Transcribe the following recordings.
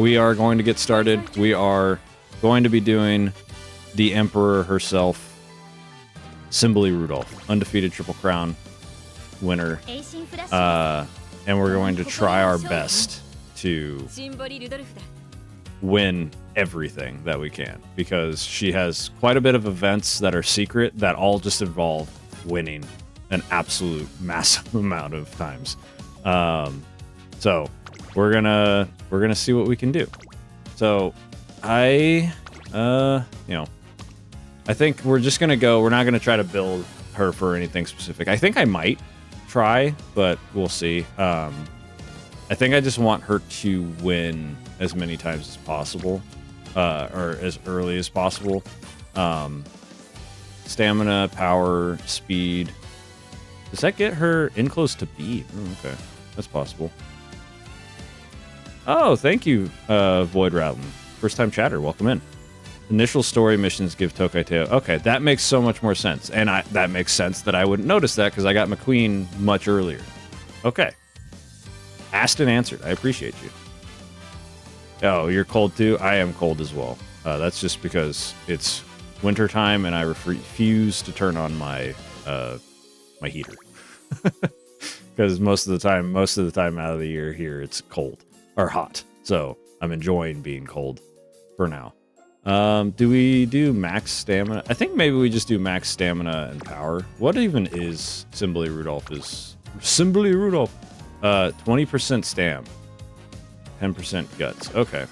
we are going to get started. We are going to be doing the Emperor herself, Symboli Rudolf, undefeated Triple Crown winner. And we're going to try our best to win everything that we can, because she has quite a bit of events that are secret that all just involve winning an absolute massive amount of times. So we're gonna see what we can do. So I think we're just gonna go. We're not gonna try to build her for anything specific. I think I might try, but we'll see. I think I just want her to win as many times as possible, or as early as possible. Stamina, power, speed. Does that get her in close to B? Oh, okay, that's possible. Oh, thank you, Void Rattling. First time chatter, welcome in. Initial story missions give Tokai Teo. Okay, that makes so much more sense. And that makes sense that I wouldn't notice that because I got McQueen much earlier. Okay. Asked and answered. I appreciate you. Oh, you're cold too? I am cold as well. That's just because it's winter time and I refuse to turn on my my heater. Because most of the time out of the year here, it's cold or hot. So I'm enjoying being cold for now. Do we do max stamina? I think maybe we just do max stamina and power. What even is Symboli Rudolf? Symboli Rudolf. 20% stam. 10% guts. Okay.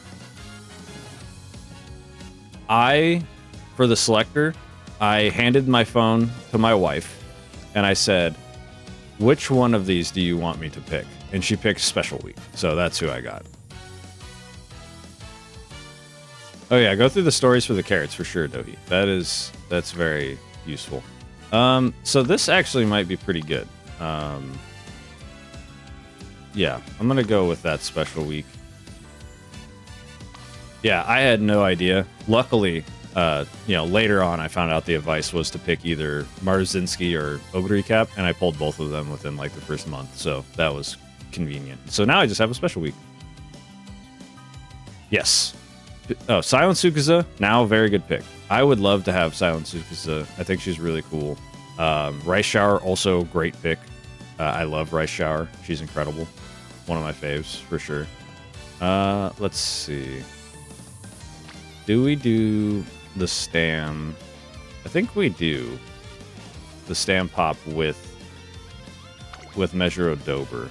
For the selector, I handed my phone to my wife and I said, which one of these do you want me to pick? And she picked Special Week. So that's who I got. Oh yeah, go through the stories for the carrots for sure, Dohi. That's very useful. So this actually might be pretty good. Yeah, I'm gonna go with that Special Week. Yeah, I had no idea. Luckily, later on I found out the advice was to pick either Marzinski or Ogre Cap, and I pulled both of them within like the first month, so that was convenient. So now I just have a Special Week. Yes. Oh, Silent Sukuza, now very good pick. I would love to have Silent Sukuza. I think she's really cool. Rice Shower, also great pick. I love Rice Shower. She's incredible. One of my faves, for sure. Let's see. Do we do the Stam? I think we do. The Stam Pop with Measure of Dober.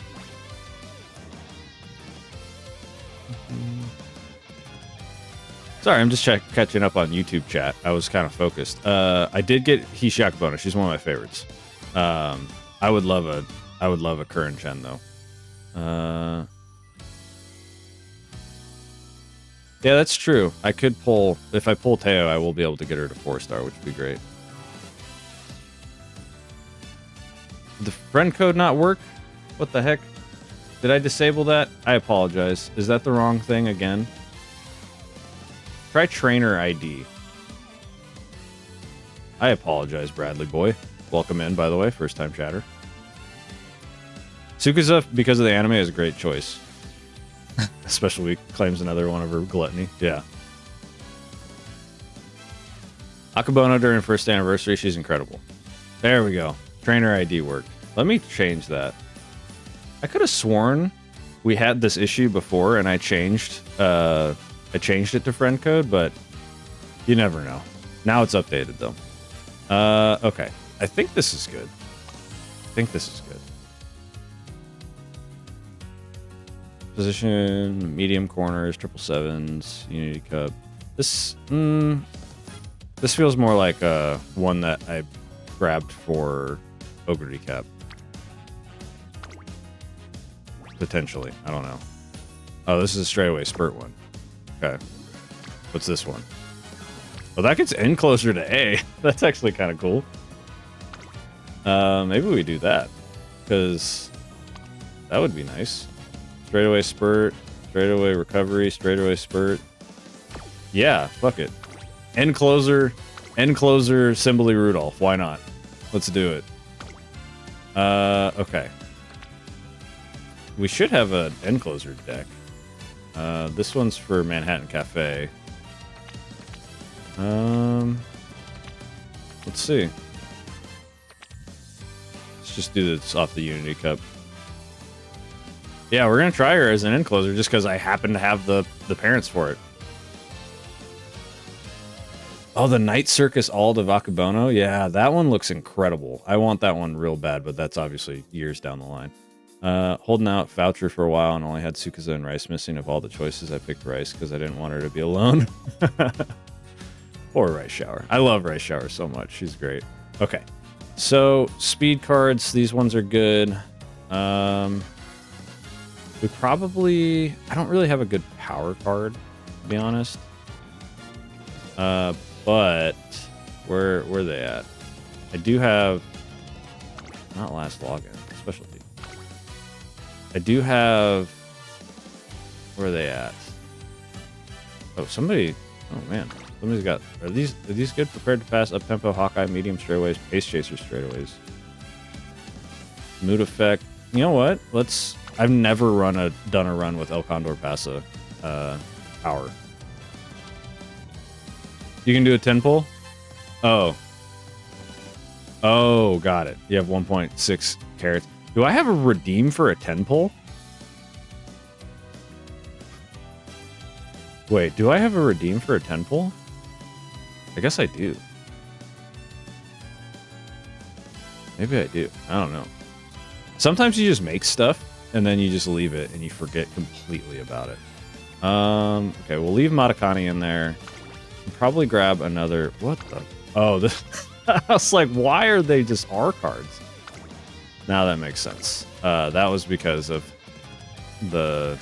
Sorry, I'm just catching up on YouTube chat. I was kind of focused. I did get Hishiaku bonus. She's one of my favorites. I would love a current gen though. Yeah, that's true. I could pull, if I pull Teo, I will be able to get her to 4-star, which would be great. Did the friend code not work? What the heck? Did I disable that? I apologize. Is that the wrong thing again? Try trainer ID. I apologize, Bradley boy. Welcome in, by the way, first time chatter. Sukuza, because of the anime, is a great choice. Special Week claims another one of her gluttony. Yeah. Akabono during first anniversary, she's incredible. There we go. Trainer ID worked. Let me change that. I could have sworn we had this issue before and I changed it to friend code, but you never know. Now it's updated though. Okay. I think this is good. Position, medium corners, 777s, Unity Cup. This feels more like one that I grabbed for Ogre Cap. Potentially. I don't know. Oh, this is a straightaway spurt one. Okay. What's this one? Well, that gets in closer to A. That's actually kind of cool. Maybe we do that. Because that would be nice. Straightaway spurt, straightaway recovery, straightaway spurt. Yeah, fuck it. End closer, Symboli Rudolf. Why not? Let's do it. Okay. We should have an end closer deck. This one's for Manhattan Cafe. Let's see. Let's just do this off the Unity Cup. Yeah, we're gonna try her as an encloser just because I happen to have the parents for it. Oh, the Night Circus All de Vacabono? Yeah, that one looks incredible. I want that one real bad, but that's obviously years down the line. Holding out voucher for a while and only had Sukaza and rice missing. Of all the choices, I picked rice because I didn't want her to be alone. Or Rice Shower. I love Rice Shower so much. She's great. Okay. So, speed cards. These ones are good. We probably... I don't really have a good power card, to be honest. But where are they at? I do have... Not last login. Specialty. I do have... Where are they at? Oh, somebody... Oh, man. Somebody's got... Are these good? Prepared to pass up-tempo, Hawkeye, medium straightaways, pace chaser straightaways. Mood effect. You know what? Let's... I've never done a run with El Condor Pasa power. You can do a 10 pull? Oh. Oh, got it. You have 1.6 carats. Do I have a redeem for a 10 pull? Wait, do I have a redeem for a 10 pull? I guess I do. Maybe I do. I don't know. Sometimes you just make stuff and then you just leave it and you forget completely about it. Okay, we'll leave Matakani in there. Probably grab another... What the... Oh, this... I was like, why are they just R cards? Now that makes sense. That was because of the...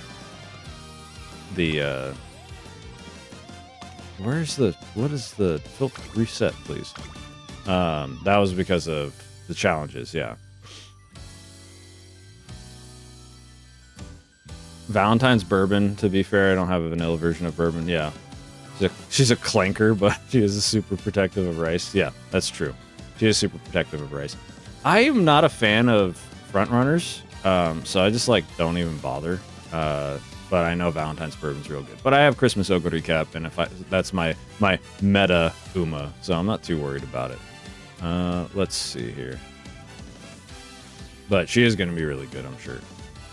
Where's the... What is the... Reset, please. That was because of the challenges, yeah. Valentine's bourbon, to be fair. I don't have a vanilla version of bourbon, yeah. She's a clanker, but she is super protective of rice. Yeah, that's true. She is super protective of rice. I am not a fan of front runners, so I just like don't even bother. But I know Valentine's bourbon's real good. But I have Christmas Ogre Cap, and that's my meta Uma, so I'm not too worried about it. Let's see here. But she is going to be really good, I'm sure.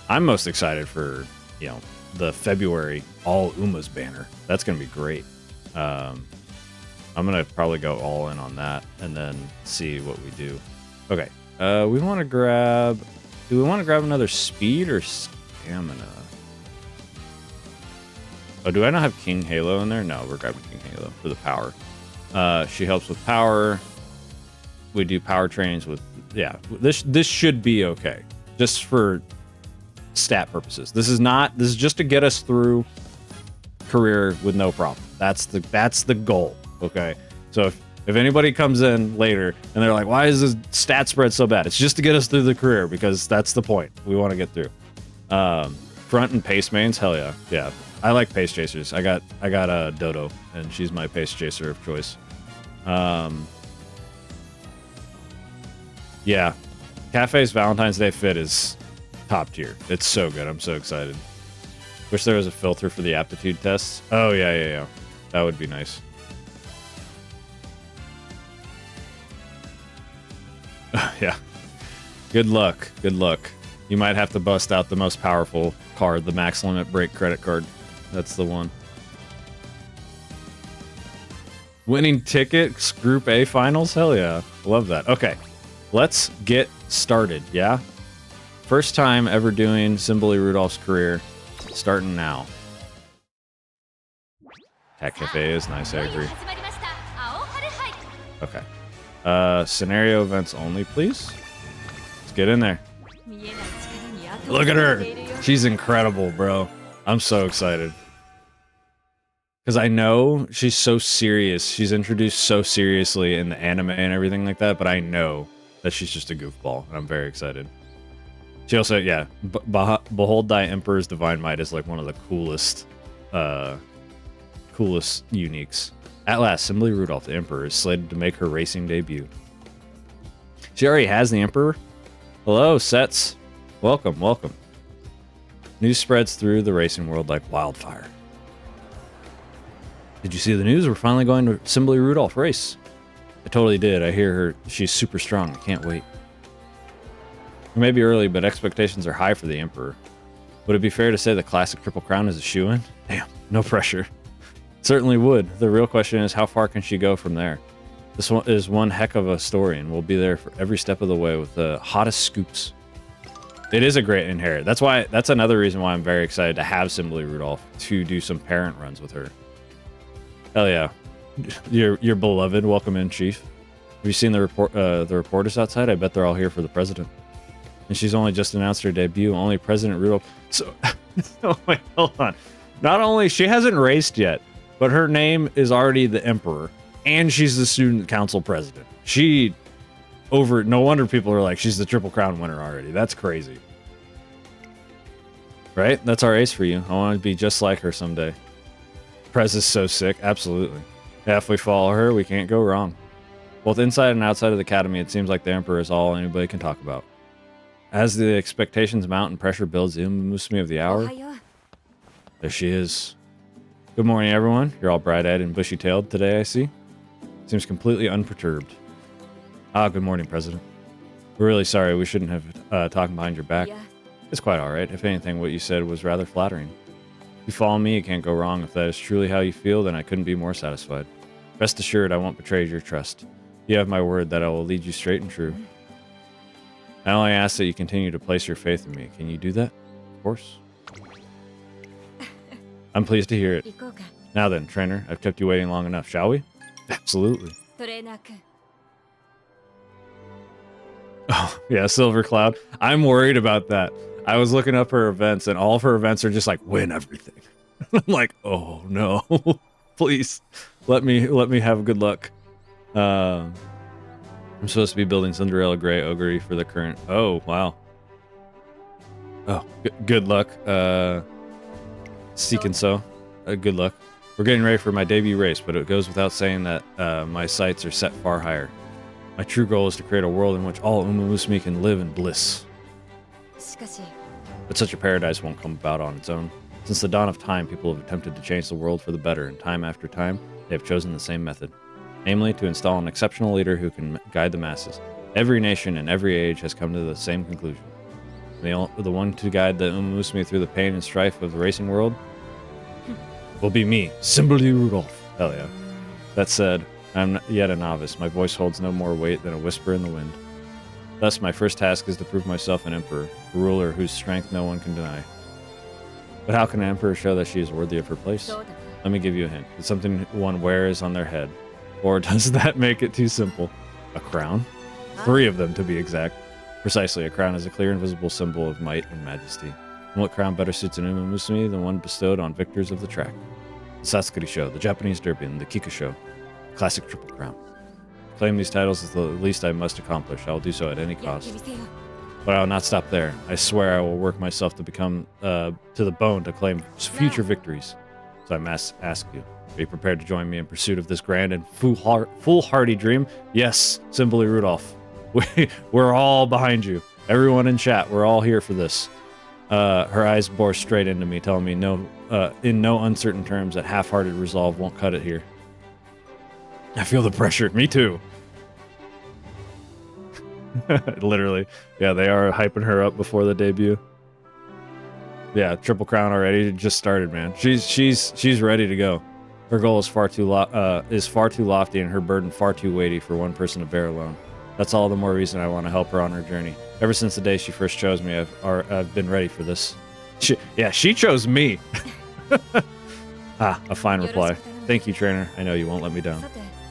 I'm most excited for, you know, the February all Uma's banner. That's going to be great. I'm going to probably go all in on that and then see what we do. Okay. We want to grab... Do we want to grab another speed or stamina? Oh, do I not have King Halo in there? No, we're grabbing King Halo for the power. She helps with power. We do power trainings with... Yeah, this should be okay. Just for stat purposes. This is just to get us through career with no problem. That's the goal. Okay. So if anybody comes in later and they're like, why is this stat spread so bad? It's just to get us through the career because that's the point. We want to get through. Front and pace mains, hell yeah. Yeah. I like pace chasers. I got a Dodo and she's my pace chaser of choice. Yeah. Cafe's Valentine's Day fit is top tier. It's so good. I'm so excited. Wish there was a filter for the aptitude tests. Oh, yeah. That would be nice. Yeah. Good luck. Good luck. You might have to bust out the most powerful card, the max limit break credit card. That's the one. Winning tickets, Group A finals? Hell yeah. Love that. Okay. Let's get started, yeah? First time ever doing Symboli Rudolph's career. Starting now. Cat Cafe is nice, I agree. Okay. Scenario events only, please. Let's get in there. Look at her. She's incredible, bro. I'm so excited. Because I know she's so serious. She's introduced so seriously in the anime and everything like that, but I know that she's just a goofball, and I'm very excited. She also, yeah, Behold Thy Emperor's Divine Might is like one of the coolest uniques. At last, Symboli Rudolf, the Emperor, is slated to make her racing debut. She already has the Emperor. Hello, Sets. Welcome. News spreads through the racing world like wildfire. Did you see the news? We're finally going to Symboli Rudolf race. I totally did. I hear her. She's super strong. I can't wait. It may be early, but expectations are high for the Emperor. Would it be fair to say the classic Triple Crown is a shoo-in? Damn, no pressure. Certainly would. The real question is, how far can she go from there? This one is one heck of a story, and we'll be there for every step of the way with the hottest scoops. It is a great inherit. That's another reason why I'm very excited to have Symboli Rudolf to do some parent runs with her. Hell yeah. Your beloved, welcome in, Chief. Have you seen the reporters outside? I bet they're all here for the president. And she's only just announced her debut. Only President Rudolph. So, oh wait, hold on. Not only she hasn't raced yet, but her name is already the Emperor, and she's the student council president. No wonder people are like, she's the Triple Crown winner already. That's crazy. Right? That's our ace for you. I want to be just like her someday. Prez is so sick. Absolutely. Yeah, if we follow her, we can't go wrong. Both inside and outside of the academy, it seems like the Emperor is all anybody can talk about. As the expectations mount and pressure builds, the Umamusume of the hour. There she is. Good morning, everyone. You're all bright-eyed and bushy-tailed today, I see. Seems completely unperturbed. Good morning, President. We're really sorry. We shouldn't have talked behind your back. Yeah. It's quite all right. If anything, what you said was rather flattering. If you follow me, you can't go wrong. If that is truly how you feel, then I couldn't be more satisfied. Rest assured, I won't betray your trust. You have my word that I will lead you straight and true. I only ask that you continue to place your faith in me. Can you do that? Of course. I'm pleased to hear it. Now then, trainer, I've kept you waiting long enough. Shall we? Absolutely. Oh, yeah, Silver Cloud. I'm worried about that. I was looking up her events, and all of her events are just like, win everything. I'm like, oh, no. Please, let me have good luck. I'm supposed to be building Cinderella Grey Ogre for the current... Oh, wow. Oh, good luck. Seek and sow. Good luck. We're getting ready for my debut race, but it goes without saying that my sights are set far higher. My true goal is to create a world in which all Umamusume can live in bliss. But such a paradise won't come about on its own. Since the dawn of time, people have attempted to change the world for the better, and time after time, they have chosen the same method. Namely, to install an exceptional leader who can guide the masses. Every nation and every age has come to the same conclusion. The one to guide the Umamusume through the pain and strife of the racing world will be me, Symboli Rudolf. Hell yeah. That said, I'm not yet a novice. My voice holds no more weight than a whisper in the wind. Thus, my first task is to prove myself an emperor, a ruler whose strength no one can deny. But how can an emperor show that she is worthy of her place? Let me give you a hint. It's something one wears on their head. Or does that make it too simple? A crown? 3 of them, to be exact. Precisely, a crown is a clear and visible symbol of might and majesty. And what crown better suits an Umamusume than one bestowed on victors of the track? The Satsukuri Show, the Japanese Derby, and the Kika Show. Classic Triple Crown. To claim these titles is the least I must accomplish. I will do so at any cost. But I will not stop there. I swear I will work myself to become to the bone to claim future victories. So I must ask you, are you prepared to join me in pursuit of this grand and foolhardy dream? Yes, Symboli Rudolf. We're all behind you. Everyone in chat, we're all here for this. Her eyes bore straight into me, telling me in no uncertain terms that half-hearted resolve won't cut it here. I feel the pressure. Me too. Literally. Yeah, they are hyping her up before the debut. Yeah, Triple Crown already just started, man. She's ready to go. Her goal is far too lofty and her burden far too weighty for one person to bear alone. That's all the more reason I want to help her on her journey. Ever since the day she first chose me, I've been ready for this. She chose me. A fine reply. Thank you, trainer. I know you won't let me down.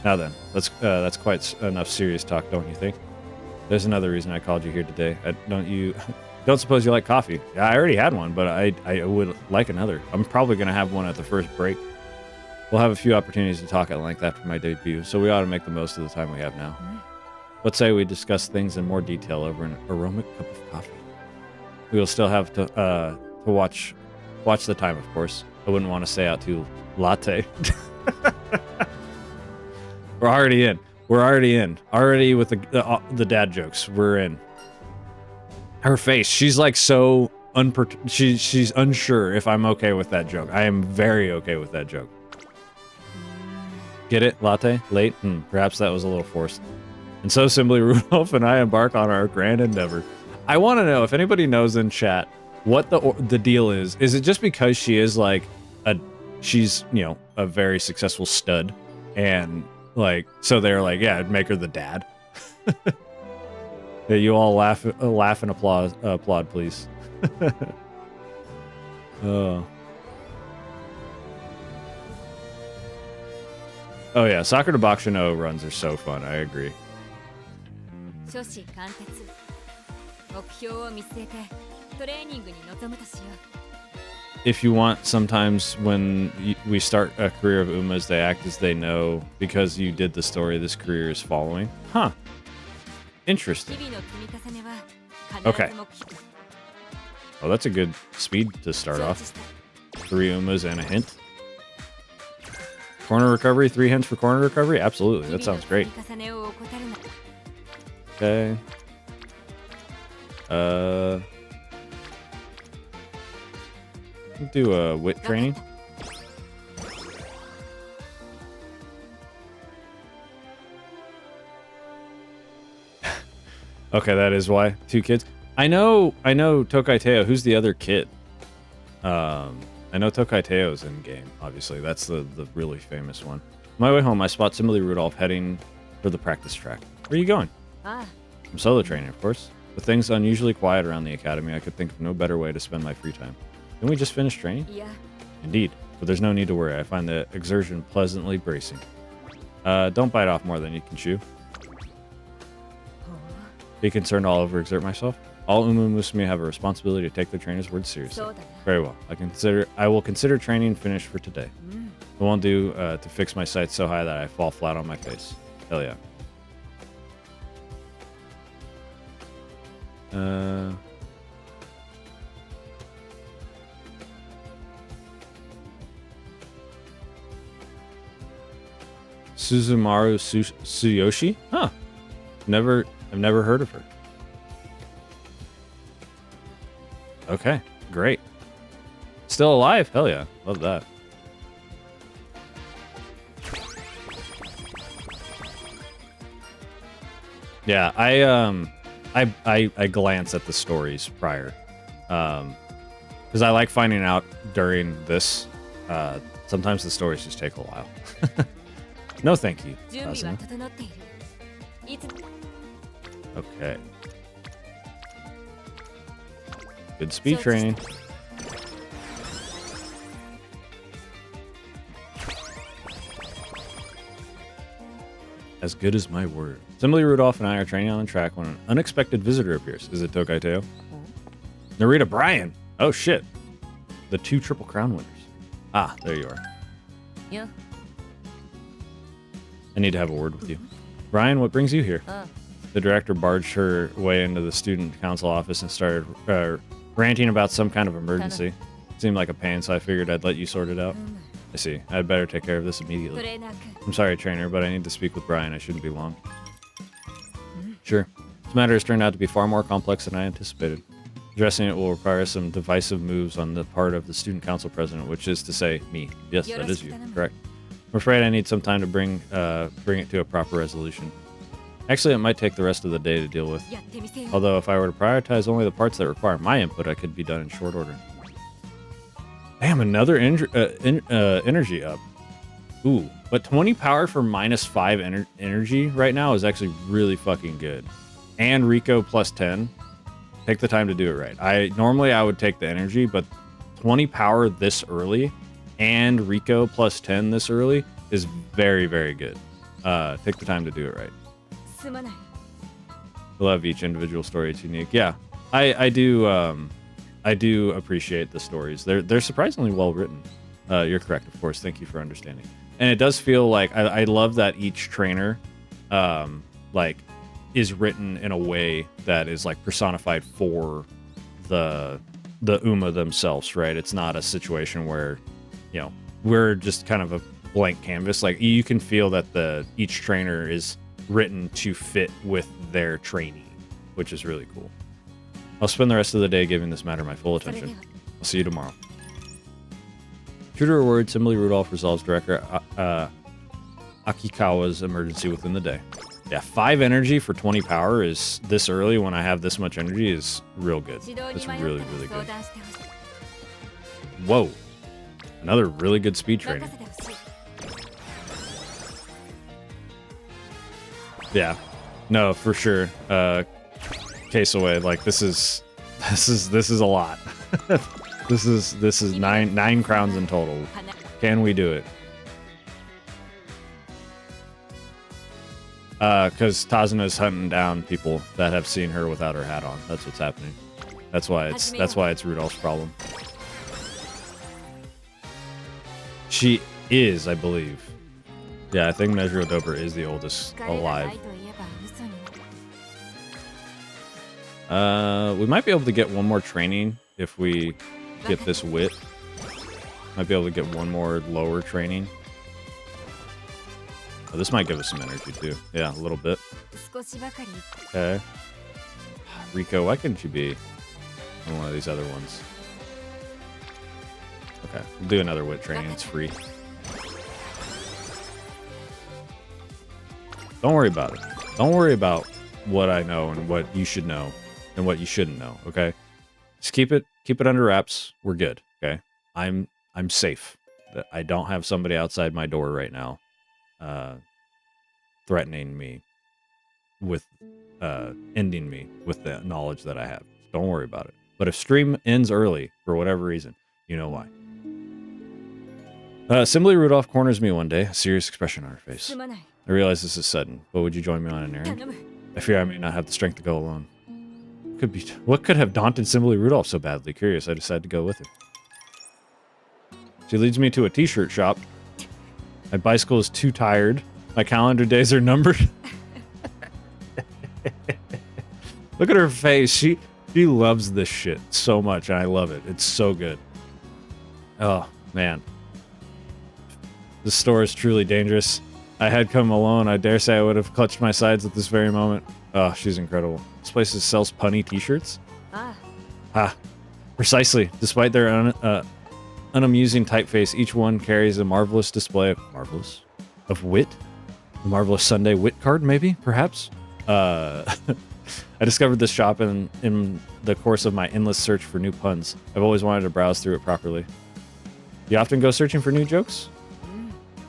Now then, that's quite enough serious talk, don't you think? There's another reason I called you here today. Don't suppose you like coffee? Yeah, I already had one, but I would like another. I'm probably going to have one at the first break. We'll have a few opportunities to talk at length after my debut, so we ought to make the most of the time we have now. Let's say we discuss things in more detail over an aromatic cup of coffee. We will still have to watch the time, of course. I wouldn't want to stay out too latte. We're already in. Already with the dad jokes. We're in. Her face. She's like so she's unsure if I'm okay with that joke. I am very okay with that joke. Get it? Latte? Late? Perhaps that was a little forced. And so Symboli Rudolf and I embark on our grand endeavor. I want to know if anybody knows in chat what the deal is. Is it just because she is like she's, you know, a very successful stud, and like, so they're like, yeah, make her the dad. Yeah, you all laugh and applaud, please. Oh yeah, Soccer to Bakushino runs are so fun. I agree. If you want, sometimes when we start a career of Umas, they act as they know because you did the story this career is following. Huh. Interesting. Okay. Well, that's a good speed to start off. 3 Umas and a hint. Corner recovery, 3 hints for corner recovery? Absolutely, that sounds great. Okay. Do a wit training. Okay, that is why. 2 kids. I know Tokai Teo. Who's the other kid? I know Tokai Teo's in game, obviously. That's the really famous one. On my way home, I spot Symboli Rudolf heading for the practice track. Where are you going? I'm solo training, of course. With things unusually quiet around the academy, I could think of no better way to spend my free time. Didn't we just finish training? Yeah. Indeed, but there's no need to worry. I find the exertion pleasantly bracing. Don't bite off more than you can chew. Be concerned I'll overexert myself? All Umamusume have a responsibility to take their trainer's words seriously. Very well. I will consider training finished for today. It won't do to fix my sights so high that I fall flat on my face. Hell yeah. Suzumaru Tsuyoshi? Huh. I've never heard of her. Okay, great. Still alive? Hell yeah. Love that. Yeah, I glance at the stories prior. Because I like finding out during this. Sometimes the stories just take a while. No thank you. Okay. Good speed training. As good as my word. Symboli Rudolf and I are training on the track when an unexpected visitor appears. Is it Tokai Teo? Narita Bryan. Oh shit. The 2 Triple Crown winners. Ah, there you are. Yeah. I need to have a word with you. Bryan, what brings you here? The director barged her way into the student council office and started ranting about some kind of emergency. Seemed like a pain, so I figured I'd let you sort it out. I see. I'd better take care of this immediately. I'm sorry, trainer, but I need to speak with Bryan. I shouldn't be long. Sure. This matter has turned out to be far more complex than I anticipated. Addressing it will require some divisive moves on the part of the student council president, which is to say, me. Yes, that is you. Correct. I'm afraid I need some time to bring it to a proper resolution. Actually, it might take the rest of the day to deal with. Although, if I were to prioritize only the parts that require my input, I could be done in short order. Damn, another energy up. Ooh, but 20 power for -5 energy right now is actually really fucking good. And Rico plus 10. Take the time to do it right. Normally I would take the energy, but 20 power this early and Rico plus 10 this early is very, very good. Take the time to do it right. I love each individual story. It's unique. Yeah, I do appreciate the stories. They're surprisingly well written. You're correct, of course. Thank you for understanding. And it does feel like I love that each trainer, like, is written in a way that is like personified for the Uma themselves, right? It's not a situation where, you know, we're just kind of a blank canvas. Like, you can feel that each trainer is written to fit with their trainee, which is really cool. I'll spend the rest of the day giving this matter my full attention. I'll see you tomorrow. True to her word, Symboli Rudolf resolves Director Akikawa's emergency within the day. Yeah, 5 energy for 20 power is this early when I have this much energy is real good. That's really, really good. Whoa. Another really good speed training. Yeah. No, for sure. Case away. Like this is a lot. this is nine crowns in total. Can we do it? Because Tazuna's hunting down people that have seen her without her hat on. That's what's happening. That's why it's Rudolph's problem. She is, I believe. Yeah, I think Nezuro Dober is the oldest alive. We might be able to get one more training if we get this wit. Might be able to get one more lower training. Oh, this might give us some energy too. Yeah, a little bit. Okay. Rico, why couldn't you be on one of these other ones? Okay, we'll do another wit training. It's free. Don't worry about it. Don't worry about what I know and what you should know and what you shouldn't know, okay? Just keep it under wraps. We're good, okay? I'm safe. I don't have somebody outside my door right now threatening me with ending me with the knowledge that I have. Don't worry about it. But if stream ends early for whatever reason, you know why. Symboli Rudolf corners me one day, a serious expression on her face. I realize this is sudden, but would you join me on an errand? I fear I may not have the strength to go alone. What could have daunted Symboli Rudolf so badly? Curious, I decided to go with her. She leads me to a t-shirt shop. My bicycle is too tired. My calendar days are numbered. Look at her face. She loves this shit so much, and I love it. It's so good. Oh, man. This store is truly dangerous. I had come alone. I dare say I would have clutched my sides at this very moment. Oh, she's incredible. This place sells punny t-shirts. Precisely. Despite their unamusing typeface, each one carries a marvelous display of wit. A marvelous Sunday wit card, maybe, perhaps. I discovered this shop in the course of my endless search for new puns. I've always wanted to browse through it properly. You often go searching for new jokes?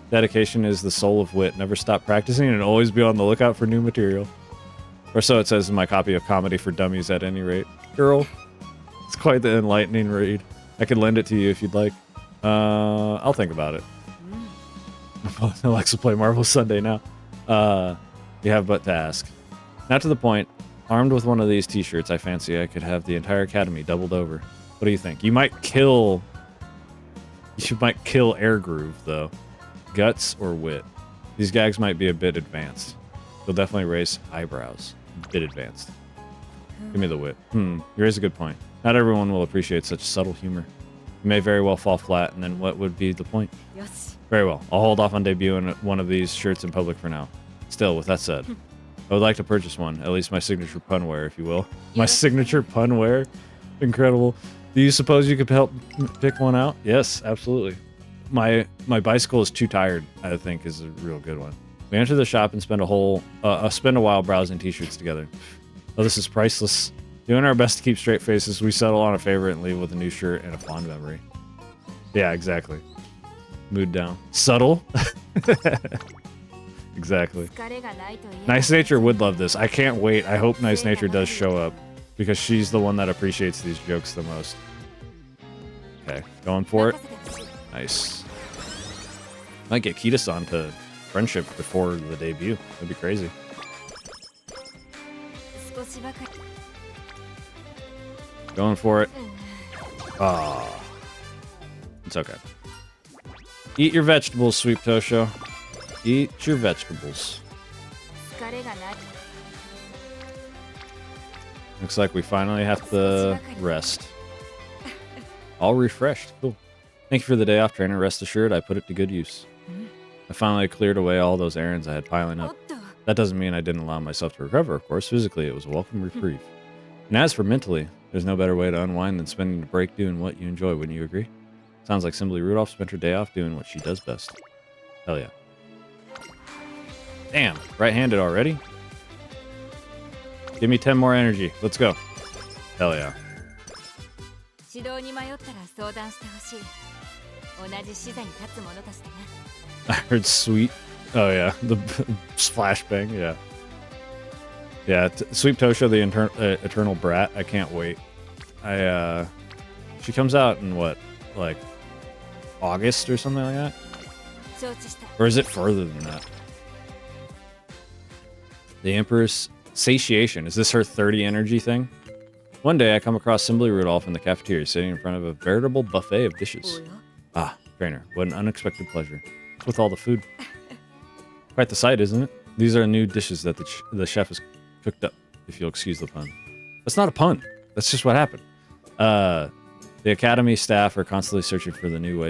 Dedication is the soul of wit. Never stop practicing and always be on the lookout for new material. Or so it says in my copy of Comedy for Dummies at any rate. Girl, it's quite the enlightening read. I could lend it to you if you'd like. I'll think about it. Alexa, play Marvel Sunday now. You have but to ask. Now to the point. Armed with one of these t-shirts, I fancy I could have the entire academy doubled over. What do you think? You might kill Air Groove, though. Guts or wit. These gags might be a bit advanced. They'll definitely raise eyebrows. A bit advanced. Give me the wit. You raise a good point. Not everyone will appreciate such subtle humor. You may very well fall flat, and then what would be the point? Yes. Very well. I'll hold off on debuting one of these shirts in public for now. Still, with that said, I would like to purchase one. At least my signature punware, if you will. My signature punware? Incredible. Do you suppose you could help pick one out? Yes, absolutely. My bicycle is too tired, I think, is a real good one. We enter the shop and spend a while browsing t-shirts together. Oh, this is priceless. Doing our best to keep straight faces, we settle on a favorite and leave with a new shirt and a fond memory. Yeah, exactly. Mood down. Subtle? Exactly. Nice Nature would love this. I can't wait. I hope Nice Nature does show up because she's the one that appreciates these jokes the most. Okay, going for it. Nice. Might get Kita-san to friendship before the debut. That'd be crazy. Going for it. Ah, it's okay. Eat your vegetables, Sweet Tosho. Eat your vegetables. Looks like we finally have to rest. All refreshed. Cool. Thank you for the day off, trainer. Rest assured, I put it to good use. I finally cleared away all those errands I had piling up. That doesn't mean I didn't allow myself to recover, of course. Physically, it was a welcome reprieve. And as for mentally, there's no better way to unwind than spending a break doing what you enjoy, wouldn't you agree? Sounds like Symboli Rudolf spent her day off doing what she does best. Hell yeah. Damn, right-handed already? Give me 10 more energy. Let's go. Hell yeah. I heard sweet. Oh yeah, the flashbang. Yeah. Yeah, Sweet Tosha, the eternal brat. I can't wait. She comes out in what, like August or something like that? Or is it further than that? The Empress Satiation. Is this her 30 energy thing? One day I come across Symboli Rudolf in the cafeteria sitting in front of a veritable buffet of dishes. Ah, trainer, what an unexpected pleasure. With all the food. Quite the sight, isn't it? These are new dishes that the chef has cooked up, if you'll excuse the pun. That's not a pun. That's just what happened. The academy staff are constantly searching for the new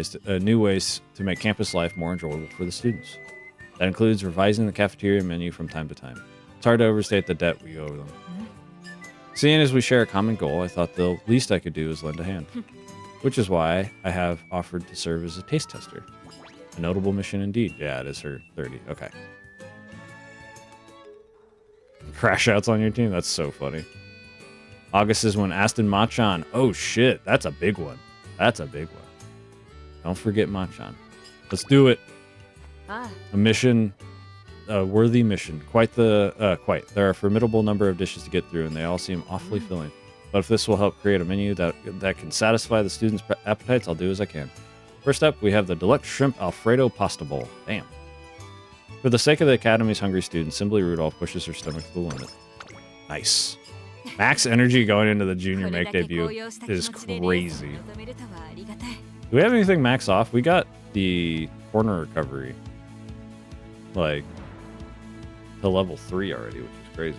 ways to make campus life more enjoyable for the students. That includes revising the cafeteria menu from time to time. It's hard to overstate the debt we owe them. Seeing as we share a common goal, I thought the least I could do is lend a hand. Which is why I have offered to serve as a taste tester. A notable mission indeed. Yeah, it is her 30. Okay. Crash outs on your team? That's so funny. August is when Aston Machan. Oh shit, that's a big one. That's a big one. Don't forget Machan. Let's do it. A mission, a worthy mission. Quite. There are a formidable number of dishes to get through, and they all seem awfully filling. But if this will help create a menu that can satisfy the students' appetites, I'll do as I can. First up, we have the Deluxe Shrimp Alfredo Pasta Bowl. Damn. For the sake of the Academy's hungry students, Symboli Rudolf pushes her stomach to the limit. Nice. Max energy going into the junior make debut is crazy. Do we have anything max off? We got the corner recovery, like, to level 3 already, which is crazy.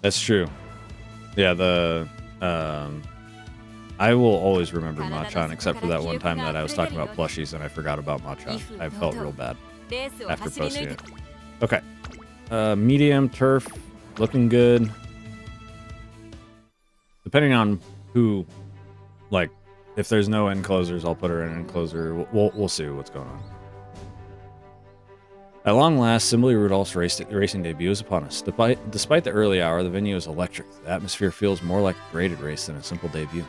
That's true. Yeah, I will always remember Machan, except for that one time that I was talking about plushies and I forgot about Machan. I felt real bad after posting it. Okay. Medium turf, looking good. Depending on who, like, if there's no end closers, I'll put her in end closer. We'll see what's going on. At long last, Symboli Rudolph's racing debut is upon us. Despite the early hour, the venue is electric. The atmosphere feels more like a graded race than a simple debut.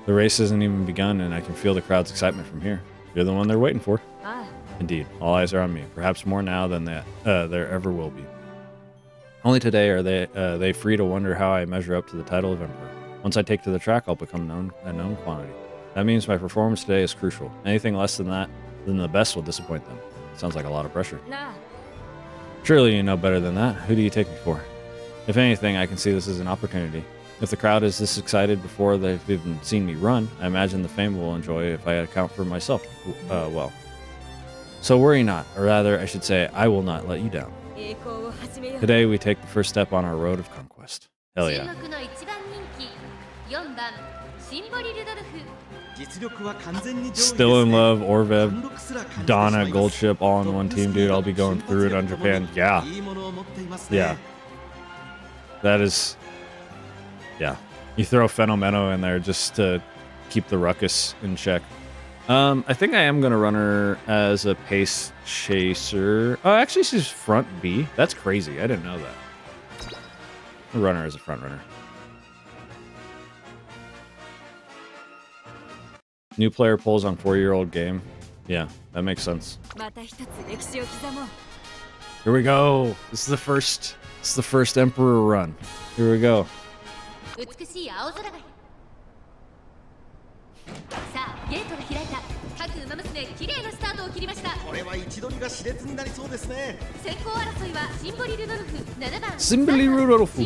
The race hasn't even begun, and I can feel the crowd's excitement from here. You're the one they're waiting for. Indeed, all eyes are on me, perhaps more now than there ever will be. Only today are they free to wonder how I measure up to the title of Emperor. Once I take to the track, I'll become a known quantity. That means my performance today is crucial. Anything less than that, then the best will disappoint them. Sounds like a lot of pressure. Surely you know better than that. Who do you take me for? If anything, I can see this as an opportunity. If the crowd is this excited before they've even seen me run, I imagine the fame will enjoy if I account for myself well. So worry not, or rather, I should say, I will not let you down. Today we take the first step on our road of conquest. Hell yeah. Still in love, Orvev, Donna, Goldship, all on one team, dude. I'll be going through it on Japan. Yeah. Yeah. That is... Yeah. You throw Fenomeno in there just to keep the ruckus in check. I think I am going to run her as a pace chaser. Oh, actually, she's front B. That's crazy. I didn't know that. I'll run her as a front runner. New player pulls on 4-year-old game. Yeah, that makes sense. Here we go. This is the first Emperor run. Here we go. Symboli Rudolf.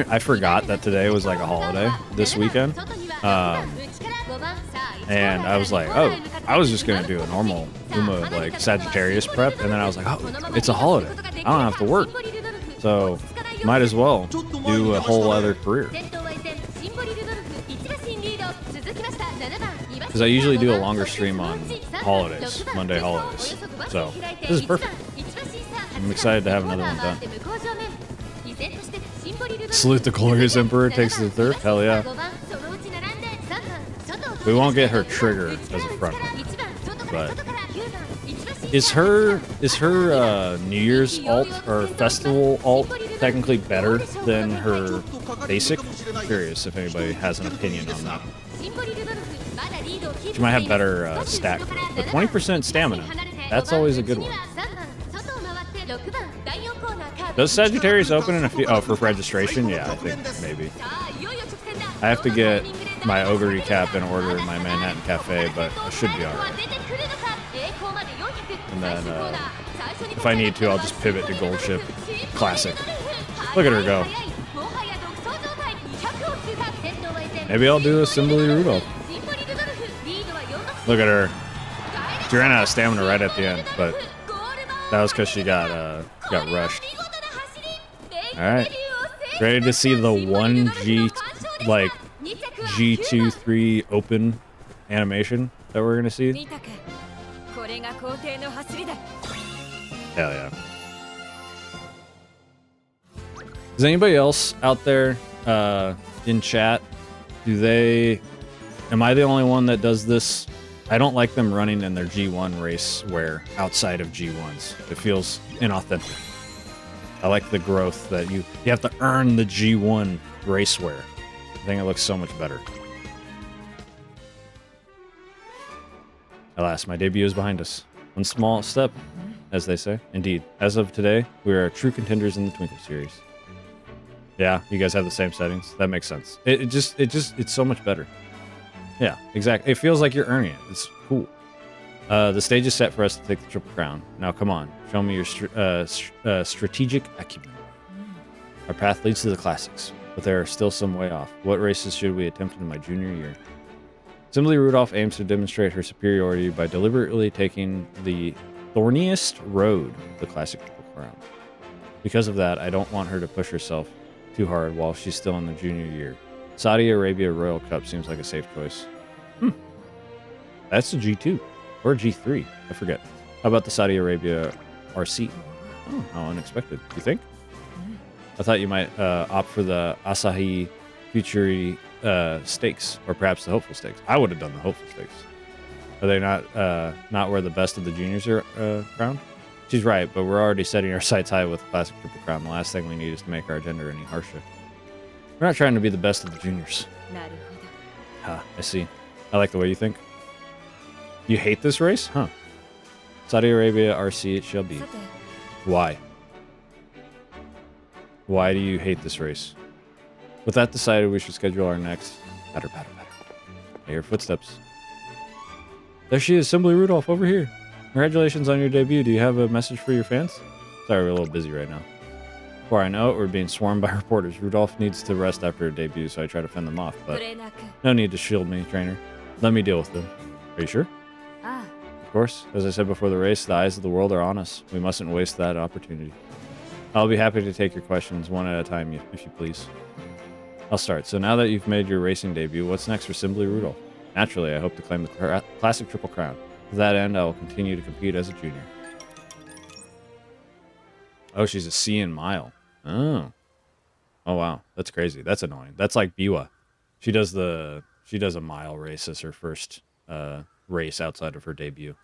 I forgot that today was like a holiday this weekend. And I was like, oh, I was just gonna do a normal like Sagittarius prep, and then I was like, oh, it's a holiday. I don't have to work. So might as well do a whole other career. because I usually do a longer stream on holidays, Monday holidays. So this is perfect. I'm excited to have another one done. Salute the glorious emperor takes the third. Hell yeah. We won't get her trigger as a front runner, but is her New Year's alt or festival alt technically better than her basic? I'm curious if anybody has an opinion on that. She might have better stat growth, but 20% stamina. That's always a good one. Does Sagittarius open in a few? Oh, for registration? Yeah, I think maybe. I have to get my Ogre recap in order in my Manhattan Cafe, but I should be alright. And then, if I need to, I'll just pivot to Gold Ship Classic. Look at her go. Maybe I'll do a Symboli Rudolf. Look at her. She ran out of stamina right at the end, but that was because she got rushed. Alright. Ready to see the 1G, like, G2-3 open animation that we're gonna see? Hell yeah. Is anybody else out there in chat? Am I the only one that does this? I don't like them running in their G1 race wear outside of G1s. It feels inauthentic. I like the growth that you have to earn the G1 race wear. I think it looks so much better. Alas, my debut is behind us. One small step, as they say. Indeed, as of today, we are true contenders in the Twinkle series. Yeah, you guys have the same settings. That makes sense. It's so much better. Yeah, exactly. It feels like you're earning it. It's cool. The stage is set for us to take the Triple Crown. Now, come on. Show me your strategic acumen. Our path leads to the classics, but there are still some way off. What races should we attempt in my junior year? Symboli Rudolf aims to demonstrate her superiority by deliberately taking the thorniest road, the classic Triple Crown. Because of that, I don't want her to push herself too hard while she's still in the junior year. Saudi Arabia Royal Cup seems like a safe choice. That's a G2 or G3. I forget. How about the Saudi Arabia RC? Oh, how unexpected. You think? I thought you might opt for the Asahi Futuri Stakes, or perhaps the Hopeful Stakes. I would have done the Hopeful Stakes. Are they not where the best of the juniors are crowned? She's right, but we're already setting our sights high with Classic Triple Crown. The last thing we need is to make our agenda any harsher. We're not trying to be the best of the juniors. I see. I like the way you think. You hate this race? Huh. Saudi Arabia RC it shall be. Why? Why do you hate this race? With that decided, we should schedule our next... Better. I hear footsteps. There she is, Symboli Rudolf, over here. Congratulations on your debut. Do you have a message for your fans? Sorry, we're a little busy right now. Before I know it, we're being swarmed by reporters. Rudolph needs to rest after her debut, so I try to fend them off, but no need to shield me, trainer. Let me deal with them. Are you sure? Of course. As I said before the race, the eyes of the world are on us. We mustn't waste that opportunity. I'll be happy to take your questions one at a time, if you please. I'll start. So now that you've made your racing debut, what's next for Symboli Rudolf? Naturally, I hope to claim the Classic Triple Crown. To that end, I will continue to compete as a junior. Oh, she's a C in mile. Oh. Oh, wow. That's crazy. That's annoying. That's like Biwa. She does a mile race as her first race outside of her debut.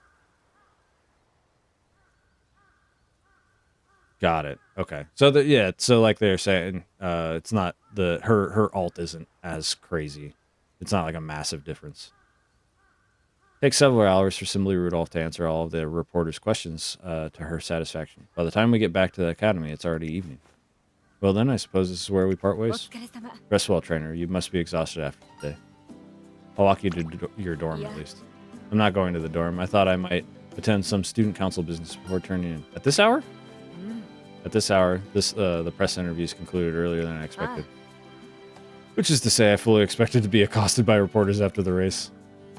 Got it. Okay. So so like they're saying, it's not her alt isn't as crazy. It's not like a massive difference. Takes several hours for Symboli Rudolph to answer all of the reporters' questions to her satisfaction. By the time we get back to the academy, it's already evening. Well then, I suppose this is where we part ways. Rest well, trainer. You must be exhausted after today. I'll walk you to your dorm at least. I'm not going to the dorm. I thought I might attend some student council business before turning in. At this hour? At this hour, the press interviews concluded earlier than I expected. Which is to say, I fully expected to be accosted by reporters after the race.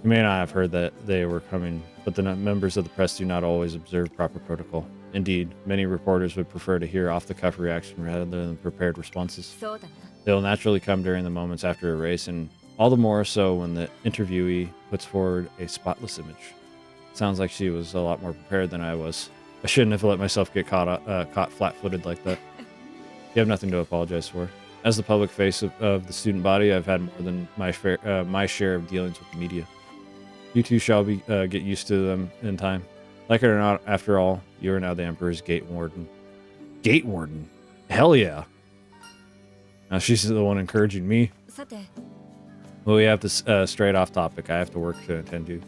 You may not have heard that they were coming, but the members of the press do not always observe proper protocol. Indeed, many reporters would prefer to hear off-the-cuff reaction rather than prepared responses. They will naturally come during the moments after a race, and All the more so when the interviewee puts forward a spotless image. Sounds like she was a lot more prepared than I was. I shouldn't have let myself get caught flat-footed like that. You have nothing to apologize for. As the public face of the student body, I've had more than my share of dealings with the media. You two shall get used to them in time. Like it or not, after all, you are now the Emperor's Gate Warden. Gate Warden? Hell yeah. Now she's the one encouraging me. Well, we have to straight off topic. I have to work to attend to.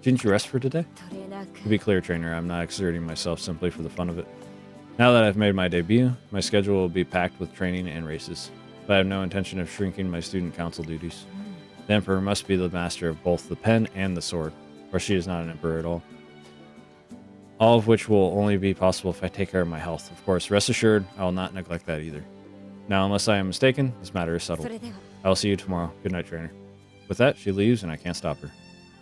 Didn't you rest for today? To be clear, trainer, I'm not exerting myself simply for the fun of it. Now that I've made my debut, my schedule will be packed with training and races, but I have no intention of shrinking my student council duties. The Emperor must be the master of both the pen and the sword, or she is not an Emperor at all. All of which will only be possible if I take care of my health. Of course, rest assured, I will not neglect that either. Now, unless I am mistaken, this matter is settled. I will see you tomorrow. Good night, trainer. With that, she leaves, and I can't stop her.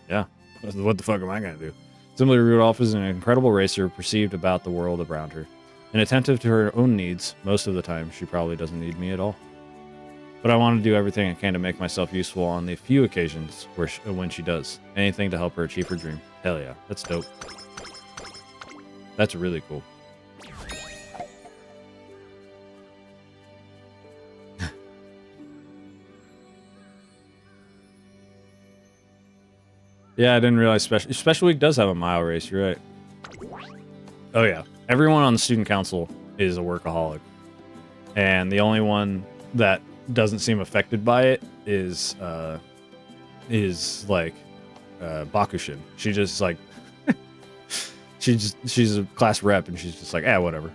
Yeah, what the fuck am I going to do? Symboli Rudolf is an incredible racer perceived about the world around her. And attentive to her own needs, most of the time, she probably doesn't need me at all. But I want to do everything I can to make myself useful on the few occasions when she does. Anything to help her achieve her dream. Hell yeah, that's dope. That's really cool. Yeah, I didn't realize Special Week does have a mile race, you're right. Oh yeah, everyone on the student council is a workaholic. And the only one that doesn't seem affected by it is like Bakushin. She just like she's a class rep and she's just like, whatever.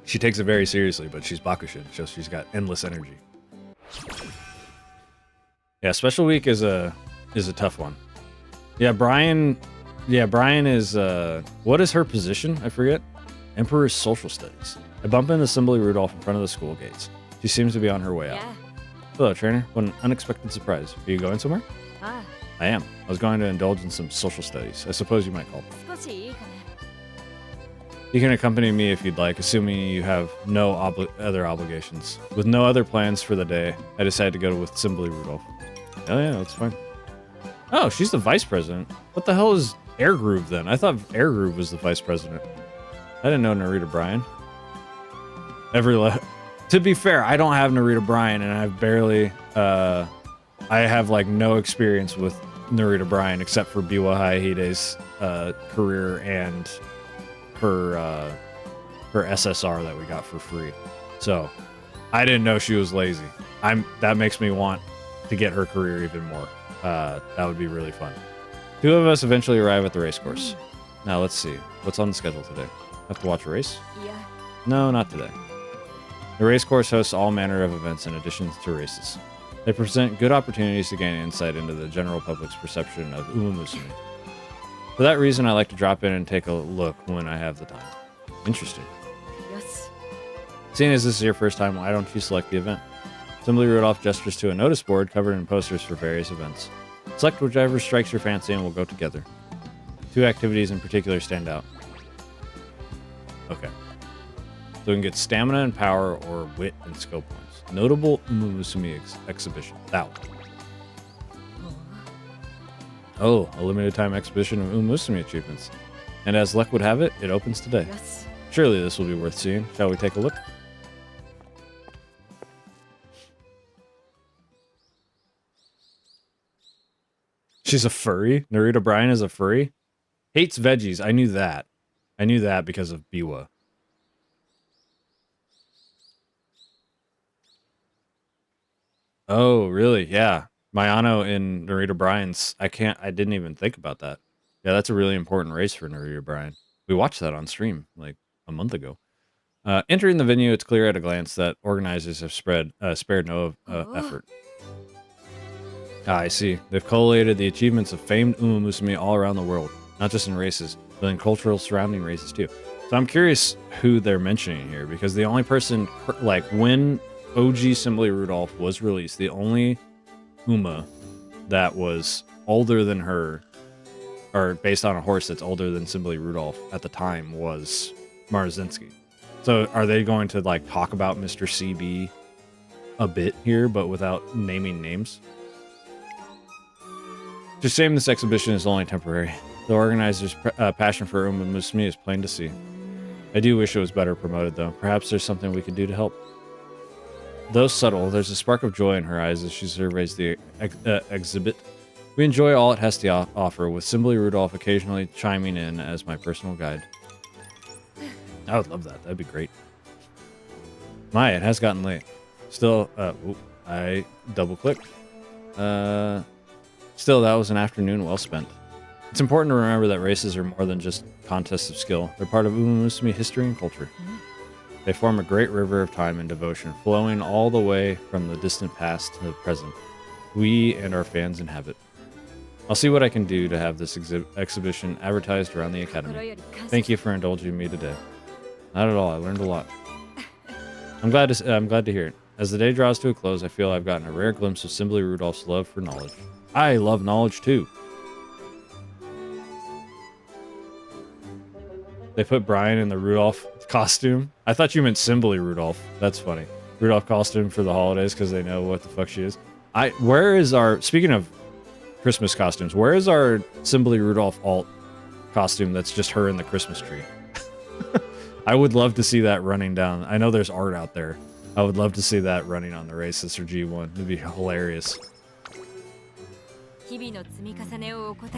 She takes it very seriously, but she's Bakushin, so she's got endless energy. Yeah, Special Week is a tough one. Yeah, Brian is what is her position? I forget. Emperor's Social Studies. I bump into Symboli Rudolf in front of the school gates. She seems to be on her way out. Hello, trainer. What an unexpected surprise. Are you going somewhere? I am. I was going to indulge in some social studies, I suppose you might call them. You can accompany me if you'd like, assuming you have no other obligations. With no other plans for the day, I decided to go with Symboli Rudolf. Oh yeah, that's fine. Oh, she's the vice president. What the hell is Air Groove then? I thought Air Groove was the vice president. I didn't know Narita Bryan. To be fair, I don't have Narita Bryan, and I've barely, I have like no experience with Narita Bryan except for Biwa Hide's career and her SSR that we got for free. So I didn't know she was lazy. That makes me want to get her career even more. That would be really fun. Two of us eventually arrive at the race course. Now let's see. What's on the schedule today? Have to watch a race? Yeah. No, not today. The race course hosts all manner of events in addition to races. They present good opportunities to gain insight into the general public's perception of Umamusume. For that reason, I like to drop in and take a look when I have the time. Interesting. Yes. Seeing as this is your first time, why don't you select the event? Symboli Rudolf gestures to a notice board covered in posters for various events. Select whichever strikes your fancy and we'll go together. Two activities in particular stand out. Okay. So we can get stamina and power or wit and skill points. Notable Umamusume exhibition. That one. Oh, a limited time exhibition of Umamusume achievements. And as luck would have it, it opens today. Yes. Surely this will be worth seeing. Shall we take a look? She's a furry? Narita Bryan is a furry? Hates veggies. I knew that. I knew that because of Biwa. Oh, really? Yeah. Mayano in Narita Bryan's. I didn't even think about that. Yeah, that's a really important race for Narita Bryan. We watched that on stream like a month ago. Entering the venue, it's clear at a glance that organizers have spared no effort. I see. They've collated the achievements of famed Umamusume all around the world, not just in races, but in cultural surrounding races too. So I'm curious who they're mentioning here, because the only person, like when OG Symboli Rudolf was released, the only Uma that was older than her, or based on a horse that's older than Symboli Rudolf at the time, was Marzinski. So are they going to like talk about Mr. CB a bit here, but without naming names. Just saying this exhibition is only temporary. The organizer's passion for Umamusume is plain to see. I do wish it was better promoted, though. Perhaps there's something we could do to help. Though subtle, there's a spark of joy in her eyes as she surveys the exhibit. We enjoy all it has to offer, with Symboli Rudolf occasionally chiming in as my personal guide. I would love that. That'd be great. It has gotten late. Still, I double-clicked. Still, that was an afternoon well spent. It's important to remember that races are more than just contests of skill. They're part of Umamusume history and culture. They form a great river of time and devotion, flowing all the way from the distant past to the present. We and our fans inhabit. I'll see what I can do to have this exhibition advertised around the academy. Thank you for indulging me today. Not at all. I learned a lot. I'm glad to hear it. As the day draws to a close, I feel I've gotten a rare glimpse of Symboli Rudolph's love for knowledge. I love knowledge too. They put Brian in the Rudolph costume. I thought you meant Symboli Rudolph. That's funny. Rudolph costume for the holidays because they know what the fuck she is. Where is our, speaking of Christmas costumes, where is our Symboli Rudolph alt costume that's just her in the Christmas tree? I would love to see that running down. I know there's art out there. I would love to see that running on the races or G1. It'd be hilarious.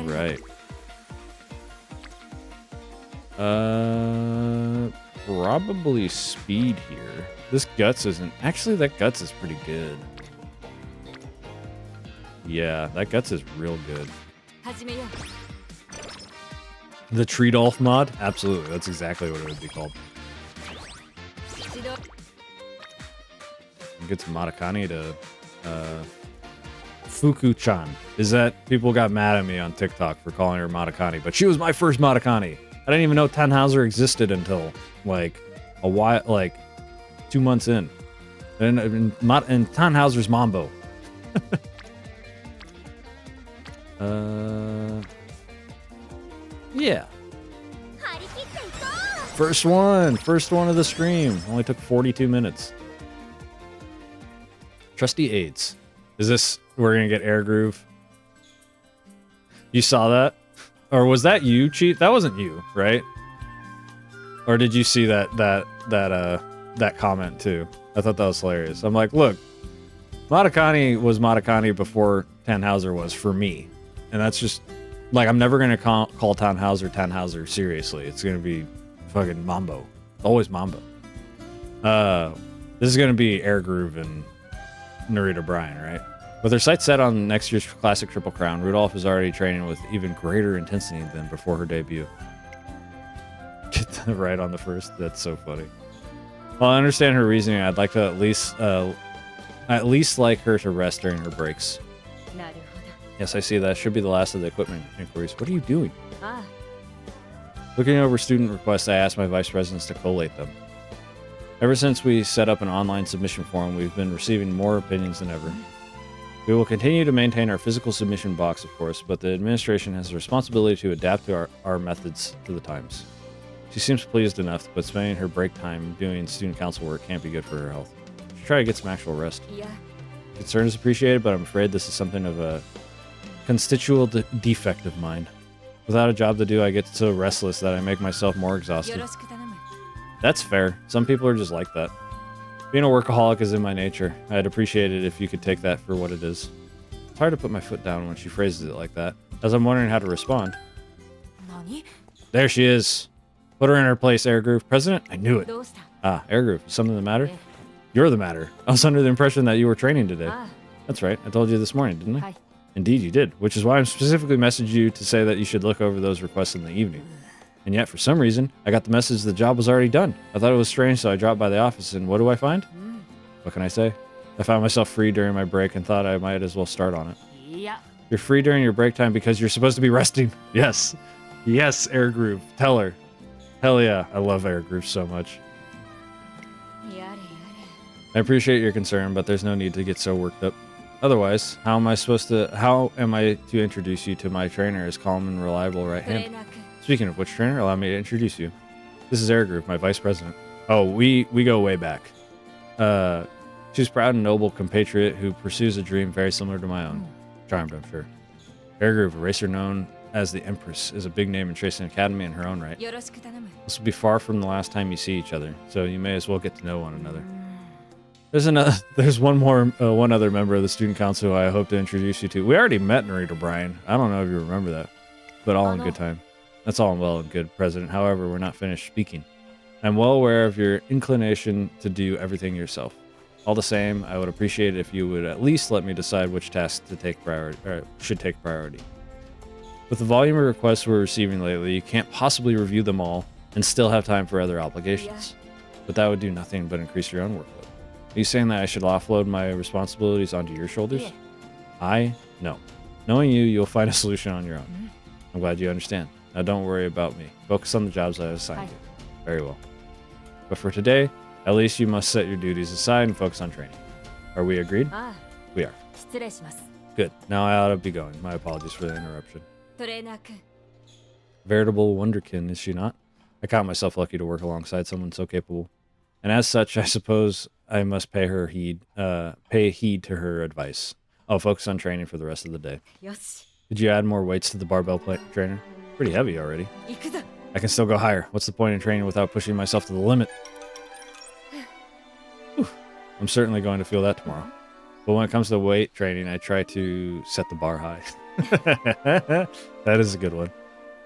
Right. Probably speed here. This Guts isn't... Actually, that Guts is pretty good. Yeah, that Guts is real good. The Treedolf mod? Absolutely, that's exactly what it would be called. Get some Matakani to... Fuku-chan. Is that... People got mad at me on TikTok for calling her Matakani, but she was my first Matakani. I didn't even know Tannhauser existed until, like, a while, like, 2 months in. And Tannhauser's Mambo. Yeah. First one of the stream. Only took 42 minutes. Trusty aids. Is this, we're gonna get Air Groove? You saw that? Or was that you, Cheat? That wasn't you, right? Or did you see that comment too? I thought that was hilarious. I'm like, look, Matakani was Matakani before Tannhauser was for me. And that's just, like, I'm never going to call Tannhauser seriously. It's going to be fucking Mambo. Always Mambo. This is going to be Air Groove and Narita Bryan, right? With her sights set on next year's Classic Triple Crown, Rudolph is already training with even greater intensity than before her debut. Get that right on the first. That's so funny. Well, I understand her reasoning. I'd like to at least like her to rest during her breaks. Yes, I see that. Should be the last of the equipment inquiries. What are you doing? Looking over student requests, I asked my vice presidents to collate them. Ever since we set up an online submission forum, we've been receiving more opinions than ever. We will continue to maintain our physical submission box, of course, but the administration has a responsibility to adapt to our methods to the times. She seems pleased enough, but spending her break time doing student council work can't be good for her health. She should try to get some actual rest. Yeah. Concern is appreciated, but I'm afraid this is something of a constitutional defect of mine. Without a job to do, I get so restless that I make myself more exhausted. That's fair. Some people are just like that. Being a workaholic is in my nature. I'd appreciate it if you could take that for what it is. It's hard to put my foot down when she phrases it like that, as I'm wondering how to respond. There she is. Put her in her place, Air Groove. President? I knew it. Ah, Air Groove. Is something the matter? You're the matter. I was under the impression that you were training today. That's right. I told you this morning, didn't I? Indeed, you did, which is why I specifically messaged you to say that you should look over those requests in the evening. And yet, for some reason, I got the message the job was already done. I thought it was strange, so I dropped by the office, and what do I find? What can I say? I found myself free during my break and thought I might as well start on it. Yeah. You're free during your break time because you're supposed to be resting. Yes. Yes, Air Groove. Tell her. Hell yeah. I love Air Groove so much. I appreciate your concern, but there's no need to get so worked up. Otherwise, how am I to introduce you to my trainer as calm and reliable right hand? Speaking of which trainer, allow me to introduce you. This is Air Groove, my vice president. Oh, we go way back. She's a proud and noble compatriot who pursues a dream very similar to my own. Charmed, I'm sure. Air Groove, a racer known as the Empress, is a big name in Tracing Academy in her own right. This will be far from the last time you see each other, so you may as well get to know one another. There's one other member of the student council who I hope to introduce you to. We already met Narita Bryan. I don't know if you remember that, but all in good time. That's all well and good, President. However, we're not finished speaking. I'm well aware of your inclination to do everything yourself. All the same, I would appreciate it if you would at least let me decide which tasks to take priority, or should take priority. With the volume of requests we're receiving lately, you can't possibly review them all and still have time for other obligations. But that would do nothing but increase your own workload. Are you saying that I should offload my responsibilities onto your shoulders? No. Knowing you, you'll find a solution on your own. I'm glad you understand. Now don't worry about me. Focus on the jobs I assigned you. Very well. But for today, at least you must set your duties aside and focus on training. Are we agreed? We are. Good. Now I ought to be going. My apologies for the interruption. Veritable wonderkin, is she not? I count myself lucky to work alongside someone so capable. And as such, I suppose I must pay heed to her advice. I'll focus on training for the rest of the day. Did you add more weights to the barbell trainer? Pretty heavy already. I can still go higher. What's the point in training without pushing myself to the limit? Whew. I'm certainly going to feel that tomorrow. But when it comes to weight training, I try to set the bar high. That is a good one.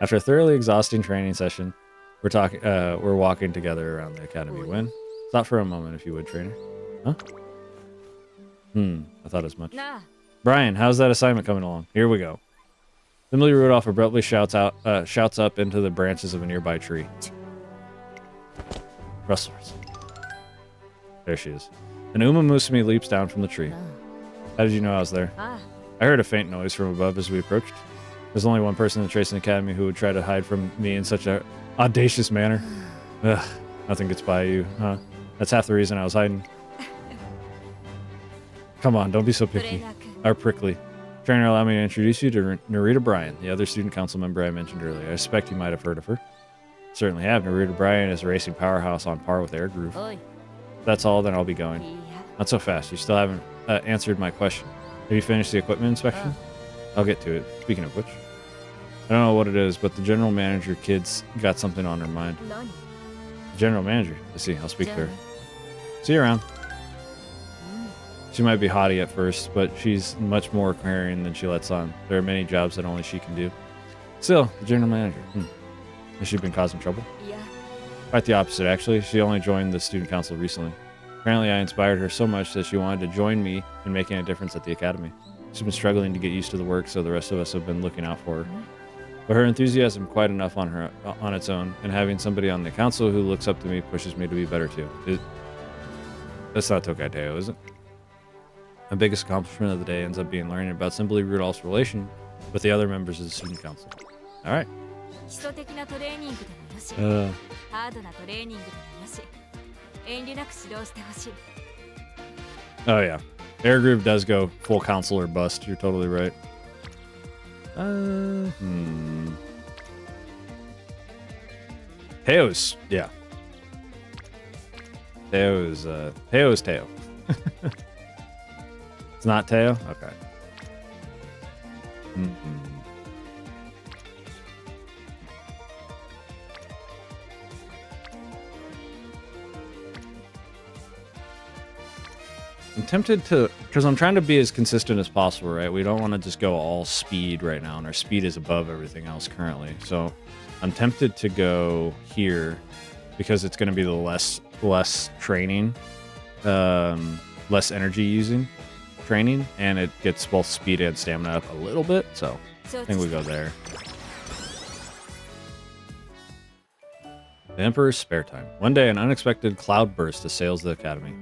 After a thoroughly exhausting training session, we're walking together around the academy. When? Stop for a moment, if you would, trainer. Huh? I thought as much. Brian, how's that assignment coming along? Here we go. Symboli Rudolf abruptly shouts up into the branches of a nearby tree. Rustlers. There she is. An Umamusume leaps down from the tree. How did you know I was there? I heard a faint noise from above as we approached. There's only one person in the Tracing Academy who would try to hide from me in such an audacious manner. Ugh, nothing gets by you, huh? That's half the reason I was hiding. Come on, don't be so picky. Or prickly. Trainer, allow me to introduce you to Narita Bryan, the other student council member I mentioned earlier. I suspect you might have heard of her. Certainly have. Narita Bryan is a racing powerhouse on par with Air Groove. If that's all, then I'll be going. Not so fast. You still haven't answered my question. Have you finished the equipment inspection? I'll get to it. Speaking of which, I don't know what it is, but the general manager kid's got something on her mind. General manager? I see. I'll speak to her. See you around. She might be haughty at first, but she's much more caring than she lets on. There are many jobs that only she can do. Still, the general manager. Has she been causing trouble? Quite the opposite, actually. She only joined the student council recently. Apparently, I inspired her so much that she wanted to join me in making a difference at the academy. She's been struggling to get used to the work, so the rest of us have been looking out for her. But her enthusiasm quite enough on its own, and having somebody on the council who looks up to me pushes me to be better too. That's not Tokai Teo, is it? My biggest accomplishment of the day ends up being learning about Symboli Rudolph's relation with the other members of the student council. All right. Oh yeah, Air Groove does go full council or bust. You're totally right. Teo's, yeah. Teo's Teo. It's not Teo? Okay. I'm tempted to, because I'm trying to be as consistent as possible, right? We don't want to just go all speed right now, and our speed is above everything else currently. So I'm tempted to go here because it's going to be the less training, less energy using training, and it gets both speed and stamina up a little bit. So I think we go there. The Emperor's spare time. One day, an unexpected cloud burst assails the academy.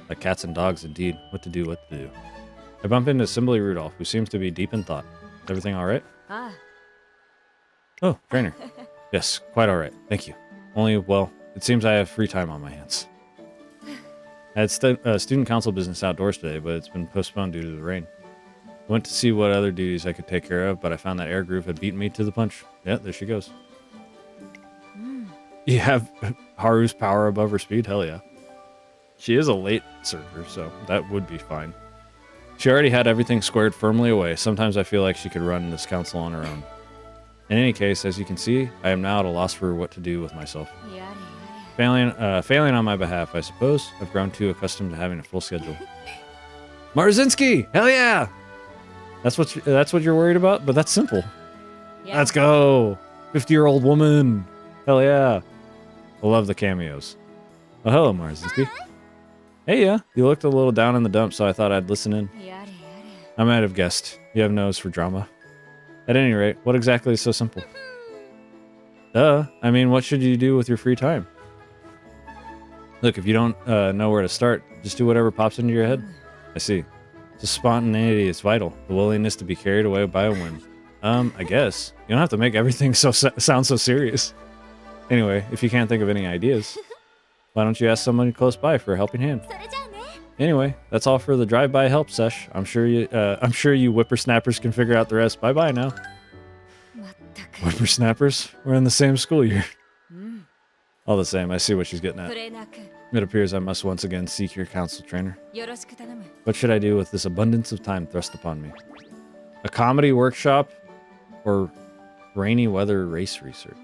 Like cats and dogs, indeed. What to do. I bump into Symboli Rudolf, who seems to be deep in thought. Is everything all right? Oh, trainer. Yes, quite all right. Thank you. Only, well, it seems I have free time on my hands. I had student council business outdoors today, but it's been postponed due to the rain. I went to see what other duties I could take care of, but I found that Air Groove had beaten me to the punch. Yeah, there she goes. You have Haru's power above her speed? Hell yeah. She is a late surfer, so that would be fine. She already had everything squared firmly away. Sometimes I feel like she could run this council on her own. In any case, as you can see, I am now at a loss for what to do with myself. Failing on my behalf, I suppose. I've grown too accustomed to having a full schedule. Marzinski! Hell yeah! That's what you're worried about? But that's simple. Yeah. Let's go! 50-year-old woman! Hell yeah! I love the cameos. Oh, hello, Marzinski. Hey, yeah. You looked a little down in the dumps, so I thought I'd listen in. I might have guessed. You have nose for drama. At any rate, what exactly is so simple? Duh. I mean, what should you do with your free time? Look, if you don't know where to start, just do whatever pops into your head. I see. Just spontaneity is vital. The willingness to be carried away by a whim. I guess. You don't have to make everything sound so serious. Anyway, if you can't think of any ideas, why don't you ask someone close by for a helping hand? Anyway, that's all for the drive-by help sesh. I'm sure you whippersnappers can figure out the rest. Bye-bye now. Whippersnappers? We're in the same school year. All the same, I see what she's getting at. It appears I must once again seek your counsel, trainer. What should I do with this abundance of time thrust upon me? A comedy workshop or rainy weather race research?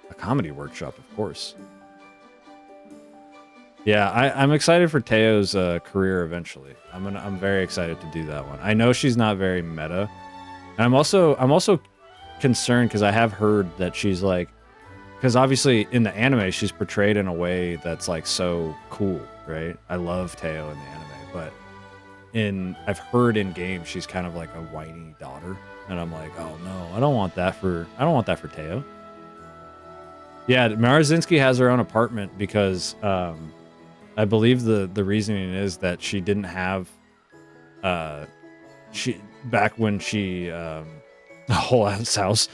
A comedy workshop, of course. Yeah, I'm excited for Teo's career eventually. I'm very excited to do that one. I know she's not very meta. And I'm also concerned because I have heard that she's like, because obviously in the anime she's portrayed in a way that's like so cool, right? I love Teo in the anime, but I've heard in game she's kind of like a whiny daughter, and I'm like, oh no, I don't want that for Teo. Yeah, Marzinski has her own apartment because I believe the reasoning is that she didn't have back when she the whole house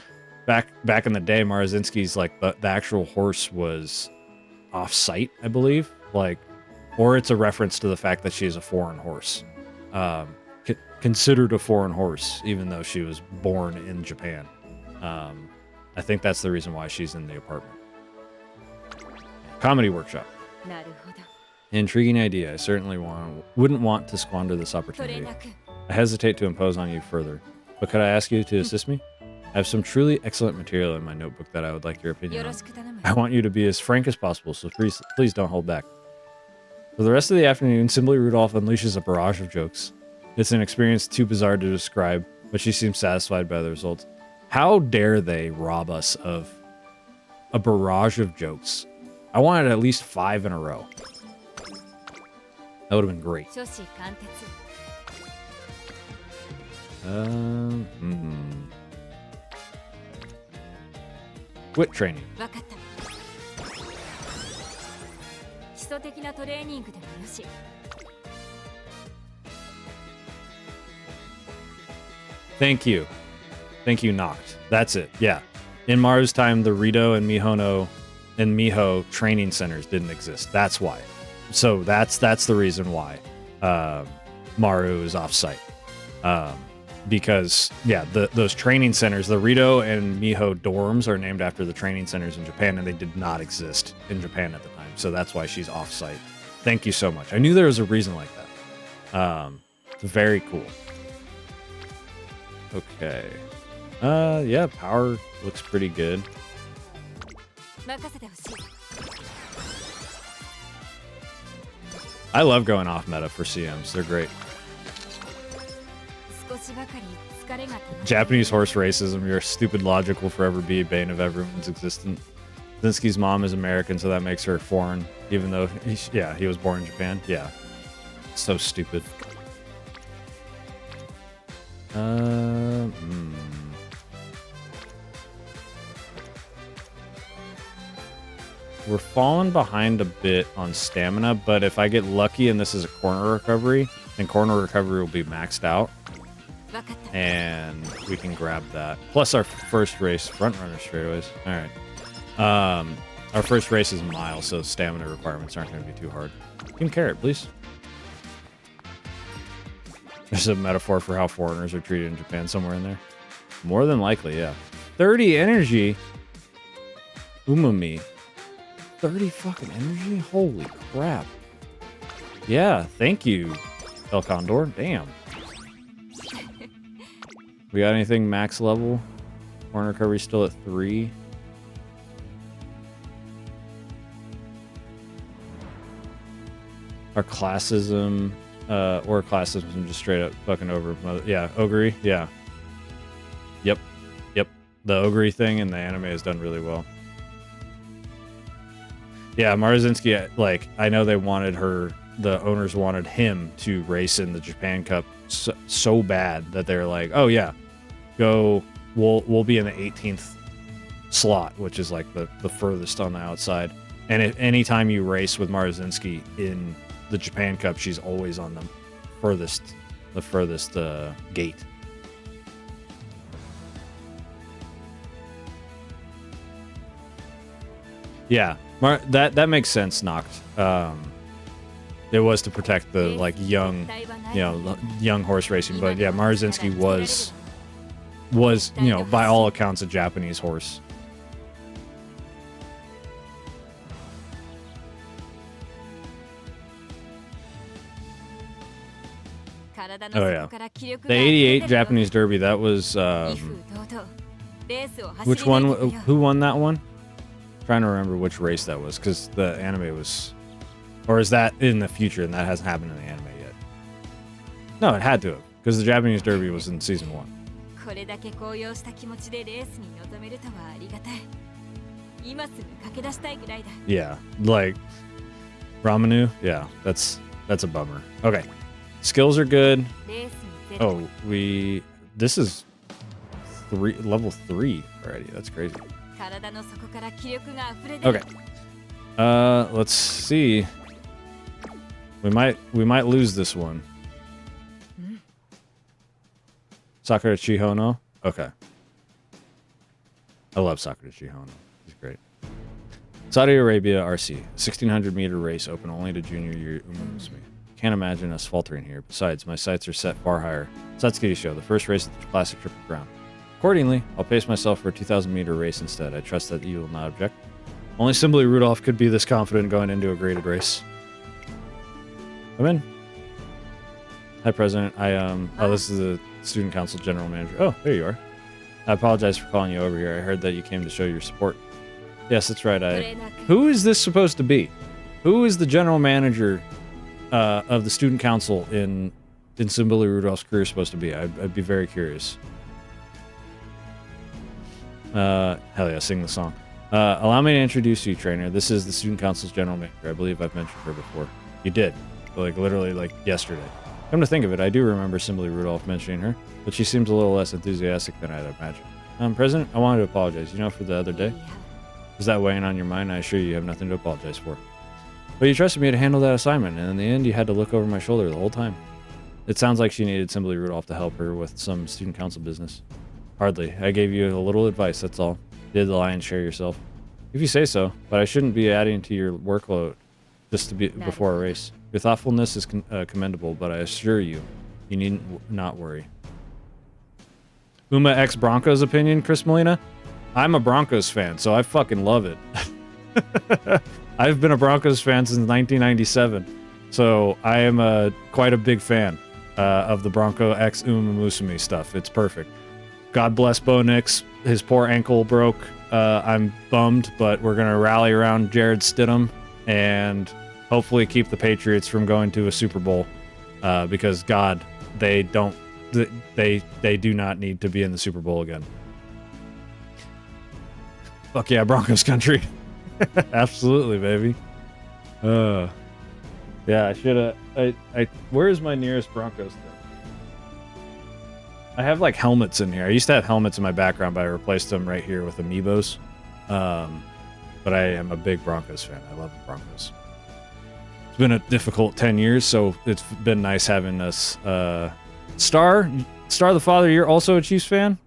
back in the day, Marzinski's like the actual horse was off site, I believe, like, or it's a reference to the fact that she's a foreign horse, considered a foreign horse even though she was born in Japan. I think that's the reason why she's in the apartment. Comedy workshop. Intriguing idea. I certainly wouldn't want to squander this opportunity. I hesitate to impose on you further, but could I ask you to assist me? I have some truly excellent material in my notebook that I would like your opinion on. I want you to be as frank as possible, so please don't hold back. For the rest of the afternoon, Symboli Rudolf unleashes a barrage of jokes. It's an experience too bizarre to describe, but she seems satisfied by the results. How dare they rob us of a barrage of jokes? I wanted at least 5 in a row. That would have been great. Wit training. Thank you. Thank you, Noct. That's it. Yeah. In Maru's time, the Rito and Miho training centers didn't exist. That's why. So that's the reason why Maru is off-site. Because, yeah, those training centers, the Rito and Miho dorms are named after the training centers in Japan, and they did not exist in Japan at the time. So that's why she's off-site. Thank you so much. I knew there was a reason like that. It's very cool. Okay. Yeah, power looks pretty good. I love going off meta for CMs. They're great. Japanese horse racism, your stupid logic will forever be a bane of everyone's existence. Zinsky's mom is American, so that makes her foreign, even though he was born in Japan. Yeah. So stupid. We're falling behind a bit on stamina, but if I get lucky and this is a corner recovery, then corner recovery will be maxed out. And we can grab that. Plus our first race, front runner straightaways. Alright. Our first race is a mile, so stamina requirements aren't going to be too hard. Team Carrot, please. There's a metaphor for how foreigners are treated in Japan somewhere in there. More than likely, yeah. 30 energy. Umami. 30 fucking energy? Holy crap. Yeah, thank you, El Condor. Damn. We got anything max level? Corner recovery still at 3. Our classism, or classism just straight up fucking over. Yeah, Ogre. Yeah. Yep. The Ogre thing in the anime has done really well. Yeah, Maruzinski, like, I know they wanted her, the owners wanted him to race in the Japan Cup so bad that they're like, oh yeah, go, we'll be in the 18th slot, which is like the furthest on the outside. And if anytime you race with Maruzinski in the Japan Cup, she's always on the furthest gate. Yeah, that makes sense, Noct. It was to protect the like young horse racing, but yeah, Maruzinski was by all accounts a Japanese horse. Oh yeah, the '88 Japanese Derby. That was which one? Who won that one? Trying to remember which race that was, because the anime was, or is that in the future and that hasn't happened in the anime yet? No, it had to have, because the Japanese Derby was in season 1. Yeah, like Ramanu. Yeah, that's a bummer. Okay, skills are good. Oh, this is level 3 already. That's crazy. Okay. Let's see. We might lose this one. Sakura Chihono. Okay. I love Sakura Chihono. He's great. Saudi Arabia RC, 1600-meter race open only to junior year Umamusume. Can't imagine us faltering here. Besides, my sights are set far higher. Satsuki Show, the first race at the classic triple crown. Accordingly, I'll pace myself for a 2,000-meter race instead. I trust that you will not object. Only Symboli Rudolf could be this confident going into a graded race. Come in. Hi, President. Oh, this is the Student Council General Manager. Oh, there you are. I apologize for calling you over here. I heard that you came to show your support. Yes, that's right. Who is this supposed to be? Who is the General Manager of the Student Council in Symboli Rudolph's career supposed to be? I'd be very curious. Hell yeah, sing the song. Allow me to introduce you, trainer. This is the Student Council's General Manager. I believe I've mentioned her before. You did. Like, literally, like, yesterday. Come to think of it, I do remember Symboli Rudolf mentioning her, but she seems a little less enthusiastic than I'd imagine. President, I wanted to apologize, for the other day. Was that weighing on your mind? I assure you have nothing to apologize for. But you trusted me to handle that assignment, and in the end, you had to look over my shoulder the whole time. It sounds like she needed Symboli Rudolf to help her with some student council business. Hardly. I gave you a little advice, that's all. You did the lion's share yourself. If you say so, but I shouldn't be adding to your workload just to be before a race. Your thoughtfulness is commendable, but I assure you, you need not worry. Uma X Broncos opinion, Chris Molina? I'm a Broncos fan, so I fucking love it. I've been a Broncos fan since 1997, so I am quite a big fan of the Bronco X Umamusume stuff. It's perfect. God bless Bo Nix. His poor ankle broke. I'm bummed, but we're going to rally around Jared Stidham and hopefully keep the Patriots from going to a Super Bowl because, God, they do not need to be in the Super Bowl again. Fuck yeah, Broncos country. Absolutely, baby. Yeah, I should have... where's my nearest Broncos thing? I have, like, helmets in here. I used to have helmets in my background, but I replaced them right here with amiibos. But I am a big Broncos fan. I love the Broncos. It's been a difficult 10 years, so it's been nice having us. Star the Father, you're also a Chiefs fan?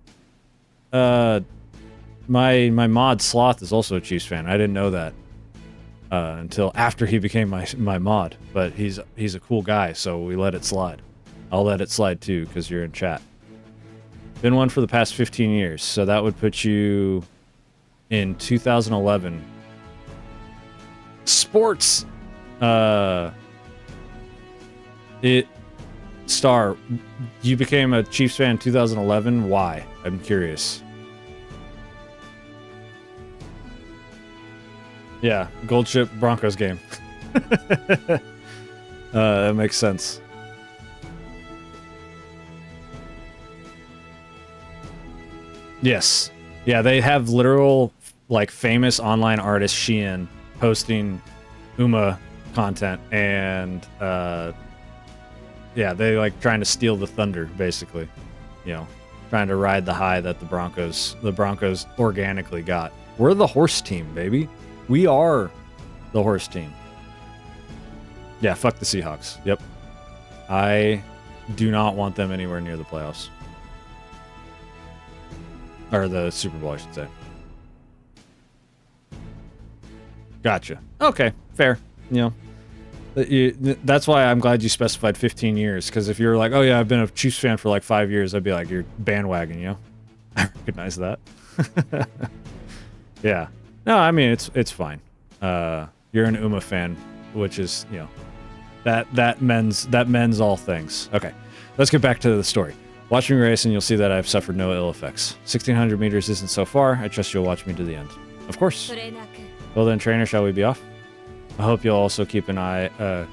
My mod Sloth is also a Chiefs fan. I didn't know that until after he became my mod. But he's a cool guy, so we let it slide. I'll let it slide too, because you're in chat. Been one for the past 15 years, so that would put you in 2011. Sports. Star, you became a Chiefs fan in 2011. Why? I'm curious. Yeah, gold chip Broncos game. That makes sense. Yes. Yeah, they have literal, like, famous online artist Shein posting Uma content, and yeah, they like trying to steal the thunder, basically. You know, trying to ride the high that the Broncos organically got. We're the horse team, baby. We are the horse team. Yeah, fuck the Seahawks. Yep. I do not want them anywhere near the playoffs. Or the Super Bowl, I should say. Gotcha. Okay, fair. You know, that's why I'm glad you specified 15 years, because if you're like, oh yeah, I've been a Chiefs fan for like 5 years, I'd be like, you're bandwagon, you know? I recognize that. Yeah. No, I mean, it's fine. You're an Uma fan, which is, you know, that mends all things. Okay, let's get back to the story. Watch me race and you'll see that I've suffered no ill effects. 1,600 meters isn't so far. I trust you'll watch me to the end. Of course. Well then, trainer, shall we be off? I hope you'll also keep a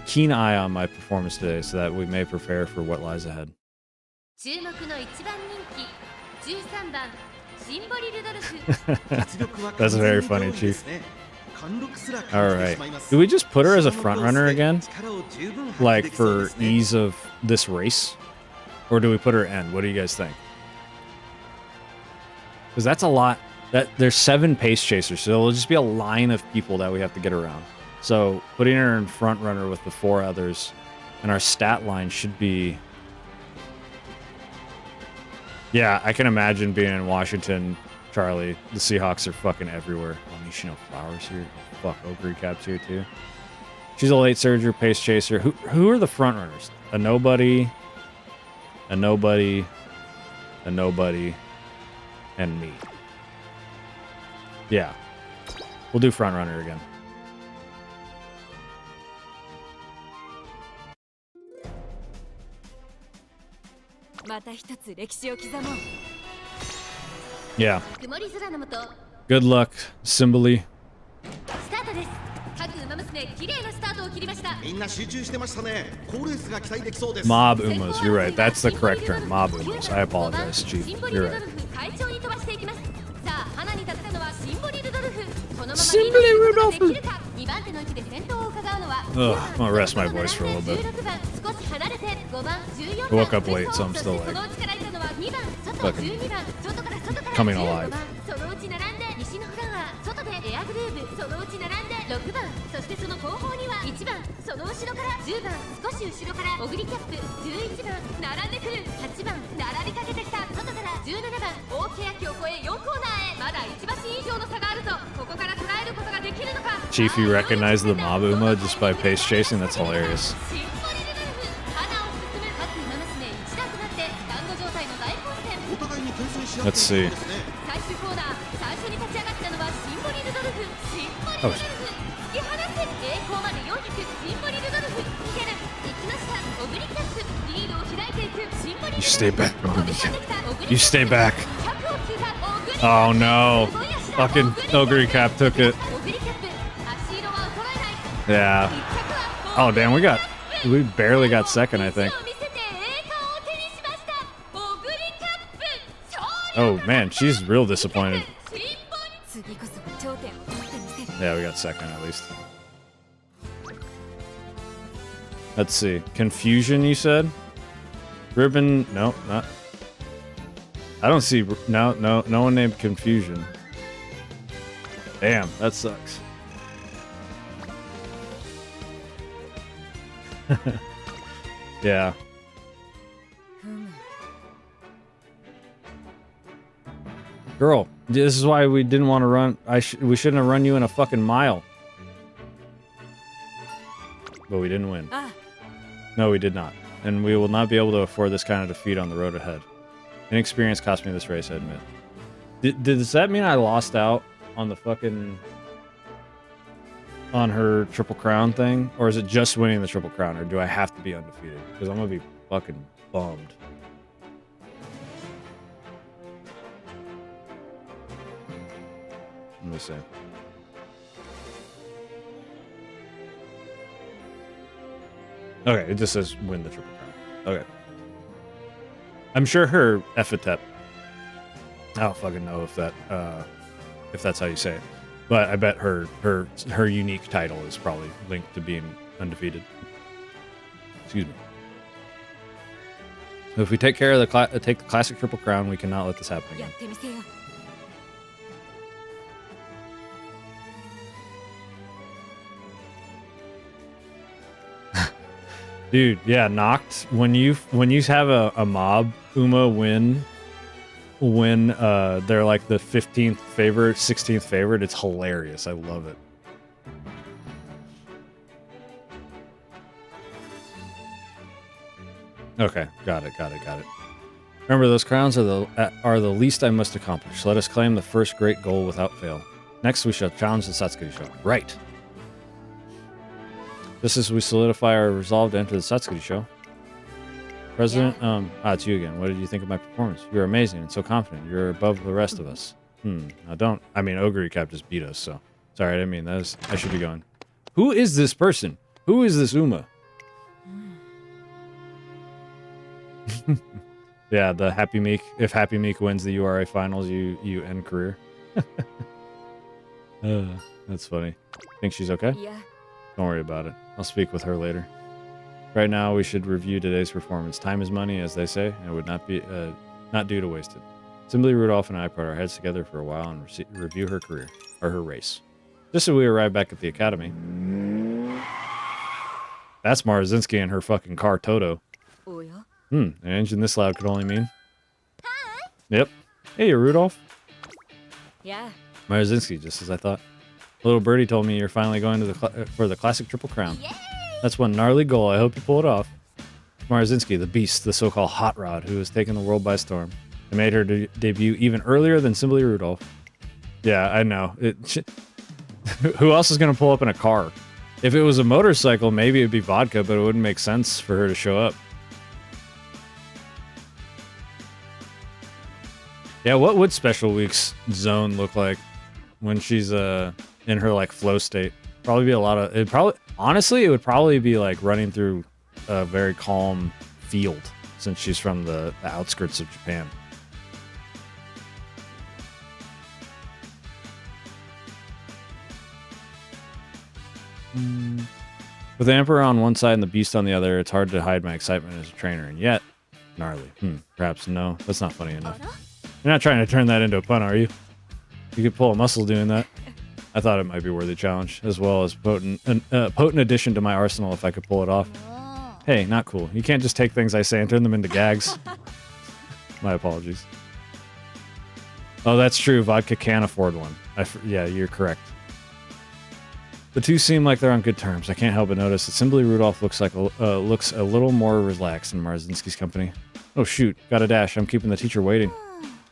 keen eye on my performance today, so that we may prepare for what lies ahead. That's very funny, Chief. All right. Do we just put her as a front runner again? Like, for ease of this race? Or do we put her end? What do you guys think? Because that's a lot. There's 7 pace chasers, so it'll just be a line of people that we have to get around. So putting her in front runner with the 4 others, and our stat line should be... Yeah, I can imagine being in Washington, Charlie. The Seahawks are fucking everywhere. Oh, Nishino Flowers here. Oh, fuck, Ogre Cap's here too. She's a late surger, pace chaser. Who are the front runners? A nobody, a nobody, a nobody, and me. Yeah. We'll do front runner again. Yeah. Good luck, Symboli. Mob Umas, you're right. That's the correct term. Mob Umas. I apologize, Chief. You're right. Symboli Rudolf! Ugh, I'm gonna rest my voice for a little bit. I woke up late, so I'm still like fucking coming alive. Chief, you recognize the Mob Uma just by pace chasing? That's hilarious. Let's see. Oh. You stay back. You stay back. Oh no. Fucking Ogre Cap took it. Yeah. Oh damn, we barely got second, I think. Oh man, she's real disappointed. Yeah, we got second at least. Let's see. Confusion, you said? Ribbon, no, not. I don't see, no one named Confusion. Damn, that sucks. Yeah. Girl, this is why we didn't want to run. We shouldn't have run you in a fucking mile. But we didn't win. No, we did not. And we will not be able to afford this kind of defeat on the road ahead. Inexperience cost me this race, I admit. Does that mean I lost out on the fucking... on her Triple Crown thing? Or is it just winning the Triple Crown? Or do I have to be undefeated? Because I'm going to be fucking bummed. Let me see. Okay, it just says win the Triple Crown. Okay. I'm sure her epithet. I don't fucking know if that's how you say it, but I bet her unique title is probably linked to being undefeated. Excuse me. So if we take care of take the classic Triple Crown, we cannot let this happen again. Dude, yeah, knocked. When you have a mob Uma win when they're like the 15th favorite, 16th favorite, it's hilarious. I love it. Okay, got it. Remember, those crowns are the least I must accomplish. Let us claim the first great goal without fail. Next, we shall challenge the Satsukuri show. Right. Just as we solidify our resolve to enter the Satsukuri show. President, it's you again. What did you think of my performance? You're amazing and so confident. You're above the rest of us. I mean, Ogre Cap just beat us, so. Sorry, I didn't mean that. I should be going. Who is this person? Who is this Uma? Yeah, the Happy Meek. If Happy Meek wins the URA finals, you end career. That's funny. Think she's okay? Yeah. Don't worry about it. I'll speak with her later. Right now, we should review today's performance. Time is money, as they say, and it would not due to waste it. Symboli Rudolf and I put our heads together for a while and review her career, or her race. Just as we arrive back at the academy. That's Marazinski and her fucking car Toto. An engine this loud could only mean. Hi. Yep. Hey, Rudolph. Yeah. Marazinski, just as I thought. Little birdie told me you're finally going to for the classic Triple Crown. Yay! That's one gnarly goal. I hope you pull it off. Marazinski, the beast, the so-called hot rod, who has taken the world by storm. It made her debut even earlier than Symboli Rudolf. Yeah, I know. Who else is going to pull up in a car? If it was a motorcycle, maybe it'd be vodka, but it wouldn't make sense for her to show up. Yeah, what would Special Week's zone look like when she's in her like flow state? Probably be a lot of honestly, it would probably be like running through a very calm field since she's from the outskirts of Japan. With the Emperor on one side and the Beast on the other, it's hard to hide my excitement as a trainer, and yet gnarly. Perhaps no, that's not funny enough. You're not trying to turn that into a pun, are you? You could pull a muscle doing that. I thought it might be worthy challenge, as well as potent addition to my arsenal if I could pull it off. Hey, not cool. You can't just take things I say and turn them into gags. My apologies. Oh, that's true. Vodka can afford one. Yeah, you're correct. The two seem like they're on good terms. I can't help but notice that Symboli Rudolf looks a little more relaxed in Marazinski's company. Oh shoot, got a dash. I'm keeping the teacher waiting.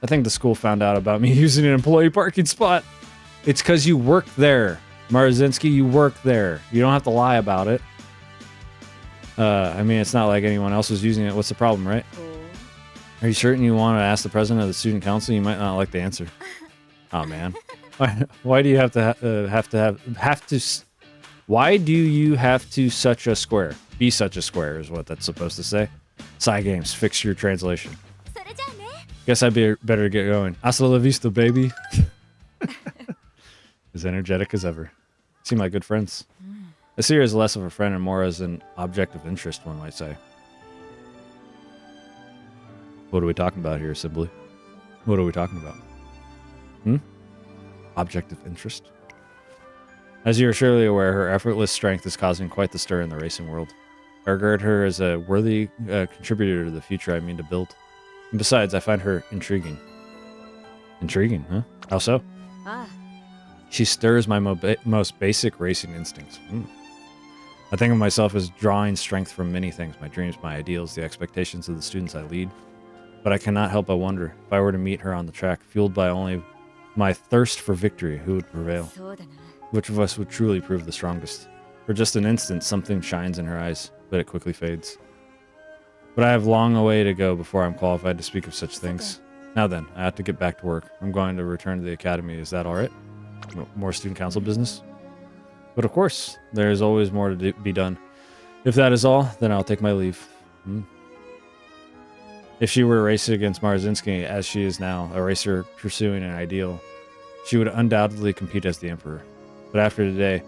I think the school found out about me using an employee parking spot. It's because you work there. Marazinski, you work there. You don't have to lie about it. I mean, it's not like anyone else was using it. What's the problem, right? Are you certain you want to ask the president of the student council? You might not like the answer. Oh, man. Why do you have to why do you have to such a square? Be such a square is what that's supposed to say. Psy Games, fix your translation. Guess I'd be better get going. Hasta la vista, baby. As energetic as ever. Seem like good friends. I see her as less of a friend and more as an object of interest, one might say. What are we talking about here, Symboli? What are we talking about? Object of interest? As you are surely aware, her effortless strength is causing quite the stir in the racing world. I regard her as a worthy contributor to the future I mean to build. And besides, I find her intriguing. Intriguing, huh? How so? She stirs my most basic racing instincts. I think of myself as drawing strength from many things. My dreams, my ideals, the expectations of the students I lead. But I cannot help but wonder, if I were to meet her on the track, fueled by only my thirst for victory, who would prevail? Which of us would truly prove the strongest? For just an instant, something shines in her eyes, but it quickly fades. But I have long a way to go before I'm qualified to speak of such things. Now then, I have to get back to work. I'm going to return to the academy. Is that all right? More student council business? But of course, there is always more to be done. If that is all, then I'll take my leave. If she were racing against Marzinski, as she is now, a racer pursuing an ideal, she would undoubtedly compete as the Emperor. But after today,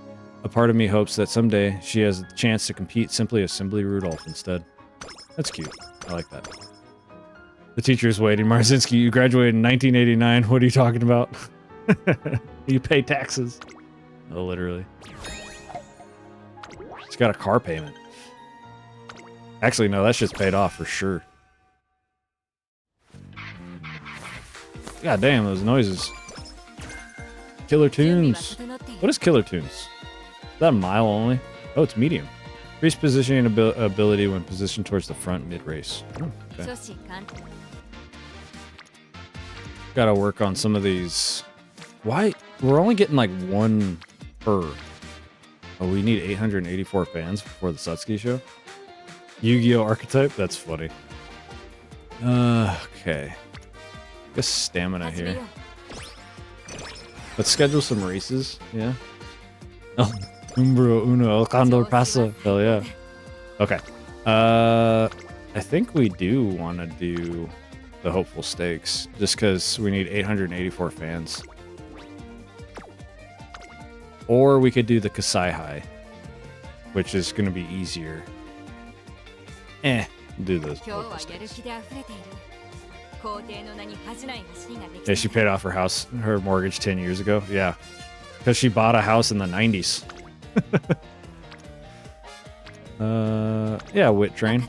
a part of me hopes that someday she has a chance to compete simply as Symboli Rudolf instead. That's cute. I like that. The teacher is waiting. Marzinski, you graduated in 1989. What are you talking about? You pay taxes. Oh, literally. She's got a car payment. Actually, no, that shit's paid off for sure. God damn, those noises. Killer Tunes. What is Killer Tunes? Is that a mile only? Oh, it's medium. Increase positioning ability when positioned towards the front mid-race. Oh, okay. Gotta work on some of these. Why? We're only getting like one per. Oh, we need 884 fans before the Satsuki show? Yu-Gi-Oh! Archetype? That's funny. Okay. Guess stamina here. Let's schedule some races, yeah? Oh, Umbro Uno El Condor Pasa. Hell yeah. Okay. I think we do want to do the Hopeful Stakes, just because we need 884 fans. Or we could do the Kasai High, which is going to be easier. Do those Hopeful Stakes. Yeah, she paid off her mortgage 10 years ago. Yeah, because she bought a house in the 90s. Yeah, Wit Train.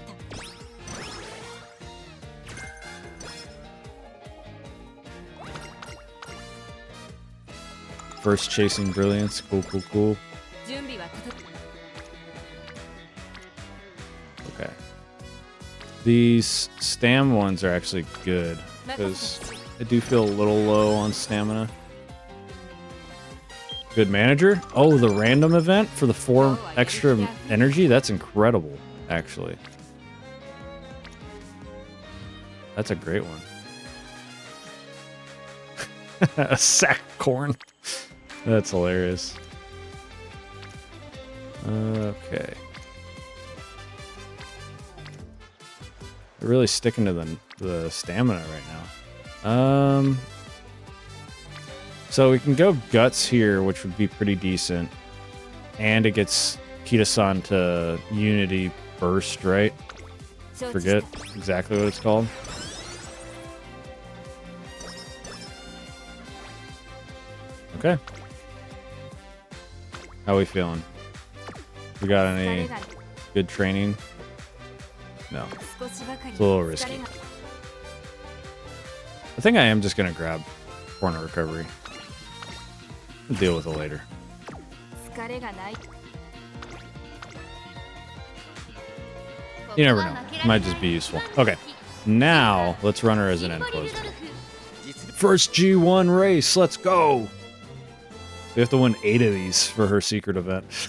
First Chasing Brilliance. Cool, cool, cool. Okay. These stam ones are actually good, because I do feel a little low on stamina. Good manager. Oh, the random event for the 4 extra energy? That's incredible, actually. That's a great one. A sack of corn. That's hilarious. Okay. They're really sticking to the stamina right now. So we can go Guts here, which would be pretty decent. And it gets Kita-san to Unity Burst, right? Forget exactly what it's called. Okay. How are we feeling? We got any good training? No. It's a little risky. I think I am just going to grab Corner Recovery. We'll deal with it later. You never know. It might just be useful. Okay. Now, let's run her as an end closer. First G1 race. Let's go. We have to win 8 of these for her secret event.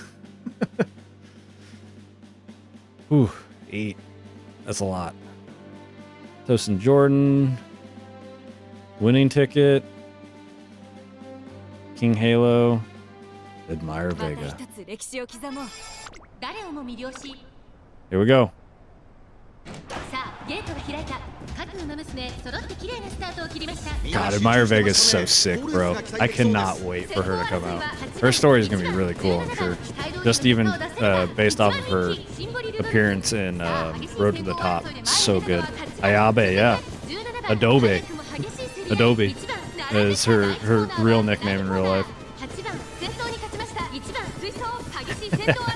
Ooh, 8. That's a lot. Tosin Jordan. Winning ticket. King Halo. Admire Vega. Here we go. God, Admire Vega is so sick, bro. I cannot wait for her to come out. Her story is going to be really cool, I'm sure. Just even based off of her appearance in Road to the Top. So good. Ayabe, yeah. Adobe. Adobe is her real nickname in real life.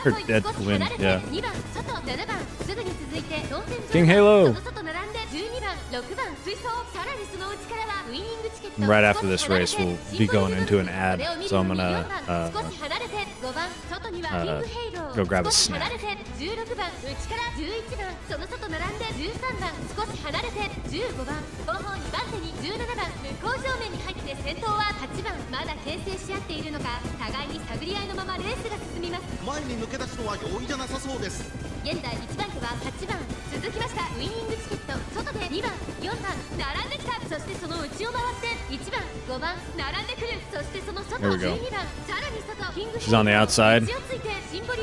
Her dead twin, yeah. King Halo! And right after this race, we'll be going into an ad, so I'm gonna go grab a snack. 互いに探り合いのままレースが進みます。前に抜け出すのは容易じゃなさそうです。現在1番手は8番、続きましたウイニングチケット、外で2番、4番並んできた。そしてその内を回って1番、5番並んでくる。そしてその外 There we go. 12番、さらに外キング She's on the outside.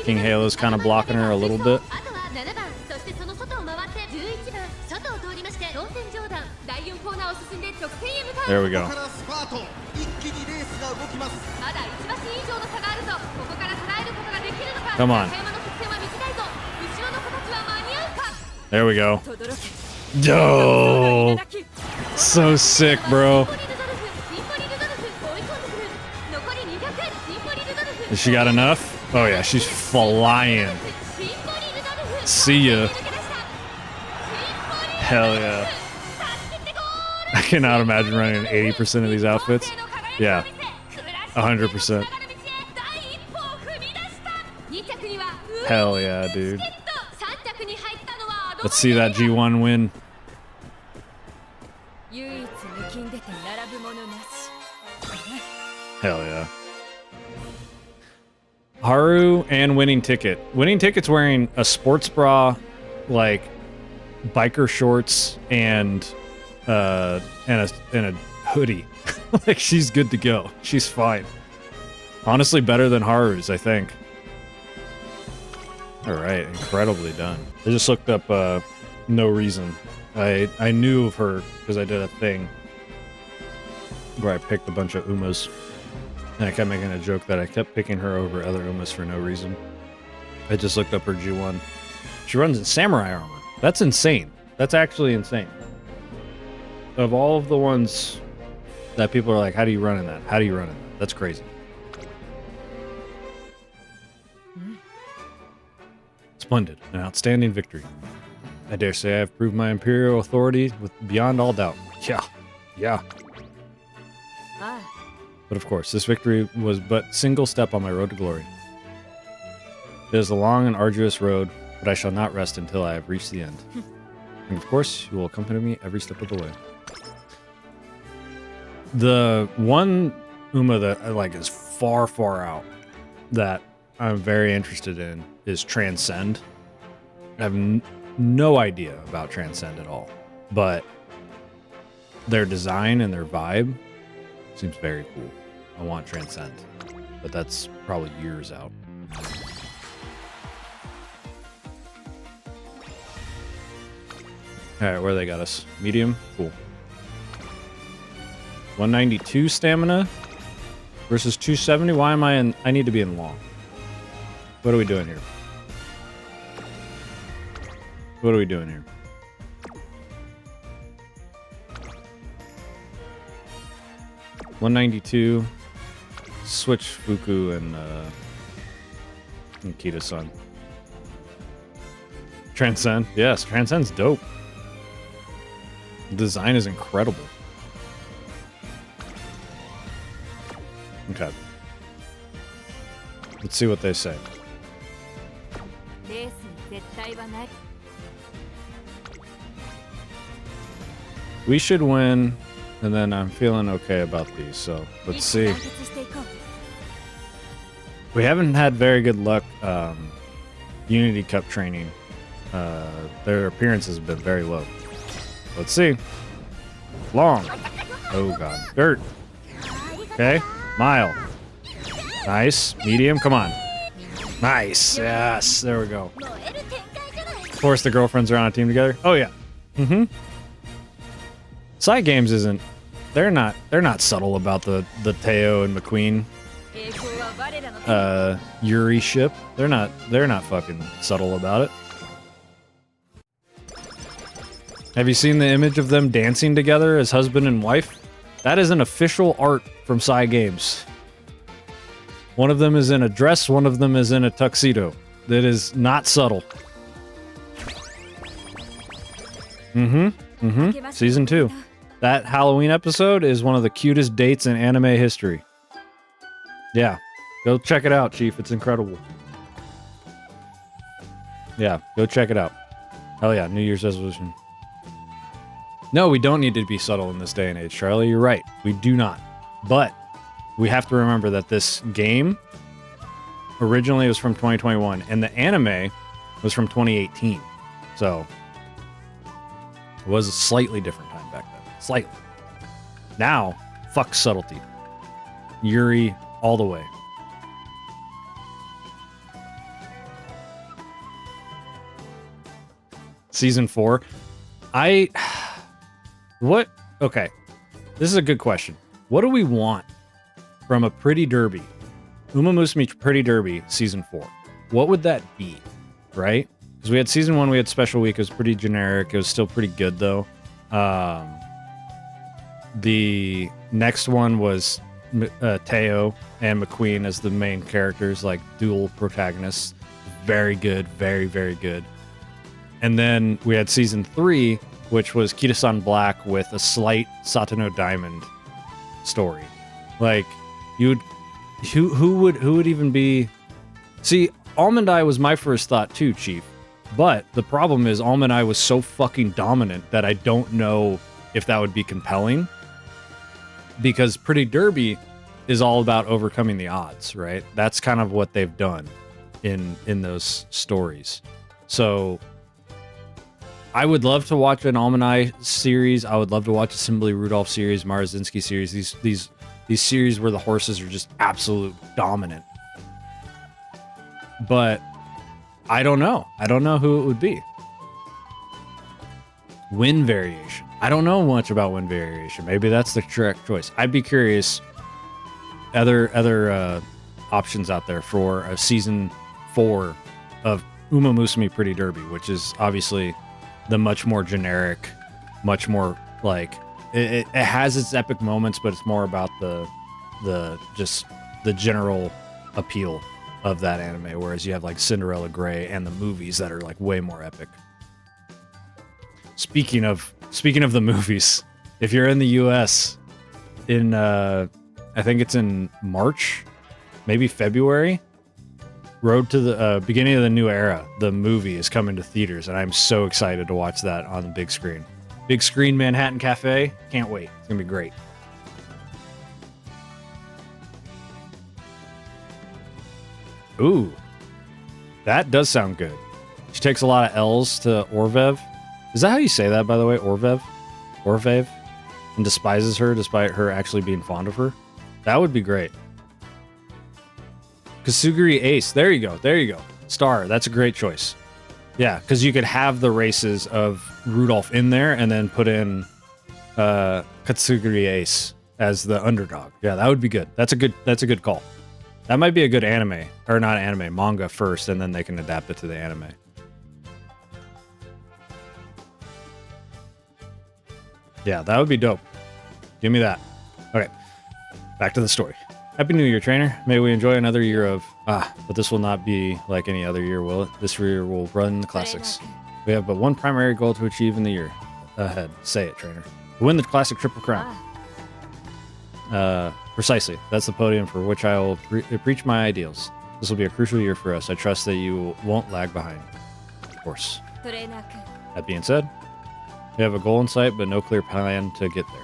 King Halo's kind of blocking her a little bit. あとは7番、そしてその外を回って11番、外を通りまして同点上段、第4コーナーを進んで直線へ向かう。 There we こ go. こからスパート、一気にレースが動きます。まだ1馬身以上の差があるぞ。ここから捉えることができるのか。 Come on. 中山の直線は短いぞ。後ろの子たちは間に合うか。 There we go. Oh, so sick, bro. Has she got enough? Oh yeah, she's flying. See ya. Hell yeah. I cannot imagine running 80% of these outfits. Yeah, 100%. Hell yeah, dude. Let's see that G1 win. Hell yeah. Haru and Winning Ticket. Winning Ticket's wearing a sports bra, like biker shorts, and a hoodie. Like she's good to go. She's fine. Honestly, better than Haru's, I think. All right, incredibly done. I just looked up No Reason. I knew of her because I did a thing where I picked a bunch of Umas. And I kept making a joke that I kept picking her over other Umas for no reason. I just looked up her G1. She runs in samurai armor. That's insane. That's actually insane. Of all of the ones that people are like, how do you run in that? How do you run in that? That's crazy. Splendid. An outstanding victory. I dare say I have proved my imperial authority with beyond all doubt. Yeah. Yeah. But of course, this victory was but single step on my road to glory. It is a long and arduous road, but I shall not rest until I have reached the end. And of course, you will accompany me every step of the way. The one Uma that I like is far, far out that I'm very interested in is Transcend. I have no idea about Transcend at all, but their design and their vibe seems very cool. I want Transcend, but that's probably years out. All right, where they got us? Medium? Cool. 192 stamina versus 270. Why am I in? I need to be in long. What are we doing here? What are we doing here? $192. Switch Fuku and Kita-san. Transcend. Yes, Transcend's dope. The design is incredible. Okay. Let's see what they say. We should win, and then I'm feeling okay about these, so let's see. We haven't had very good luck Unity Cup training. Their appearances have been very low. Let's see. Long. Oh god. Dirt. Okay. Mile. Nice. Medium. Come on. Nice. Yes. There we go. Of course, the girlfriends are on a team together. Oh yeah. Mm-hmm. Side games isn't. They're not subtle about the Teo and McQueen Yuri ship. They're not fucking subtle about it. Have you seen the image of them dancing together as husband and wife? That is an official art from Psy Games. One of them is in a dress, one of them is in a tuxedo. That is not subtle. Season 2. That Halloween episode is one of the cutest dates in anime history. Yeah. Go check it out, Chief. It's incredible. Yeah, go check it out. Hell yeah, New Year's resolution. No, we don't need to be subtle in this day and age, Charlie. You're right. We do not. But we have to remember that this game originally was from 2021 and the anime was from 2018. So it was a slightly different time back then. Slightly. Now, fuck subtlety. Yuri all the way. Season 4. What? Okay. This is a good question. What do we want from a Pretty Derby? Umamusume Pretty Derby Season 4. What would that be? Right? Because we had Season 1, we had Special Week. It was pretty generic. It was still pretty good, though. The next one was Teo and McQueen as the main characters, like dual protagonists. Very good. Very, very good. And then we had Season 3, which was Kitasan Black with a slight Satano Diamond story. Like, who would even be... See, Almond Eye was my first thought too, Chief. But the problem is Almond Eye was so fucking dominant that I don't know if that would be compelling. Because Pretty Derby is all about overcoming the odds, right? That's kind of what they've done in those stories. So I would love to watch an Almond Eye series. I would love to watch a Symboli Rudolf series, Marazinski series. These series where the horses are just absolute dominant. But I don't know. I don't know who it would be. Wind variation. I don't know much about wind variation. Maybe that's the correct choice. I'd be curious. Other options out there for a season 4 of Umamusume Pretty Derby, which is obviously the much more generic, much more like it has its epic moments, but it's more about the just the general appeal of that anime, whereas you have like Cinderella Grey and the movies that are like way more epic. Speaking of the movies, if you're in the US in I think it's in March, maybe February, Road to the Beginning of the New Era, the movie is coming to theaters, and I'm so excited to watch that on the big screen. Big screen Manhattan Cafe, can't wait. It's gonna be great. Ooh, that does sound good. She takes a lot of L's to Orvev. Is that how you say that, by the way? Orvev? Orvev? And despises her despite her actually being fond of her? That would be great. Kasuguri Ace. There you go. There you go. Star. That's a great choice. Yeah, because you could have the races of Rudolph in there and then put in Katsuguri Ace as the underdog. Yeah, that would be good. That's a good call. That might be a good anime. Or not anime, manga first, and then they can adapt it to the anime. Yeah, that would be dope. Give me that. Okay, back to the story. Happy New Year, trainer. May we enjoy another year of... but this will not be like any other year, will it? This year will run the classics. We have but one primary goal to achieve in the year ahead. Say it, trainer. To win the classic Triple Crown. Precisely. That's the podium for which I will preach my ideals. This will be a crucial year for us. I trust that you won't lag behind. Of course. That being said, we have a goal in sight, but no clear plan to get there.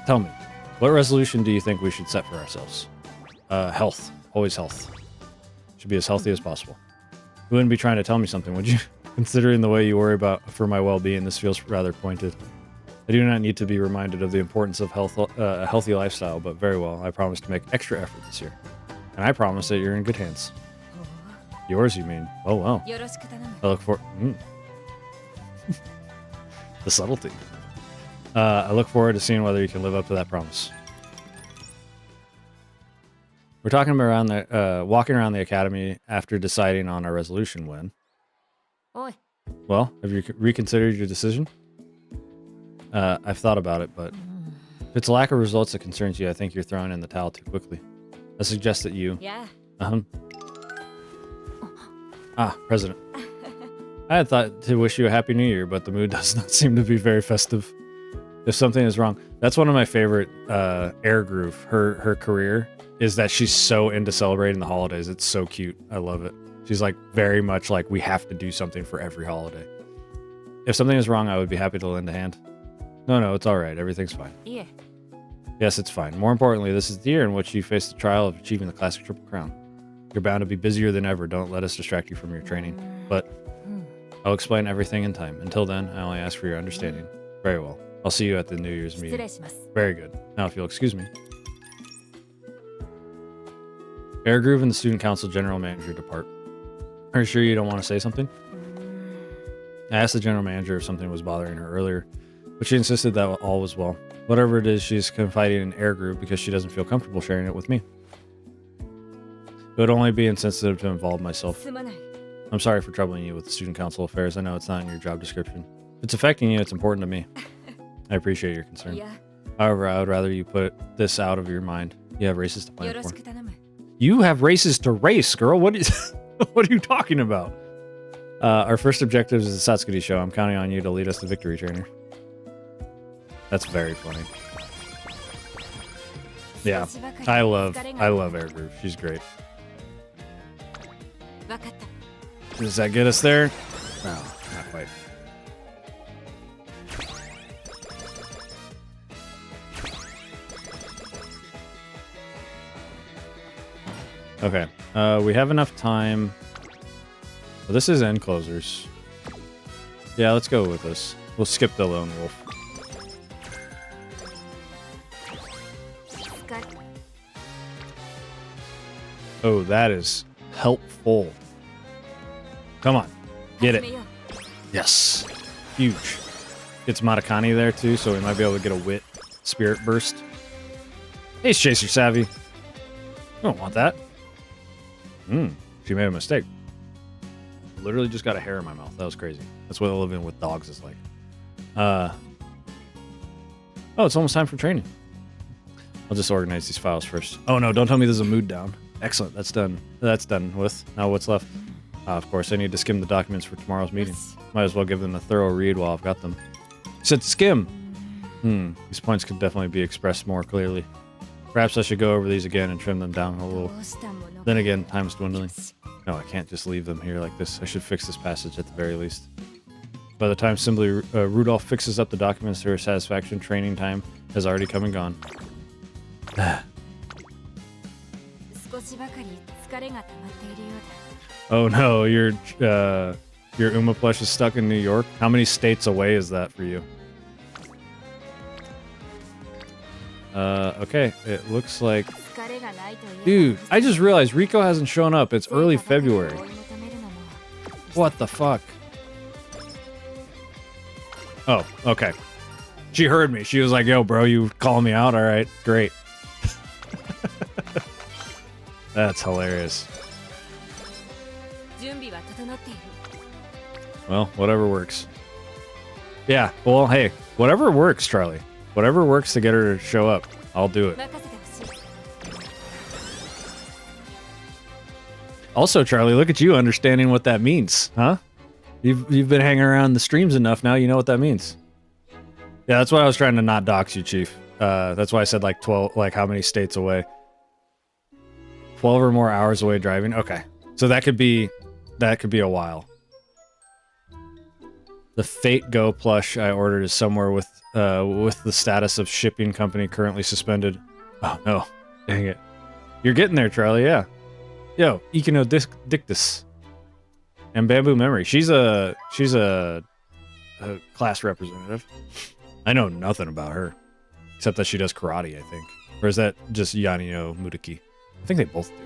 Tell me, what resolution do you think we should set for ourselves? Health. Always health. Should be as healthy as possible. You wouldn't be trying to tell me something, would you? Considering the way you worry for my well-being, this feels rather pointed. I do not need to be reminded of the importance of a healthy lifestyle, but very well, I promise to make extra effort this year. And I promise that you're in good hands. Yours, you mean? Oh, wow. I look for... the subtlety. I look forward to seeing whether you can live up to that promise. We're talking about walking around the academy after deciding on our resolution when. Well, have you reconsidered your decision? I've thought about it, but if it's a lack of results that concerns you, I think you're throwing in the towel too quickly. I suggest that you... President. I had thought to wish you a happy new year, but the mood does not seem to be very festive. If something is wrong, that's one of my favorite Air Groove. Her career is that she's so into celebrating the holidays. It's so cute. I love it. She's like very much like we have to do something for every holiday. If something is wrong, I would be happy to lend a hand. No, it's all right. Everything's fine. Yeah. Yes, it's fine. More importantly, this is the year in which you face the trial of achieving the classic Triple Crown. You're bound to be busier than ever. Don't let us distract you from your training. But I'll explain everything in time. Until then, I only ask for your understanding. Very well. I'll see you at the New Year's meeting. Very good. Now, if you'll excuse me. Air Groove and the Student Council General Manager depart. Are you sure you don't want to say something? I asked the General Manager if something was bothering her earlier, but she insisted that all was well. Whatever it is, she's confiding in Air Groove because she doesn't feel comfortable sharing it with me. It would only be insensitive to involve myself. I'm sorry for troubling you with the Student Council affairs. I know it's not in your job description. If it's affecting you, it's important to me. I appreciate your concern. However, I would rather you put this out of your mind. You have races to plan for. You have races to race, girl. What is? What are you talking about? Our first objective is the Satsuki show. I'm counting on you to lead us to victory, trainer. That's very funny. Yeah, I love Air Groove. She's great. Does that get us there? No, not quite. Okay, we have enough time. Well, this is end closers. Yeah, let's go with this. We'll skip the lone wolf. Oh, that is helpful. Come on, get it. Yes, huge. It's Matakani there too, so we might be able to get a wit spirit burst. Hey, Chaser Savvy. You don't want that. She made a mistake. Literally just got a hair in my mouth. That was crazy. That's what living with dogs is like. Oh, it's almost time for training. I'll just organize these files first. Oh no, don't tell me there's a mood down. Excellent, that's done. That's done with. Now what's left? Of course, I need to skim the documents for tomorrow's meeting. Might as well give them a thorough read while I've got them. I said skim. These points could definitely be expressed more clearly. Perhaps I should go over these again and trim them down a little. Then again, time's dwindling. No, I can't just leave them here like this. I should fix this passage at the very least. By the time Symboli Rudolf fixes up the documents to her satisfaction, training time has already come and gone. Oh no, your Uma plush is stuck in New York? How many states away is that for you? Okay, it looks like... Dude, I just realized Rico hasn't shown up. It's early February. What the fuck? Oh, okay. She heard me. She was like, yo, bro, you calling me out? All right, great. That's hilarious. Well, whatever works. Yeah, well, hey, whatever works, Charlie. Whatever works to get her to show up, I'll do it. Also, Charlie, look at you understanding what that means, huh? You've been hanging around the streams enough now, you know what that means. Yeah, that's why I was trying to not dox you, Chief. That's why I said like 12, like how many states away? 12 or more hours away driving. Okay, so that could be a while. The Fate Go plush I ordered is somewhere with the status of shipping company currently suspended. Oh no, dang it! You're getting there, Charlie. Yeah. Yo, Ikino Dictus and Bamboo Memory. She's a class representative. I know nothing about her except that she does karate, I think. Or is that just Yanio Mudaki? I think they both do.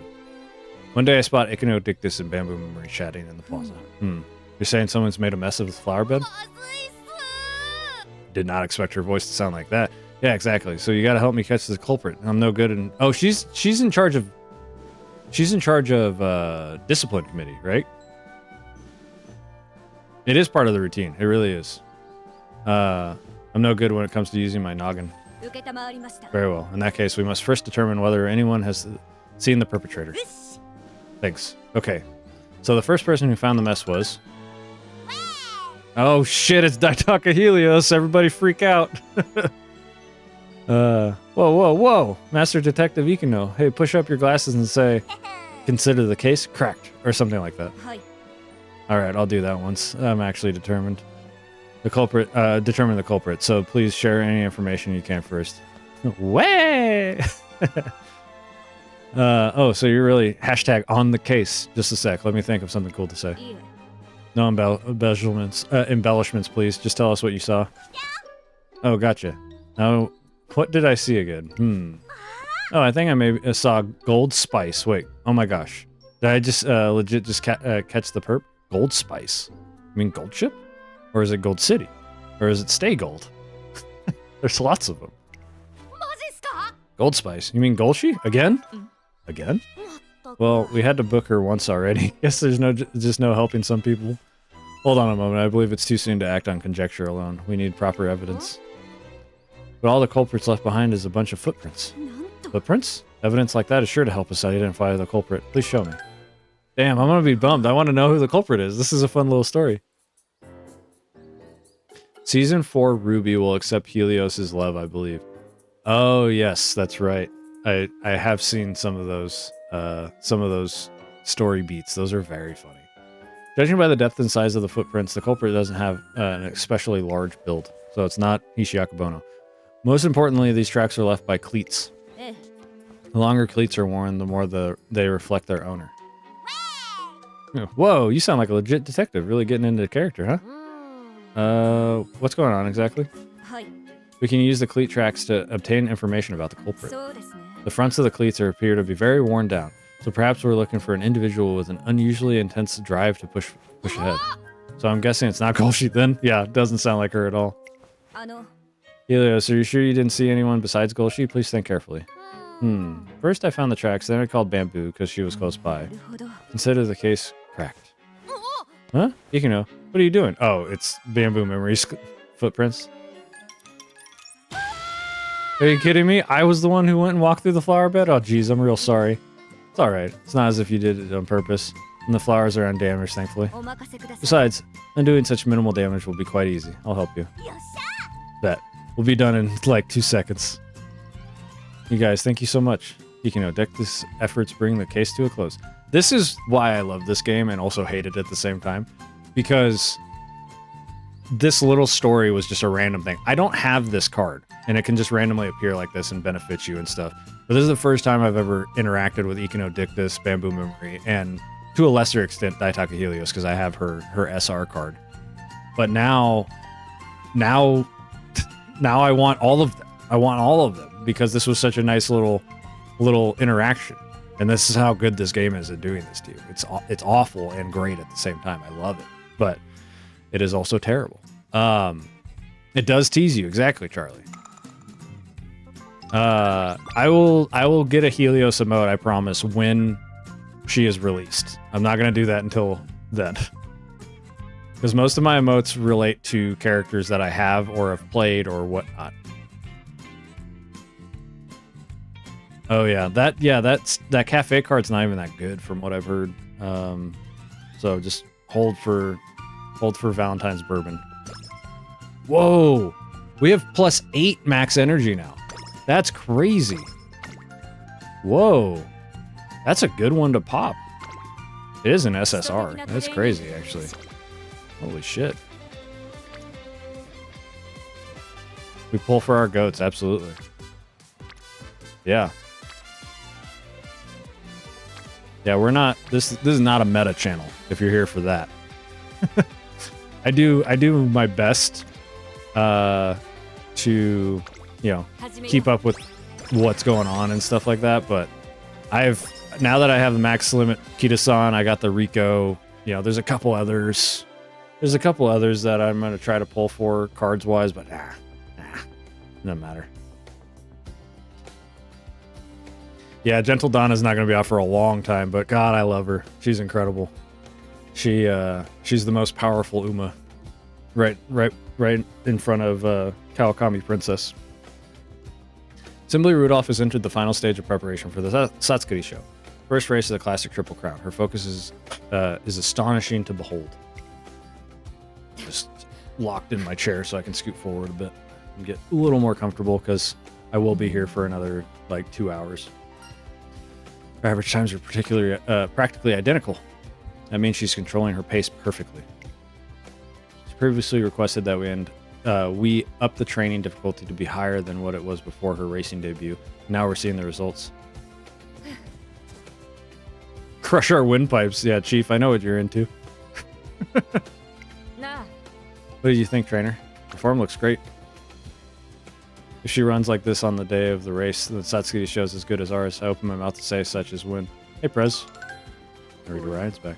One day I spot Ikino Dictus and Bamboo Memory chatting in the plaza. You're saying someone's made a mess of the flower bed? Did not expect her voice to sound like that. Yeah, exactly. So you got to help me catch the culprit. I'm no good in... Oh, she's in charge of... She's in charge of discipline committee, right? It is part of the routine. It really is. I'm no good when it comes to using my noggin. Very well. In that case, we must first determine whether anyone has seen the perpetrator. Thanks. Okay. So the first person who found the mess was... Oh shit, it's Daitaka Helios. Everybody freak out. Whoa. Master Detective Ikino. Hey, push up your glasses and say, consider the case cracked, or something like that. Alright, I'll do that once. I'm actually determined. The culprit, determine the culprit, so please share any information you can first. Way! Oh, so you're really hashtag on the case. Just a sec. Let me think of something cool to say. いいえ No embellishments, please. Just tell us what you saw. Oh, gotcha. Now, what did I see again? Oh, I think I maybe saw gold spice. Wait. Oh my gosh. Did I just legit just catch the perp? Gold spice. I mean gold ship? Or is it gold city? Or is it stay gold? There's lots of them. マジっすか Gold spice. You mean Golshi? Again? Again? まったく Well, we had to book her once already. Guess there's just no helping some people. Hold on a moment. I believe it's too soon to act on conjecture alone. We need proper evidence. But all the culprits left behind is a bunch of footprints. なんと Footprints? Evidence like that is sure to help us identify the culprit. Please show me. Damn, I'm gonna be bummed. I want to know who the culprit is. This is a fun little story. Season 4 Ruby will accept Helios's love, I believe. Oh yes, that's right. I have seen some of those story beats. Those are very funny. Judging by the depth and size of the footprints, the culprit doesn't have an especially large build, so it's not Hishiakubono. Most importantly, these tracks are left by cleats. ええ The longer cleats are worn, the more they reflect their owner. Whoa, you sound like a legit detective, really getting into the character, huh? うーん What's going on exactly? はい We can use the cleat tracks to obtain information about the culprit. そうですね The fronts of the cleats appear to be very worn down, so perhaps we're looking for an individual with an unusually intense drive to push ahead. So I'm guessing it's not Golshi then? Yeah, it doesn't sound like her at all. あの Helios, are you sure you didn't see anyone besides Golshi? Please think carefully. うーん First I found the tracks, then I called Bamboo because she was close by. なるほど Consider the case cracked. お Huh? Ikino, what are you doing? Oh, it's Bamboo Memories footprints. Are you kidding me? I was the one who went and walked through the flower bed? Oh, geez, I'm real sorry. It's alright. It's not as if you did it on purpose. And the flowers are undamaged, thankfully. お任せください Besides, undoing such minimal damage will be quite easy. I'll help you. よっしゃ Bet. We'll be done in like 2 seconds. You guys, thank you so much. Ikino, Dectus efforts bring the case to a close. This is why I love this game and also hate it at the same time. Because this little story was just a random thing. I don't have this card, and it can just randomly appear like this and benefit you and stuff. But this is the first time I've ever interacted with Ikino Dictus, Bamboo Memory, and to a lesser extent Daitaka Helios, because I have her SR card. But now I want all of them. I want all of them because this was such a nice little interaction. And this is how good this game is at doing this to you. It's awful and great at the same time. I love it, but it is also terrible. It does tease you, exactly, Charlie. I will get a Helios emote, I promise, when she is released. I'm not gonna do that until then, because most of my emotes relate to characters that I have or have played or whatnot. Oh yeah, that cafe card's not even that good from what I've heard. So just hold for Valentine's bourbon. Whoa, we have +8 max energy now. That's crazy. Whoa, that's a good one to pop. It is an SSR. That's crazy, actually. Holy shit. We pull for our goats, absolutely. Yeah. Yeah, we're not. This is not a meta channel. If you're here for that, I do my best to keep up with what's going on and stuff like that. But now that I have the max limit Kita-san, I got the Rico. There's a couple others. There's a couple others that I'm gonna try to pull for cards wise, but doesn't matter. Yeah, Gentle Donna's not going to be out for a long time, but God, I love her. She's incredible. She's the most powerful Uma, right in front of Kawakami Princess. Symboli Rudolf has entered the final stage of preparation for the Satsukuri show. First race of the classic Triple Crown. Her focus is astonishing to behold. Just locked in my chair so I can scoot forward a bit and get a little more comfortable because I will be here for another 2 hours. Her average times are practically identical. That means she's controlling her pace perfectly. She previously requested that we end we upped the training difficulty to be higher than what it was before her racing debut. Now we're seeing the results. Crush our windpipes. Yeah, Chief, I know what you're into. Nah. What do you think, trainer? Her form looks great. If she runs like this on the day of the race, then Satsuki shows as good as ours. I open my mouth to say such as win. Hey, Prez. There we go, Ryan's back.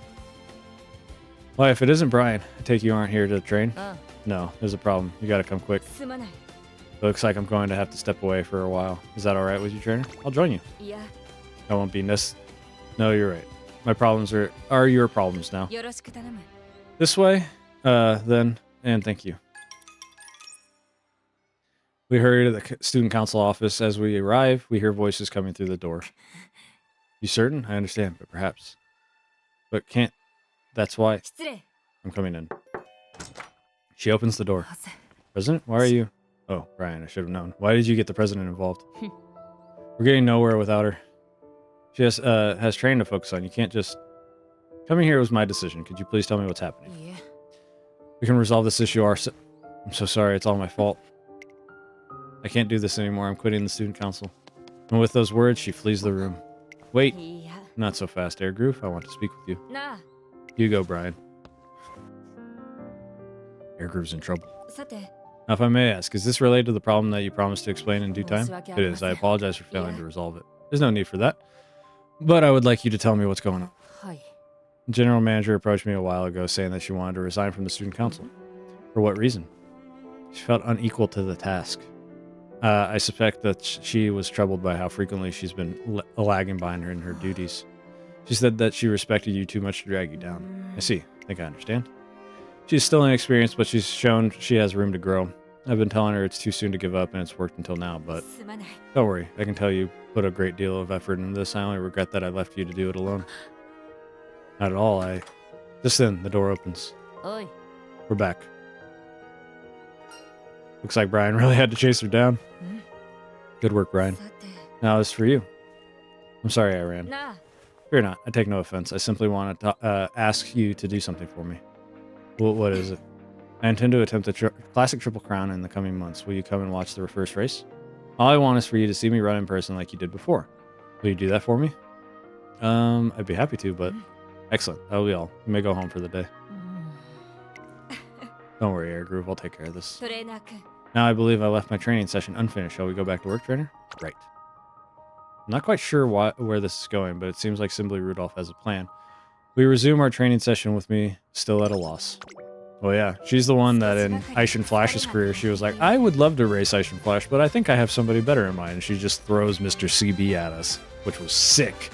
Why, if it isn't Brian, I take you aren't here to train? No, there's a problem. You gotta come quick. Sumanai. Looks like I'm going to have to step away for a while. Is that alright with you, trainer? I'll join you. Yeah. I won't be No, you're right. My problems are your problems now. Yoroshiku tanamu. This way, then, and thank you. We hurry to the student council office. As we arrive, we hear voices coming through the door. You certain? I understand, but perhaps. But can't. That's why. 失礼。 I'm coming in. She opens the door. President, why are you? Oh, Brian, I should have known. Why did you get the president involved? We're getting nowhere without her. She has training to focus on. You can't just... Coming here was my decision. Could you please tell me what's happening? Yeah. We can resolve this issue I'm so sorry. It's all my fault. I can't do this anymore. I'm quitting the student council. And with those words, she flees the room. Wait. Yeah. Not so fast, Air Groove. I want to speak with you. Nah. You go, Brian. Air Groove's in trouble. さて。 Now, if I may ask, is this related to the problem that you promised to explain in due time? It It is. I apologize for failing Yeah. to resolve it. There's no need for that. But I would like you to tell me what's going on. はい。 The general manager approached me a while ago saying that she wanted to resign from the student council. For what reason? She felt unequal to the task. I suspect that she was troubled by how frequently she's been lagging behind her in her duties. She said that she respected you too much to drag you down. I see. I think I understand. She's still inexperienced, but she's shown she has room to grow. I've been telling her it's too soon to give up, and it's worked until now, but すまない。 don't worry. I can tell you put a great deal of effort into this. I only regret that I left you to do it alone. Not at all. Just then, the door opens. おい。 We're back. Looks like Brian really had to chase her down. Good work, Brian. さて。 Now this for you. I'm sorry I ran. なあ。 Fear not. I take no offense. I simply want to ask you to do something for me. What is it? I intend to attempt the classic Triple Crown in the coming months. Will you come and watch the first race? All I want is for you to see me run in person like you did before. Will you do that for me? I'd be happy to, but excellent. That'll be all. You may go home for the day. Don't worry, Air Groove. I'll take care of this. トレーナー君。 Now I believe I left my training session unfinished. Shall we go back to work, trainer? Right. I'm not quite sure where this is going, but it seems like Symboli Rudolf has a plan. We resume our training session with me still at a loss. Oh yeah, she's the one that in Ice and Flash's career, she was like, I would love to race Ice and Flash, but I think I have somebody better in mind. And she just throws Mr. CB at us, which was sick.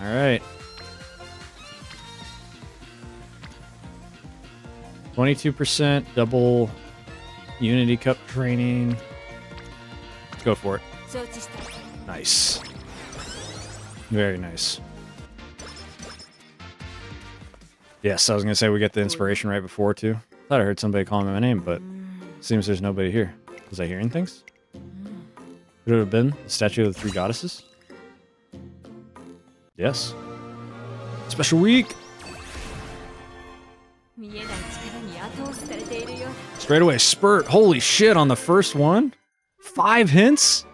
All right. 22% double Unity Cup training. Let's go for it. 承知した。 Nice. Very nice. Yes, I was going to say we get the inspiration right before, too. Thought I heard somebody calling my name, but seems there's nobody here. Was I hearing things? Could it have been the statue of the three goddesses? Yes. Special week! 見えない力に後押しされているよ。 Straight away, spurt. Holy shit, on the first one? 5 hints?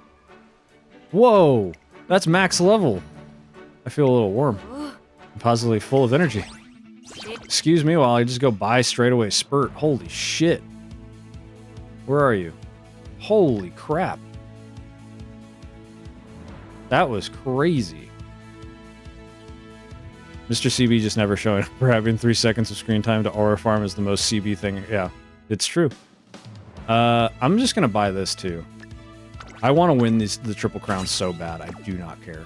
Whoa, that's max level. I feel a little warm. I'm positively full of energy. Excuse me while I just go buy straight away spurt. Holy shit. Where are you? Holy crap. That was crazy. Mr. CB just never showing up for having 3 seconds of screen time to Aura Farm is the most CB thing. Yeah, it's true. I'm just going to buy this too. I want to win the Triple Crown so bad. I do not care.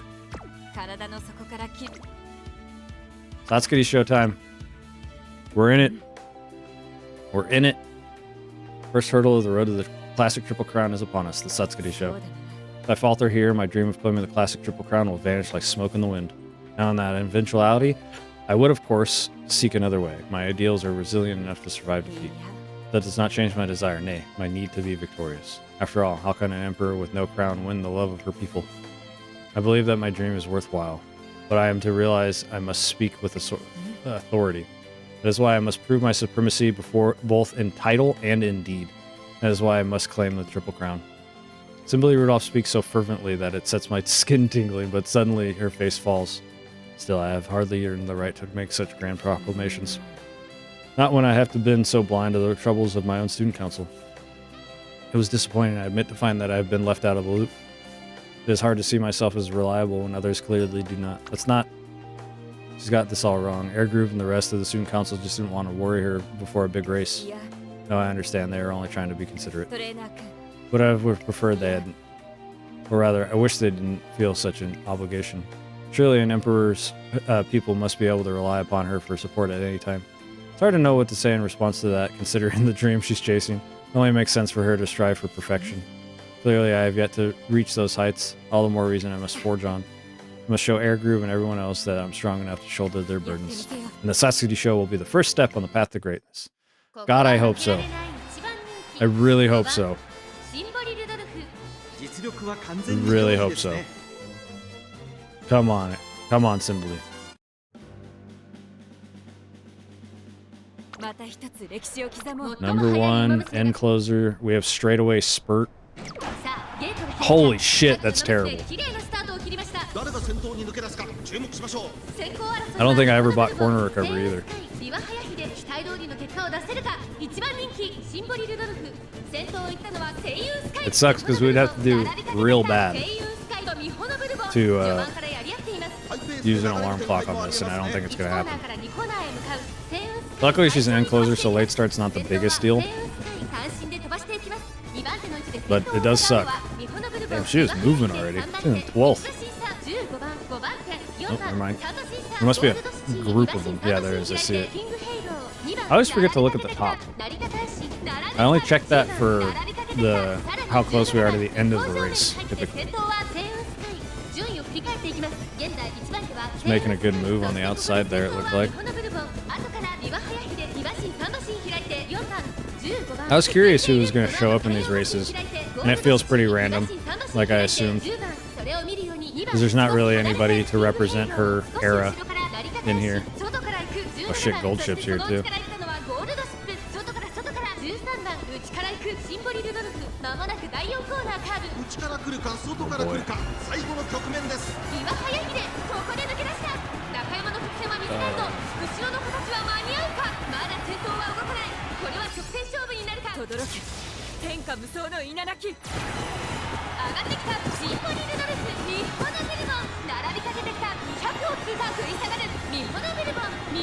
体の底から切る。 Satsuki showtime. We're in it. We're in it. First hurdle of the road to the classic Triple Crown is upon us, the Satsuki そ show. うだな。 If I falter here, my dream of claiming the classic Triple Crown will vanish like smoke in the wind. Now, in that eventuality, I would, of course, seek another way. My ideals are resilient enough to survive い defeat. や。 That does not change my desire, nay, my need to be victorious. After all, how can an emperor with no crown win the love of her people? I believe that my dream is worthwhile, but I am to realize I must speak with authority. That is why I must prove my supremacy before both in title and in deed. That is why I must claim the Triple Crown. Symboli Rudolf speaks so fervently that it sets my skin tingling, but suddenly her face falls. Still, I have hardly earned the right to make such grand proclamations. Not when I have been so blind to the troubles of my own student council. It was disappointing, I admit, to find that I have been left out of the loop. It is hard to see myself as reliable when others clearly do not. That's not... She's got this all wrong. Air Groove and the rest of the student council just didn't want to worry her before a big race. No, I understand. They were only trying to be considerate. But I would have preferred they hadn't. Or rather, I wish they didn't feel such an obligation. Surely an emperor's people must be able to rely upon her for support at any time. It's hard to know what to say in response to that, considering the dream she's chasing. It only makes sense for her to strive for perfection. Clearly, I have yet to reach those heights. All the more reason I must forge on. I must show Air Groove and everyone else that I'm strong enough to shoulder their burdens. And the Satsuki show will be the first step on the path to greatness. God, I hope so. I really hope so. I really hope so. Come on. Come on, Symboli. Number 1, end closer. We have straightaway spurt. Holy shit, that's terrible. I don't think I ever bought corner recovery either. It sucks because we'd have to do real bad to use an alarm clock on this, and I don't think it's going to happen. Luckily, she's an end closer, so late start's not the biggest deal. But it does suck. Damn, she was moving already. She's in 12th. Oh, never mind. There must be a group of them. Yeah, there is. I see it. I always forget to look at the top. I only check that for how close we are to the end of the race, typically. Just making a good move on the outside there, it looked like. I was curious who was going to show up in these races, and it feels pretty random, like I assumed. Because there's not really anybody to represent her era in here. Oh shit, gold ships here too.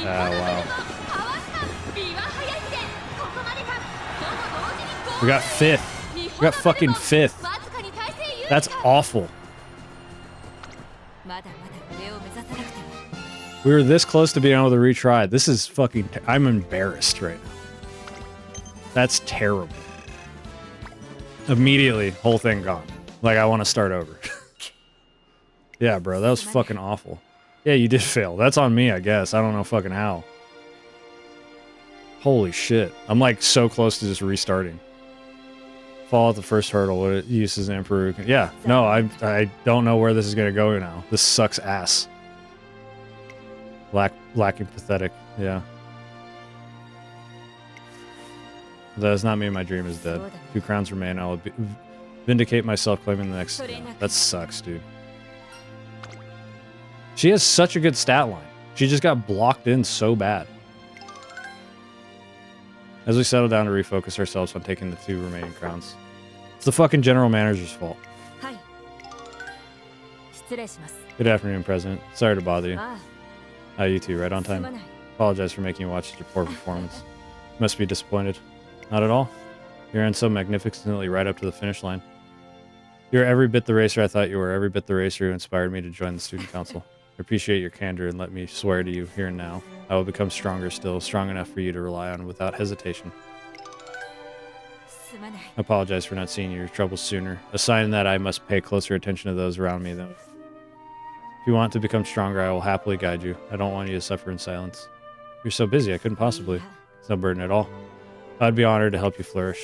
Wow. We got 5th. We got fucking 5th. That's awful. We were this close to being able to retry. This is fucking... I'm embarrassed right now. That's terrible. Immediately, whole thing gone. Like, I want to start over. Yeah, bro, that was fucking awful. Yeah, you did fail. That's on me, I guess. I don't know fucking how. Holy shit. I'm like so close to just restarting. Fall at the first hurdle. What it uses an emperor. Yeah, no, I don't know where this is going to go now. This sucks ass. Lacking pathetic. Yeah. That does not mean my dream is dead. 2 crowns remain. I will vindicate myself claiming the next... Yeah, that sucks, dude. She has such a good stat line. She just got blocked in so bad. As we settle down to refocus ourselves on taking the 2 remaining crowns. It's the fucking general manager's fault. Good afternoon, President. Sorry to bother you. You too, right on time. Apologize for making you watch such a poor performance. Must be disappointed. Not at all. You ran so magnificently right up to the finish line. You're every bit the racer I thought you were, every bit the racer who inspired me to join the student council. I appreciate your candor and let me swear to you here and now, I will become stronger still, strong enough for you to rely on without hesitation. I apologize for not seeing your troubles sooner. A sign that I must pay closer attention to those around me, though. If you want to become stronger, I will happily guide you. I don't want you to suffer in silence. You're so busy, I couldn't possibly. It's no burden at all. I'd be honored to help you flourish.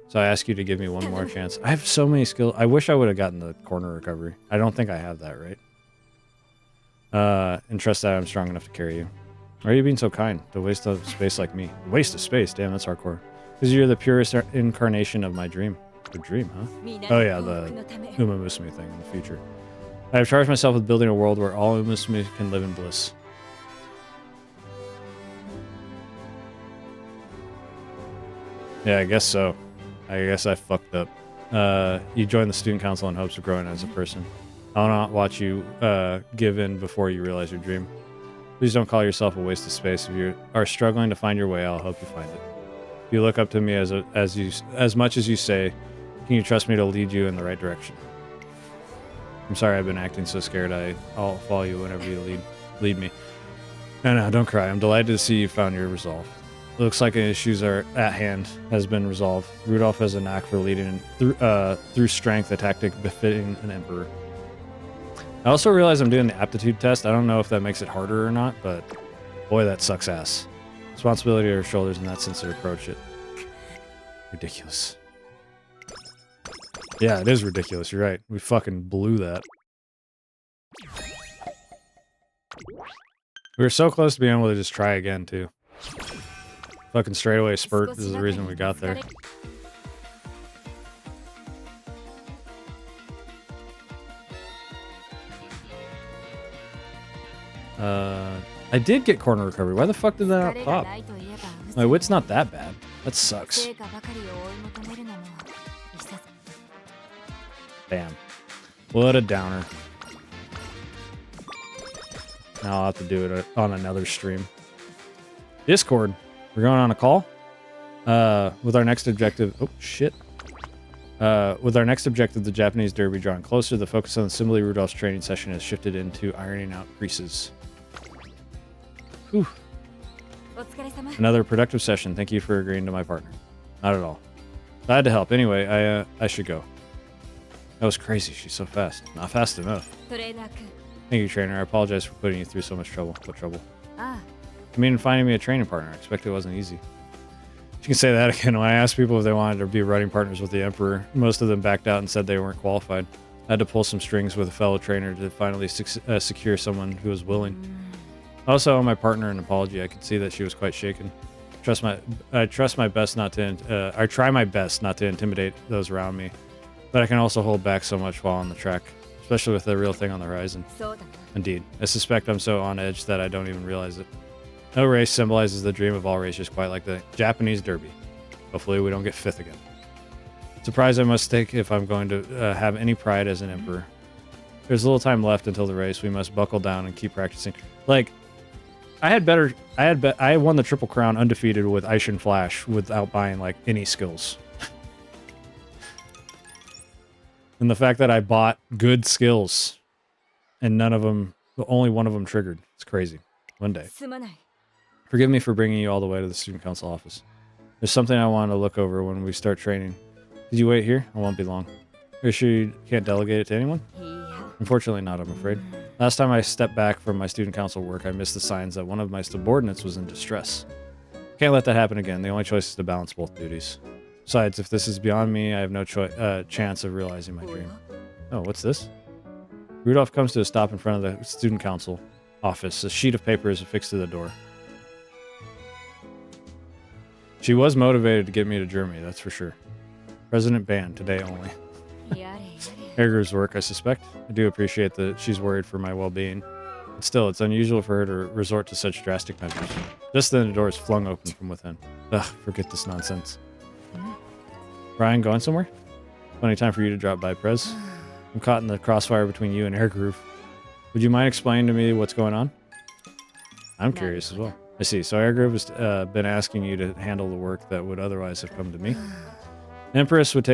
So I ask you to give me one more chance. I have so many skills. I wish I would have gotten the corner recovery. I don't think I have that, right? And trust that I'm strong enough to carry you. Why are you being so kind? To waste of space like me. Waste of space? Damn, that's hardcore. Because you're the purest incarnation of my dream. The dream, huh? Oh yeah, the Umamusume thing in the future. I have charged myself with building a world where all Umamusume can live in bliss. Yeah, I guess so. I guess I fucked up. You joined the student council in hopes of growing as a person. I'll not watch you give in before you realize your dream. Please don't call yourself a waste of space. If you are struggling to find your way, I'll help you find it. If you look up to me as much as you say, can you trust me to lead you in the right direction? I'm sorry I've been acting so scared. I'll follow you whenever you lead me. No, don't cry. I'm delighted to see you found your resolve. It looks like issues are at hand has been resolved. Rudolf has a knack for leading through strength, a tactic befitting an emperor. I also realize I'm doing the aptitude test. I don't know if that makes it harder or not, but boy, that sucks ass. Responsibility on our shoulders in that sense to approach it. Ridiculous. Yeah, it is ridiculous. You're right. We fucking blew that. We were so close to being able to just try again, too. Fucking straightaway spurt is the reason we got there. I did get corner recovery. Why the fuck did that not pop? My wit's not that bad. That sucks. Damn. What a downer. Now I'll have to do it on another stream. Discord. We're going on a call. With our next objective. Oh, shit. With our next objective, the Japanese derby drawing closer, the focus on the Symboli Rudolph's training session has shifted into ironing out creases. Whew. Another productive session. Thank you for agreeing to my partner. Not at all. I had to help. Anyway, I should go. That was crazy. She's so fast. Not fast enough. Thank you, trainer. I apologize for putting you through so much trouble. What trouble? I mean, finding me a training partner. I expect it wasn't easy. You can say that again. When I asked people if they wanted to be running partners with the Emperor, most of them backed out and said they weren't qualified. I had to pull some strings with a fellow trainer to finally secure someone who was willing. I also owe my partner an apology. I could see that she was quite shaken. I try my best not to intimidate those around me, but I can also hold back so much while on the track, especially with the real thing on the horizon. Indeed, I suspect I'm so on edge that I don't even realize it. No race symbolizes the dream of all racers quite like the Japanese Derby. Hopefully we don't get fifth again. Surprise I must take if I'm going to have any pride as an emperor. There's a little time left until the race. We must buckle down and keep practicing. Like, I won the Triple Crown undefeated with Aishin Flash without buying like any skills. And the fact that I bought good skills and only one of them triggered. It's crazy. One day. Forgive me for bringing you all the way to the student council office. There's something I want to look over when we start training. Did you wait here? I won't be long. Are you sure you can't delegate it to anyone? Unfortunately not, I'm afraid. Last time I stepped back from my student council work, I missed the signs that one of my subordinates was in distress. Can't let that happen again. The only choice is to balance both duties. Besides, if this is beyond me, I have no chance of realizing my dream. Oh, what's this? Rudolph comes to a stop in front of the student council office. A sheet of paper is affixed to the door. She was motivated to get me to Germany, that's for sure. President banned, today only. Erger's work, I suspect. I do appreciate that she's worried for my well-being. But still, it's unusual for her to resort to such drastic measures. Just then, the door is flung open from within. Ugh, forget this nonsense. Brian, going somewhere? Funny time for you to drop by, Prez. I'm caught in the crossfire between you and Airgroove. Would you mind explaining to me what's going on? I'm curious as well. I see. So Airgroove has been asking you to handle the work that would otherwise have come to me. Empress wouldn't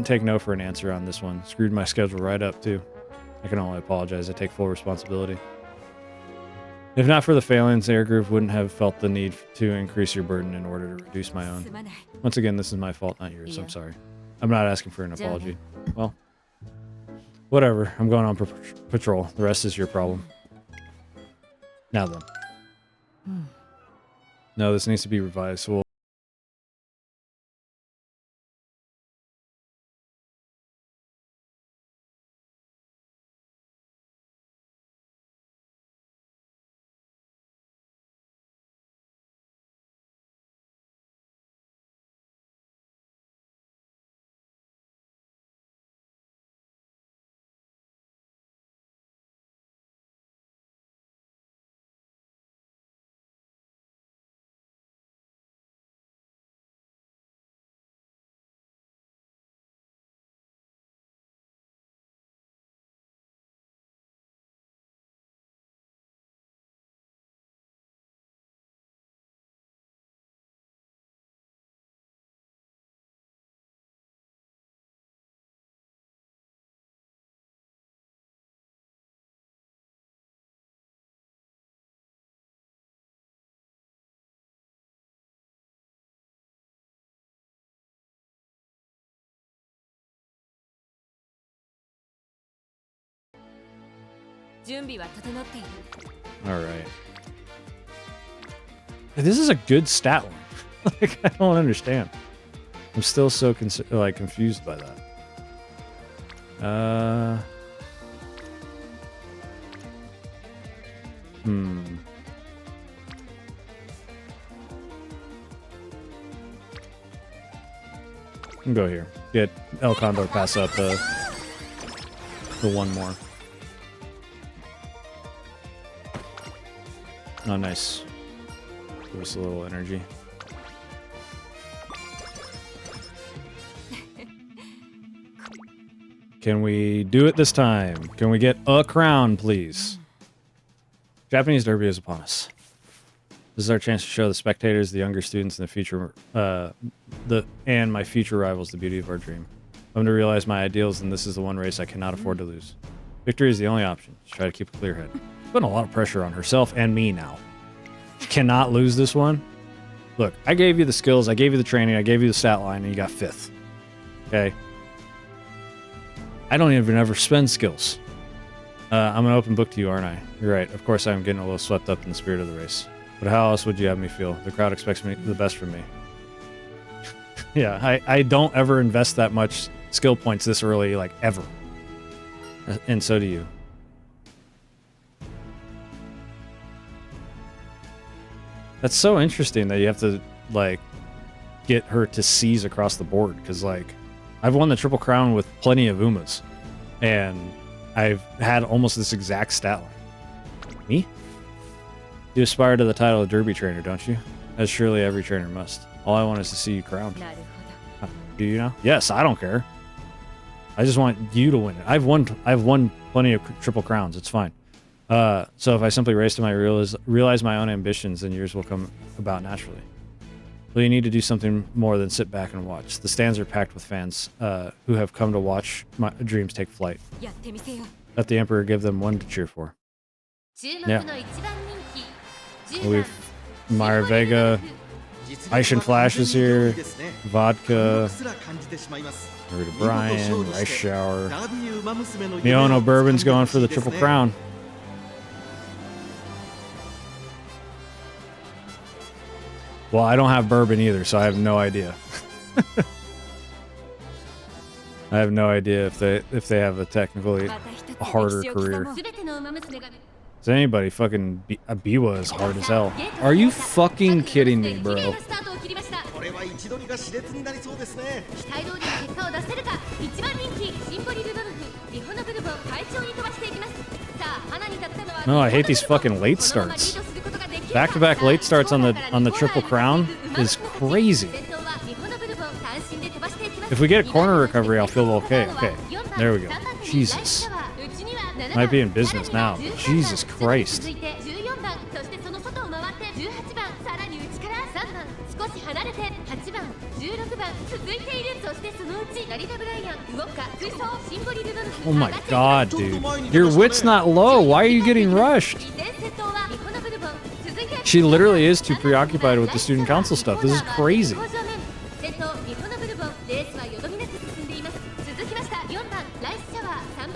take no for an answer on this one. Screwed my schedule right up, too. I can only apologize. I take full responsibility. If not for the failings, Airgroove wouldn't have felt the need to increase your burden in order to reduce my own. Once again, this is my fault, not yours. I'm sorry. I'm not asking for an apology. Well, whatever. I'm going on patrol. The rest is your problem. Now then. No, this needs to be revised. So we'll All right. This is a good stat line. Like, I don't understand. I'm still so confused by that. I'll go here. Get El Condor pass up the one more. Oh, nice. Give us a little energy. Can we do it this time? Can we get a crown, please? Japanese Derby is upon us. This is our chance to show the spectators, the younger students, and the future, and my future rivals the beauty of our dream. I'm to realize my ideals, and this is the one race I cannot afford to lose. Victory is the only option. Just try to keep a clear head. Putting a lot of pressure on herself and me now. She cannot lose this one. Look, I gave you the skills, I gave you the training, I gave you the stat line, and you got 5th. Okay? I don't even ever spend skills. I'm an open book to you, aren't I? You're right. Of course, I'm getting a little swept up in the spirit of the race. But how else would you have me feel? The crowd expects me the best from me. Yeah, I don't ever invest that much skill points this early, like, ever. And so do you. That's so interesting that you have to, like, get her to seize across the board, because, like, I've won the Triple Crown with plenty of Umas, and I've had almost this exact stat line. Me? You aspire to the title of Derby trainer, don't you? As surely every trainer must. All I want is to see you crowned. Do you know? Yes, I don't care. I just want you to win it. I've won plenty of Triple Crowns. It's fine. So if I simply race to my realize my own ambitions, then yours will come about naturally. Well, you need to do something more than sit back and watch. The stands are packed with fans who have come to watch my dreams take flight. Let the Emperor give them one to cheer for. Yeah. We've Myra Vega, Ice and Flash is here, Vodka, Rita Bryan, Rice Shower. Miono Bourbon's going for the Triple Crown. Well, I don't have bourbon either, so I have no idea. I have no idea if they have a technically harder career. Does anybody fucking Biwa is hard as hell? Are you fucking kidding me, bro? No, I hate these fucking late starts. Back-to-back late starts on the Triple Crown is crazy. If we get a corner recovery, I'll feel okay. Okay, there we go. Jesus. Might be in business now. Jesus Christ. Oh my god, dude. Your wit's not low. Why are you getting rushed? She literally is too preoccupied with the student council stuff. This is crazy.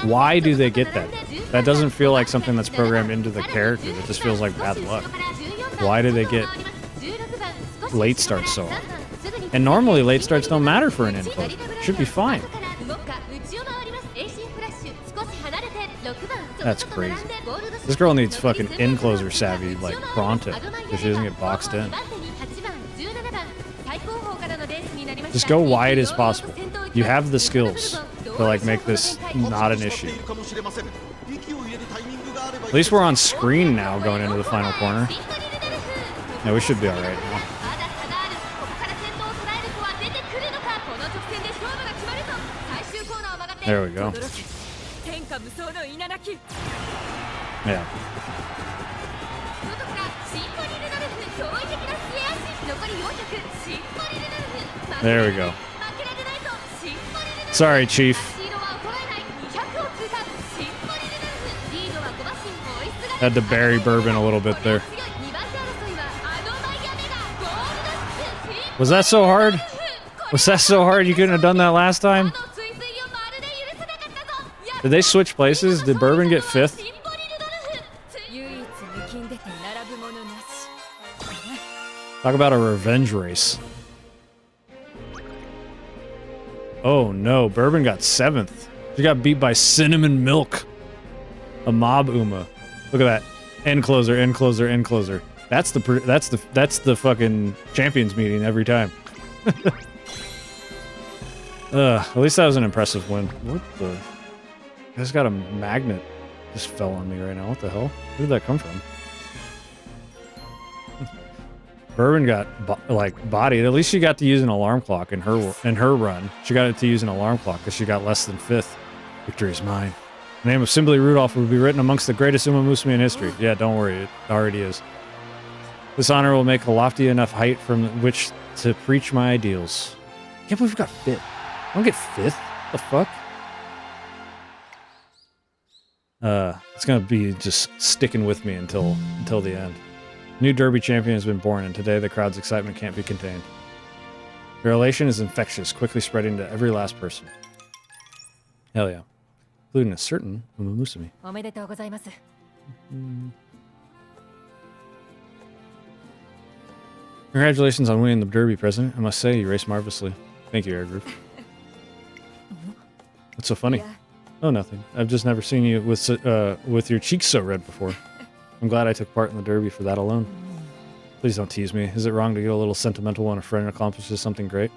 Why do they get that? That doesn't feel like something that's programmed into the character. It just feels like bad luck. Why do they get late starts so often? And normally late starts don't matter for an info. Should be fine. That's crazy. This girl needs fucking in-closer savvy like pronto, so she doesn't get boxed in. Just go wide as possible. You have the skills to like make this not an issue. At least we're on screen now going into the final corner. Yeah, we should be alright now. There we go. Yeah. There we go. Sorry, Chief. Had to bury bourbon a little bit there. Was that so hard? Was that so hard you couldn't have done that last time? Did they switch places? Did Bourbon get 5th? Talk about a revenge race. Oh no, Bourbon got 7th. She got beat by Cinnamon Milk. A mob Uma. Look at that. End closer, end closer, end closer. That's the fucking champions meeting every time. At least that was an impressive win. What the? I just got a magnet just fell on me right now. What the hell? Where did that come from? Bourbon got bodied. At least she got to use an alarm clock in her run. She got to use an alarm clock because she got less than 5th. Victory is mine. The name of Symboli Rudolf will be written amongst the greatest Umamusume in history. Yeah, don't worry, it already is. This honor will make a lofty enough height from which to preach my ideals. I can't believe we got 5th. I don't get 5th. What the fuck? It's gonna be just sticking with me until the end. New Derby champion has been born, and today the crowd's excitement can't be contained. Their elation is infectious, quickly spreading to every last person. Hell yeah. Including a certain Umamusume. Congratulations on winning the Derby, President. I must say, you raced marvelously. Thank you, Air Group. What's so funny? Oh, nothing. I've just never seen you with your cheeks so red before. I'm glad I took part in the Derby for that alone. Please don't tease me. Is it wrong to get a little sentimental when a friend accomplishes something great?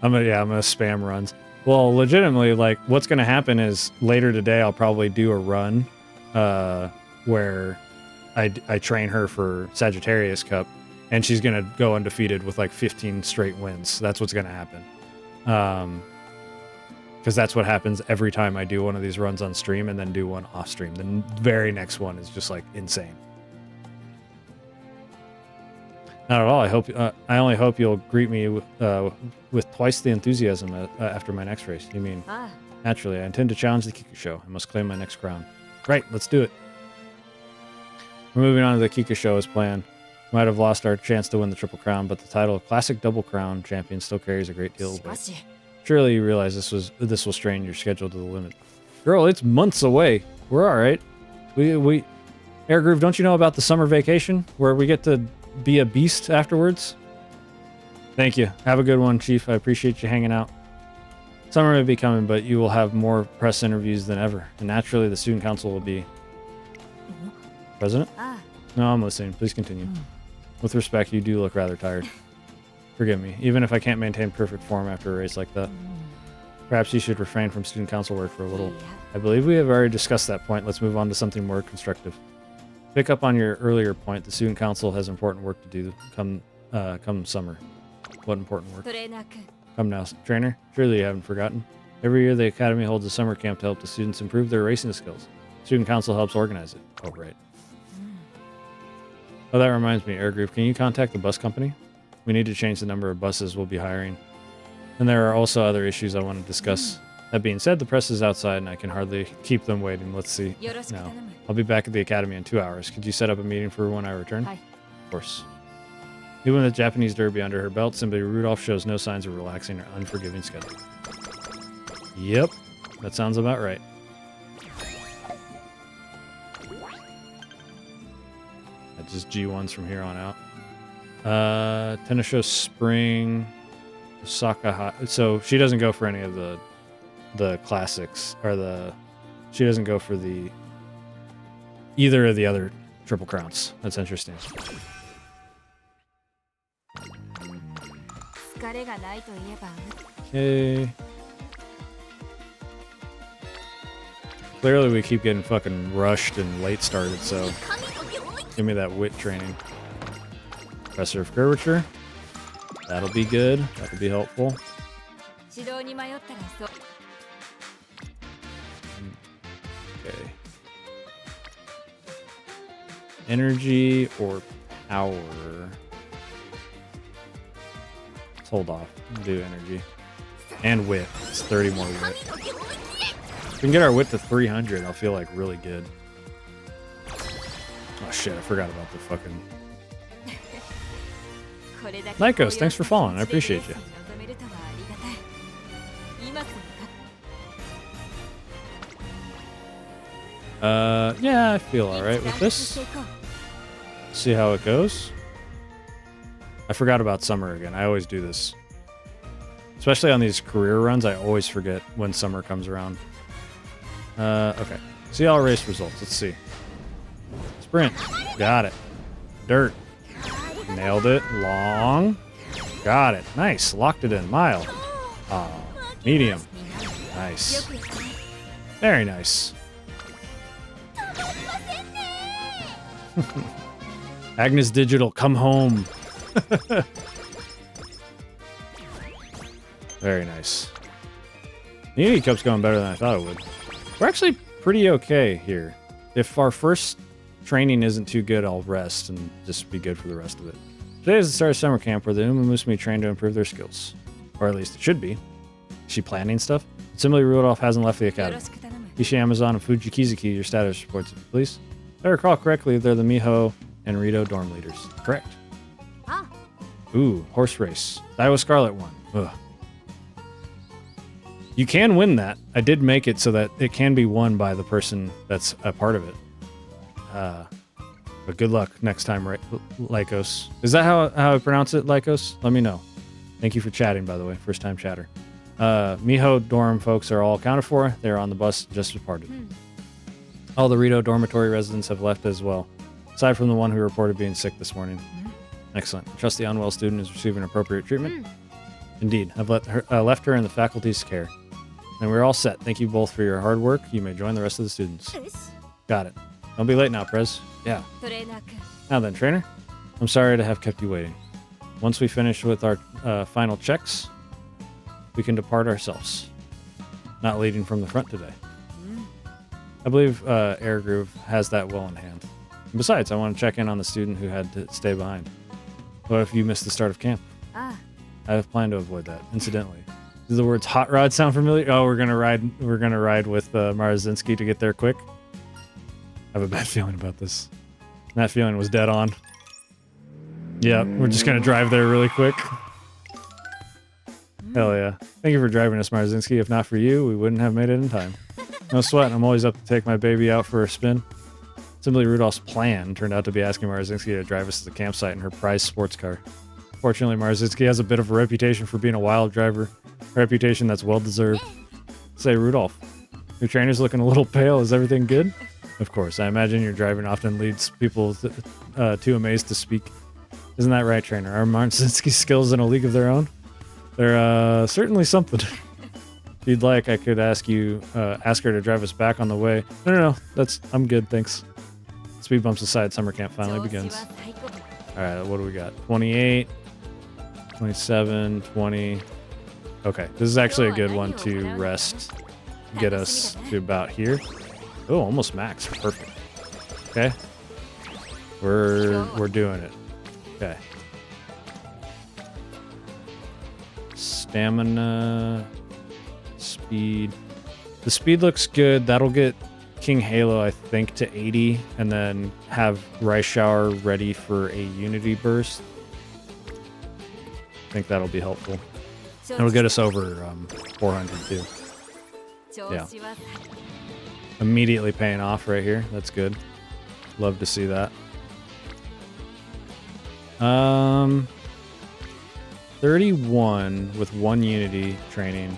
I'm gonna spam runs. Well, legitimately, like, what's gonna happen is later today I'll probably do a run where I train her for Sagittarius Cup, and she's gonna go undefeated with like 15 straight wins. That's what's gonna happen. Because that's what happens every time I do one of these runs on stream and then do one off stream. The very next one is just like insane. Not at all. I only hope you'll greet me with twice the enthusiasm after my next race. You mean? Naturally, I intend to challenge the Kika Show. I must claim my next crown. Right, let's do it. We're moving on to the Kika Show as planned. We might have lost our chance to win the Triple Crown, but the title of Classic Double Crown Champion still carries a great deal of weight. Surely you realize this will strain your schedule to the limit. Girl, it's months away. We're all right. We Air Groove, don't you know about the summer vacation where we get to be a beast afterwards? Thank you. Have a good one, Chief. I appreciate you hanging out. Summer may be coming, but you will have more press interviews than ever. And naturally, the student council will be... President? No, I'm listening. Please continue. With respect, you do look rather tired. Forgive me, even if I can't maintain perfect form after a race like that. Perhaps you should refrain from student council work for a little. I believe we have already discussed that point. Let's move on to something more constructive. Pick up on your earlier point. The student council has important work to do come summer. What important work? Come now, trainer. Surely you haven't forgotten. Every year the academy holds a summer camp to help the students improve their racing skills. Student council helps organize it. Oh, right. Oh, that reminds me, Air Group. Can you contact the bus company? We need to change the number of buses we'll be hiring. And there are also other issues I want to discuss. That being said, the press is outside and I can hardly keep them waiting. Let's see. Now, I'll be back at the academy in 2 hours. Could you set up a meeting for when I return? Of course. Even with the Japanese Derby under her belt, Symboli Rudolf shows no signs of relaxing her unforgiving schedule. Yep, that sounds about right. That's just G1s from here on out. Tennis show spring, Osaka. So she doesn't go for any of the classics or she doesn't go for either of the other Triple Crowns. That's interesting. Okay. Clearly we keep getting fucking rushed and late started, so give me that wit training. Professor of Curvature. That'll be good. That'll be helpful. Okay. Energy or power? Let's hold off. Do energy. And wit. It's 30 more wit. If we can get our wit to 300, I'll feel like really good. Oh shit, I forgot about the fucking... Nikos, thanks for following. I appreciate you. Yeah, I feel all right with this. See how it goes. I forgot about summer again. I always do this. Especially on these career runs, I always forget when summer comes around. Okay. See all race results. Let's see. Sprint. Got it. Dirt. Nailed it. Long. Got it. Nice. Locked it in. Mile. Medium. Nice. Very nice. Agnes Digital, come home. Very nice. The Unity Cup's going better than I thought it would. We're actually pretty okay here. If our first training isn't too good, I'll rest and just be good for the rest of it. Today is the start of summer camp where the Umamusume train to improve their skills. Or at least it should be. Is she planning stuff? Symboli Rudolf hasn't left the academy. Ishi Amazon and Fuji Kizuki, your status reports, please. If I recall correctly, they're the Miho and Rito dorm leaders. Correct. Ooh, horse race. Daiwa Scarlet won. Ugh. You can win that. I did make it so that it can be won by the person that's a part of it. But good luck next time, right, Lycos. Is that how I pronounce it, Lycos? Let me know. Thank you for chatting, by the way. First time chatter. Miho dorm folks are all accounted for. They're on the bus just departed. All the Rito dormitory residents have left as well, aside from the one who reported being sick this morning. Excellent. Trust the unwell student is receiving appropriate treatment. Indeed. I've left her in the faculty's care. And we're all set. Thank you both for your hard work. You may join the rest of the students. Got it. Don't be late now, Prez. Yeah. Now then, trainer. I'm sorry to have kept you waiting. Once we finish with our final checks, we can depart ourselves. Not leading from the front today. I believe Air Groove has that well in hand. And besides, I want to check in on the student who had to stay behind. What if you missed the start of camp? I have planned to avoid that. Incidentally, do the words "hot rod" sound familiar? Oh, we're gonna ride with Marazinski to get there quick. I have a bad feeling about this. And that feeling was dead on. Yeah, we're just gonna drive there really quick. Hell yeah! Thank you for driving us, Marazinski. If not for you, we wouldn't have made it in time. No sweat. I'm always up to take my baby out for a spin. Symboli Rudolph's plan turned out to be asking Marazinski to drive us to the campsite in her prized sports car. Fortunately, Marazinski has a bit of a reputation for being a wild driver, a reputation that's well-deserved. Say, Rudolph, your trainer's looking a little pale. Is everything good? Of course, I imagine your driving often leads people too amazed to speak. Isn't that right, trainer? Are Marazinski's skills in a league of their own? They're certainly something. If you'd like, I could ask her to drive us back on the way. No, I'm good, thanks. Speed bumps aside, summer camp finally begins. Alright, what do we got? 28, 27, 20. Okay, this is actually a good one to rest. Get us to about here. Oh, almost max. Perfect. Okay. We're doing it. Okay. Stamina, speed. The speed looks good. That'll get King Halo, I think, to 80, and then have Rice Shower ready for a Unity burst. I think that'll be helpful. It'll get us over 400 too. Yeah. Immediately paying off right here. That's good. Love to see that. 31 with 1 Unity training.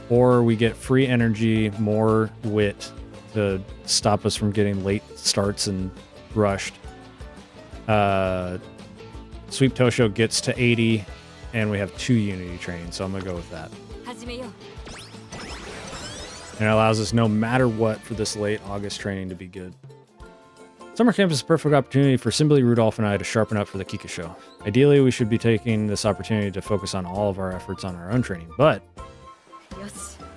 Or we get free energy, more wit to stop us from getting late starts and rushed. Sweep Tosho gets to 80, and we have 2 Unity training, so I'm going to go with that. And it allows us, no matter what, for this late August training to be good. Summer camp is a perfect opportunity for Symboli Rudolf and I to sharpen up for the Kika show. Ideally, we should be taking this opportunity to focus on all of our efforts on our own training, but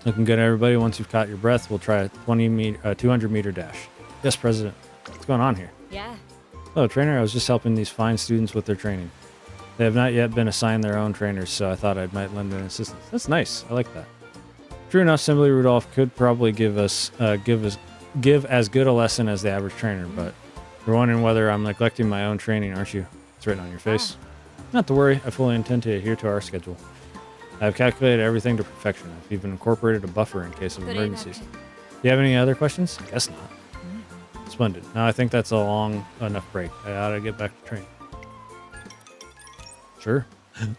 looking good, everybody. Once you've caught your breath, we'll try a 200-meter dash. Yes, President. What's going on here? Yeah. Hello, trainer. I was just helping these fine students with their training. They have not yet been assigned their own trainers, so I thought I might lend an assistance. That's nice. I like that. True enough, Symboli Rudolf could probably give as good a lesson as the average trainer, but you're wondering whether I'm neglecting my own training, aren't you? It's written on your face. Not to worry. I fully intend to adhere to our schedule. I've calculated everything to perfection. I've even incorporated a buffer in case of emergencies. Do you have any other questions? I guess not. Splendid. Now I think that's a long enough break. I ought to get back to training. Sure.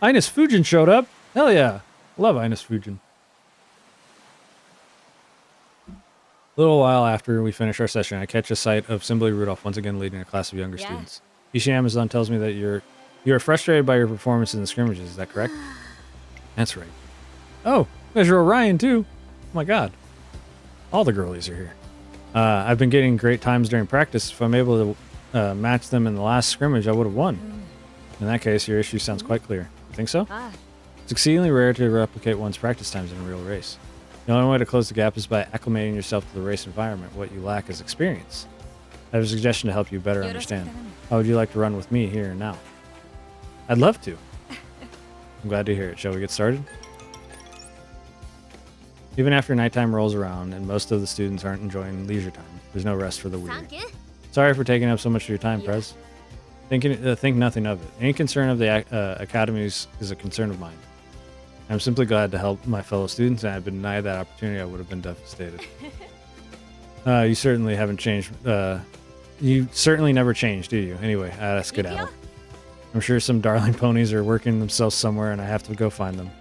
Ines Fujin showed up. Hell yeah. Love Ines Fujin. A little while after we finish our session, I catch a sight of Symboli Rudolf once again leading a class of younger students. Ishii Amazon tells me that you're frustrated by your performance in the scrimmages. Is that correct? That's right. Oh, there's Orion too. Oh my god. All the girlies are here. I've been getting great times during practice. If I'm able to match them in the last scrimmage, I would have won. In that case, your issue sounds quite clear. You think so? It's exceedingly rare to replicate one's practice times in a real race. The only way to close the gap is by acclimating yourself to the race environment. What you lack is experience. I have a suggestion to help you better understand. How would you like to run with me here and now? I'd love to. I'm glad to hear it. Shall we get started? Even after nighttime rolls around and most of the students aren't enjoying leisure time, there's no rest for the weary. Sorry for taking up so much of your time, Prez. Think nothing of it. Any concern of the academies is a concern of mine. I'm simply glad to help my fellow students, and I've been denied that opportunity, I would have been devastated. You certainly haven't changed. You certainly never changed, do you? Anyway, that's skedaddle. I'm sure some darling ponies are working themselves somewhere, and I have to go find them.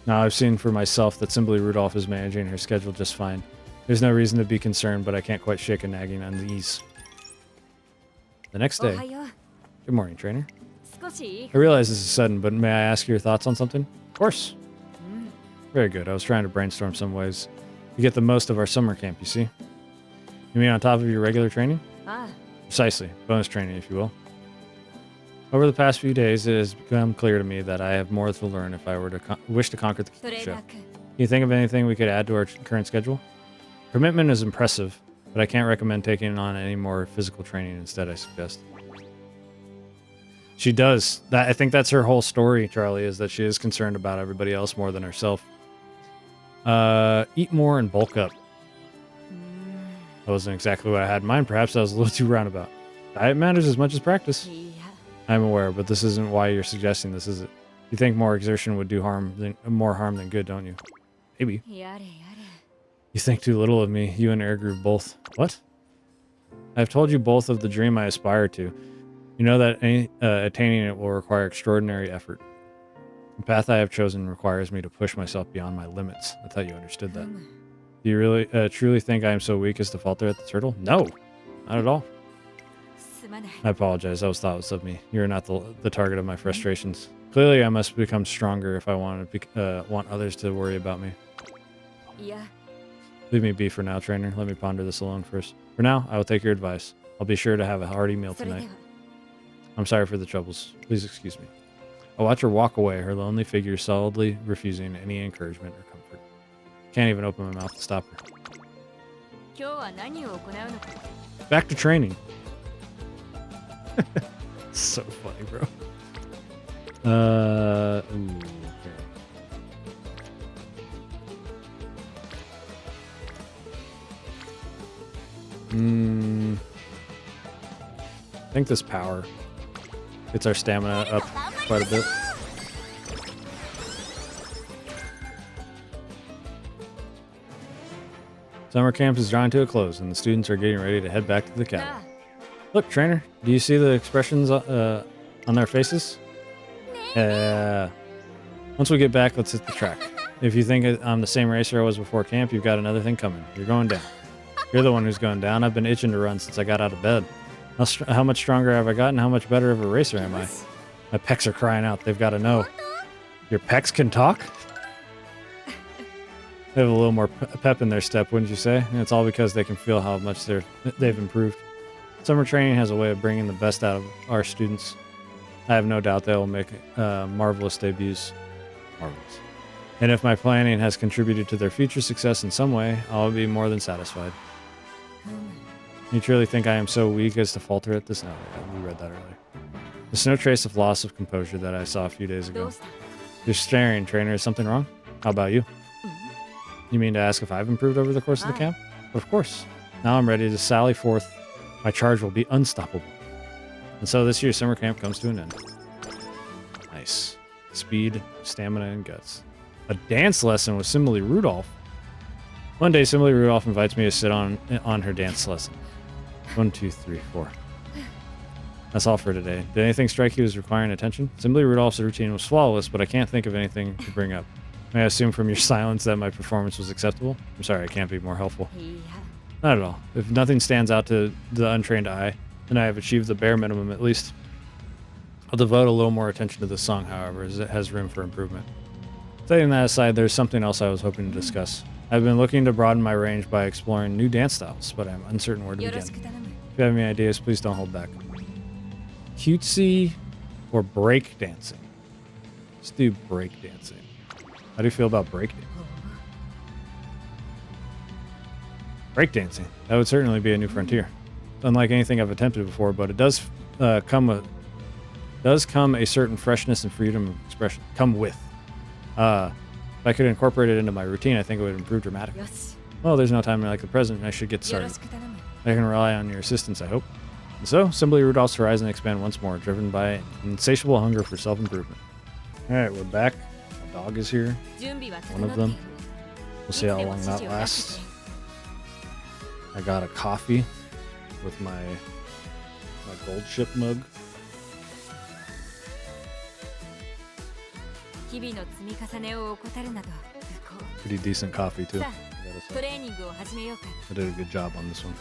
Now, I've seen for myself that Symboli Rudolf is managing her schedule just fine. There's no reason to be concerned, but I can't quite shake a nagging unease. The next day. Good morning, trainer. I realize this is sudden, but may I ask your thoughts on something? Of course. Very good. I was trying to brainstorm some ways to get the most of our summer camp, you see. You mean on top of your regular training? Precisely. Bonus training, if you will. Over the past few days, it has become clear to me that I have more to learn if I were to wish to conquer the show. Can you think of anything we could add to our current schedule? Commitment is impressive, but I can't recommend taking on any more physical training instead, I suggest. She does. I think that's her whole story, Charlie, is that she is concerned about everybody else more than herself. Eat more and bulk up. That wasn't exactly what I had in mind. Perhaps I was a little too roundabout. Diet matters as much as practice. I'm aware, but this isn't why you're suggesting this, is it? You think more exertion would do more harm than good, don't you? Maybe. You think too little of me. You and Airgroove both. What? I've told you both of the dream I aspire to. You know that attaining it will require extraordinary effort. The path I have chosen requires me to push myself beyond my limits. I thought you understood that. Do you really truly think I am so weak as to falter at the turtle? No, not at all. I apologize. That was thoughtless of me. You're not the target of my frustrations. Clearly, I must become stronger if I want others to worry about me. Leave me be for now, trainer. Let me ponder this alone first. For now, I will take your advice. I'll be sure to have a hearty meal tonight. I'm sorry for the troubles. Please excuse me. I watch her walk away, her lonely figure solidly refusing any encouragement or comfort. Can't even open my mouth to stop her. Back to training. So funny, bro. Ooh, okay. I think this power gets our stamina up quite a bit. Summer camp is drawing to a close, and the students are getting ready to head back to the cabin. Look, trainer, do you see the expressions on their faces? Once we get back, let's hit the track. If you think I'm the same racer I was before camp, you've got another thing coming. You're going down. You're the one who's going down. I've been itching to run since I got out of bed. How much stronger have I gotten? How much better of a racer am I? My pecs are crying out. They've got to know. Your pecs can talk? They have a little more pep in their step, wouldn't you say? And it's all because they can feel how much they've improved. Summer training has a way of bringing the best out of our students. I have no doubt they will make marvelous debuts. Marvelous. And if my planning has contributed to their future success in some way, I'll be more than satisfied. You truly think I am so weak as to falter at this? No, we read that earlier. There's no trace of loss of composure that I saw a few days ago. You're staring, trainer. Is something wrong? How about you? You mean to ask if I've improved over the course of the camp? But of course. Now I'm ready to sally forth. My charge will be unstoppable. And so this year's summer camp comes to an end. Nice. Speed, stamina, and guts. A dance lesson with Symboli Rudolf. One day, Symboli Rudolf invites me to sit on her dance lesson. 1, 2, 3, 4. That's all for today. Did anything strike you as requiring attention? Symboli Rudolph's routine was flawless, but I can't think of anything to bring up. May I assume from your silence that my performance was acceptable? I'm sorry, I can't be more helpful. Not at all. If nothing stands out to the untrained eye, then I have achieved the bare minimum at least. I'll devote a little more attention to this song, however, as it has room for improvement. Setting that aside, there's something else I was hoping to discuss. I've been looking to broaden my range by exploring new dance styles, but I'm uncertain where to begin. If you have any ideas, please don't hold back. Cutesy or break dancing? Let's do break dancing. How do you feel about break dancing? Break dancing. That would certainly be a new frontier. Unlike anything I've attempted before, but it does come a certain freshness and freedom of expression. Come with. If I could incorporate it into my routine, I think it would improve dramatically. Well, there's no time like the present, and I should get started. I can rely on your assistance, I hope. And so, Symboli Rudolph's horizon expand once more, driven by an insatiable hunger for self-improvement. Alright, we're back. My dog is here. One of them. We'll see how long that lasts. I got a coffee with my gold ship mug. Pretty decent coffee too. I did a good job on this one.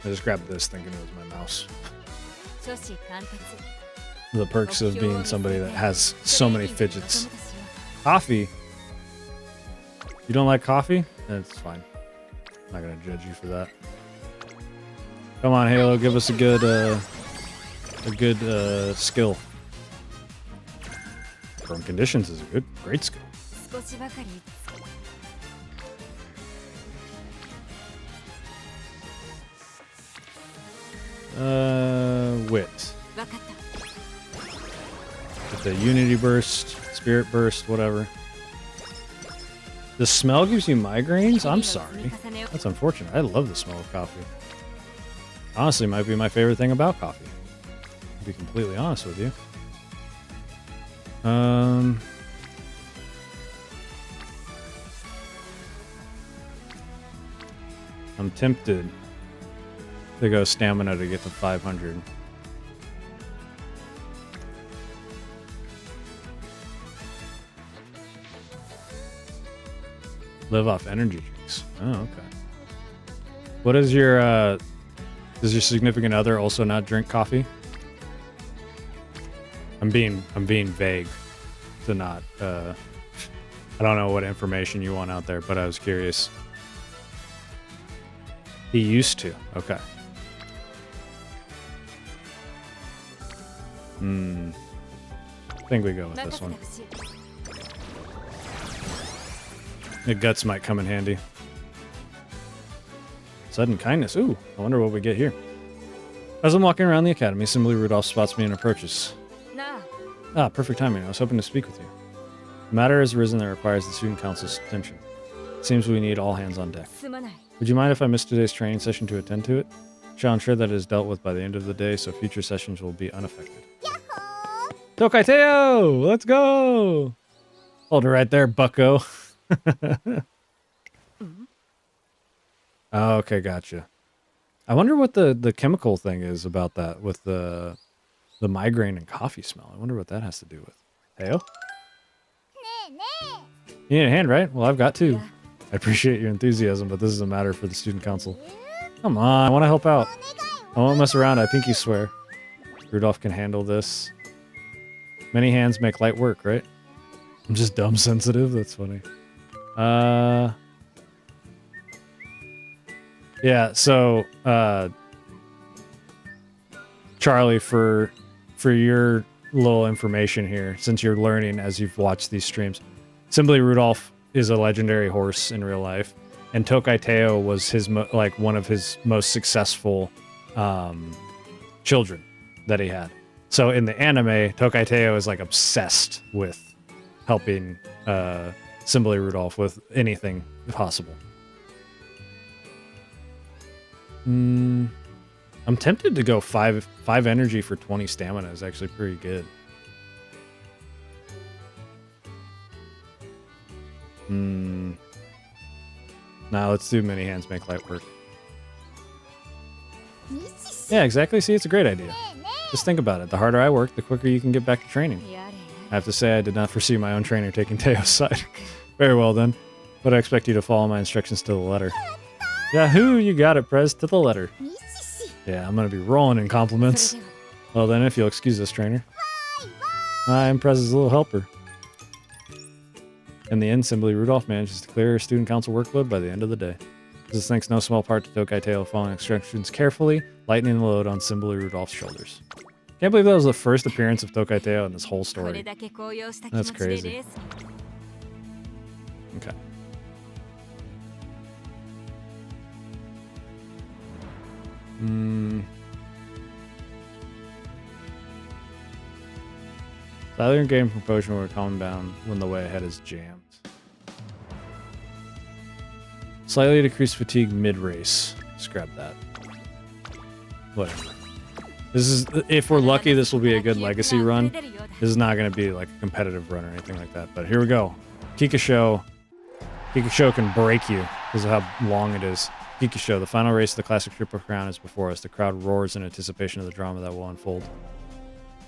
I just grabbed this thinking it was my mouse. The perks of being somebody that has so many fidgets. Coffee? You don't like coffee? That's fine. I'm not gonna judge you for that. Come on, Halo, give us a good skill. Firm conditions is a great skill. Wit. With the Unity Burst, Spirit Burst, whatever. The smell gives you migraines? I'm sorry. That's unfortunate. I love the smell of coffee. Honestly, might be my favorite thing about coffee. To be completely honest with you. I'm tempted to go stamina to get to 500. Live off energy drinks. Oh, okay. What is your does your significant other also not drink coffee? I'm being vague to not I don't know what information you want out there, but I was curious. He used to. Okay. I think we go with this one. The guts might come in handy. Sudden kindness. Ooh, I wonder what we get here. As I'm walking around the academy, Symboli Rudolf spots me and approaches. Ah, perfect timing. I was hoping to speak with you. A matter has arisen that requires the student council's attention. It seems we need all hands on deck. Would you mind if I miss today's training session to attend to it? Shall ensure that it is dealt with by the end of the day, so future sessions will be unaffected. Tokaiteo! Let's go! Hold it right there, bucko. Oh, okay, gotcha. I wonder what the chemical thing is about that with the migraine and coffee smell. I wonder what that has to do with. Heyo? You need a hand, right? Well, I've got two. I appreciate your enthusiasm, but this is a matter for the student council. Come on, I want to help out. I won't mess around, I pinky swear. Rudolph can handle this. Many hands make light work, right? I'm just dumb sensitive. That's funny. Yeah, so Charlie, for your little information here, since you're learning as you've watched these streams, Symboli Rudolf is a legendary horse in real life, and Tokaiteo was his one of his most successful children that he had. So in the anime, Tokaiteo is like obsessed with helping Symboli Rudolf with anything possible. I'm tempted to go 5 energy for 20 stamina is actually pretty good. Now let's do mini hands make light work. Yeah, exactly. See, it's a great idea. Just think about it. The harder I work, the quicker you can get back to training. I have to say, I did not foresee my own trainer taking Teo's side. Very well then. But I expect you to follow my instructions to the letter. Yahoo! You got it, Prez. To the letter. Yeah, I'm going to be rolling in compliments. Well then, if you'll excuse this, trainer. I'm Prez's little helper. In the end, Symboli Rudolf manages to clear her student council workload by the end of the day. This is thanks no small part to Tokai Teo following instructions carefully, lightening the load on Symboli Rudolph's shoulders. Can't believe that was the first appearance of Tokai Teo in this whole story. That's crazy. Okay. Either game proportion will calm down when the way ahead is jammed. Slightly decreased fatigue mid-race. Scrap that. Whatever. This is, if we're lucky, this will be a good legacy run. This is not going to be like a competitive run or anything like that. But here we go. Kikasho. Kikasho can break you because of how long it is. Kikasho, the final race of the Classic Triple Crown is before us. The crowd roars in anticipation of the drama that will unfold.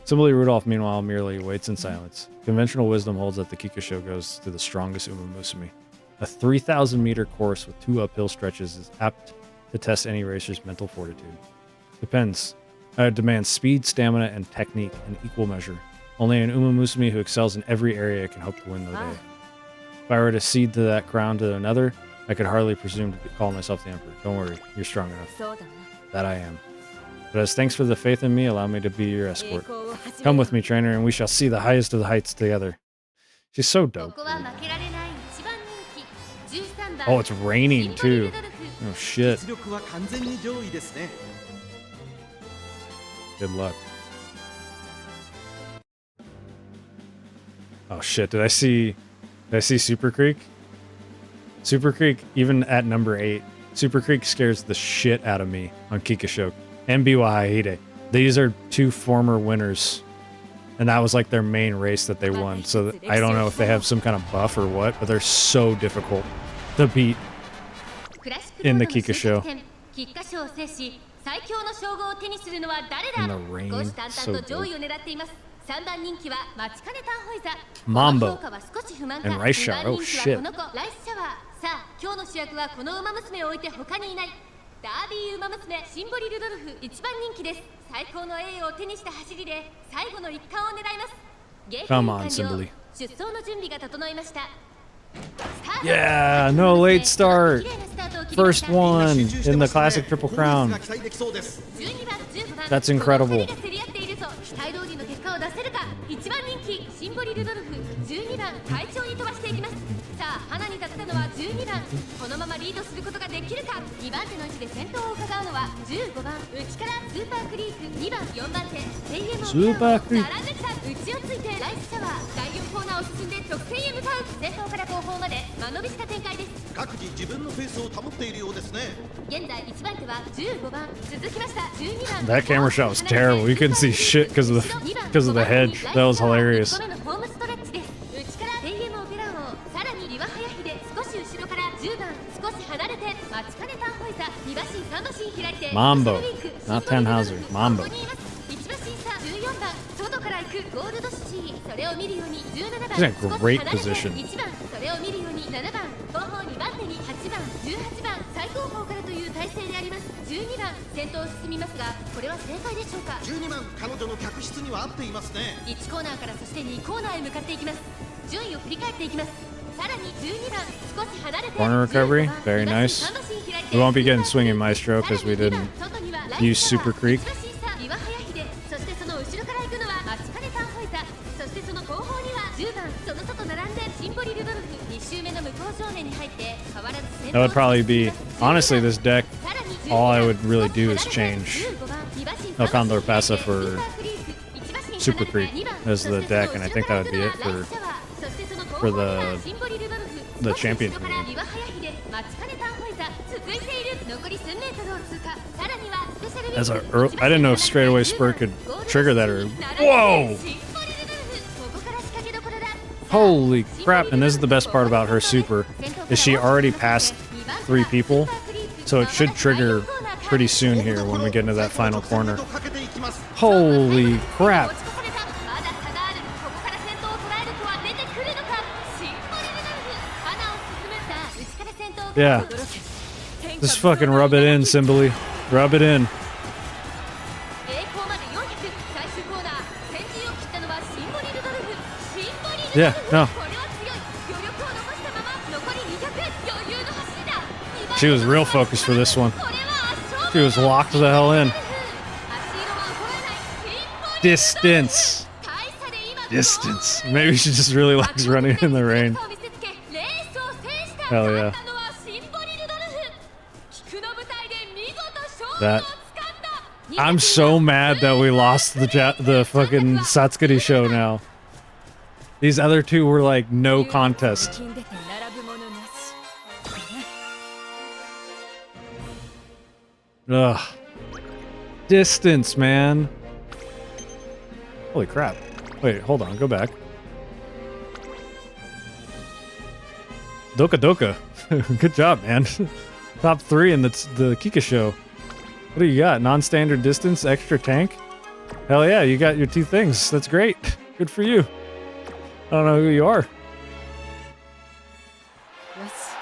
Symboli Rudolf, meanwhile, merely waits in silence. Conventional wisdom holds that the Kikasho goes to the strongest Umamusume. A 3,000-meter course with 2 uphill stretches is apt to test any racer's mental fortitude. Demands speed, stamina, and technique in equal measure. Only an Umamusume who excels in every area can hope to win the day. If I were to cede to that crown to another, I could hardly presume to call myself the Emperor. Don't worry, you're strong enough. That I am. But as thanks for the faith in me, allow me to be your escort. Come with me, trainer, and we shall see the highest of the heights together. She's so dope. Oh, it's raining too. Oh shit. Good luck. Oh shit, did I see Super Creek? Super Creek, even at number 8, Super Creek scares the shit out of me on Kikasho and Biwa Haide. These are 2 former winners, and that was like their main race that they won. So I don't know if they have some kind of buff or what, but they're so difficult to beat in the Kikasho. In the rain, so good. Mambo and Rice Shot. Oh shit. さあ今日の主役はこの馬娘を置いて他にいないダービー馬娘シンボリルドルフ一番人気です最高の栄誉を手にした走りで最後の一冠を狙いますゲート完了出走の準備が整いました Yeah, no late start. First one in the Classic Triple Crown. That's incredible. さあ花に立ったのは12番このままリードすることができるか2番手の位置で先頭を伺うのは15番内からスーパークリーク2番4番手1000円スーパークリーク並んできた内をついてライスシャワー第4コーナーを進んで直線へ向かう先頭から後方まで間延びした展開です各自自分のペースを保っているようですね現在1番手は15番続きました12番 That camera shot was terrible. You couldn't see shit because of the hedge. That was hilarious. Mambo, not Tannhauser. Mambo. He's in a great position. Corner recovery, very nice. We won't be getting swinging Maestro because we didn't use Super Creek. That would probably be, honestly, this deck, all I would really do is change El Condor Pasa for Super Creek as the deck, and I think that would be it for the champion community. As a I didn't know straightaway spurt could trigger that or whoa! Holy crap. And this is the best part about her super, is she already passed 3 people, so it should trigger pretty soon here when we get into that final corner. Holy crap. Yeah. Just fucking rub it in, Symboli. Rub it in. Yeah, no. She was real focused for this one. She was locked the hell in. Distance. Distance. Maybe she just really likes running in the rain. Hell yeah. That. I'm so mad that we lost the fucking Satsukuri show now. These other 2 were like no contest. Ugh. Distance, man. Holy crap. Wait, hold on. Go back. Doka Doka. Good job, man. Top 3 in the Kika show. What do you got? Non-standard distance, extra tank? Hell yeah, you got your 2 things. That's great. Good for you. I don't know who you are.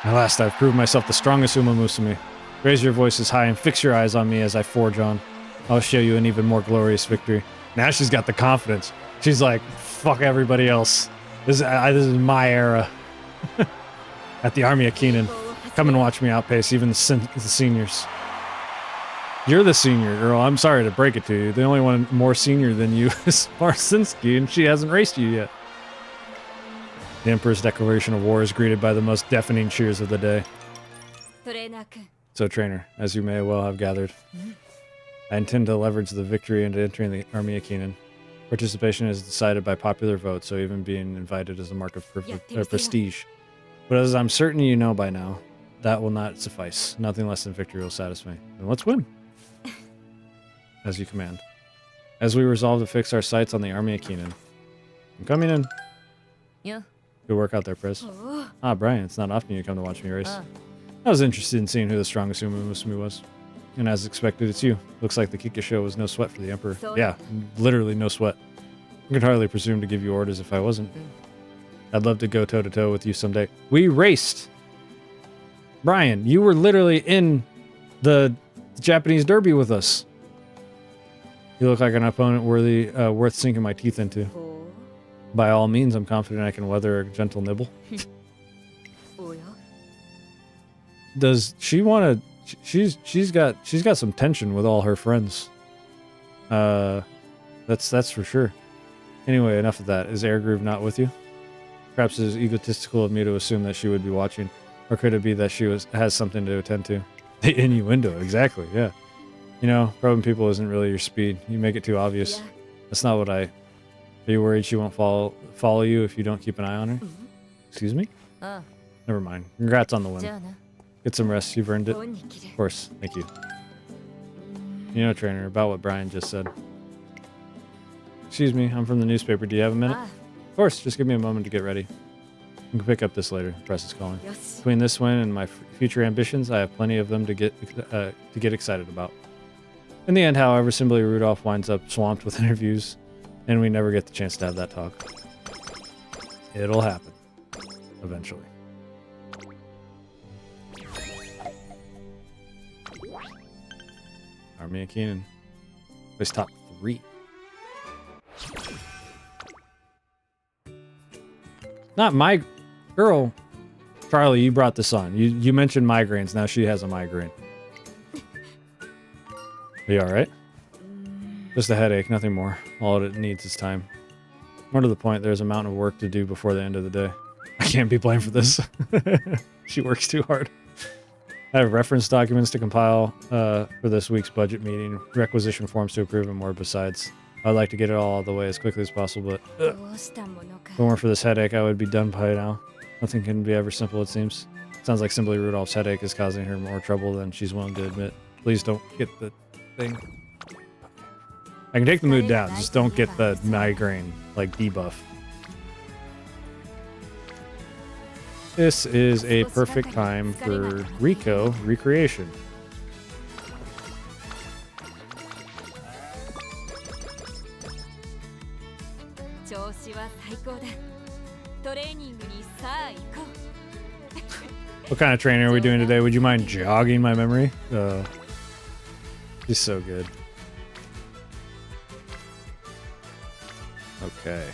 At last, I've proved myself the strongest Umamusume. Raise your voices high and fix your eyes on me as I forge on. I'll show you an even more glorious victory. Now she's got the confidence. She's like, fuck everybody else. This is my era. At the Army of Keenan. Come and watch me outpace even the seniors. You're the senior, girl. I'm sorry to break it to you. The only one more senior than you is Marcinski, and she hasn't raced you yet. The Emperor's declaration of war is greeted by the most deafening cheers of the day. So, trainer, as you may well have gathered, I intend to leverage the victory into entering the Army of Keenan. Participation is decided by popular vote, so even being invited is a mark of prestige. But as I'm certain you know by now, that will not suffice. Nothing less than victory will satisfy me. Then let's win. As you command. As we resolve to fix our sights on the Army of Keenan. I'm coming in. Yeah. Good work out there, Prez. Ah, Brian, it's not often you come to watch me race. I was interested in seeing who the strongest Umamusume was. And as expected, it's you. Looks like the Kika show was no sweat for the Emperor. Yeah, literally no sweat. I could hardly presume to give you orders if I wasn't. I'd love to go toe-to-toe with you someday. We raced! Brian, you were literally in the Japanese Derby with us. You look like an opponent worth sinking my teeth into. By all means, I'm confident I can weather a gentle nibble. Does she want to? She's got some tension with all her friends. That's for sure. Anyway, enough of that. Is Airgroove not with you? Perhaps it is egotistical of me to assume that she would be watching, or could it be that she has something to attend to? The innuendo, exactly. Yeah. You know, probing people isn't really your speed. You make it too obvious. Yeah. That's not what I... Are you worried she won't follow you if you don't keep an eye on her? Excuse me? Never mind. Congrats on the win. Get some rest. You've earned it. Of course. Thank you. You know, trainer, about what Brian just said. Excuse me. I'm from the newspaper. Do you have a minute? Of course. Just give me a moment to get ready. You can pick up this later. The press is calling. Yes. Between this win and my future ambitions, I have plenty of them to get excited about. In the end, however, Symboli Rudolf winds up swamped with interviews, and we never get the chance to have that talk. It'll happen. Eventually. Army of Keenan. Place top 3. Not my... Girl. Charlie, you brought this on. You mentioned migraines. Now she has a migraine. Are you alright? Just a headache, nothing more. All it needs is time. More to the point, there's a mountain of work to do before the end of the day. I can't be blamed for this. She works too hard. I have reference documents to compile for this week's budget meeting, requisition forms to approve, and more besides. I'd like to get it all out of the way as quickly as possible, but if it weren't for this headache, I would be done by now. Nothing can be ever simple, it seems. Sounds like Symboli Rudolph's headache is causing her more trouble than she's willing to admit. Please don't get the thing. I can take the mood down, just don't get the migraine, like, debuff. This is a perfect time for Rico recreation. What kind of training are we doing today? Would you mind jogging my memory? He's so good. Okay.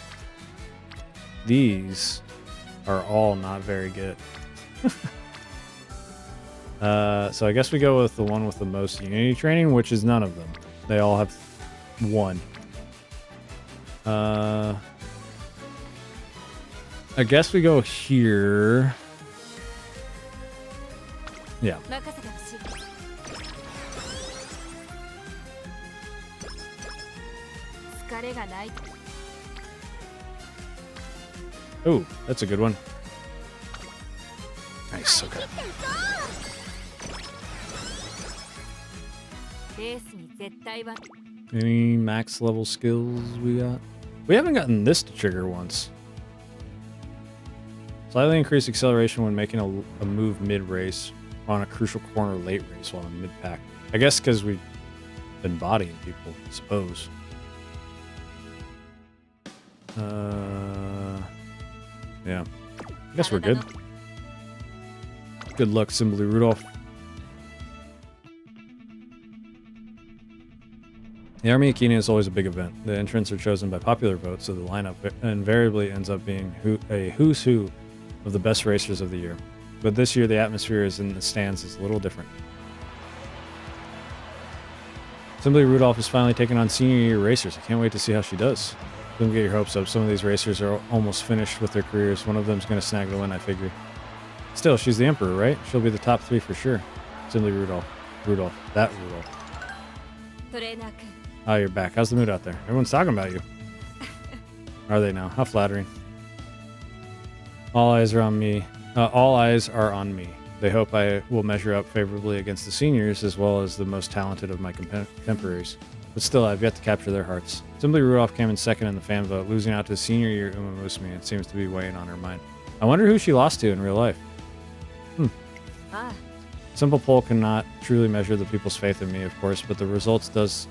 These are all not very good. So I guess we go with the one with the most unity training, which is none of them. They all have one. I guess we go here. Yeah. Oh, that's a good one. Nice, okay. Any max level skills we got? We haven't gotten this to trigger once. Slightly increase acceleration when making a move mid-race, on a crucial corner late race while in mid-pack. I guess because we've been bodying people, I suppose. Yeah. I guess we're good. Good luck, Symboli Rudolf. The Army of Keenan is always a big event. The entrants are chosen by popular vote, so the lineup invariably ends up being a who's who of the best racers of the year. But this year, the atmosphere in the stands is a little different. Symboli Rudolf is finally taking on senior year racers. I can't wait to see how she does. Don't get your hopes up. Some of these racers are almost finished with their careers. One of them's going to snag the win, I figure. Still, she's the emperor, right? She'll be the top 3 for sure. Symboli Rudolf. That Rudolf. Oh, you're back. How's the mood out there? Everyone's talking about you. Are they now? How flattering. All eyes are on me. All eyes are on me. They hope I will measure up favorably against the seniors as well as the most talented of my contemporaries. But still, I've yet to capture their hearts. Symboli Rudolf came in second in the fan vote, losing out to senior year Umamusume. It seems to be weighing on her mind. I wonder who she lost to in real life. Simple poll cannot truly measure the people's faith in me, of course, but the results does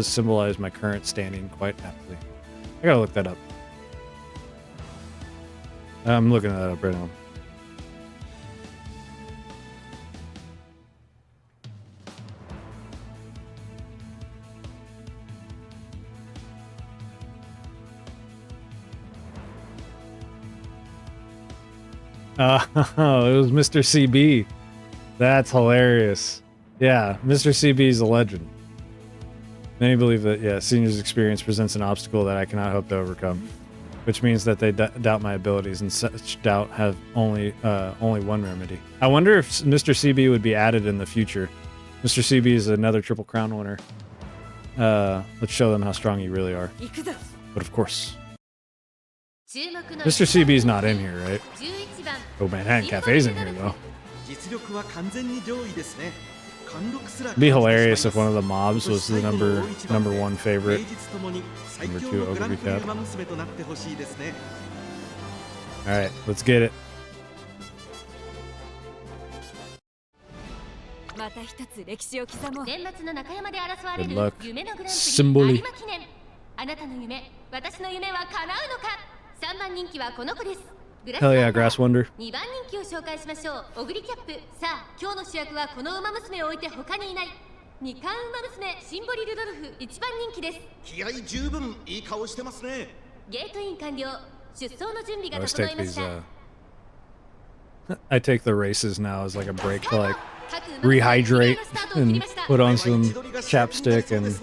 symbolize my current standing quite aptly. I gotta look that up. I'm looking that up right now. Oh, it was Mr. CB. That's hilarious. Yeah, Mr. CB is a legend. Many believe that, yeah, seniors' experience presents an obstacle that I cannot hope to overcome, which means that they doubt my abilities, and such doubt have only one remedy. I wonder if Mr. CB would be added in the future. Mr. CB is another Triple Crown winner. Let's show them how strong you really are. But of course, Mr. CB's not in here, right? Oh, Manhattan Cafe's in here, though. It'd be hilarious if one of the mobs was the number 1 favorite, number 2 Ogre Recap. Alright, let's get it. Good luck. Symboli. Hell yeah, Grass Wonder. 2番人気を紹介しましょう。オグリキャップ。さあ、今日の主役はこの馬娘を置いて他にいない。2冠馬娘シンボリルドルフ1番人気です。気合十分いい顔してますね。ゲートイン完了。出走の準備が整いました。I take the races now as like a break to like rehydrate and put on some chapstick and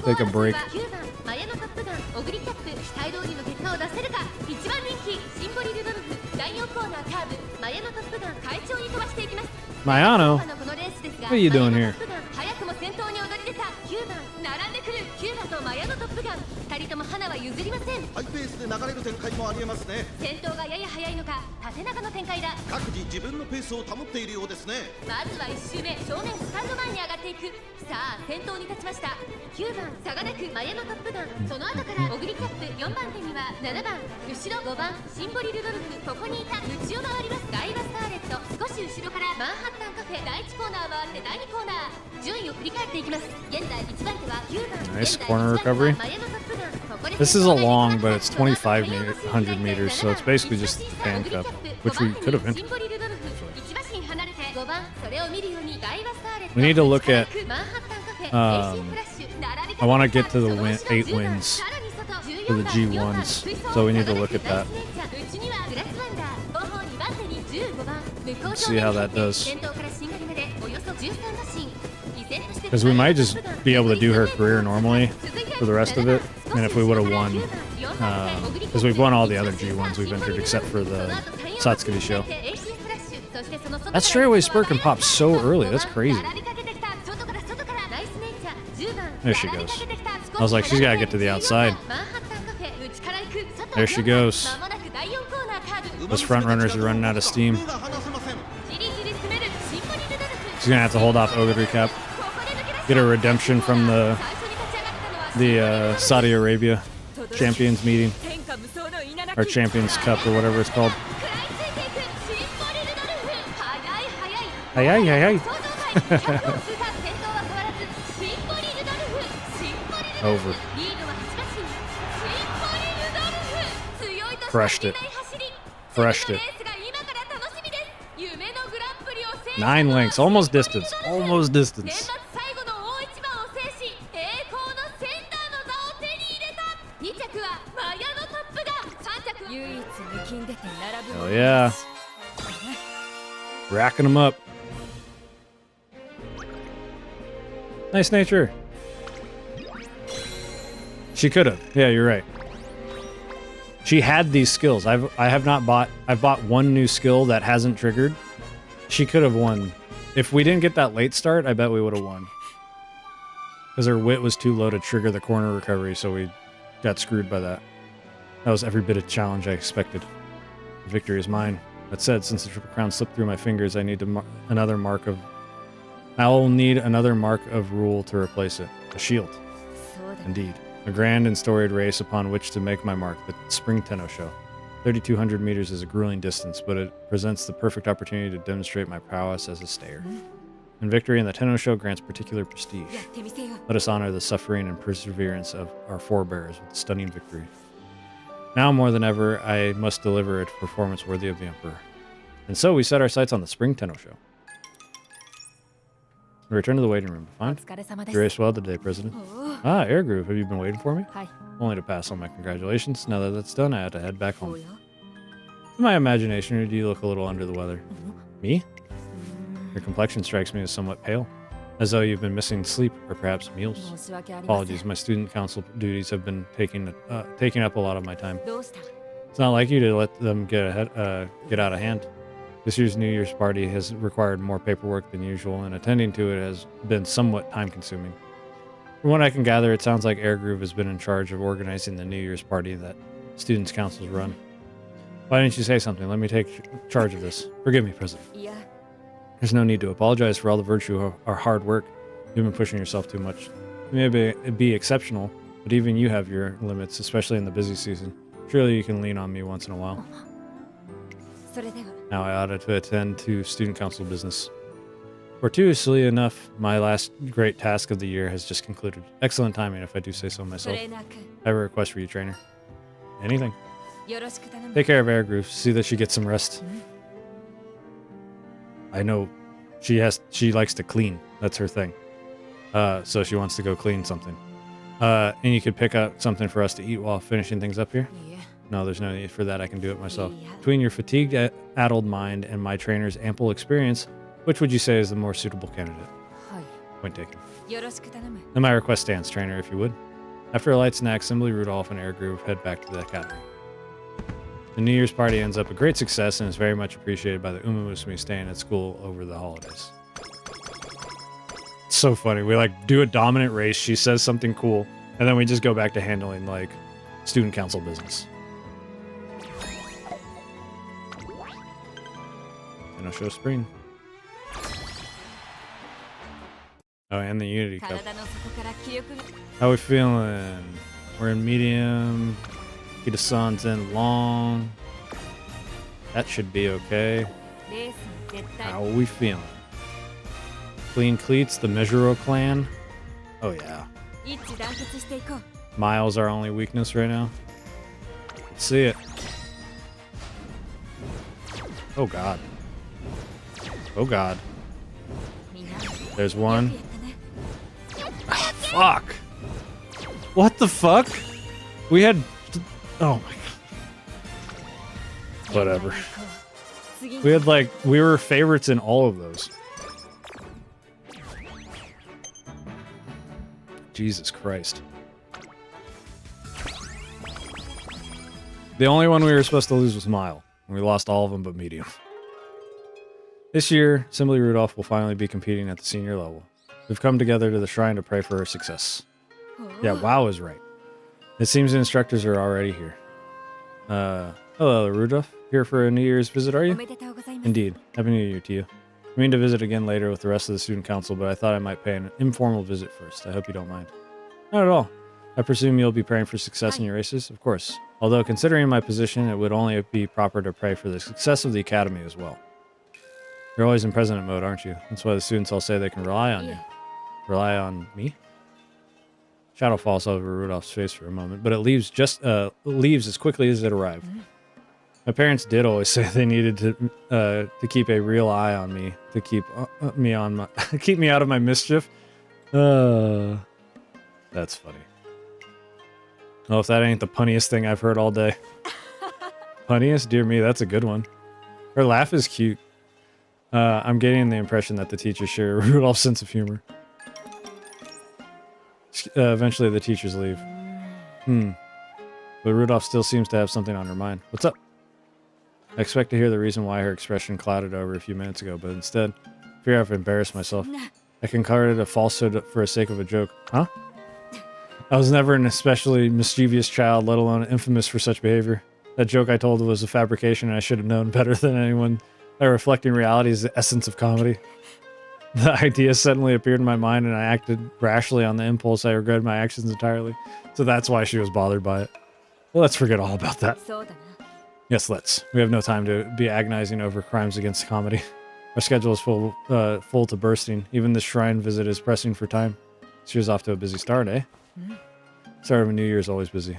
take a break. 9番マヤのトップガンオグリキャップ。期待通りの結果を出せるか。1番人気シンボリルドルフ第4コーナーカーブマヤのトップガン快調に飛ばしていきます。 Mayano, what are you doing here? 早くも先頭に躍り出た9番並んでくるキューバとマヤのトップガン2人とも花は譲りません。はい、ペースで流れる展開もありえますね。戦闘がやや早いのか縦長の展開だ。各自自分のペースを保っているようですね。まずは1周目正面スタンド前に上がっていく。さあ先頭に立ちました。9番サガネクマヤのトップガン、その後からオグリキャップ4番手には7番後ろ5番シンボリルドルフ、ここにいた内を回ります。ガイバスターレット、少し後ろからマンハッタンカフェ、第1コーナー回って第2コーナー、順位を振り返っていきます。現在1番手は9番、 Nice 現在 corner 1番手 recovery. はマヤのトップガン。ここで This is a long, but it's 2,500 meters, so it's basically just the fan cup, which we could have entered. We need to look at. I want to get to the 8 wins for the G1s, so we need to look at that. See how that does. Because we might just be able to do her career normally for the rest of it, and if we would have won, because we've won all the other G1s we've entered except for the Satsuki show. That straightaway spur can pop so early. That's crazy. There she goes. I was like, she's got to get to the outside. There she goes. Those front runners are running out of steam. She's going to have to hold off Ogre Cap. Get a redemption from the Saudi Arabia Champions meeting. Or Champions Cup or whatever it's called. Hey. Over. Crushed it. 9 lengths. Almost distance. Almost distance. Oh yeah. Racking them up. Nice nature. She could have. Yeah, you're right. She had these skills. I've bought one new skill that hasn't triggered. She could have won. If we didn't get that late start, I bet we would have won. Because her wit was too low to trigger the corner recovery, so we got screwed by that. That was every bit of challenge I expected. The victory is mine. That said, since the Triple Crown slipped through my fingers, I need another mark of... I'll need another mark of rule to replace it. A shield. Indeed. A grand and storied race upon which to make my mark, the Spring Tenno Show. 3,200 meters is a grueling distance, but it presents the perfect opportunity to demonstrate my prowess as a stayer. And victory in the Tenno Show grants particular prestige. Let us honor the suffering and perseverance of our forebears with stunning victory. Now more than ever, I must deliver a performance worthy of the Emperor. And so we set our sights on the Spring Tenno Show. We return to the waiting room. Fine. You raced well today, President. Ah, Air Groove. Have you been waiting for me? Only to pass on my congratulations. Now that that's done, I have to head back home. In my imagination, or do you look a little under the weather? Me? Your complexion strikes me as somewhat pale, as though you've been missing sleep or perhaps meals. Apologies, my student council duties have been taking up a lot of my time. It's not like you to let them get out of hand. This year's New Year's party has required more paperwork than usual, and attending to it has been somewhat time-consuming. From what I can gather, it sounds like Air Groove has been in charge of organizing the New Year's party that students' councils run. Why didn't you say something? Let me take charge of this. Forgive me, President. There's no need to apologize for all the virtue of our hard work. You've been pushing yourself too much. You may be exceptional, but even you have your limits, especially in the busy season. Surely you can lean on me once in a while. Now I ought to attend to student council business. Fortuitously enough, my last great task of the year has just concluded. Excellent timing, if I do say so myself. I have a request for you, trainer. Anything. Take care of Air Groove. See that she gets some rest. I know she likes to clean. That's her thing. So she wants to go clean something. And you could pick up something for us to eat while finishing things up here? No, there's no need for that. I can do it myself. Between your fatigued, addled mind and my trainer's ample experience, which would you say is the more suitable candidate? Point taken. Then my request stands, trainer, if you would. After a light snack, Symboli Rudolf and Air Groove head back to the academy. The New Year's party ends up a great success and is very much appreciated by the Umamusume staying at school over the holidays. It's so funny. We do a dominant race. She says something cool, and then we just go back to handling student council business. And I'll show spring. Oh, and the Unity Cup. 体の底から気力が How we feeling? We're in medium. Kitasan's in long. That should be okay. レースに絶対 How are we feeling? Clean cleats, the Mizuro clan. Oh yeah. 一致団結していこう Miles our only weakness right now. Let's see it. Oh god. Oh god. みんな There's よ one. くやったね Fuck. What the fuck? We had. Oh my god. Whatever. 次に We had like we were favorites in all of those. Jesus Christ. The only one we were supposed to lose was Mile. We lost all of them but medium. This year, Symboli Rudolf will finally be competing at the senior level. We've come together to the shrine to pray for her success. Yeah, WoW is right. It seems the instructors are already here. Hello, Rudolf. Here for a New Year's visit, are お you? めでとうございます Indeed. Happy New Year to you. I mean to visit again later with the rest of the student council, but I thought I might pay an informal visit first. I hope you don't mind. Not at all. I presume you'll be praying for success in your races? Of course. Although, considering my position, it would only be proper to pray for the success of the academy as well. You're always in president mode, aren't you? That's why the students all say they can rely on you. Rely on me? Shadow falls over Rudolph's face for a moment, but it leaves as quickly as it arrived. My parents did always say they needed to keep a real eye on me, to keep me on my keep me out of my mischief. That's funny. Oh, if that ain't the punniest thing I've heard all day. Punniest? Dear me, that's a good one. Her laugh is cute. I'm getting the impression that the teachers share Rudolph's sense of humor. Eventually, the teachers leave. But Rudolph still seems to have something on her mind. What's up? I expect to hear the reason why her expression clouded over a few minutes ago, but instead, I fear I've embarrassed myself. I concocted a falsehood for the sake of a joke. Huh? I was never an especially mischievous child, let alone infamous for such behavior. That joke I told was a fabrication, and I should have known better than anyone that reflecting reality is the essence of comedy. The idea suddenly appeared in my mind, and I acted rashly on the impulse. I regretted my actions entirely. So that's why she was bothered by it. Well, let's forget all about that. そうだな Yes, let's. We have no time to be agonizing over crimes against comedy. Our schedule is full to bursting. Even this shrine visit is pressing for time. This year's off to a busy start, eh? Start of a new year is always busy.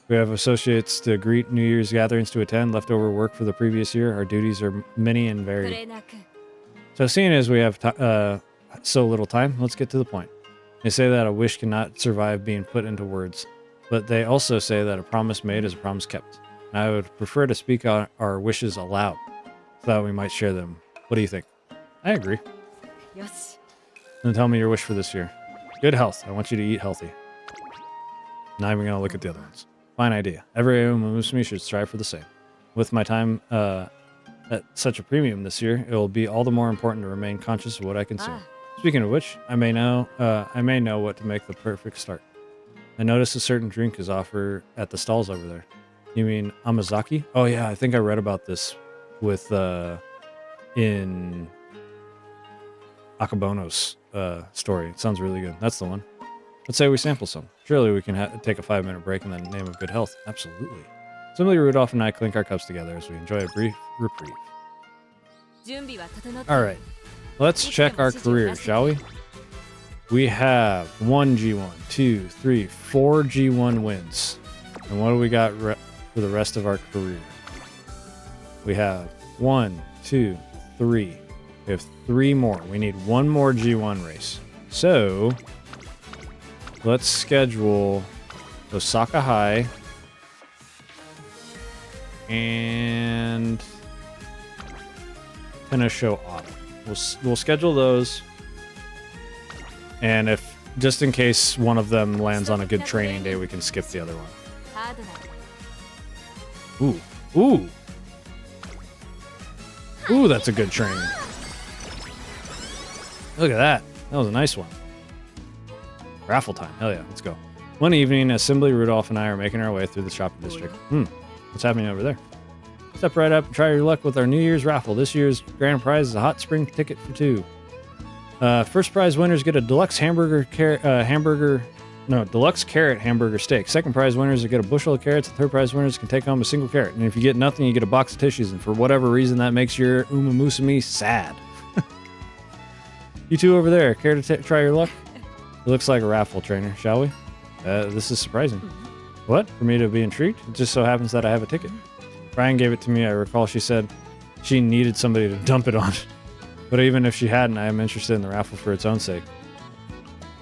We have associates to greet, New Year's gatherings to attend, leftover work for the previous year. Our duties are many and トレ varied. ーナー君 So seeing as we have so little time, let's get to the point. They say that a wish cannot survive being put into words, but they also say that a promise made is a promise kept. And I would prefer to speak out our wishes aloud, so that we might share them. What do you think? I agree. よし Then tell me your wish for this year. Good health. I want you to eat healthy. Not even going to look at the other ones. Fine idea. Every Umamusume should strive for the same. With my time at such a premium this year, it will be all the more important to remain conscious of what I consume. Speaking of which, I may know what to make the perfect start. I noticed a certain drink is offered at the stalls over there. You mean Amazaki? Oh yeah, I think I read about this with in Akabono's story. It sounds really good. That's the one. Let's say we sample some. Surely we can take a 5-minute break in the name of good health. Absolutely. Symboli Rudolf and I clink our cups together as we enjoy a brief reprieve. 準備は整った All right, let's check our career, shall we? We have 1 G1, 2, 3, 4 G1 wins. And what do we got for the rest of our career? We have 1, 2, 3. We have 3 more. We need 1 more G1 race. So, let's schedule Osaka High and Tenosho Autumn. We'll schedule those. And if just in case one of them lands on a good training day, we can skip the other one. ハードな Ooh. Ooh, that's a good training. Look at that. That was a nice one. Raffle time. Hell yeah, let's go. One evening, as Symboli Rudolf and I are making our way through the shopping district. What's happening over there? Step right up and try your luck with our New Year's raffle. This year's grand prize is a hot spring ticket for 2. First prize winners get a deluxe deluxe carrot hamburger steak. Second prize winners get a bushel of carrots. And third prize winners can take home a single carrot. And if you get nothing, you get a box of tissues. And for whatever reason, that makes your Umamusume sad. You two over there, care to try your luck? It looks like a raffle, trainer. Shall we? This is surprising. What? For me to be intrigued? It just so happens that I have a ticket. Brian gave it to me. I recall she said she needed somebody to dump it on. But even if she hadn't, I am interested in the raffle for its own sake.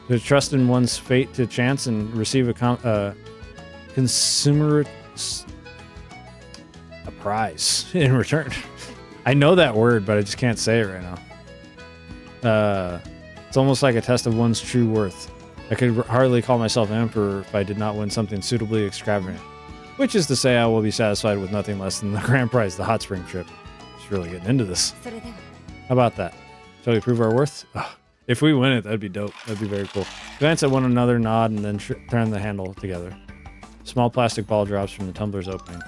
To trust in one's fate to chance and receive a prize in return. I know that word, but I just can't say it right now. It's almost like a test of one's true worth. I could hardly call myself emperor if I did not win something suitably extravagant. Which is to say, I will be satisfied with nothing less than the grand prize, the hot spring trip. Just really getting into this. How about that? Shall we prove our worth? Ugh. If we win it, that'd be dope. That'd be very cool. Glance at one another, nod, and then turn the handle together. Small plastic ball drops from the tumbler's opening.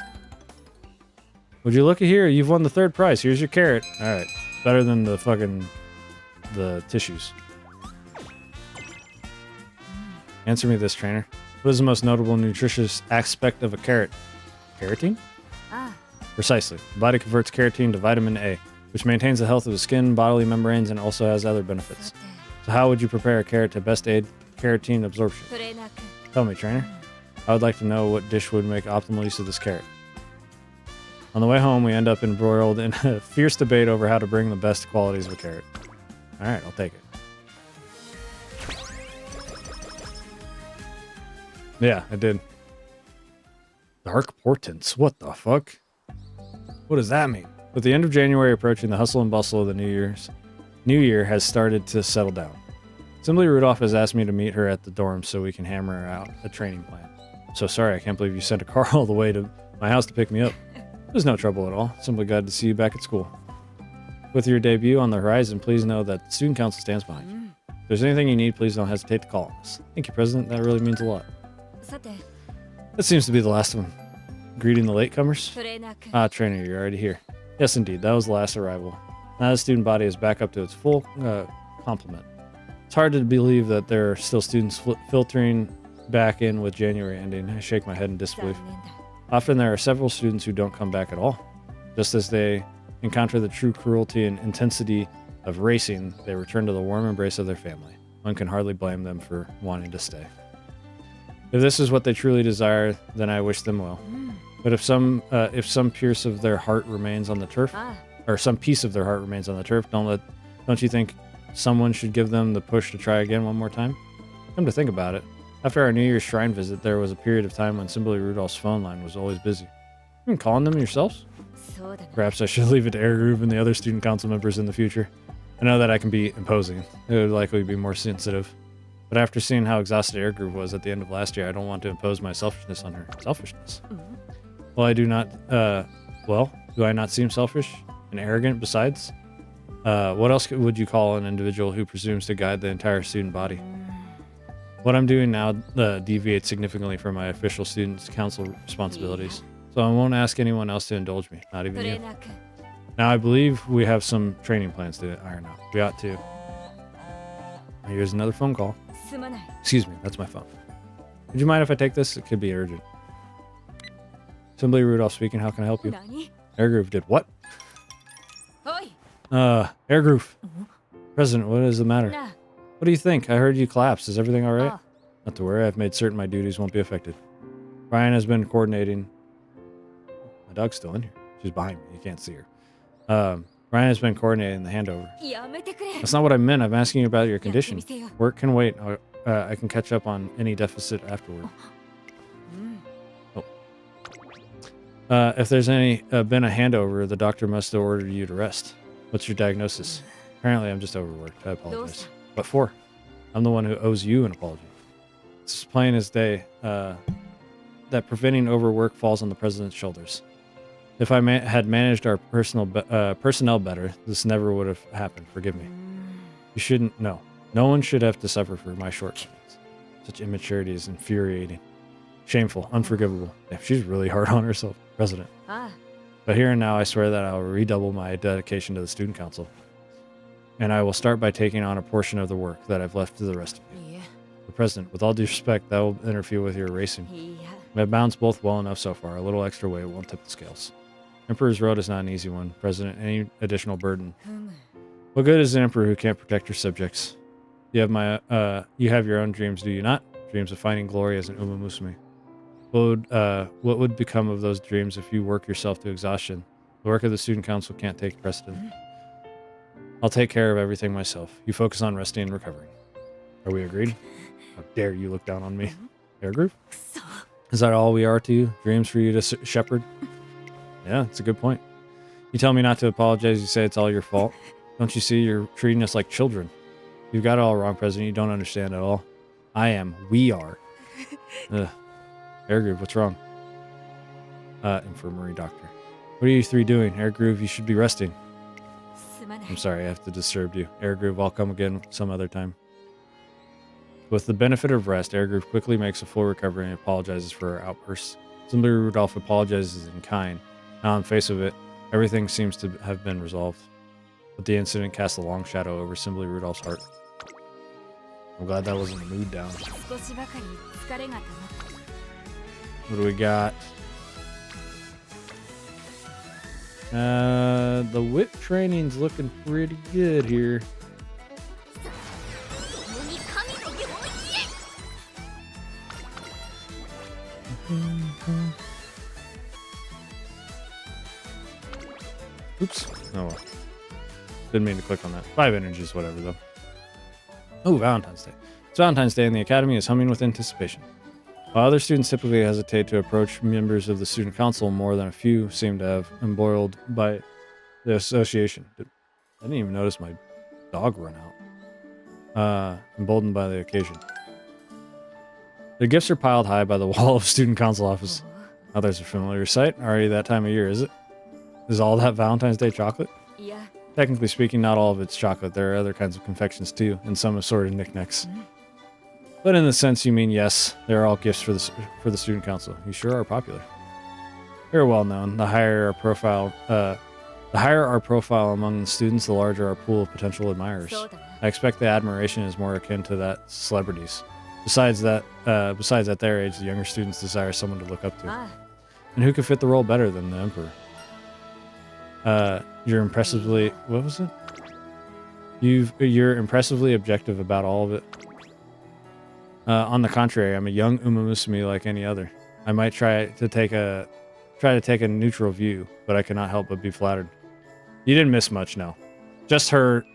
Would you look at here? You've won the third prize. Here's your carrot. All right. Better than the tissues. Answer me this, trainer. What is the most notable nutritious aspect of a carrot? Carotene? Precisely. The body converts carotene to vitamin A, which maintains the health of the skin, bodily membranes, and also has other benefits. So how would you prepare a carrot to best aid carotene absorption? Tell me, trainer. I would like to know what dish would make optimal use of this carrot. On the way home, we end up embroiled in a fierce debate over how to bring the best qualities of a carrot. All right, I'll take it. Yeah, I did. Dark portents. What the fuck? What does that mean? With the end of January approaching, the hustle and bustle of the New Year has started to settle down. Symboli Rudolf has asked me to meet her at the dorm so we can hammer out a training plan. So sorry, I can't believe you sent a car all the way to my house to pick me up. There's no trouble at all. Simply glad to see you back at school. With your debut on the horizon, please know that the student council stands behind you. If there's anything you need, please don't hesitate to call on us. Thank you, President. That really means a lot. That seems to be the last one. Greeting the latecomers? Ah, trainer, you're already here. Yes, indeed. That was the last arrival. Now the student body is back up to its full complement. It's hard to believe that there are still students filtering back in with January ending. I shake my head in disbelief. Often there are several students who don't come back at all. Just as they encounter the true cruelty and intensity of racing, they return to the warm embrace of their family. One can hardly blame them for wanting to stay. If this is what they truly desire, then I wish them well. But if some piece of their heart remains on the turf, don't you think someone should give them the push to try again one more time? Come to think about it, after our New Year's shrine visit, there was a period of time when Symboli Rudolph's phone line was always busy. You been calling them yourselves? Perhaps I should leave it to Airgroove and the other student council members in the future. I know that I can be imposing. It would likely be more sensitive. But after seeing how exhausted Airgroove was at the end of last year, I don't want to impose my selfishness on her. Selfishness? Well, I do not... do I not seem selfish and arrogant besides? What else would you call an individual who presumes to guide the entire student body? What I'm doing now deviates significantly from my official students' council responsibilities. So I won't ask anyone else to indulge me, not even you. Now, I believe we have some training plans to iron out. We ought to. Here's another phone call. Excuse me, that's my phone. Would you mind if I take this? It could be urgent. Symboli Rudolf speaking. How can I help you? Airgroove did what? Airgroove. President, what is the matter? What do you think? I heard you collapsed. Is everything all right? Not to worry. I've made certain my duties won't be affected. Brian has been coordinating. My dog's still in here. She's behind me. You can't see her. Brian has been coordinating the handover. That's not what I meant. I'm asking you about your condition. Work can wait. I can catch up on any deficit afterward. If there's been a handover, the doctor must have ordered you to rest. What's your diagnosis? Apparently, I'm just overworked. I apologize. What for? I'm the one who owes you an apology. It's as plain as day that preventing overwork falls on the president's shoulders. If I had managed our personnel better, this never would have happened. Forgive me. You shouldn't. No one should have to suffer for my shortcomings. Such immaturity is infuriating. Shameful, unforgivable. Yeah, she's really hard on herself, President. But here and now, I swear that I will redouble my dedication to the Student Council. And I will start by taking on a portion of the work that I've left to the rest of you. The President, with all due respect, that will interfere with your racing. I've balanced both well enough so far. A little extra weight won't tip the scales. Emperor's Road is not an easy one. President, any additional burden? What good is an emperor who can't protect her subjects? You have your own dreams, do you not? Dreams of finding glory as an Umamusume. What would become of those dreams if you work yourself to exhaustion? The work of the Student Council can't take precedent. I'll take care of everything myself. You focus on resting and recovering. Are we agreed? How dare you look down on me? Air Groove? Is that all we are to you? Dreams for you to shepherd? Yeah, that's a good point. You tell me not to apologize. You say it's all your fault. Don't you see you're treating us like children? You've got it all wrong, President. You don't understand at all. We are. Air Groove, what's wrong? Infirmary doctor. What are you three doing? Air Groove, you should be resting. I'm sorry, I have to disturb you. Air Groove, I'll come again some other time. With the benefit of rest, Air Groove quickly makes a full recovery and apologizes for her outbursts. Symboli Rudolf apologizes in kind. Now, on the face of it, everything seems to have been resolved. But the incident casts a long shadow over Symboli Rudolph's heart. I'm glad that wasn't a mood down. What do we got? The whip training's looking pretty good here. Oops. Oh well. Didn't mean to click on that. 5 energies, whatever though. Oh, Valentine's Day. It's Valentine's Day and the Academy is humming with anticipation. While other students typically hesitate to approach members of the Student Council, more than a few seem to have embroiled by the association. I didn't even notice my dog run out. Emboldened by the occasion. The gifts are piled high by the wall of Student Council office. Oh, there's a familiar sight. Already that time of year, is it? Is all that Valentine's Day chocolate? Yeah. Technically speaking, not all of it's chocolate. There are other kinds of confections too, and some assorted knickknacks. But in the sense you mean, yes, they're all gifts for the Student Council. You sure are popular. Very well known. The higher our profile among the students, the larger our pool of potential admirers. I expect the admiration is more akin to that celebrities. Besides at their age, the younger students desire someone to look up to. And who could fit the role better than the Emperor? You're impressively... What was it? You're impressively objective about all of it. On the contrary, I'm a young Umamusume like any other. I might try to take a neutral view, but I cannot help but be flattered. You didn't miss much, no. Just her,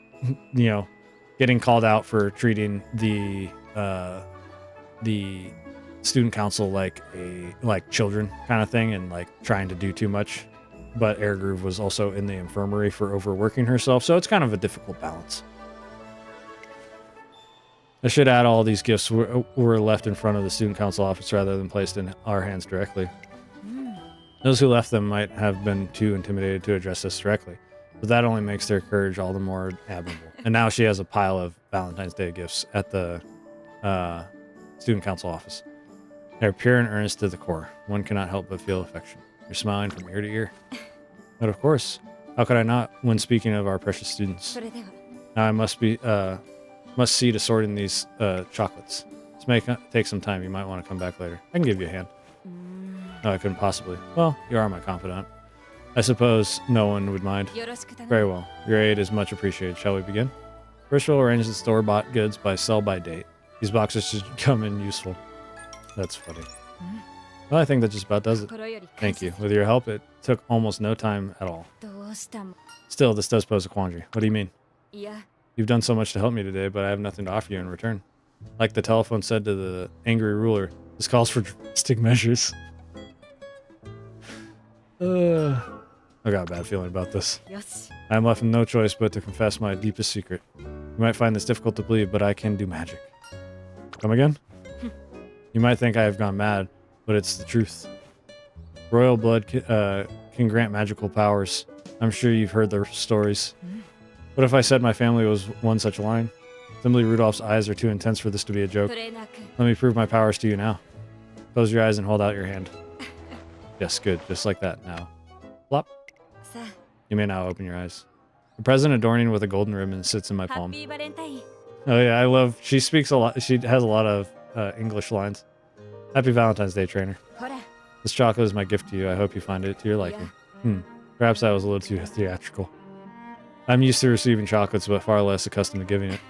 getting called out for treating the student council like children kind of thing, and like trying to do too much. But Air Groove was also in the infirmary for overworking herself, so it's kind of a difficult balance. I should add all these gifts were left in front of the Student Council office rather than placed in our hands directly. Those who left them might have been too intimidated to address us directly, but that only makes their courage all the more admirable. And now she has a pile of Valentine's Day gifts at the Student Council office. They're pure and earnest to the core. One cannot help but feel affection. You're smiling from ear to ear. But of course, how could I not when speaking of our precious students? Now I must see to sorting these chocolates. This may take some time. You might want to come back later. I can give you a hand. No, I couldn't possibly. Well, you are my confidant. I suppose no one would mind. Very well. Your aid is much appreciated. Shall we begin? First, we'll arrange the store-bought goods by sell-by date. These boxes should come in useful. That's funny. Well, I think that just about does it. Thank you. With your help, it took almost no time at all. Still, this does pose a quandary. What do you mean? You've done so much to help me today, but I have nothing to offer you in return. Like the telephone said to the angry ruler, this calls for drastic measures. I got a bad feeling about this. I am left with no choice but to confess my deepest secret. You might find this difficult to believe, but I can do magic. Come again? You might think I have gone mad, but it's the truth. Royal blood can grant magical powers. I'm sure you've heard the stories. What if I said my family was one such line? Symboli Rudolph's eyes are too intense for this to be a joke. トレーナー君 Let me prove my powers to you now. Close your eyes and hold out your hand. Yes, good. Just like that. Now. Plop. さ You may now open your eyes. A present adorning with a golden ribbon sits in my あハッ palm. ピーバレンタイン Oh yeah, I love. She speaks a lot. She has a lot of English lines. Happy Valentine's Day, trainer. ほら This chocolate is my gift to you. I hope you find it to your liking. Perhaps I was a little too theatrical. I'm used to receiving chocolates, but far less accustomed to giving it.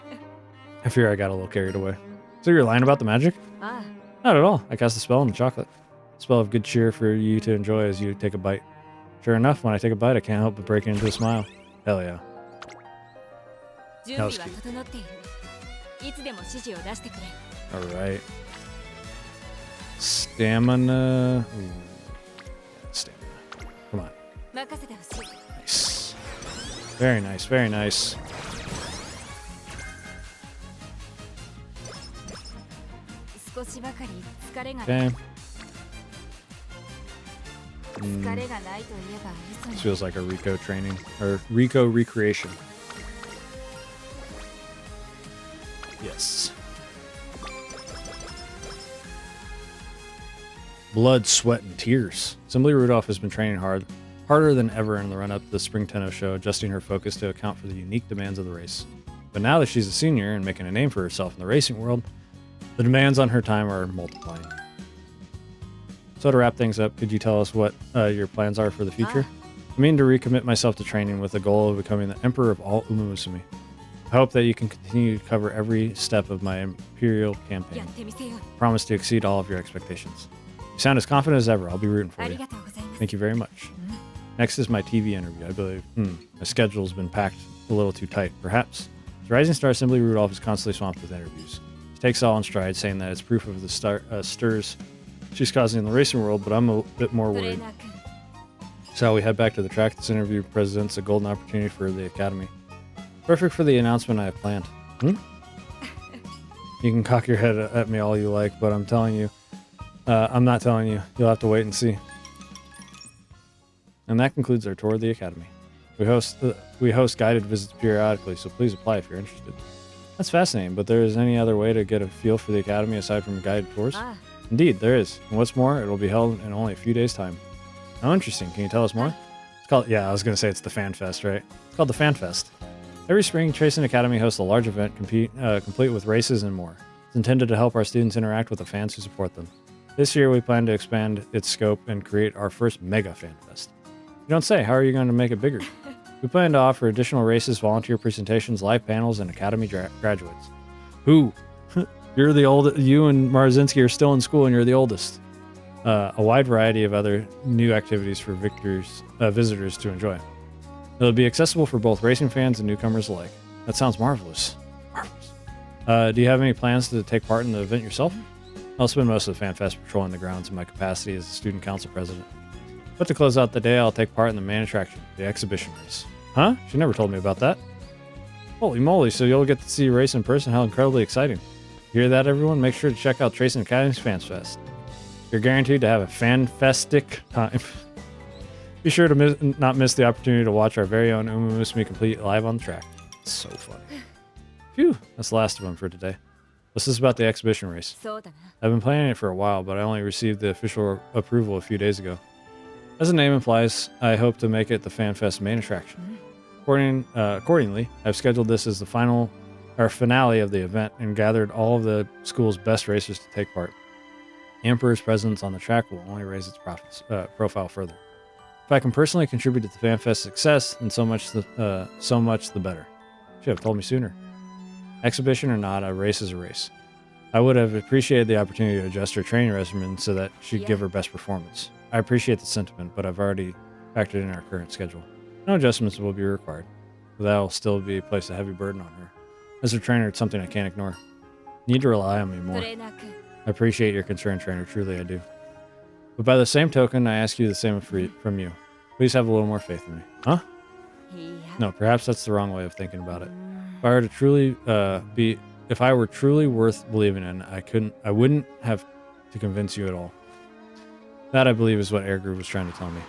I fear I got a little carried away. So you're lying about the magic? あ Not at all. I cast a spell on the chocolate. A spell of good cheer for you to enjoy as you take a bite. Sure enough, when I take a bite, I can't help but break into a smile. Hell yeah. 準備は整っているいつでも指示を出してくれ Alright. Stamina. Ooh. Stamina. Come on. 任せてほしい Nice. Very nice, very nice. 少しばかり疲れが Okay. 疲れがないといえば This 嘘に feels like a Rico training. Or Rico recreation. Yes. Blood, sweat, and tears. Symboli Rudolf has been training harder than ever in the run-up to the Spring Tenno show, adjusting her focus to account for the unique demands of the race. But now that she's a senior and making a name for herself in the racing world, the demands on her time are multiplying. So to wrap things up, could you tell us what your plans are for the future? I mean to recommit myself to training with the goal of becoming the emperor of all Umamusume. I hope that you can continue to cover every step of my imperial や campaign. ってみせよ Promise to exceed all of your expectations. You sound as confident as ever. I'll be rooting for あ you. りがとうございます Thank you very much. Next is my TV interview. I believe my schedule's been packed a little too tight. Perhaps. The rising star Symboli Rudolf is constantly swamped with interviews. She takes it all in stride, saying that it's proof of the stirs she's causing in the racing world, but I'm a bit more トレー worried. ナー君 So we head back to the track. This interview presents a golden opportunity for the academy. Perfect for the announcement I have planned. You can cock your head at me all you like, but I'm telling you, I'm not telling you. You'll have to wait and see. And that concludes our tour of the academy. We host guided visits periodically, so please apply if you're interested. That's fascinating, but there is any other way to get a feel for the academy aside from guided tours? あ Indeed, there is. And what's more, it will be held in only a few days' time. How interesting. Can you tell us more? It's called, yeah, I was going to say it's the Fan Fest, right? It's called the Fan Fest. Every spring, Tracing Academy hosts a large event complete with races and more. It's intended to help our students interact with the fans who support them. This year, we plan to expand its scope and create our first Mega Fan Fest. You don't say. How are you going to make it bigger? We plan to offer additional races, volunteer presentations, live panels, and academy graduates. Who? You're the old. You and Marzinski are still in school, and you're the oldest. A wide variety of other new activities for visitors to enjoy. It'll be accessible for both racing fans and newcomers alike. That sounds marvelous. Marvelous. Do you have any plans to take part in the event yourself? I'll spend most of the Fan Fest patrolling the grounds in my capacity as the student council president. But to close out the day, I'll take part in the main attraction, the exhibition race. Huh? She never told me about that. Holy moly, so you'll get to see a race in person? How incredibly exciting. You hear that, everyone? Make sure to check out Tracing Academy's Fans Fest. You're guaranteed to have a fan-festic time. Be sure to not miss the opportunity to watch our very own Umamusume complete live on the track. It's so funny. Phew, that's the last of them for today. This is about the exhibition race. そうだな I've been planning it for a while, but I only received the official approval a few days ago. As the name implies, I hope to make it the FanFest main attraction. Accordingly, I've scheduled this as the finale of the event and gathered all of the school's best racers to take part. The Emperor's presence on the track will only raise its profile further. If I can personally contribute to the FanFest's success, then so much the better. Should have told me sooner. Exhibition or not, a race is a race. I would have appreciated the opportunity to adjust her training regimen so that she'd give her best performance. I appreciate the sentiment, but I've already factored in our current schedule. No adjustments will be required, but that will still place a heavy burden on her. As her trainer, it's something I can't ignore. You need to rely on me ト more. レーナー君 I appreciate your concern, trainer. Truly, I do. But by the same token, I ask you the same from you. Please have a little more faith in me. Huh? いや No, perhaps that's the wrong way of thinking about it. If I were truly worth believing in, I wouldn't have to convince you at all. That, I believe, is what Ergur was trying to tell me.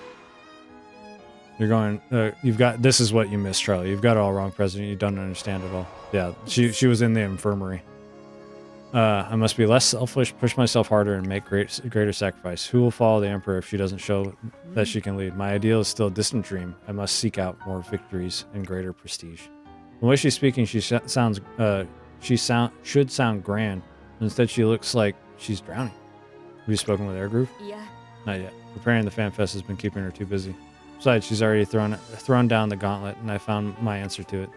You're going. You've got. This is what you missed, Charlie. You've got it all wrong, President. You don't understand it all. Yeah, she was in the infirmary. I must be less selfish, push myself harder, and make greater sacrifice. Who will follow the Emperor if she doesn't show that she can lead? My ideal is still a distant dream. I must seek out more victories and greater prestige. The way she's speaking, she should sound grand. Instead, she looks like she's drowning. Have you spoken with Air Groove? Yeah. Not yet. Preparing the fan fest has been keeping her too busy. Besides, she's already thrown down the gauntlet, and I found my answer to it.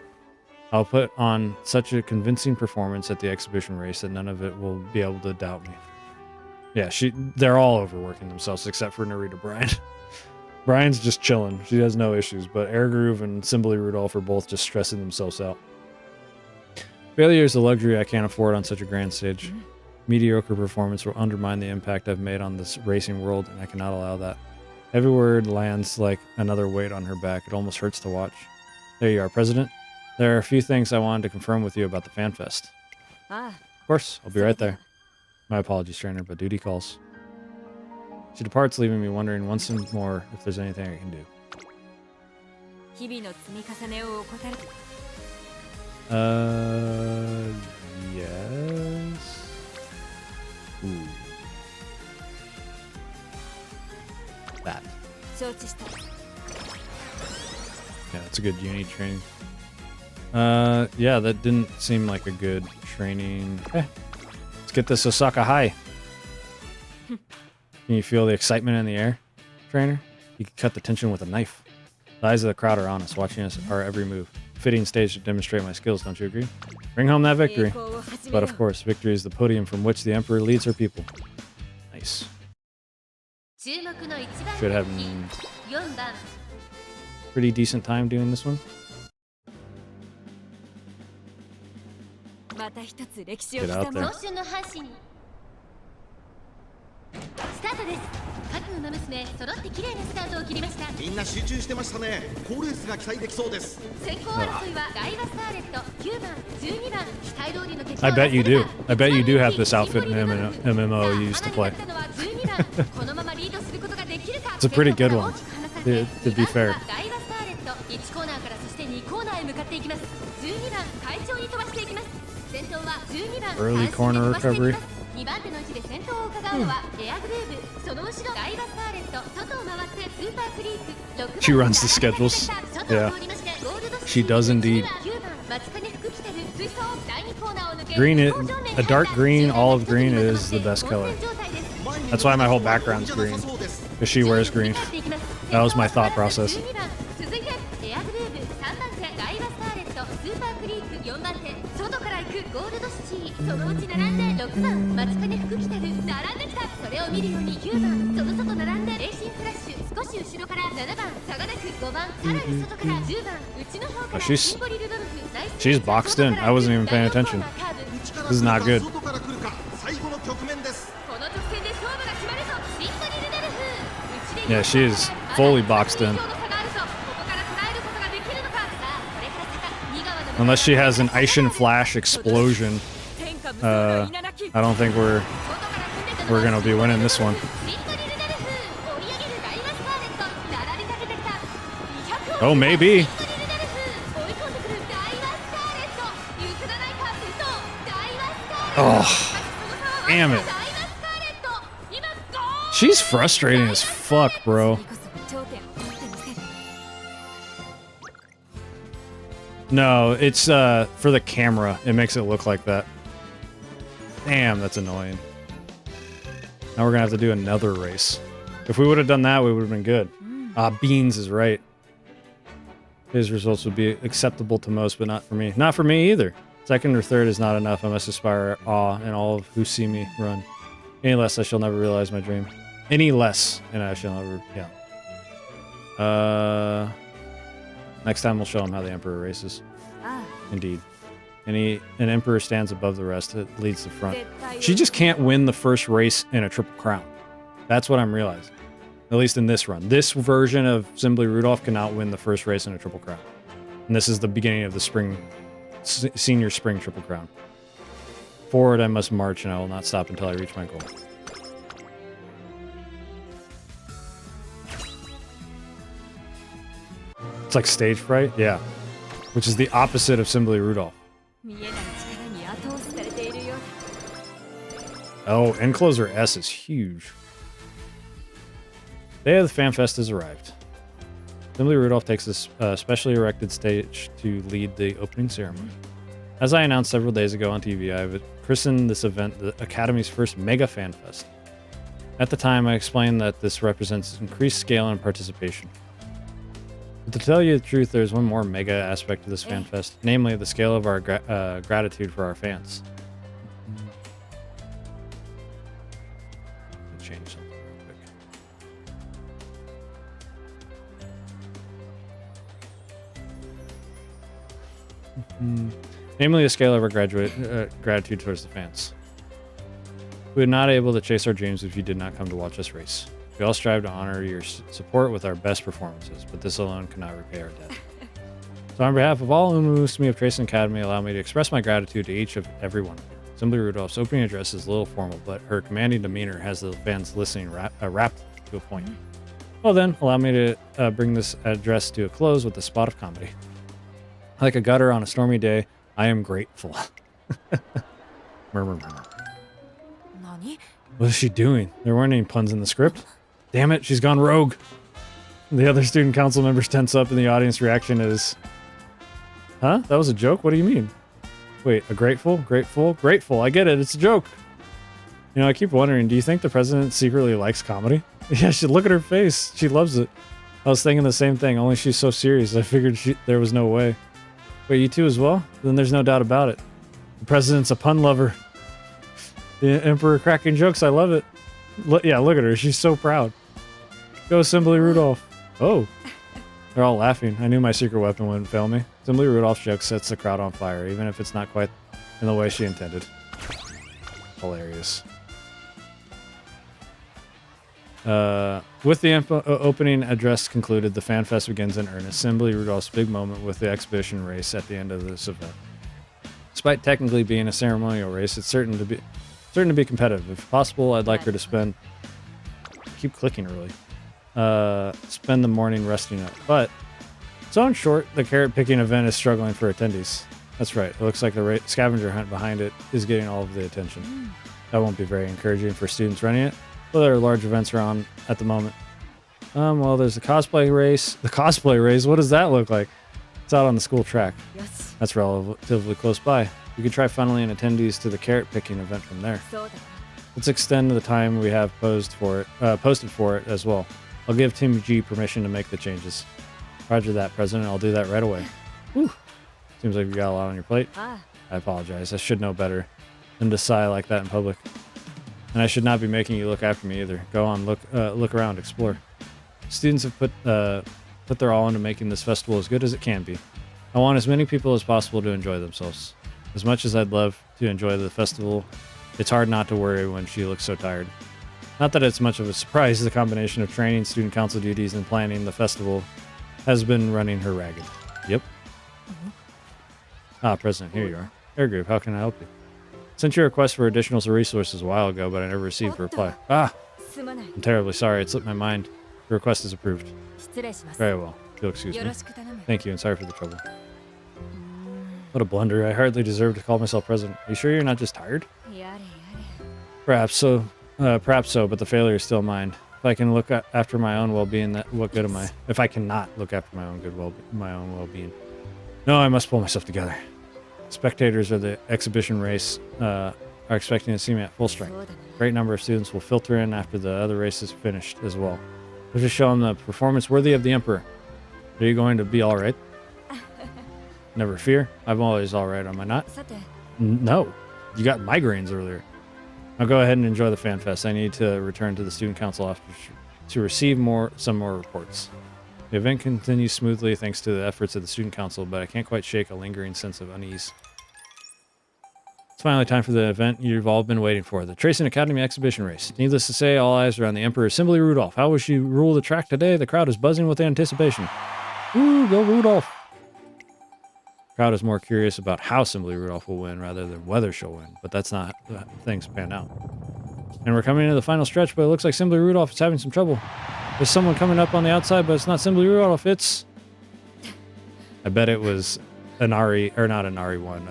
I'll put on such a convincing performance at the exhibition race that none of it will be able to doubt me. Yeah, they're all overworking themselves except for Narita Bryan. Brian's just chilling. She has no issues, but Air Groove and Symboli Rudolf are both just stressing themselves out. Failure is a luxury I can't afford on such a grand stage. Mediocre performance will undermine the impact I've made on this racing world, and I cannot allow that. Every word lands like another weight on her back. It almost hurts to watch. There you are, President. There are a few things I wanted to confirm with you about the Fan Fest. Of course, I'll be right there. My apologies, trainer, but duty calls. She departs, leaving me wondering once and more if there's anything I can do. Yes. Ooh. That. Yeah, it's a good uni training. Yeah, that didn't seem like a good training. Let's get this Osaka High. Can you feel the excitement in the air, trainer? You can cut the tension with a knife. The eyes of the crowd are on us, watching us our every move. Fitting stage to demonstrate my skills, don't you agree? Bring home that victory. But of course, victory is the podium from which the Emperor leads her people. Nice. Should have pretty decent time doing this one. Get out there. スタートです。各馬娘揃って綺麗なスタートを切りました。みんな集中してましたね。好レースが期待できそうです。先行争いはダイワスターレット9番、12番、期待通りの結果 I bet you do. I bet you do have this outfit in MMO you used to play. It's a pretty good one, to be fair. ダイワスターレット1コーナーからそして2コーナーへ向かっていきます。12番、快調に飛ばしていきます。先頭は12番、 Early corner recovery. 2番手の位置で先頭を伺うのはエアグルーブ、その後ろダイワスターレット、外を回ってスーパークリーク、6番 She runs the schedules. Yeah. She does indeed. 9番松金福来てる追走第2コーナーを抜け Green, a dark green, olive green is the best color. That's why my whole background's green. Because she wears green. That was my thought process. 続いてエアグルーブ3番手ダイワスターレット、スーパークリーク4番手、外から行くゴールドシティ、そのうち並んで6番松金福来てる並んできた。それを見るように9番その外並んでレーシンフラッシュ、少し後ろから7番差がなく5番、さらに外から10番内の方からシンボリルドルフ、She's boxed in. I wasn't even paying attention. This is not good. 外から来るか最後の局面です。この直線で勝負が決まるぞ。シンボリルドルフ Yeah, she is fully boxed in. Unless she has an Aishin Flash explosion, I don't think we're gonna be winning this one. Oh, maybe. Oh, damn it. She's frustrating as fuck, bro. No, it's for the camera. It makes it look like that. Damn, that's annoying. Now we're gonna have to do another race. If we would have done that, we would have been good. Beans is right. His results would be acceptable to most, but not for me. Not for me either. Second or third is not enough. I must aspire awe in all of who see me run. Any less, I shall never realize my dream. Any less, and I shall never, yeah. Next time we'll show him how the Emperor races. Indeed. An Emperor stands above the rest. It leads the front. She just can't win the first race in a Triple Crown. That's what I'm realizing. At least in this run. This version of Symboli Rudolf cannot win the first race in a Triple Crown. And this is the beginning of the senior spring Triple Crown. Forward I must march, and I will not stop until I reach my goal. It's like stage fright? Yeah. Which is the opposite of Symboli Rudolf. 見えない力に後押しされているようだ Oh, enclosure S is huge. Day of the Fan Fest has arrived. Symboli Rudolf takes this specially erected stage to lead the opening ceremony. As I announced several days ago on TV, I've christened this event the Academy's first Mega Fan Fest. At the time, I explained that this represents increased scale and participation. But to tell you the truth, there's one more mega aspect of this fan fest, namely the scale of our gratitude for our fans. Change something real quick. Namely the scale of our gratitude towards the fans. We are not able to chase our dreams if you did not come to watch us race. We all strive to honor your support with our best performances, but this alone cannot repay our debt. So on behalf of all Umamusume of Tracing Academy, allow me to express my gratitude to each of every one of you. Symboli Rudolph's opening address is a little formal, but her commanding demeanor has the fans listening wrapped to a point. Well then, allow me to bring this address to a close with a spot of comedy. Like a gutter on a stormy day, I am grateful. Murmur, murmur. 何 What is she doing? There weren't any puns in the script. Damn it, she's gone rogue. The other student council members tense up and the audience reaction is... Huh? That was a joke? What do you mean? Wait, a grateful? Grateful? Grateful. I get it. It's a joke. You know, I keep wondering, do you think the president secretly likes comedy? Yeah, look at her face. She loves it. I was thinking the same thing, only she's so serious. I figured there was no way. Wait, you too as well? Then there's no doubt about it. The president's a pun lover. The emperor cracking jokes. I love it. Yeah, look at her. She's so proud. Go, Symboli Rudolf. Oh. They're all laughing. I knew my secret weapon wouldn't fail me. Symboli Rudolph's joke sets the crowd on fire, even if it's not quite in the way she intended. Hilarious. With the opening address concluded, the fan fest begins in earnest. Symboli Rudolph's big moment with the exhibition race at the end of this event. Despite technically being a ceremonial race, it's certain to be competitive. If possible, I'd like her to spend the morning resting up. But so in short, the carrot picking event is struggling for attendees. That's right. It looks like the scavenger hunt behind it is getting all of the attention. That won't be very encouraging for students running it. Well, there are large events around at the moment. Well, there's the cosplay race. The cosplay race, what does that look like? It's out on the school track. Yes. That's relatively close by. You could try funneling attendees to the carrot picking event from there. Let's extend the time we have posted for it as well. I'll give Team G permission to make the changes. Roger that, President. I'll do that right away. Whew. Seems like you got a lot on your plate. I apologize. I should know better than to sigh like that in public. And I should not be making you look after me either. Go on, look around, explore. Students have put their all into making this festival as good as it can be. I want as many people as possible to enjoy themselves. As much as I'd love to enjoy the festival, it's hard not to worry when she looks so tired. Not that it's much of a surprise, the combination of training, student council duties, and planning the festival has been running her ragged. Yep. Ah, President, here you are. Air Group, how can I help you? Sent your request for additional resources a while ago, but I never received a reply. Ah! I'm terribly sorry, it slipped my mind. The request is approved. Very well. If you'll excuse me. Thank you, and sorry for the trouble. What a blunder. I hardly deserve to call myself president. Are you sure you're not just tired? Perhaps so, but the failure is still mine. If I can look after my own well-being, what good am I? If I cannot look after my own well-being. No, I must pull myself together. Spectators of the exhibition race are expecting to see me at full strength. A great number of students will filter in after the other race is finished as well. We'll just show them the performance worthy of the Emperor. Are you going to be all right? Never fear. I'm always all right, am I not? No. You got migraines earlier. Now go ahead and enjoy the fan fest. I need to return to the student council office to receive some more reports. The event continues smoothly thanks to the efforts of the student council, but I can't quite shake a lingering sense of unease. It's finally time for the event you've all been waiting for, the Tracing Academy exhibition race. Needless to say, all eyes are on the Emperor Symboli Rudolf. How will she rule the track today? The crowd is buzzing with anticipation. Woo, go Rudolph! The crowd is more curious about how Symboli Rudolf will win rather than whether she'll win, but that's not how things pan out. And we're coming into the final stretch, but it looks like Symboli Rudolf is having some trouble. There's someone coming up on the outside, but it's not Symboli Rudolf, it's... I bet it was Inari, or not Inari one,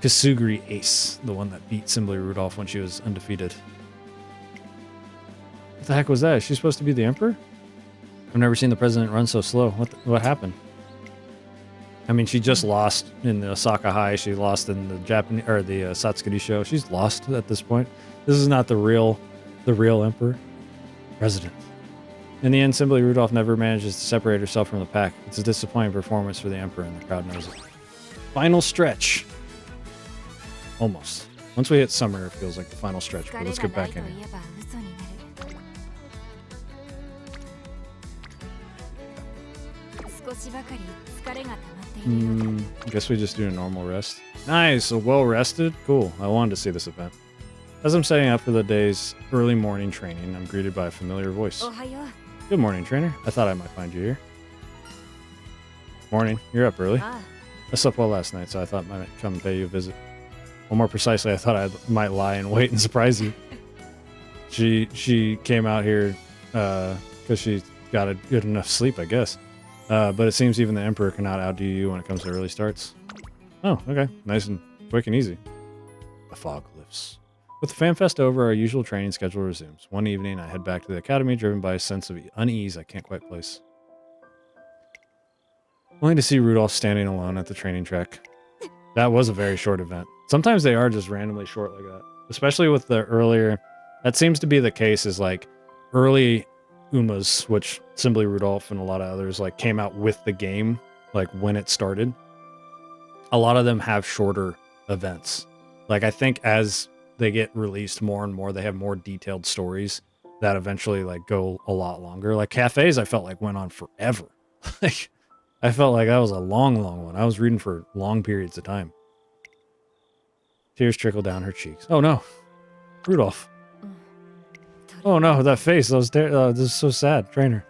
Kasuguri Ace, the one that beat Symboli Rudolf when she was undefeated. What the heck was that? Is she supposed to be the Emperor? I've never seen the president run so slow. What happened? I mean, she just lost in the Osaka High. She lost in the Japanese or the Satsukuri show. She's lost at this point. This is not the real Emperor. President. In the end, Symboli Rudolf never manages to separate herself from the pack. It's a disappointing performance for the Emperor, and the crowd knows it. Final stretch. Almost. Once we hit summer, it feels like the final stretch, but let's get back in it. Guess we just do a normal rest. Nice, so well rested. Cool. I wanted to see this event. As I'm setting up for the day's early morning training, I'm greeted by a familiar voice. Good morning, trainer. I thought I might find you here. Morning. You're up early. I slept well last night, so I thought I might come pay you a visit. Well, more precisely, I thought I might lie in wait and surprise you. She came out here because she got a good enough sleep, I guess. But it seems even the Emperor cannot outdo you when it comes to early starts. Oh, okay. Nice and quick and easy. The fog lifts. With the FanFest over, our usual training schedule resumes. One evening, I head back to the academy, driven by a sense of unease I can't quite place. Only to see Rudolph standing alone at the training track. That was a very short event. Sometimes they are just randomly short like that. Especially with the earlier... That seems to be the case, is like early Umas, which Symboli Rudolf and a lot of others like came out with the game, like when it started. A lot of them have shorter events. Like I think as they get released more and more, they have more detailed stories that eventually like go a lot longer. Like cafes, I felt like went on forever. Like I felt like that was a long one. I was reading for long periods of time. Tears trickle down her cheeks. Oh no, Rudolph. Oh no, that face. This is so sad. Trainer.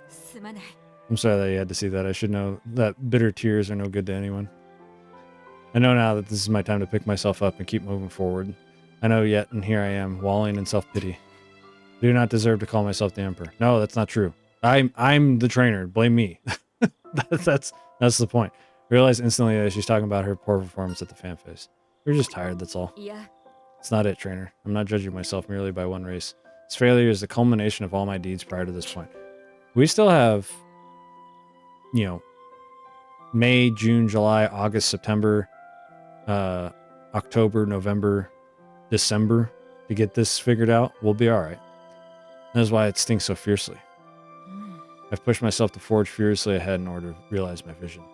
I'm sorry that you had to see that. I should know that bitter tears are no good to anyone. I know now that this is my time to pick myself up and keep moving forward. I know yet, and here I am, wallowing in self-pity. I do not deserve to call myself the Emperor. No, that's not true. I'm the trainer. Blame me. That's the point. I realized instantly that she's talking about her poor performance at the FanFest. You're just tired, that's all. Yeah. It's not it, trainer. I'm not judging myself merely by one race. This failure is the culmination of all my deeds prior to this point. We still have, May, June, July, August, September, October, November, December to get this figured out. We'll be all right. That's why it stinks so fiercely. I've pushed myself to forge furiously ahead in order to realize my vision.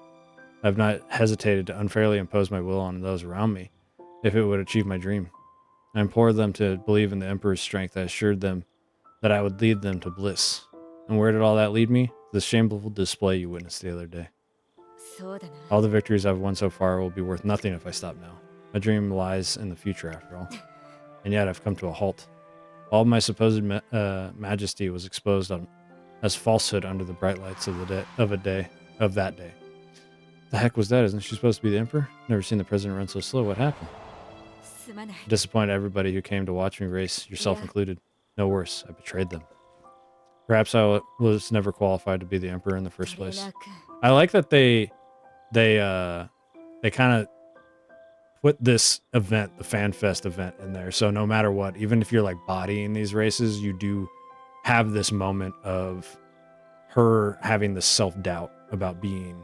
I've not hesitated to unfairly impose my will on those around me if it would achieve my dream. I implored them to believe in the Emperor's strength. I assured them that I would lead them to bliss. And where did all that lead me? The shameful display you witnessed the other day. All the victories I've won so far will be worth nothing if I stop now. My dream lies in the future, after all. And yet I've come to a halt. All my supposed majesty was exposed as falsehood under the bright lights of that day. The heck was that? Isn't she supposed to be the Emperor? Never seen the president run so slow. What happened? Disappointed everybody who came to watch me race, yourself included. No worse, I betrayed them. Perhaps I was never qualified to be the Emperor in the first place. I like that they kind of put this event, the FanFest event, in there. So no matter what, even if you're like bodying these races, you do have this moment of her having this self-doubt about being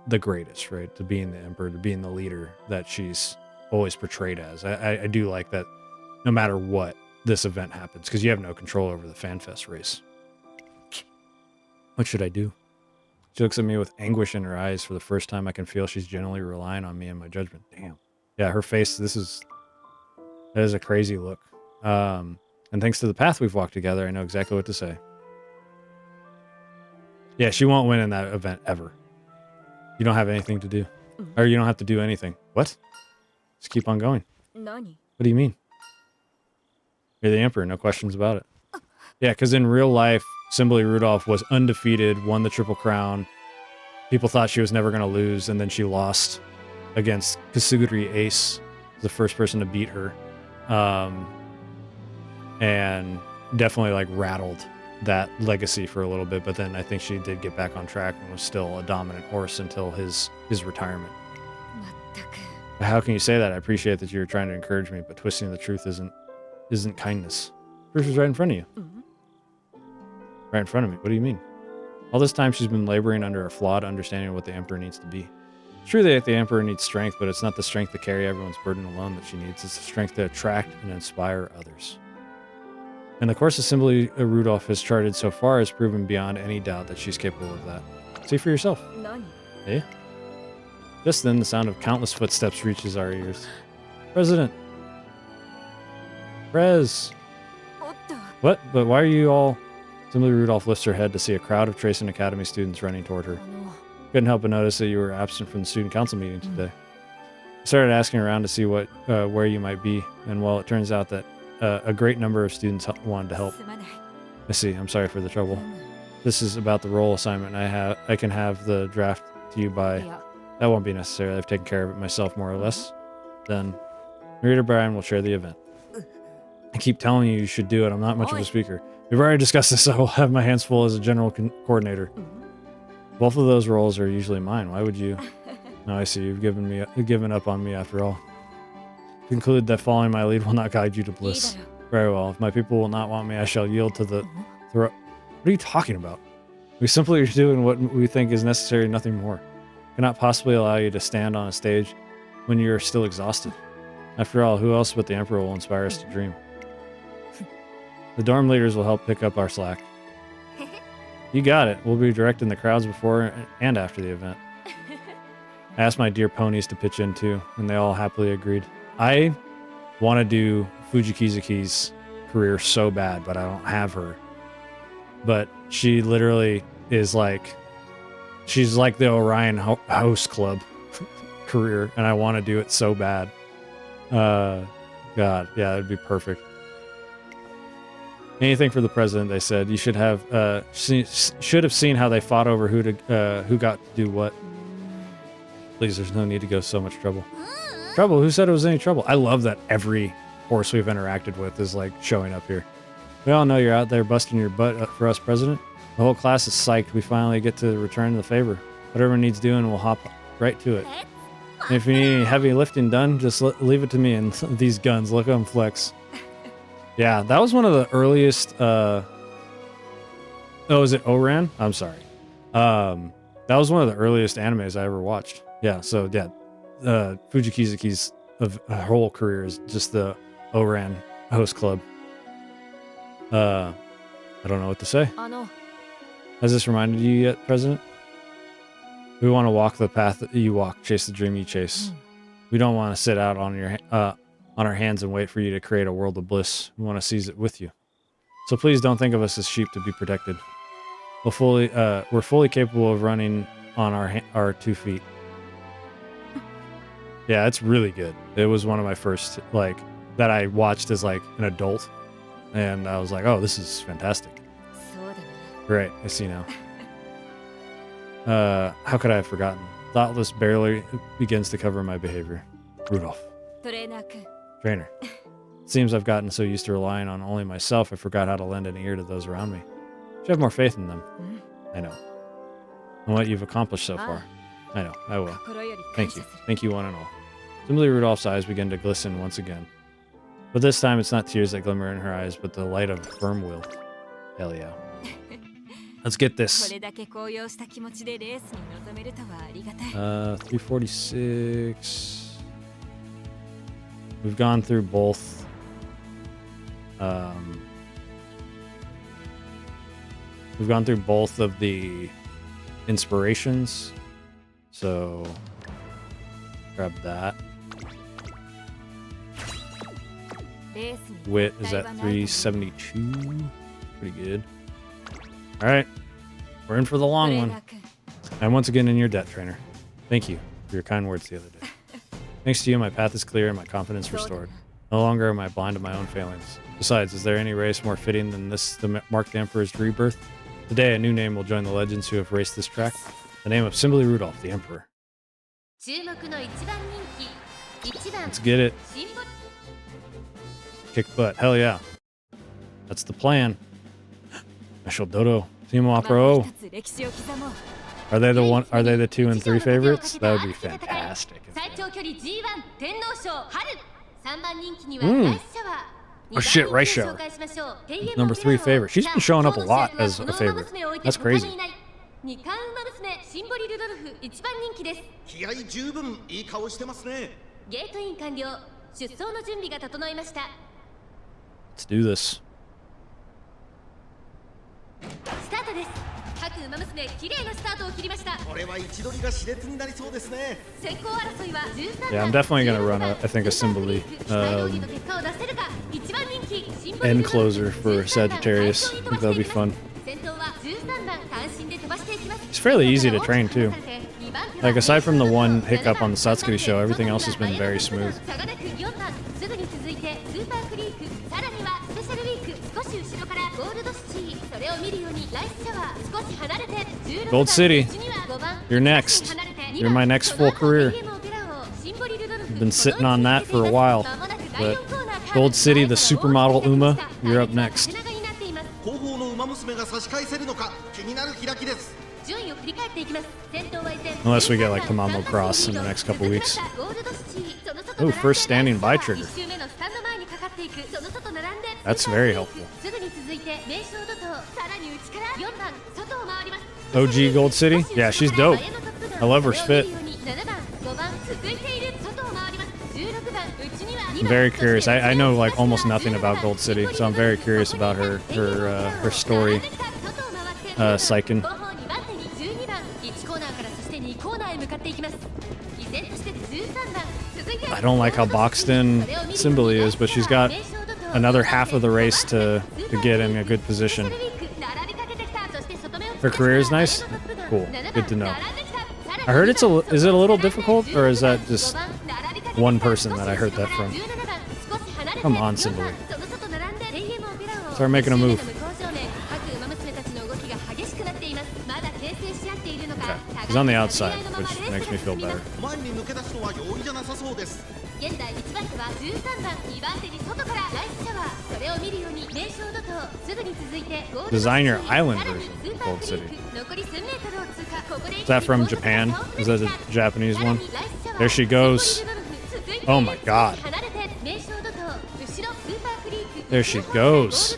the greatest, right? To being the Emperor, to being the leader that she's always portrayed as. I do like that no matter what this event happens, because you have no control over the FanFest race. What should I do? She looks at me with anguish in her eyes. For the first time, I can feel she's genuinely relying on me and my judgment. Damn. Yeah, her face, that is a crazy look. And thanks to the path we've walked together, I know exactly what to say. Yeah, she won't win in that event ever. You don't have anything to do. Or you don't have to do anything. What? Just keep on going. What do you mean? You're the Emperor, no questions about it. Yeah, because in real life, Symboli Rudolf was undefeated, won the Triple Crown. People thought she was never going to lose, and then she lost against Kasuguri Ace, the first person to beat her. And definitely like rattled that legacy for a little bit, but then I think she did get back on track and was still a dominant horse until his retirement. How can you say that? I appreciate that you're trying to encourage me, but twisting the truth isn't kindness. Proof is right in front of you. Right in front of me. What do you mean? All this time she's been laboring under a flawed understanding of what the Emperor needs to be. It's true that the Emperor needs strength, but it's not the strength to carry everyone's burden alone that she needs. It's the strength to attract and inspire others. And the course of Symboli Rudolf has charted so far has proven beyond any doubt that she's capable of that. See for yourself. Eh? Just then, the sound of countless footsteps reaches our ears. President! Prez! What? But why are you all... Symboli Rudolf lifts her head to see a crowd of Tracen Academy students running toward her. Couldn't help but notice that you were absent from the student council meeting today. I started asking around to see where you might be, and well, it turns out that a great number of students wanted to help. I see. I'm sorry for the trouble. This is about the role assignment. I can have the draft to you by... That won't be necessary. I've taken care of it myself, more or less. Then, Marita Bryan will share the event. I keep telling you should do it. I'm not much of a speaker. We've already discussed this, so I will have my hands full as a general coordinator. Both of those roles are usually mine. Why would you? No, I see. You've given up on me after all. Conclude that following my lead will not guide you to bliss. Very well. If my people will not want me, I shall yield to the throat. What are you talking about? We simply are doing what we think is necessary, nothing more. Cannot possibly allow you to stand on a stage when you're still exhausted. After all, who else but the Emperor will inspire us to dream? The dorm leaders will help pick up our slack. You got it. We'll be directing the crowds before and after the event. I asked my dear ponies to pitch in too, and they all happily agreed. I want to do Fujikizuki's career so bad, but I don't have her. But she literally is like... She's like the Orion House Club career, and I want to do it so bad. God, yeah, it'd be perfect. Anything for the president, they said. You should have should have seen how they fought over who got to do what. Please, there's no need to go so much trouble. Trouble? Who said it was any trouble? I love that every horse we've interacted with is like showing up here. We all know you're out there busting your butt for us, President. The whole class is psyched. We finally get to return the favor. Whatever needs doing, we'll hop right to it. And if you need any heavy lifting done, just leave it to me and these guns. Look at them flex. Yeah, that was one of the earliest... Oh, is it Oran? I'm sorry. That was one of the earliest animes I ever watched. Yeah, so yeah. Fujikizuki's her whole career is just the Oran Host Club. I don't know what to say. Has this reminded you yet, President? We want to walk the path that you walk, chase the dream you chase. We don't want to sit out on our hands and wait for you to create a world of bliss. We want to seize it with you. So please don't think of us as sheep to be protected. We're fully capable of running on our 2 feet. Yeah, it's really good. It was one of my first, like, that I watched as like an adult, and I was like, oh, this is fantastic. Great, I see now. How could I have forgotten? Thoughtless barely begins to cover my behavior. Rudolph. Trainer. Seems I've gotten so used to relying on only myself, I forgot how to lend an ear to those around me. Should have more faith in them. I know. And what you've accomplished so far. I know, I will. Thank you. Thank you one and all. Symboli Rudolph's eyes begin to glisten once again. But this time it's not tears that glimmer in her eyes, but the light of firm will. Hell yeah. Let's get this. 346. We've gone through both. We've gone through both of the inspirations. So grab that. Wit is at 372. Pretty good. All right, we're in for the long one. I'm once again in your debt, trainer. Thank you for your kind words the other day. Thanks to you, my path is clear and my confidence restored. No longer am I blind to my own failings. Besides, is there any race more fitting than this to mark the Emperor's rebirth? Today, a new name will join the legends who have raced this track. The name of Symboli Rudolf, the Emperor. Let's get it. Kick butt. Hell yeah. That's the plan. Special Dodo. Team Opera. Are they the one? Are they the 2 and 3 favorites? That would be fantastic. Oh shit, Rice Shower. Number 3 favorite. She's been showing up a lot as a favorite. That's crazy. 2冠馬娘シンボリルドルフ一番人気です。気合十分いい顔してますね。ゲートイン完了。出走の準備が整いました。Let's do this. スタートです。各馬娘綺麗なスタートを切りました。これは位置取りが熾烈になりそうですね。先行争いは13 Yeah, I'm definitely gonna run I think a Symboli end closer for Sagittarius. I think that'll be fun. It's fairly easy to train too. Like aside from the one hiccup on the Satsuki show, everything else has been very smooth. Gold City, you're next. You're my next full career. I've been sitting on that for a while, but Gold City, the supermodel Uma, you're up next. Unless we get like Tamamo Cross in the next couple weeks. Oh, first standing by trigger. That's very helpful. OG Gold City? Yeah, she's dope. I love her spit. I'm very curious. I know like almost nothing about Gold City, so I'm very curious about her story. Saiken. I don't like how boxed in Symboli is, but she's got another half of the race to get in a good position. Her career is nice? Cool. Good to know. I heard is it a little difficult, or is that just one person that I heard that from? Come on, Symboli. Start making a move. Okay. He's on the outside, which makes me feel better. Design your island version of Gold City. Is that from Japan? Is that a Japanese one? There she goes. Oh my god. There she goes.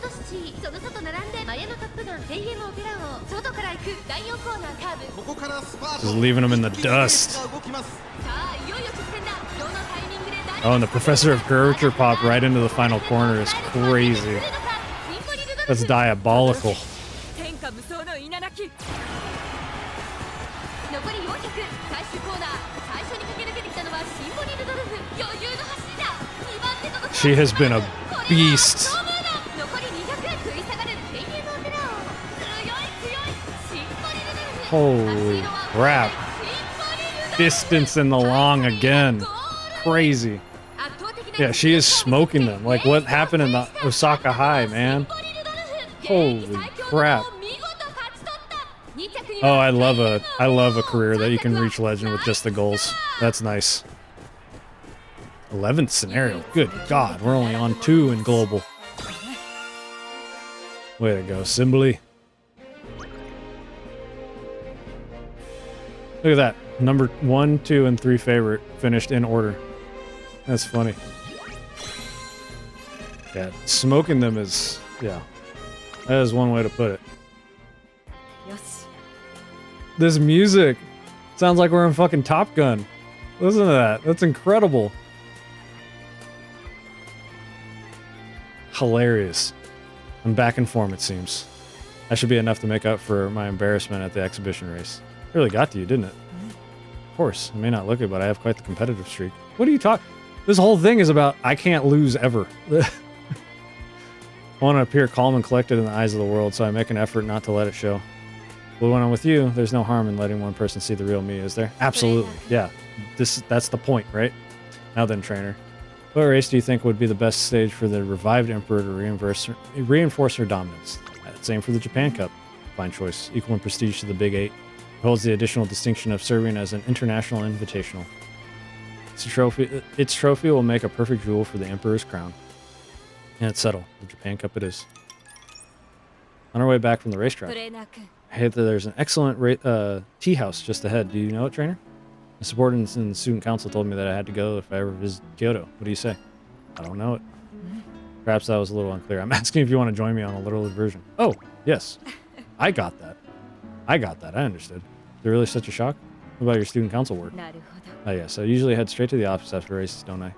Just leaving him in the dust. Oh, and the Professor of Curvature popped right into the final corner. It's crazy. That's diabolical. She has been a beast. Holy crap. Distance in the long again. Crazy. Yeah, she is smoking them. Like what happened in the Osaka High, man. Holy crap. Oh, I love a career that you can reach legend with just the goals. That's nice. 11th scenario. Good God, we're only on 2 in global. Way to go, Symboli. Look at that. Number 1, 2, and 3 favorite finished in order. That's funny. Yeah, smoking them is, yeah. That is one way to put it. This music sounds like we're in fucking Top Gun. Listen to that. That's incredible. Hilarious. I'm back in form, it seems. That should be enough to make up for my embarrassment at the exhibition race. It really got to you, didn't it? Of course. I may not look it, but I have quite the competitive streak. What are you talking? This whole thing is about I can't lose ever. I want to appear calm and collected in the eyes of the world, so I make an effort not to let it show. But when I'm with you, there's no harm in letting one person see the real me, is there? Absolutely. Yeah. That's the point, right? Now then, trainer. What race do you think would be the best stage for the revived Emperor to reinforce her dominance? Same for the Japan Cup. Fine choice. Equal in prestige to the Big 8. It holds the additional distinction of serving as an international invitational. Its trophy will make a perfect jewel for the Emperor's crown. And it's settled. The Japan Cup it is. On our way back from the racetrack, トレーナー君 I hear that there's an excellent tea house just ahead. Do you know it, trainer? The subordinates in the student council told me that I had to go if I ever visit Kyoto. What do you say? I don't know it. Perhaps that was a little unclear. I'm asking if you want to join me on a literal version. Oh, yes. I got that. I understood. Is it really such a shock? What about your student council work? なるほど Oh, yes. I usually head straight to the office after races, don't I?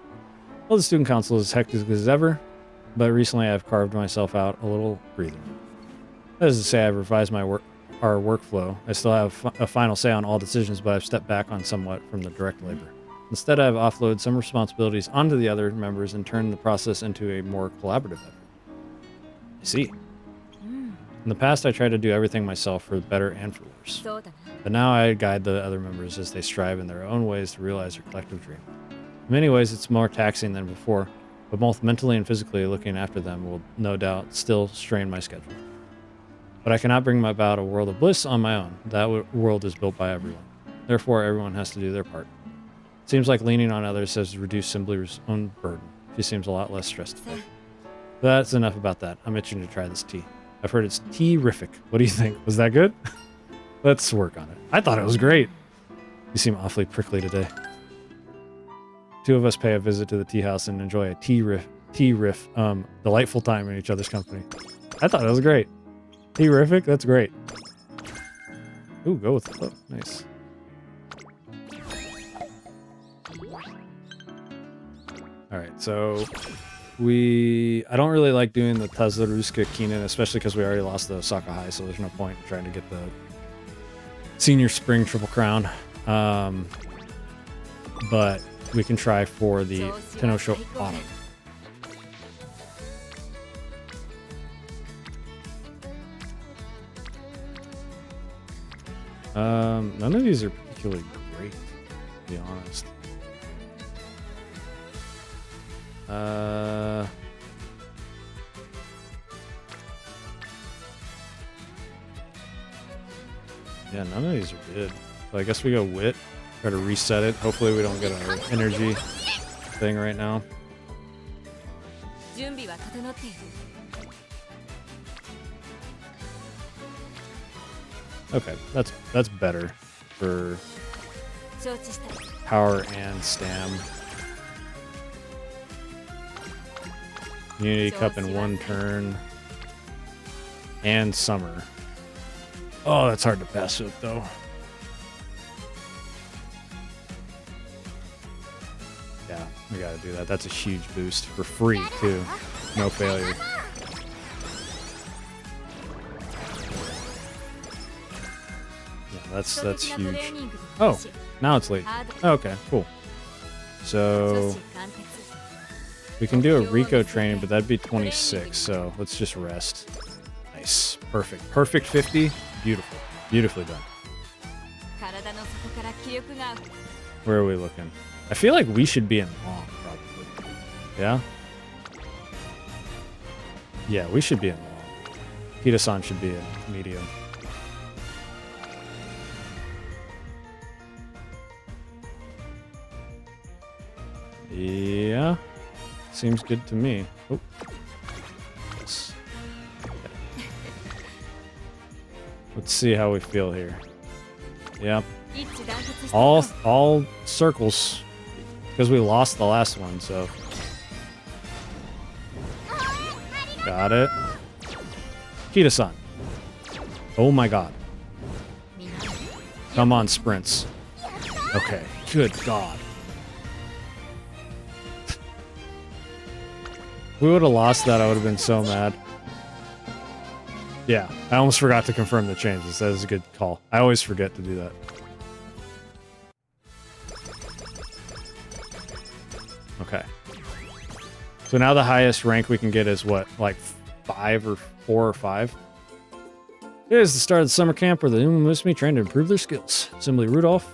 Well, the student council is hectic as ever, but recently I've carved myself out a little breather. That is to say, I've revised our workflow. I still have a final say on all decisions, but I've stepped back on somewhat from the direct labor. Instead, I've offloaded some responsibilities onto the other members and turned the process into a more collaborative effort. I see. In the past, I tried to do everything myself for better and for worse. そうだな But now I guide the other members as they strive in their own ways to realize their collective dream. In many ways, it's more taxing than before, but both mentally and physically looking after them will no doubt still strain my schedule. But I cannot bring about a world of bliss on my own. That world is built by everyone. Therefore, everyone has to do their part. Seems like leaning on others has reduced Symboli's own burden. She seems a lot less stressed today. But that's enough about that. I'm itching to try this tea. I've heard it's tea-rific. What do you think? Was that good? Let's work on it. I thought it was great. You seem awfully prickly today. Two of us pay a visit to the tea house and enjoy a delightful time in each other's company. I thought it was great. Tea-rific? That's great. Ooh, go with the nice. Alright, so I don't really like doing the Tazaruska Keenan, especially because we already lost the Osaka High, so there's no point in trying to get the Senior Spring Triple Crown. But we can try for the Tenosho Autumn. None of these are particularly great, to be honest. Yeah, none of these are good. So I guess we go wit, try to reset it. Hopefully we don't get an energy thing right now. 準備は整っている Okay, that's better for 承知した power and stam. Unity Cup in one turn. And Summer. Oh, that's hard to pass with, though. Yeah, we gotta do that. That's a huge boost for free, too. No failure. Yeah, that's huge. Oh, now it's late. Okay, cool. So we can do a Rico training, but that'd be 26, so let's just rest. Nice. Perfect. Perfect 50. Beautiful. Beautifully done. 体の底から気力が Where are we looking? I feel like we should be in long, probably. Yeah? Yeah, we should be in long. Hida-san should be in medium. Yeah. Seems good to me. Oh. Yes. Okay. Let's see how we feel here. Yep. 一致団結していこう All circles. Because we lost the last one, so. Got it. Kita-san. Oh my god. Come on, sprints. Okay. Good god. If we would have lost that, I would have been so mad. Yeah, I almost forgot to confirm the changes. That is a good call. I always forget to do that. Okay. So now the highest rank we can get is what? Like 5 or 4 or 5? It is the start of the summer camp where the Umamusume train to improve their skills. Symboli Rudolf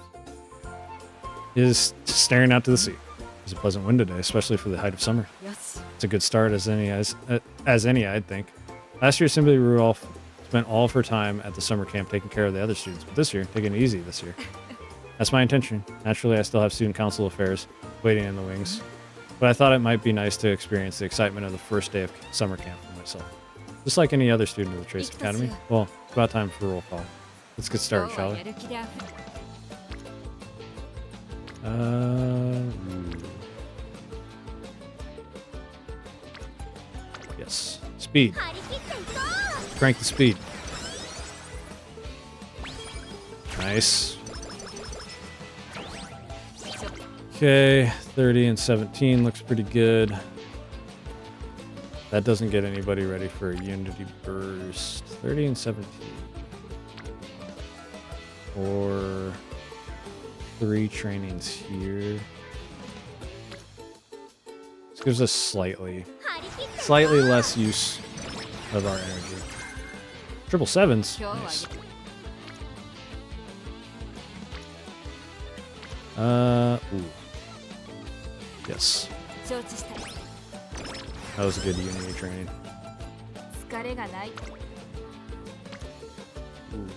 is staring out to the sea. It's a pleasant wind today, especially for the height of summer. よし It's a good start as any, I'd think. Last year, Symboli Rudolf spent all of her time at the summer camp taking care of the other students, but this year, taking it easy this year. That's my intention. Naturally, I still have student council affairs waiting in the wings, but I thought it might be nice to experience the excitement of the first day of summer camp for myself. Just like any other student of the Trace Academy. Well, it's about time for roll call. Let's get started, shall we? Yes. Speed. Crank the speed. Nice. Okay, 30 and 17 looks pretty good. That doesn't get anybody ready for a Unity Burst. 30 and 17. Or 3 trainings here. This gives us slightly less use of our energy. Triple sevens. Nice. Ooh. Yes. That was a good Unity training. Ooh.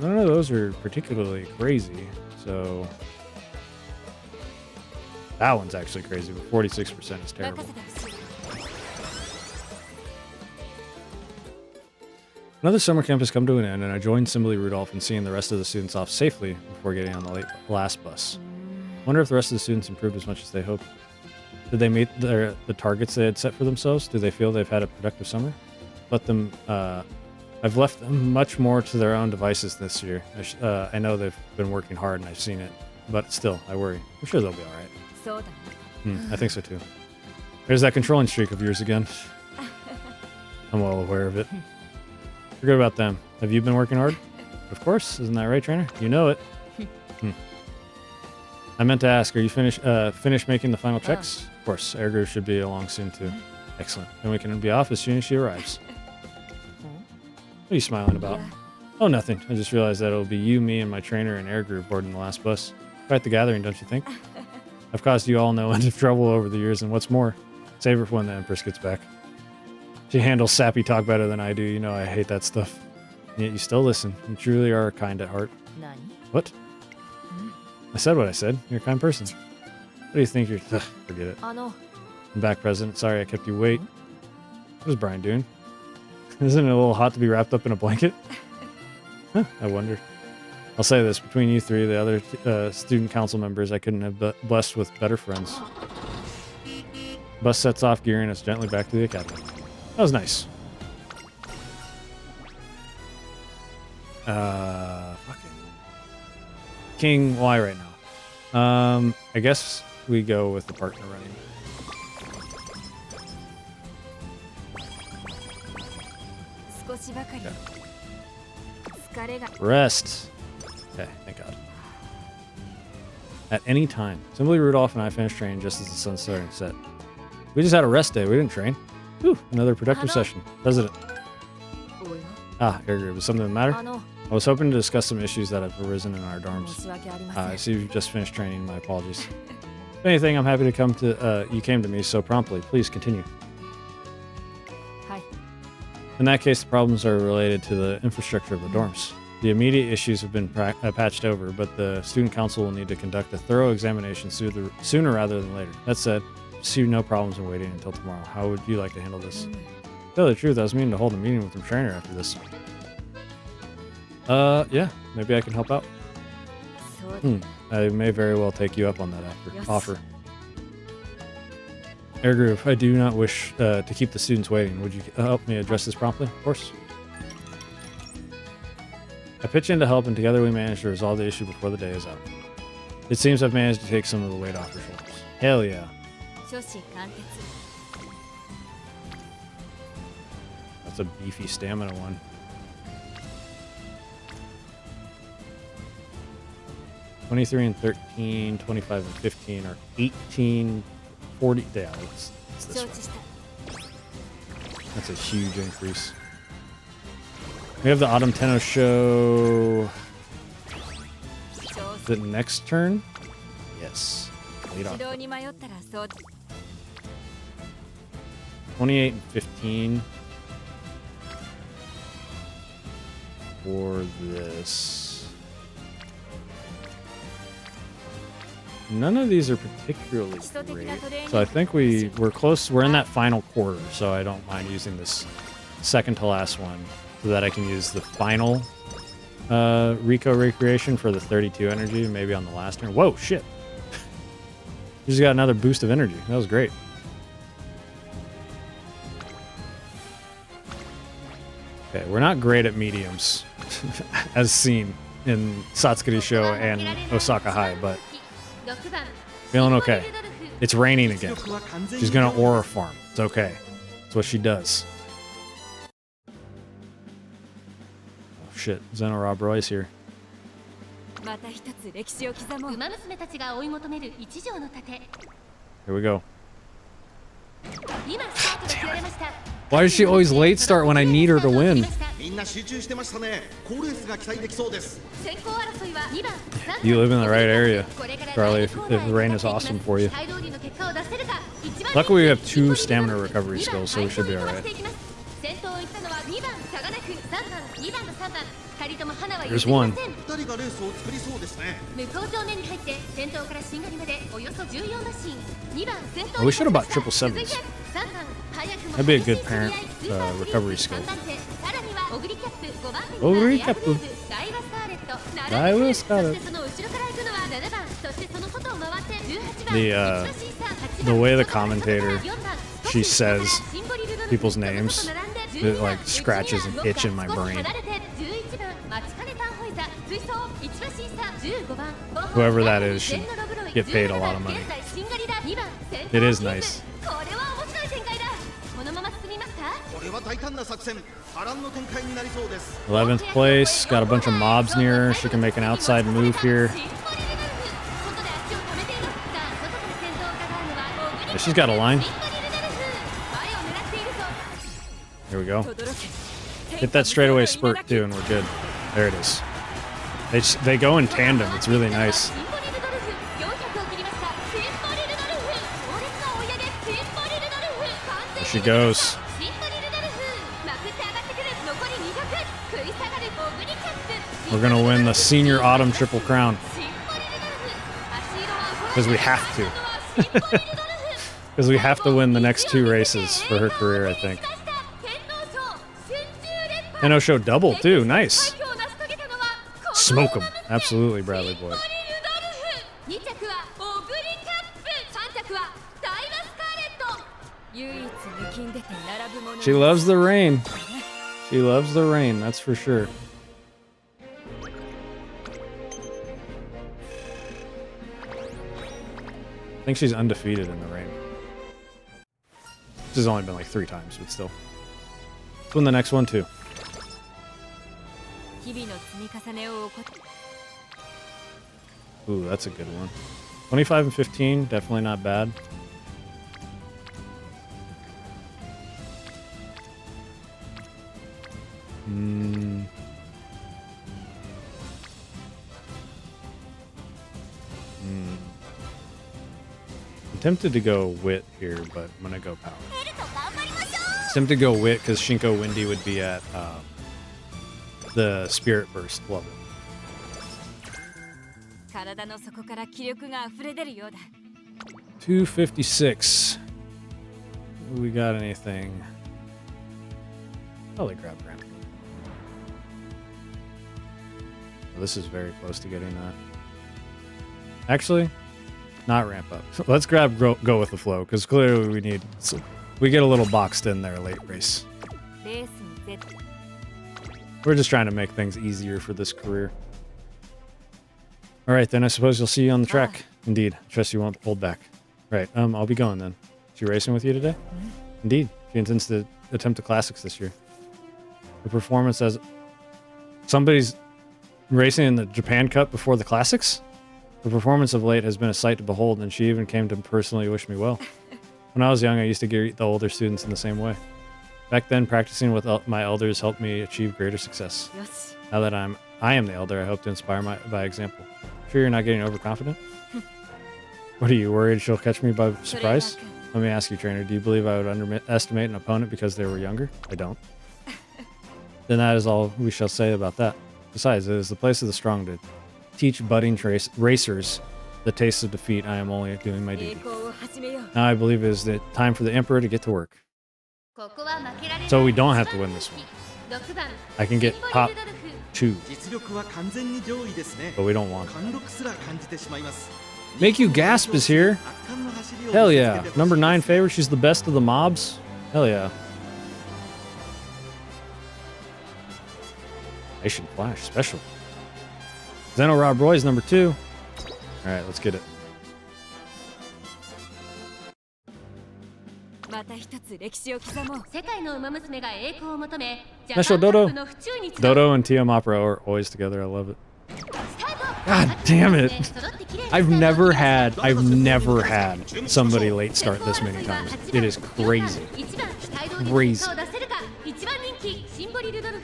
None of those are particularly crazy, so that one's actually crazy, but 46% is terrible. Another summer camp has come to an end, and I joined Symboli Rudolf in seeing the rest of the students off safely before getting on the last bus. Wonder if the rest of the students improved as much as they hoped. Did they meet the targets they had set for themselves? Do they feel they've had a productive summer? I've left them much more to their own devices this year. I know they've been working hard and I've seen it, but still, I worry. I'm sure they'll be all right. I think so too. There's that controlling streak of yours again. I'm well aware of it. Forget about them. Have you been working hard? Of course. Isn't that right, trainer? You know it. I meant to ask, are you finished making the final checks? Of course. Ergo should be along soon too. Excellent. Then we can be off as soon as she arrives. What are you smiling about? Oh, nothing. I just realized that it'll be you, me, and my trainer and air group boarding the last bus. Quite the gathering, don't you think? I've caused you all no end of trouble over the years, and what's more, save it for when the Empress gets back. She handles sappy talk better than I do. You know I hate that stuff. And yet you still listen. You truly are kind at heart. What? I said what I said. You're a kind person. What do you think you're... Ugh, forget it. I'm back, President. Sorry I kept you wait. What is Brian doing? Isn't it a little hot to be wrapped up in a blanket? Huh, I wonder. I'll say this. Between you three, the other student council members, I couldn't have blessed with better friends. Bus sets off, gearing us gently back to the academy. That was nice. Fucking King, why right now? I guess we go with the partner running. Okay. Rest. Okay, thank God. At any time. Symboli Rudolf and I finished training just as the sun started to set. We just had a rest day. We didn't train. Whew, another productive session. President. Air group. Is something the matter? I was hoping to discuss some issues that have arisen in our dorms. I see you've just finished training. My apologies. If anything, I'm happy to come to... you came to me so promptly. Please continue. In that case, the problems are related to the infrastructure of the dorms. The immediate issues have been patched over, but the student council will need to conduct a thorough examination sooner rather than later. That said, see no problems in waiting until tomorrow. How would you like to handle this? To tell the truth, I was meaning to hold a meeting with the trainer after this. Yeah, maybe I can help out. I may very well take you up on that offer. Air group, I do not wish to keep the students waiting. Would you help me address this promptly? Of course. I pitch in to help, and together we manage to resolve the issue before the day is out. It seems I've managed to take some of the weight off your shoulders. Hell yeah. That's a beefy stamina one. 23 and 13, 25 and 15 are 18, 40. Yeah, it's this one. That's a huge increase. We have the Autumn Tenno show. Is it next turn? Yes. Late on. 28 and 15 for this. None of these are particularly great. So I think we're close. We're in that final quarter, so I don't mind using this second to last one so that I can use the final Rico recreation for the 32 energy, maybe on the last turn. Whoa, shit. You just got another boost of energy. That was great. Okay, we're not great at mediums, as seen in Satsukuri Show and Osaka High, but feeling okay. It's raining again. She's gonna aura farm. It's okay. That's what she does. Oh shit, Zeno Rob Roy's here. また一つ歴史を刻もう。馬娘たちが追い求める一条の盾。 Here we go. 今スタートが切られました。 Why does she always late start when I need her to win? みんな集中してましたね。好レースが期待できそうです。先行争いは2番。 You live in the right area, Charlie, if the rain is awesome for you. Luckily we have 2 stamina recovery skills, so we should be alright. There's one. Oh, we should have bought 777s. That'd be a good parent recovery skill. Ogre cap. Daiwa Scarlet. The way the commentator, she says people's names, it like scratches an itch in my brain. Whoever that is should get paid a lot of money. It is nice. 11th place, got a bunch of mobs near her. She can make an outside move here. Yeah, she's got a line. Here we go. Hit that straightaway spurt too, and we're good. There it is. They go in tandem. It's really nice. There she goes. We're gonna win the Senior Autumn Triple Crown. Because we have to. Because we have to win the next 2 races for her career, I think. And show double, too. Nice. Smoke them. Absolutely, Bradley boy. She loves the rain. She loves the rain, that's for sure. I think she's undefeated in the rain. This has only been like 3 times, but still. Let's win the next one, too. Ooh, that's a good one. 25 and 15, definitely not bad. I'm tempted to go Wit here, but I'm gonna go Power. I'm tempted to go Wit because Shinko Windy would be at the Spirit Burst level. 256. We got anything? Probably grab Ramp. This is very close to getting that. Actually, not ramp up. Let's grab go with the flow, because clearly we need... we get a little boxed in there late race. We're just trying to make things easier for this career. Alright, then I suppose you'll see you on the track. Indeed. Trust you won't hold back. Right, I'll be going then. She racing with you today? Indeed. She intends to attempt the classics this year. The performance as... somebody's racing in the Japan Cup before the classics? The performance of late has been a sight to behold, and she even came to personally wish me well. When I was young, I used to greet the older students in the same way. Back then, practicing with my elders helped me achieve greater success. Now that I am the elder, I hope to inspire by example. Sure you're not getting overconfident? What are you, worried she'll catch me by surprise? Let me ask you, trainer, do you believe I would underestimate an opponent because they were younger? I don't. Then that is all we shall say about that. Besides, it is the place of the strong to teach budding racers the taste of defeat. I am only doing my duty. Now I believe it is the time for the Emperor to get to work. So we don't have to win this one. I can get top 2, 実力は完全に上位ですね。 but we don't want it. 貫禄すら感じてしまいます。 Make You Gasp is here. 圧巻の走りを Hell 見せ yeah. つけてほしい Number 9 favorite. She's the best of the mobs. Hell yeah. Nation Flash special. Zeno Rob Roy's number 2. All right, let's get it. また一つ歴史を刻もう。世界の馬娘が栄光を求め、ジャ National パンカ Dodo. ップの府中に集う Dodo and Tiam Opera are always together. I love it. God damn it. I've never had somebody late start this many times. It is crazy. 一番期待通り Crazy. 結果を出せるか。一番人気シンボリルドルフ。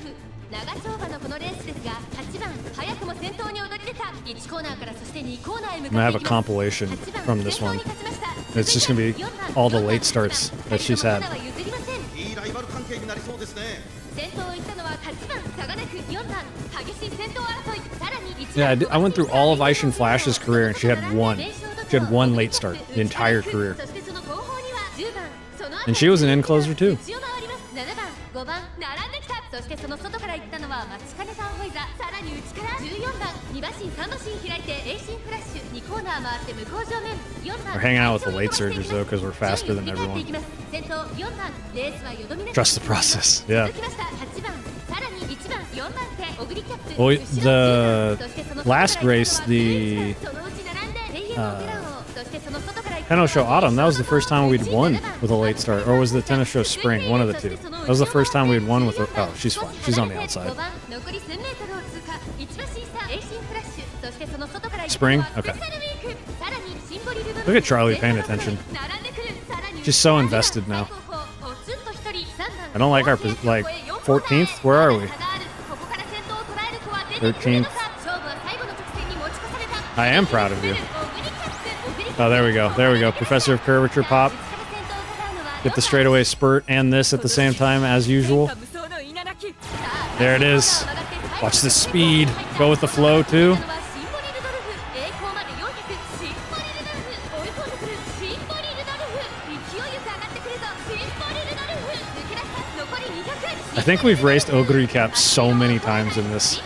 長丁場のこのレースですが、8番早くも先頭に躍り出た。1コーナーからそして2コーナーへ向 I'm gonna か have っ a ていきます。 compilation 8番 from this 先頭 one. に勝ちました。 It's just gonna be all the late starts that she's had. 譲りません。いいライバル関係になりそうですね。先頭を行ったのは8番サガネク4番激しい先頭争いさらに1 Yeah, 番 I went through all of Aishin Flash's career and she had one. She had one late start the entire career. そしてその後方には10番その後 And she was an end closer too. 内を回ります7番5番並んできたそしてその外から行ったのはマチカネタンホイザさらに内から14番2馬身3馬身開いてエイシンフラッシュ2コーナー回って向こう正面4番 We're hanging out with the late surgers though because we're faster than everyone. 先頭4番レースはよどみなく Trust the process. Yeah. 続きました8番さらに1番4番手オグリキャップ Well, the last race, the Tennis Show Autumn, that was the first time we'd won with a late start. Or was the Tennis Show Spring? One of the two. That was the first time we'd won with a... Oh, she's fine. She's on the outside. Spring? Okay. Look at Charlie paying attention. She's so invested now. I don't like our... Like, 14th? Where are we? 13th. I am proud of you. Oh, there we go. There we go. Professor of Curvature pop. Get the straightaway spurt and this at the same time as usual. There it is. Watch the speed. Go with the flow too. I think we've raced Ogre Cap so many times in this.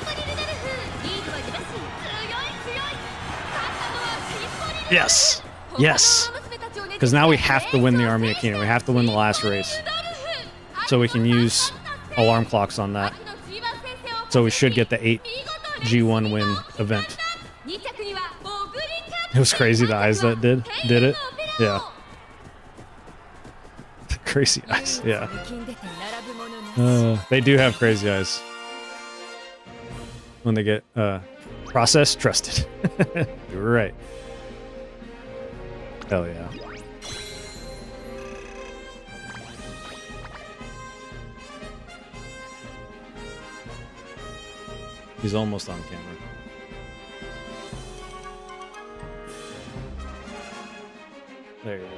Yes. Yes. Because now we have to win the Army of Kina. We have to win the last race. So we can use alarm clocks on that. So we should get the 8 G1 win event. It was crazy the eyes that did it. Yeah. Crazy eyes. Yeah. They do have crazy eyes. When they get processed, trusted. You were right. Hell yeah. He's almost on camera. There he is.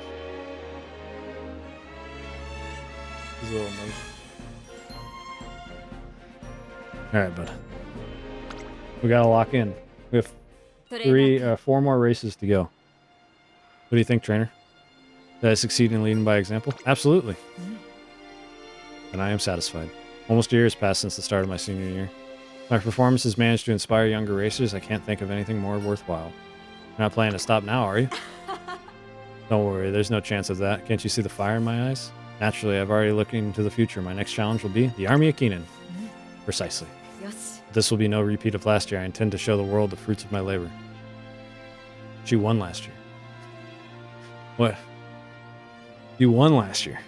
He's a little emoji. Alright, bud. We gotta lock in. We have 4 more races to go. What do you think, trainer? Did I succeed in leading by example? Absolutely. And I am satisfied. Almost a year has passed since the start of my senior year. My performance has managed to inspire younger racers. I can't think of anything more worthwhile. You're not planning to stop now, are you? Don't worry, there's no chance of that. Can't you see the fire in my eyes? Naturally, I've already looked into the future. My next challenge will be the Army of Keenan. Precisely. This will be no repeat of last year. I intend to show the world the fruits of my labor. She won last year. What? You won last year.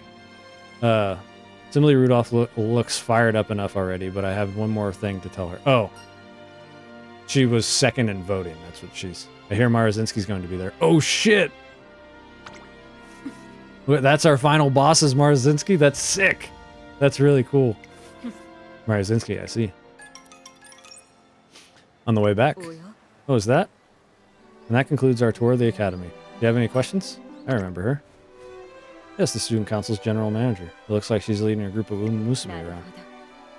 Symboli Rudolf looks fired up enough already, but I have one more thing to tell her. Oh. She was second in voting. That's what she's... I hear Marazinski's going to be there. Oh, shit! That's our final boss is Marazinski? That's sick! That's really cool. Marazinski, I see. On the way back. Oh, is that? And that concludes our tour of the Academy. Do you have any questions? I remember her. Yes, the student council's general manager. It looks like she's leading a group of Umamusume around.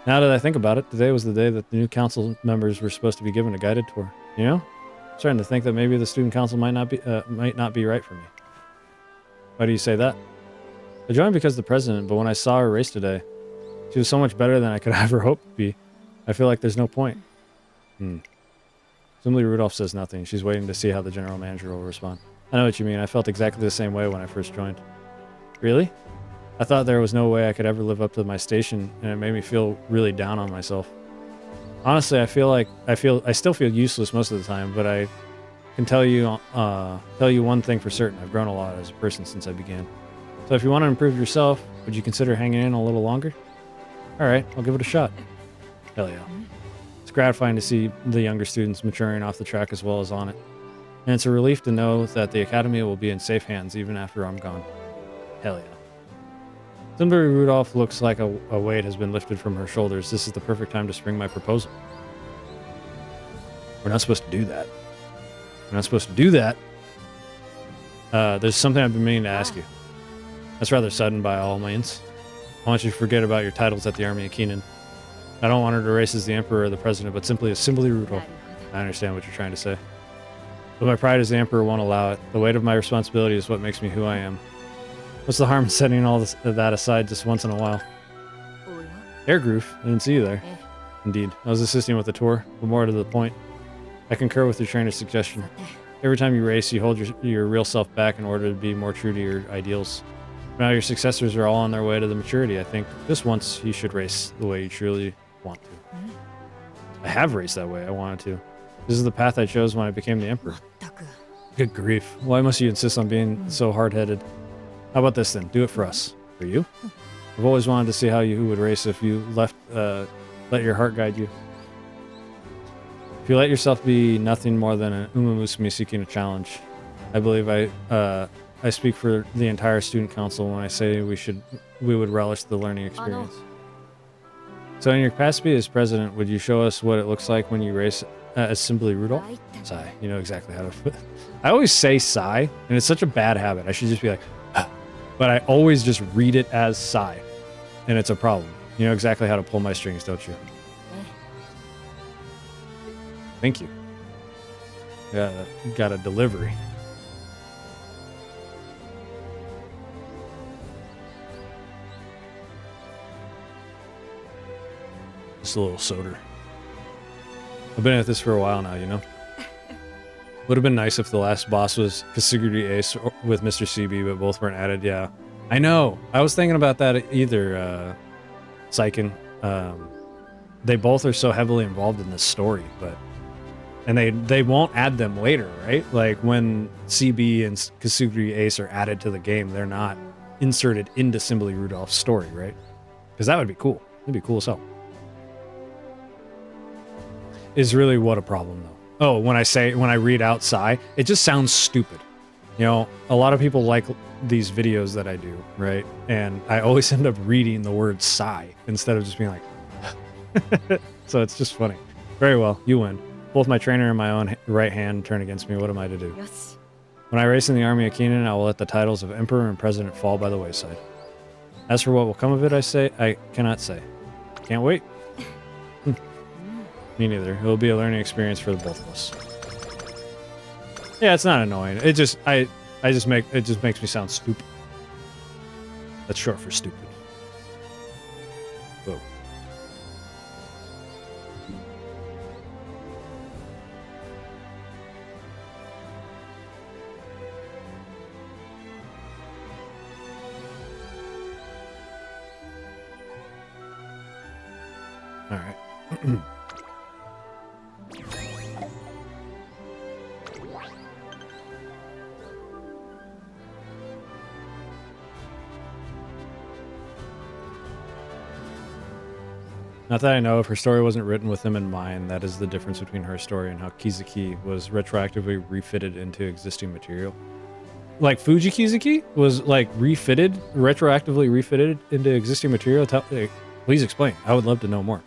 Now that I think about it, today was the day that the new council members were supposed to be given a guided tour. You know? starting to think that maybe the student council might not be right for me. Why do you say that? I joined because of the president, but when I saw her race today, she was so much better than I could ever hope to be. I feel like there's no point. Symboli Rudolf says nothing. She's waiting to see how the general manager will respond. I know what you mean. I felt exactly the same way when I first joined. Really? I thought there was no way I could ever live up to my station, and it made me feel really down on myself. Honestly, I still feel useless most of the time, but I can tell you one thing for certain. I've grown a lot as a person since I began. So if you want to improve yourself, would you consider hanging in a little longer? All right, I'll give it a shot. Hell yeah. It's gratifying to see the younger students maturing off the track as well as on it. And it's a relief to know that the academy will be in safe hands even after I'm gone. Hell yeah. Symboli Rudolf looks like a weight has been lifted from her shoulders. This is the perfect time to spring my proposal. We're not supposed to do that. We're not supposed to do that. There's something I've been meaning to ask you. That's rather sudden by all means. I want you to forget about your titles at the Army of Keenan. I don't want her to race as the Emperor or the President, but simply as Symboli Rudolf. I understand what you're trying to say. But my pride as the Emperor won't allow it. The weight of my responsibility is what makes me who I am. What's the harm in setting all that aside just once in a while? Air Groove, I didn't see you there. Indeed, I was assisting with the tour, but more to the point. I concur with your trainer's suggestion. Every time you race, you hold your real self back in order to be more true to your ideals. Now your successors are all on their way to the maturity. I think just once you should race the way you truly want to. I have raced that way I wanted to. This is the path I chose when I became the Emperor. Good grief. Why must you insist on being so hard-headed? How about this then? Do it for us. For you? I've always wanted to see how you would race if you let your heart guide you. If you let yourself be nothing more than an Umamusume seeking a challenge, I believe I speak for the entire student council when I say we would relish the learning experience. So in your capacity as president, would you show us what it looks like when you race as Symboli Rudolf? Sigh. You know exactly how to... I always say sigh, and it's such a bad habit. I should just be like... But I always just read it as sigh, and it's a problem. You know exactly how to pull my strings, don't you? Thank you. Got a delivery. Just a little soda. I've been at this for a while now, you know? Would have been nice if the last boss was Kasuguri Ace with Mr. CB, but both weren't added. Yeah, I know. I was thinking about that either, Saiken. They both are so heavily involved in this story, and they won't add them later, right? Like when CB and Kasuguri Ace are added to the game, they're not inserted into Symboli Rudolph's story, right? Because that would be cool. It'd be cool as hell. Is really what a problem though. Oh, when I read out sigh, it just sounds stupid. You know, a lot of people like these videos that I do, right? And I always end up reading the word sigh instead of just being like, so it's just funny. Very well, you win. Both my trainer and my own right hand turn against me. What am I to do? Yes. When I race in the Army of Keenan, I will let the titles of Emperor and President fall by the wayside. As for what will come of it, I cannot say. Can't wait. Me neither. It will be a learning experience for the both of us. Yeah, it's not annoying. It just makes me sound stupid. That's short for stupid. Whoa. All right. Not that I know if her story wasn't written with him in mind. That is the difference between her story and how Kizuki was retroactively refitted into existing material. Like Fuji Kizuki was like retroactively refitted into existing material. Please explain. I would love to know more.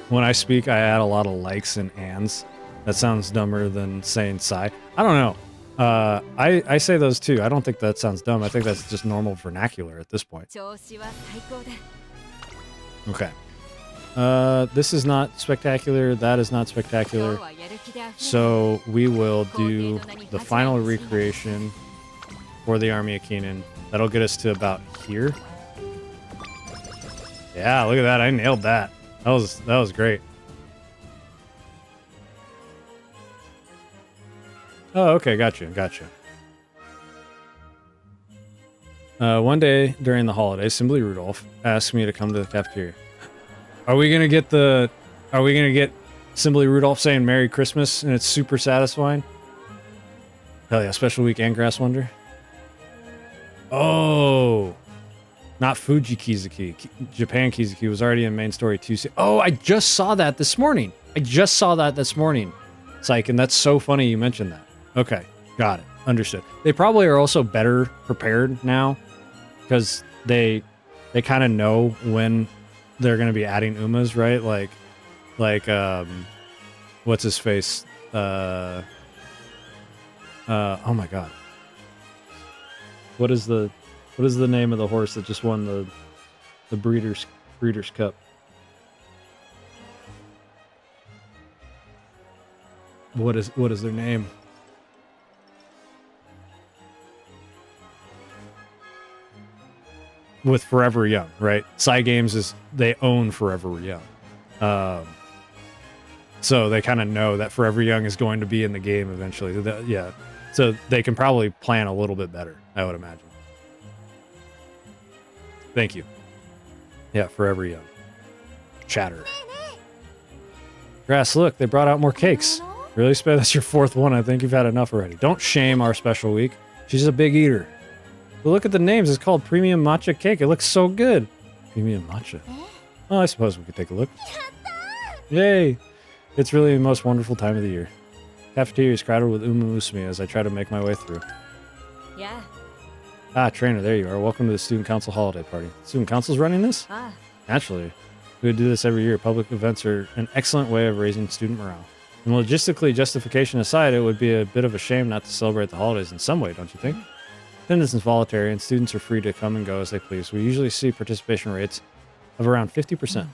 When I speak, I add a lot of likes and ands. That sounds dumber than saying sigh. I don't know. I say those too. I don't think that sounds dumb. I think that's just normal vernacular at this point. Okay. This is not spectacular. That is not spectacular. So we will do the final recreation for the Army of Keenan. That'll get us to about here. Yeah, look at that. I nailed that. That was great. Oh, okay. Gotcha. One day during the holidays, Symboli Rudolf asked me to come to the cafeteria. Are we gonna get Symboli Rudolf saying Merry Christmas and it's super satisfying? Hell yeah, special week and Grass Wonder. Oh, not Fuji Kizuki. Japan Kizuki was already in main story 2. Oh, I just saw that this morning. Psych, and that's so funny you mentioned that. Okay, got it. Understood. They probably are also better prepared now because they kind of know when they're going to be adding Umas, right? Like what's his face? Oh my god. What is the name of the horse that just won the Breeders' Cup? What is their name? With Forever Young, right? Psy Games they own Forever Young. So they kind of know that Forever Young is going to be in the game eventually. Yeah. So they can probably plan a little bit better, I would imagine. Thank you. Yeah, Forever Young. Chatter. Grass, look, they brought out more cakes. Really, Spade? That's your 4th one. I think you've had enough already. Don't shame our special week. She's a big eater. But look at the names. It's called Premium Matcha Cake. It looks so good. Premium Matcha. Oh, I suppose we could take a look. Yay! It's really the most wonderful time of the year. Cafeteria is crowded with Umamusume as I try to make my way through. Yeah. Ah, trainer, there you are. Welcome to the Student Council holiday party. Student Council's running this? Naturally. We would do this every year. Public events are an excellent way of raising student morale. And logistically, justification aside, it would be a bit of a shame not to celebrate the holidays in some way, don't you think? Attendance is voluntary, and students are free to come and go as they please. We usually see participation rates of around 50%.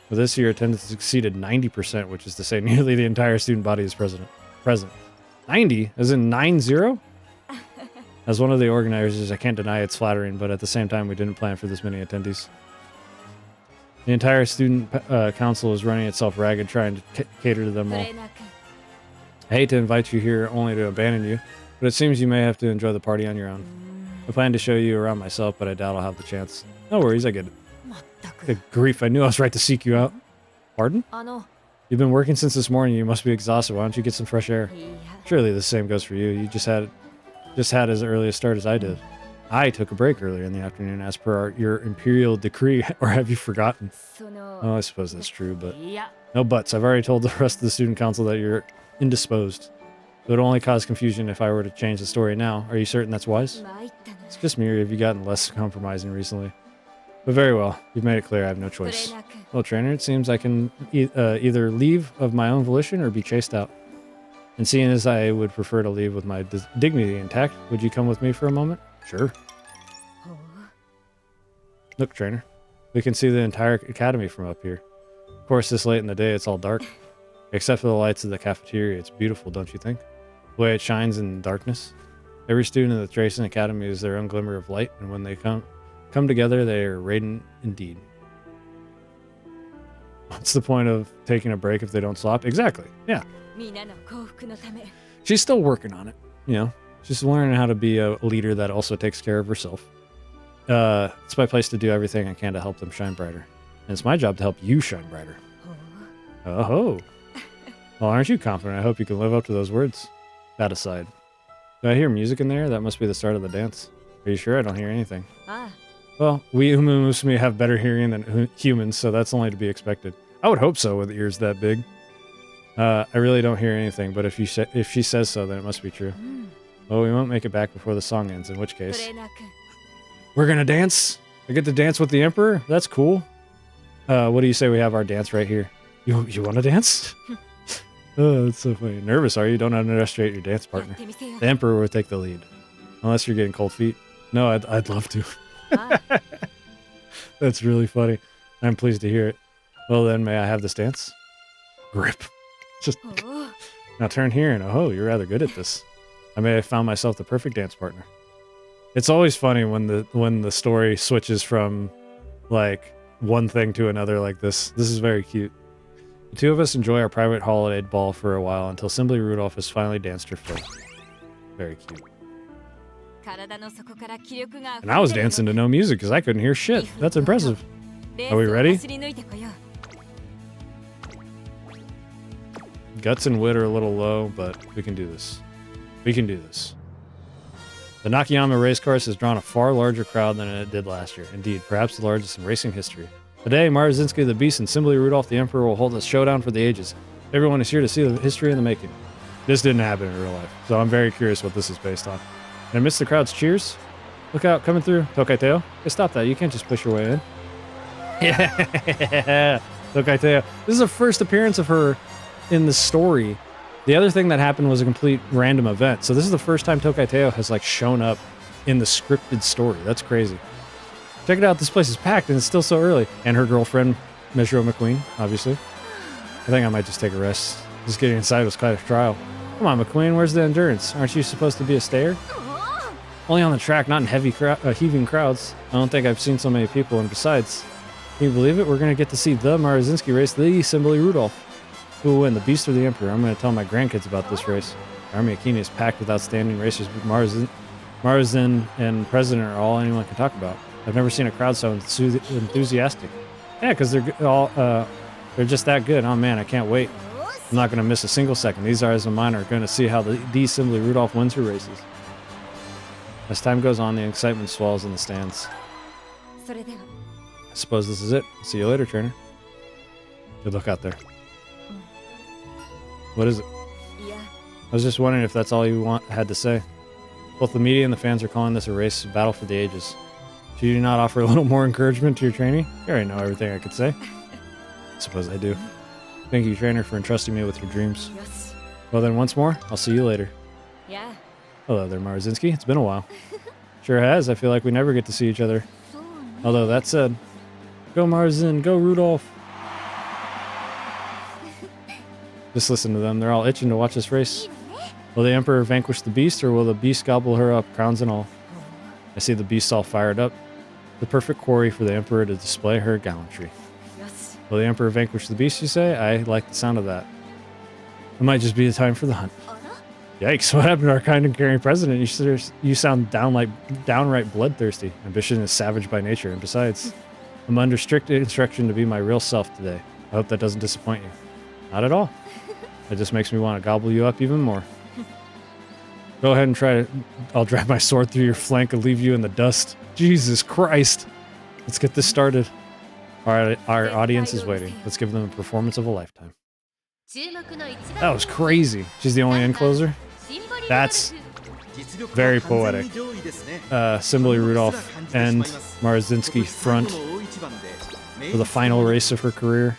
But this year, attendance exceeded 90%, which is to say nearly the entire student body is present. 90? As in 9-0? As one of the organizers, I can't deny it's flattering, but at the same time, we didn't plan for this many attendees. The entire student council is running itself ragged, trying to cater to them all. I hate to invite you here only to abandon you, but it seems you may have to enjoy the party on your own. I plan to show you around myself, but I doubt I'll have the chance. No worries, I get it. Good grief, I knew I was right to seek you out. Pardon? You've been working since this morning. You must be exhausted. Why don't you get some fresh air? Surely the same goes for you. You just had as early a start as I did. I took a break earlier in the afternoon as per your imperial decree, or have you forgotten? Oh, I suppose that's true, but no buts. I've already told the rest of the student council that you're indisposed. It would only cause confusion if I were to change the story now. Are you certain that's wise? It's just me, or have you gotten less compromising recently? But very well. You've made it clear I have no choice. Well, trainer, it seems I can either leave of my own volition or be chased out. And seeing as I would prefer to leave with my dignity intact, would you come with me for a moment? Sure. Look, trainer. We can see the entire academy from up here. Of course, this late in the day, it's all dark. Except for the lights of the cafeteria. It's beautiful, don't you think? The way it shines in darkness. Every student in the Tracing Academy is their own glimmer of light, and when they come together, they are radiant indeed. What's the point of taking a break if they don't stop? Exactly. Yeah. She's still working on it. You know, she's learning how to be a leader that also takes care of herself. It's my place to do everything I can to help them shine brighter. And it's my job to help you shine brighter. Oh. Well, aren't you confident? I hope you can live up to those words. That aside. Do I hear music in there? That must be the start of the dance. Are you sure? I don't hear anything. Well, we Umamusume have better hearing than humans, so that's only to be expected. I would hope so with ears that big. I really don't hear anything, but if she says so, then it must be true. Well, we won't make it back before the song ends, in which case... We're gonna dance? I get to dance with the Emperor? That's cool. What do you say we have our dance right here? You want to dance? Oh, that's so funny. Nervous, are you? Don't underestimate your dance partner. The Emperor will take the lead. Unless you're getting cold feet. No, I'd love to. That's really funny. I'm pleased to hear it. Well, then, may I have this dance? Grip. Just now turn here and oh, you're rather good at this. I may have found myself the perfect dance partner. It's always funny when the story switches from like one thing to another like this. This is very cute. The two of us enjoy our private holiday ball for a while until Symboli Rudolf has finally danced her fill. Very cute. And I was dancing to no music because I couldn't hear shit. That's impressive. Are we ready? Guts and wit are a little low, but we can do this. We can do this. The Nakayama race course has drawn a far larger crowd than it did last year. Indeed, perhaps the largest in racing history. Today, Maruzinski the Beast and Symboli Rudolf the Emperor will hold a showdown for the ages. Everyone is here to see the history in the making. This didn't happen in real life, so I'm very curious what this is based on. And amidst the crowd's cheers, look out, coming through, Tokaiteo. Hey, stop that, you can't just push your way in. Yeah, Tokaiteo. This is the first appearance of her in the story. The other thing that happened was a complete random event. So this is the first time Tokaiteo has like shown up in the scripted story. That's crazy. Check it out, this place is packed and it's still so early. And her girlfriend, Mishiro McQueen, obviously. I think I might just take a rest. Just getting inside was quite a trial. Come on, McQueen, where's the endurance? Aren't you supposed to be a stayer? Only on the track, not in heaving crowds. I don't think I've seen so many people, and besides, can you believe it? We're going to get to see the Maruzinski race, the Symboli Rudolf. Who will win, the Beast or the Emperor? I'm going to tell my grandkids about this race. The Army of Kini is packed with outstanding racers. Maruzin and President are all anyone can talk about. I've never seen a crowd so enthusiastic. Yeah, because they're just that good. Oh man, I can't wait. I'm not going to miss a single second. These eyes of mine are going to see how the Symboli Rudolf wins her races. As time goes on, the excitement swells in the stands. I suppose this is it. See you later, trainer. Good luck out there. What is it? I was just wondering if that's all you had to say. Both the media and the fans are calling this a race, a battle for the ages. Should you not offer a little more encouragement to your trainee? You already know everything I could say. I suppose I do. Thank you, trainer, for entrusting me with your dreams. Well then, once more, I'll see you later. Yeah. Hello there, Maruzinski. It's been a while. Sure has. I feel like we never get to see each other. Although, that said, go Maruzin, go Rudolph. Just listen to them. They're all itching to watch this race. Will the Emperor vanquish the Beast, or will the Beast gobble her up, crowns and all? I see the Beast all fired up. The perfect quarry for the Emperor to display her gallantry. Will the Emperor vanquish the Beast, you say? I like the sound of that. It might just be the time for the hunt. Yikes, what happened to our kind and caring president? You sound downright bloodthirsty. Ambition is savage by nature, and besides, I'm under strict instruction to be my real self today. I hope that doesn't disappoint you. Not at all. It just makes me want to gobble you up even more. Go ahead and try it. I'll drive my sword through your flank and leave you in the dust. Jesus Christ. Let's get this started. Our audience is waiting. Let's give them a performance of a lifetime. That was crazy. She's the only end closer? That's very poetic. Symboli Rudolf and Maruzinski front for the final race of her career.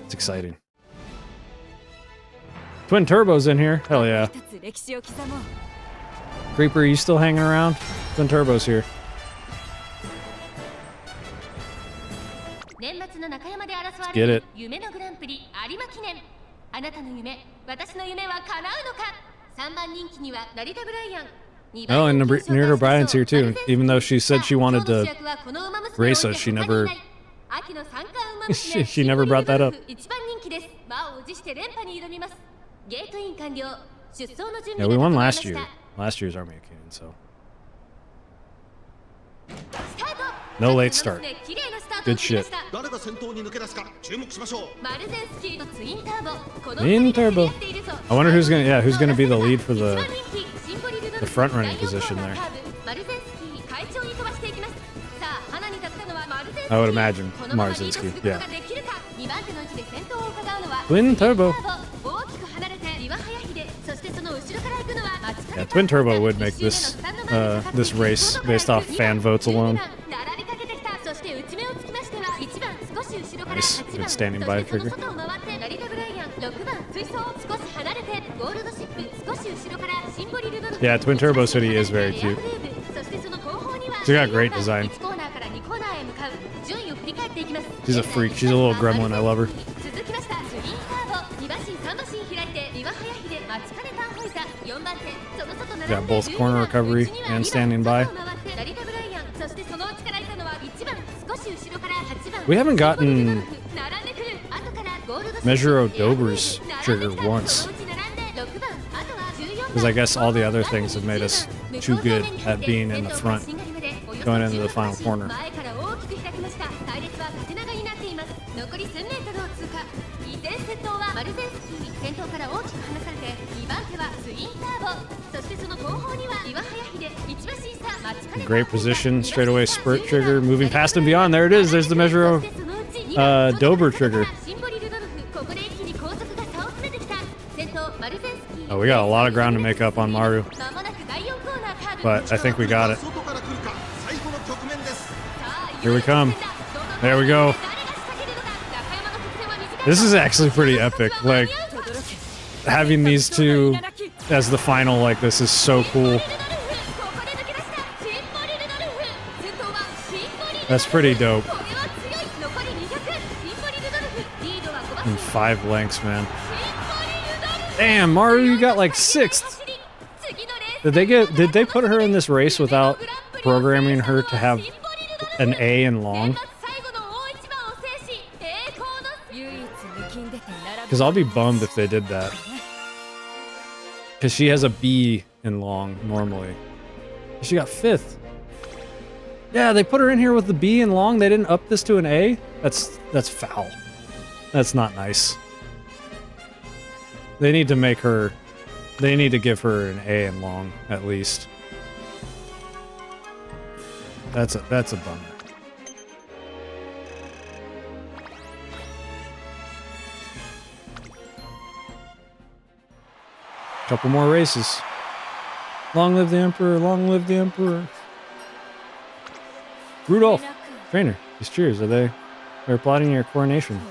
It's exciting. Twin Turbo's in here. Hell yeah. Creeper, are you still hanging around? Twin Turbo's here. Let's get it. Oh, and Nerita O'Brien's here too. Even though she said she wanted to race us, she never she never brought that up. Yeah, we won last year. Last year's Army of Kini, so. No late start. Good shit. In turbo. I wonder who's gonna be the lead for the front running position there. I would imagine Maruzinski, yeah. Twin turbo. Yeah, Twin Turbo would make this this race based off fan votes alone. Nice. Good standing by trigger. Yeah, Twin Turbo's hoodie is very cute. She got great design. She's a freak. She's a little gremlin. I love her. Got both corner recovery and standing by. We haven't gotten Measure Dober's trigger once. Because I guess all the other things have made us too good at being in the front, going into the final corner. Great position, straightaway spurt trigger, moving past and beyond. There it is. There's the Measure Dober trigger. Oh, we got a lot of ground to make up on Maru. But I think we got it. Here we come. There we go. This is actually pretty epic. Like, having these two as the final like this is so cool. That's pretty dope. In 5 lengths, man. Damn, Maru, you got like 6th. Did they put her in this race without programming her to have an A in long? Because I'll be bummed if they did that. Because she has a B in long normally. She got 5th. Yeah, they put her in here with the B in long. They didn't up this to an A. That's foul. That's not nice. They need to make her. They need to give her an A in long at least. That's a bummer. Couple more races. Long live the Emperor, long live the Emperor. Rudolf, trainer, these cheers, they're applauding your coronation.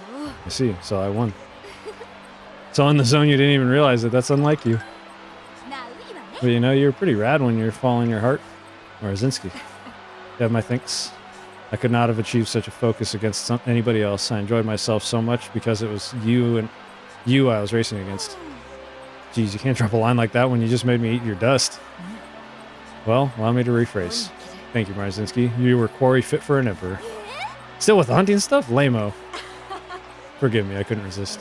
I see, so I won. So in the zone you didn't even realize it, that's unlike you. But you know, you're pretty rad when you're following your heart. Marazinski. You have my thanks. I could not have achieved such a focus against anybody else. I enjoyed myself so much because it was you I was racing against. Geez, you can't drop a line like that when you just made me eat your dust. Well, allow me to rephrase. Thank you, Marazinski. You were quarry fit for an emperor. Still with the hunting stuff? Lame-o. Forgive me, I couldn't resist.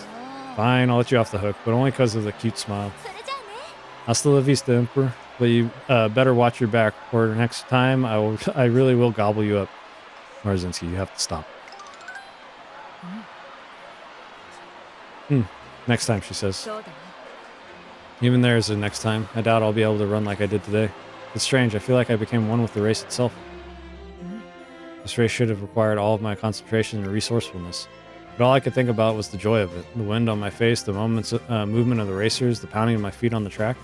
Fine, I'll let you off the hook, but only because of the cute smile. Hasta la vista, Emperor. But you better watch your back, or next time I really will gobble you up. Marazinski, you have to stop. Next time, she says. Even there is a next time. I doubt I'll be able to run like I did today. It's strange, I feel like I became one with the race itself. This race should have required all of my concentration and resourcefulness. But all I could think about was the joy of it. The wind on my face, the movement of the racers, the pounding of my feet on the track.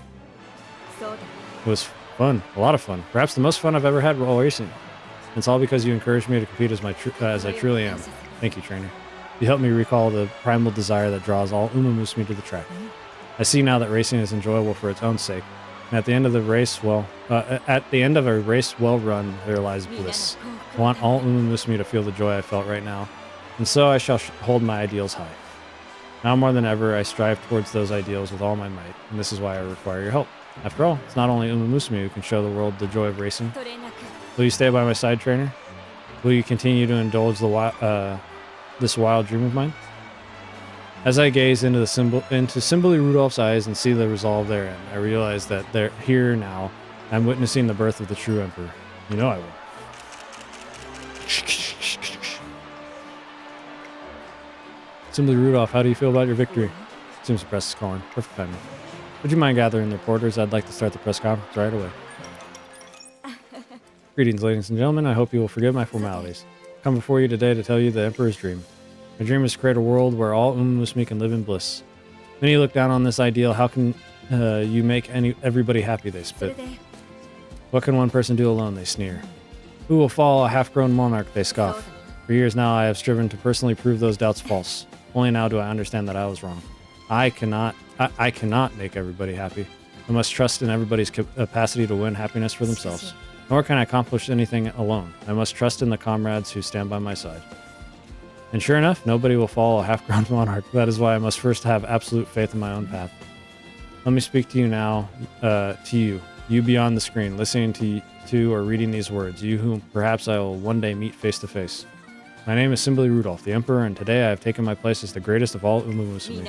It was fun, a lot of fun. Perhaps the most fun I've ever had while racing. It's all because you encouraged me to compete as I truly am. Thank you, trainer. You helped me recall the primal desire that draws all Umamusume to the track. I see now that racing is enjoyable for its own sake. And at the end of a race well run, there lies bliss. I want all Umamusume to feel the joy I felt right now. And so I shall hold my ideals high. Now more than ever, I strive towards those ideals with all my might, and this is why I require your help. After all, it's not only Umamusume who can show the world the joy of racing. Will you stay by my side, trainer? Will you continue to indulge this wild dream of mine? As I gaze into Symboli Rudolf's eyes and see the resolve therein, I realize that they're here now. I'm witnessing the birth of the true emperor. You know I will. Symboli Rudolf, how do you feel about your victory? Seems the press is calling. Perfect timing. Would you mind gathering the reporters? I'd like to start the press conference right away. Greetings, ladies and gentlemen. I hope you will forgive my formalities. I come before you today to tell you the Emperor's dream. My dream is to create a world where all Umamusume can live in bliss. Many look down on this ideal. How can you make everybody happy, they spit. What can one person do alone, they sneer. Who will follow a half-grown monarch, they scoff. For years now, I have striven to personally prove those doubts false. Only now do I understand that I was wrong. I cannot make everybody happy. I must trust in everybody's capacity to win happiness for themselves. Nor can I accomplish anything alone. I must trust in the comrades who stand by my side. And sure enough, nobody will follow a half-grown monarch. That is why I must first have absolute faith in my own path. Let me speak to you now, you beyond the screen, listening to or reading these words, you whom perhaps I will one day meet face to face. My name is Symboli Rudolf, the Emperor, and today I have taken my place as the greatest of all Umamusume.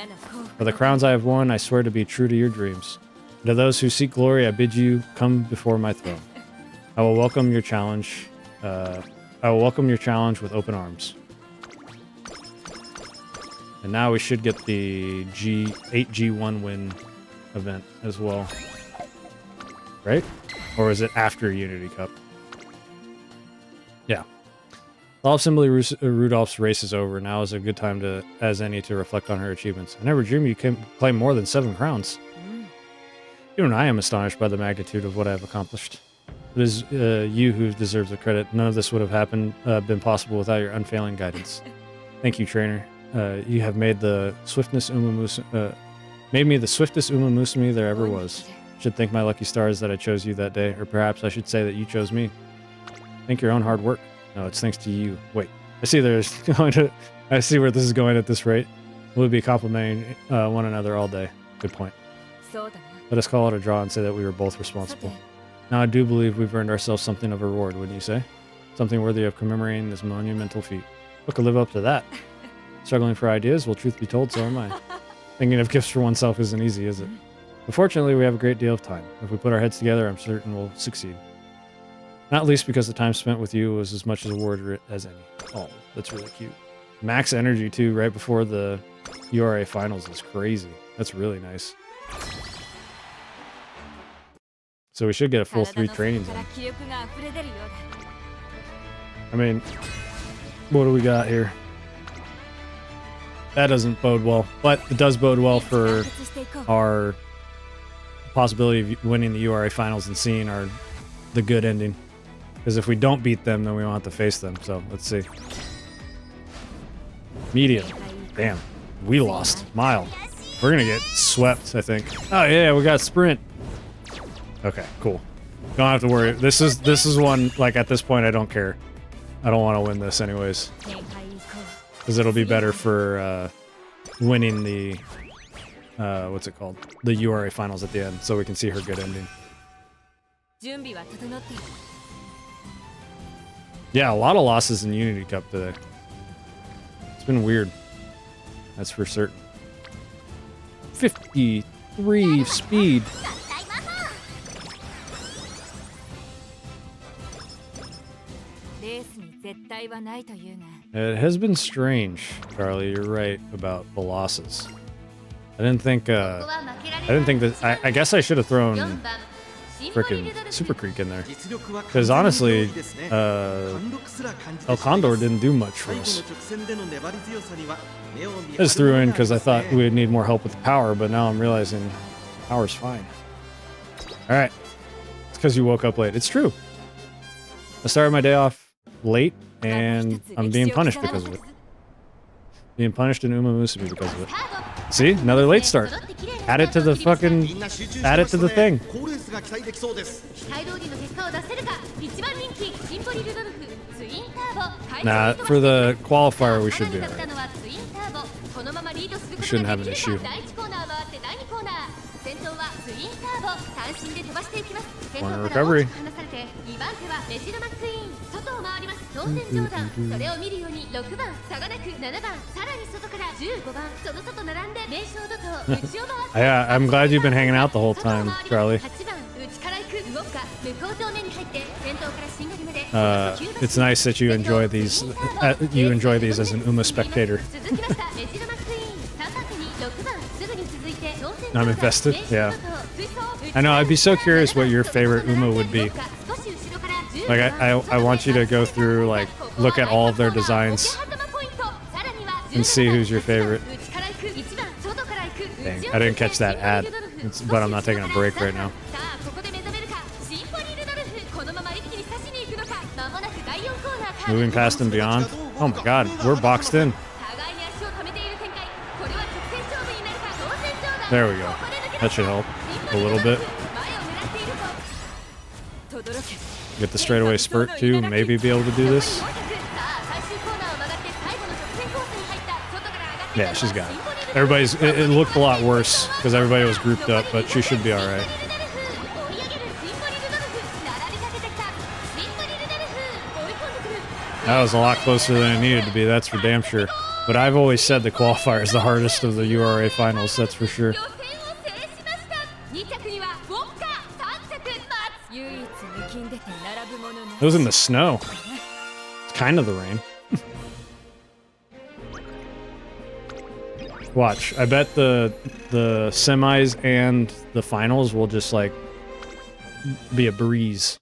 For the crowns I have won, I swear to be true to your dreams. And to those who seek glory, I bid you come before my throne. I will welcome your challenge. With open arms. And now we should get the 8G1 win event as well. Right? Or is it after Unity Cup? Yeah. All of Symboli Rudolph's race is over. Now is a good time as any to reflect on her achievements. I never dreamed you can claim more than 7 crowns. Even I am astonished by the magnitude of what I have accomplished. It is you who deserves the credit. None of this would have been possible without your unfailing guidance. Thank you, trainer. You have made me the swiftest Umamusume there ever was. I should thank my lucky stars that I chose you that day, or perhaps I should say that you chose me. Thank your own hard work. No, it's thanks to you. Wait, I see I see where this is going at this rate. We'll be complimenting one another all day. Good point. Let us call it a draw and say that we were both responsible. Now I do believe we've earned ourselves something of a reward, wouldn't you say? Something worthy of commemorating this monumental feat. Who could live up to that? Struggling for ideas? Well, truth be told, so am I. Thinking of gifts for oneself isn't easy, is it? But fortunately, we have a great deal of time. If we put our heads together, I'm certain we'll succeed. Not least because the time spent with you was as much as a reward as any. Oh, that's really cute. Max energy, too, right before the URA finals is crazy. That's really nice. So we should get a full 3 trainings in. I mean, what do we got here? That doesn't bode well, but it does bode well for our possibility of winning the URA finals and seeing the good ending. Because if we don't beat them, then we won't have to face them. So let's see. Medium. Damn. We lost. Mile. We're going to get swept, I think. Oh, yeah, we got sprint. Okay, cool. Don't have to worry. This is one, like, at this point, I don't care. I don't want to win this anyways. Because it'll be better for winning the, what's it called? The URA finals at the end, so we can see her good ending. Yeah, a lot of losses in Unity Cup today. It's been weird. That's for certain. 53 speed. It has been strange, Charlie. You're right about the losses. I didn't think that. I guess I should have thrown frickin' Super Creek in there. Because honestly, El Condor didn't do much for us. I just threw in because I thought we would need more help with the power, but now I'm realizing power's fine. Alright. It's because you woke up late. It's true. I started my day off late, and I'm being punished because of it. Being punished in Umamusume because of it. See? Another late start. Add it to the fucking... Add it to the thing. Nah, for the qualifier we should be alright. We shouldn't have an issue. Corner recovery. Yeah, I'm glad you've been hanging out the whole time, Charlie. It's nice that you enjoy these. You enjoy these as an Uma spectator. I'm invested. Yeah, I know. I'd be so curious what your favorite Uma would be. Like, I want you to go through, like, look at all of their designs and see who's your favorite. Dang, I didn't catch that ad, but I'm not taking a break right now. Moving past and beyond. Oh my god, we're boxed in. There we go. That should help a little bit. Get the straightaway spurt too, maybe be able to do this. Yeah, she's got it. It looked a lot worse because everybody was grouped up, but she should be all right. That was a lot closer than it needed to be, that's for damn sure. But I've always said the qualifier is the hardest of the URA finals, that's for sure. It was in the snow. It's kind of the rain. Watch, I bet the semis and the finals will just like be a breeze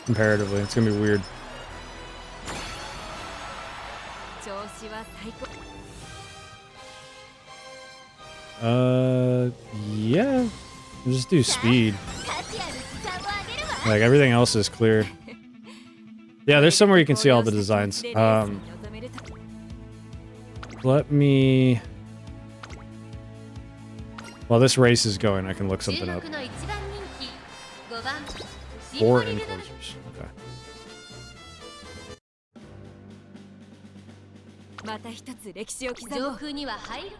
comparatively. It's gonna be weird. Yeah. We'll just do speed. Like everything else is clear. Yeah, there's somewhere you can see all the designs. Let me... While this race is going, I can look something up. 4 enclosures. Okay. また一つ歴史を刻もう。上空には入る。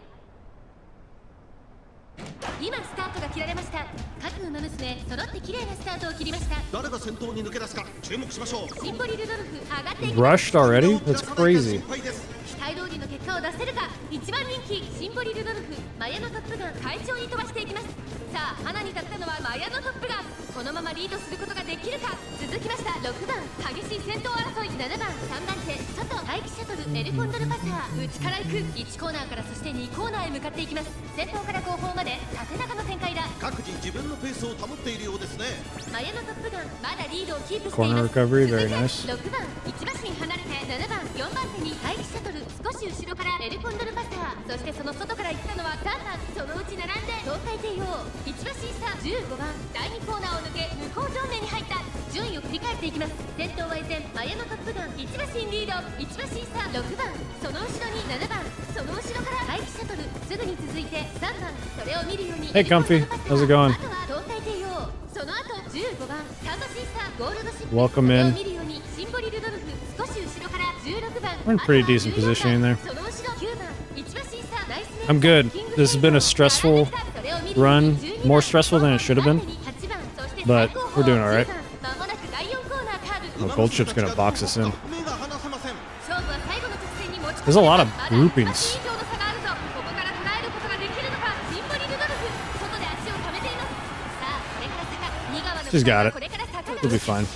今スタートが切られました。各馬娘揃って綺麗なスタートを切りました。誰が先頭に抜け出すか注目しましょう。シンボリルドルフ上がっていきます。 Rushed already? That's crazy. 期待通りの結果を出せるか。一番人気シンボリルドルフマヤのトップガン快調に飛ばしていきます。さあ花に立ったのはマヤのトップガン。このままリードすることができるか。続きました6番激しい先頭争い。7番3番手外待機シャトルエルコンドルパサー内から行く。1コーナーからそして2コーナーへ向かっていきます。先頭から後方まで縦長の展開だ。各自自分のペースを保っているようですね。マヤのトップガンまだリードをキープしています。 Corner recovery, very nice. 6番1馬身離れて7番4番手に待機シャトル少し後ろからエルコンドルパサー。そしてその外から行ったのは3番そのうち並んで東海帝王1馬身差15番第2コーナーを抜け向こう上面に入った。順位を振り返っていきます。先頭は依然マヤのトップガン1馬身リード1馬身差6番その後ろに7番その後ろから待機シャトルすぐに続いて3番それを見るように Hey Comfy, how's it going? あとは東海帝王その後15番3馬身差ゴールドシップ Welcome in. 見るようにシンボリルドルフ少し後ろから16番 We're in pretty decent positioning there. その後ろ9番1馬身差ナイスネ I'm good. This has been a stressful run, more stressful than it should have been, but we're doing all right. Oh, Gold Chip's gonna box us in. There's a lot of groupings. She's got it. We'll be fine.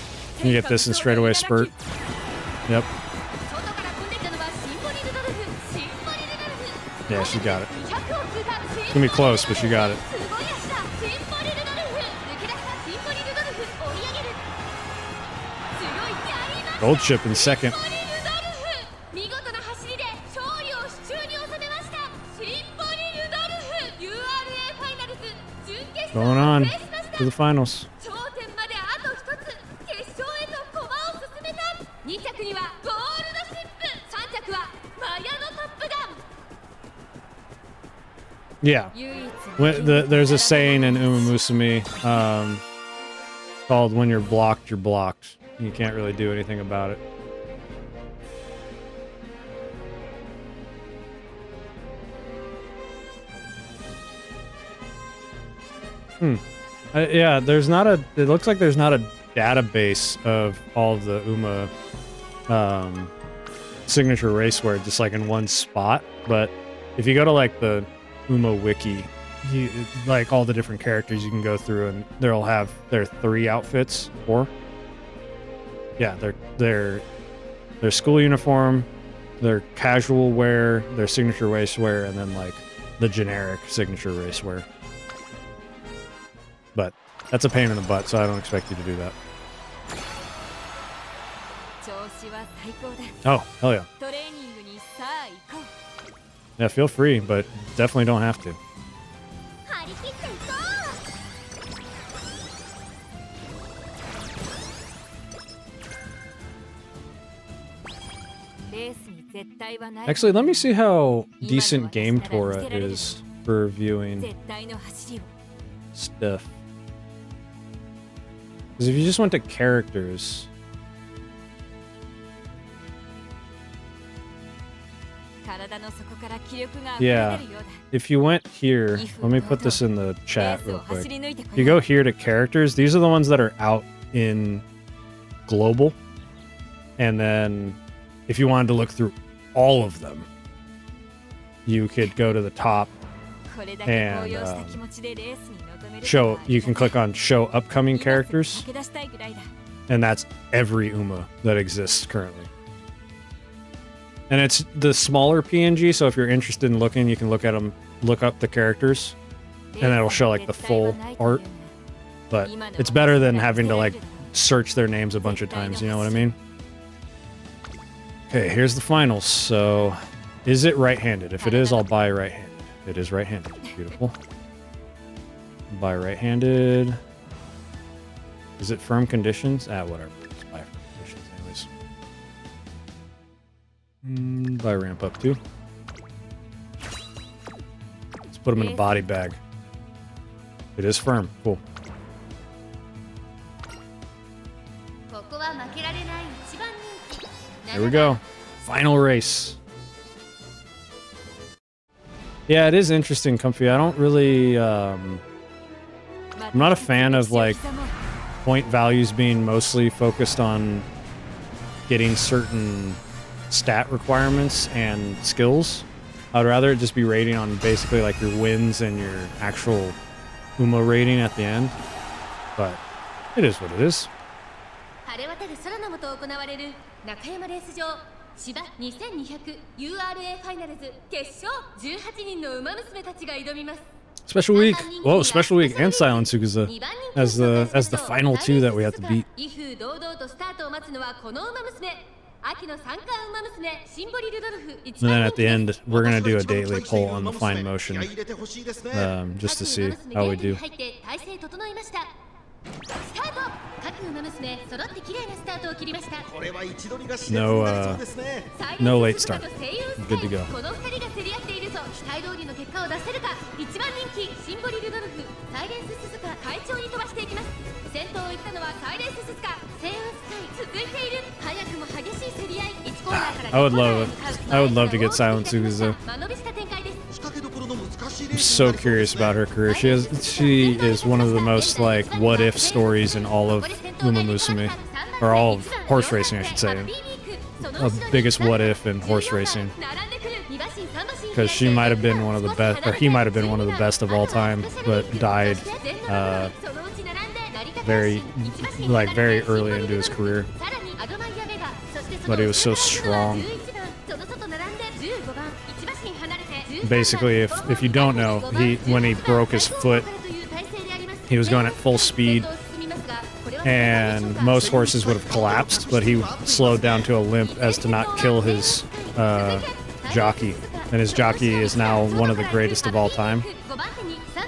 You get this in straightaway spurt. Yep. Yeah, she got it. It's gonna be close, but she got it. Gold Chip in second. Going on to the finals. Yeah. There's a saying in Umamusume called when you're blocked, you're blocked. You can't really do anything about it. Yeah, there's not a... It looks like there's not a database of all of the Uma signature raceware just like in one spot. But if you go to like the Uma wiki, like all the different characters you can go through and they'll have their 3 outfits. 4? Yeah, their school uniform, their casual wear, their signature racewear, and then like the generic signature racewear. But that's a pain in the butt, so I don't expect you to do that. Oh, hell yeah. Yeah, feel free, but definitely don't have to. Actually, let me see how decent Game Tora is for viewing stuff. Because if you just went to characters... Yeah. If you went here, let me put this in the chat real quick. If you go here to characters, these are the ones that are out in global. And then if you wanted to look through all of them, you could go to the top and you can click on show upcoming characters. And that's every Uma that exists currently. And it's the smaller PNG, so if you're interested in looking, you can look at them, look up the characters, and it'll show like the full art. But it's better than having to like search their names a bunch of times, you know what I mean? Okay, here's the finals. So, is it right-handed? If it is, I'll buy right-handed. It is right-handed. Beautiful. Buy right-handed. Is it firm conditions? Whatever. Just buy firm conditions anyways. Buy ramp up too. Let's put them in a body bag. It is firm. Cool. Here we go. Final race. Yeah, it is interesting, Comfy. I don't really... I'm not a fan of, like, point values being mostly focused on getting certain stat requirements and skills. I'd rather it just be rating on basically, like, your wins and your actual Uma rating at the end. But it is what it is. 中山レース場芝2200 URA ファイナルズ決勝18人の馬娘たちが挑みます Special week. Whoa, special week and Silent Sukuza as the final two that we have to beat. 威風堂々とスタートを待つのはこの馬娘秋の三冠馬娘シンボリルドルフ And then at the end, we're going to do a daily poll on the fine motion just to see how we do. スタート各馬娘揃って綺麗なスタートを切りました No late start. Good to go. この2人が競り合っているぞ期待通りの結果を出せるか一番人気シンボリルドルフサイレンススズカ快調に飛ばしていきます先頭を行ったのはサイレンススズカセイウンスカイ続いている早くも激しい競り合い1コーナーから I would love to get Silent Sukuza. 間延びした展開です I'm so curious about her career. She is one of the most like what if stories in all of Umamusume, or all of horse racing, I should say. The biggest what if in horse racing, because she might have been one of the best, or he might have been one of the best of all time, but died very early into his career. But he was so strong. Basically, if you don't know, when he broke his foot, he was going at full speed, and most horses would have collapsed, but he slowed down to a limp as to not kill his jockey. And his jockey is now one of the greatest of all time.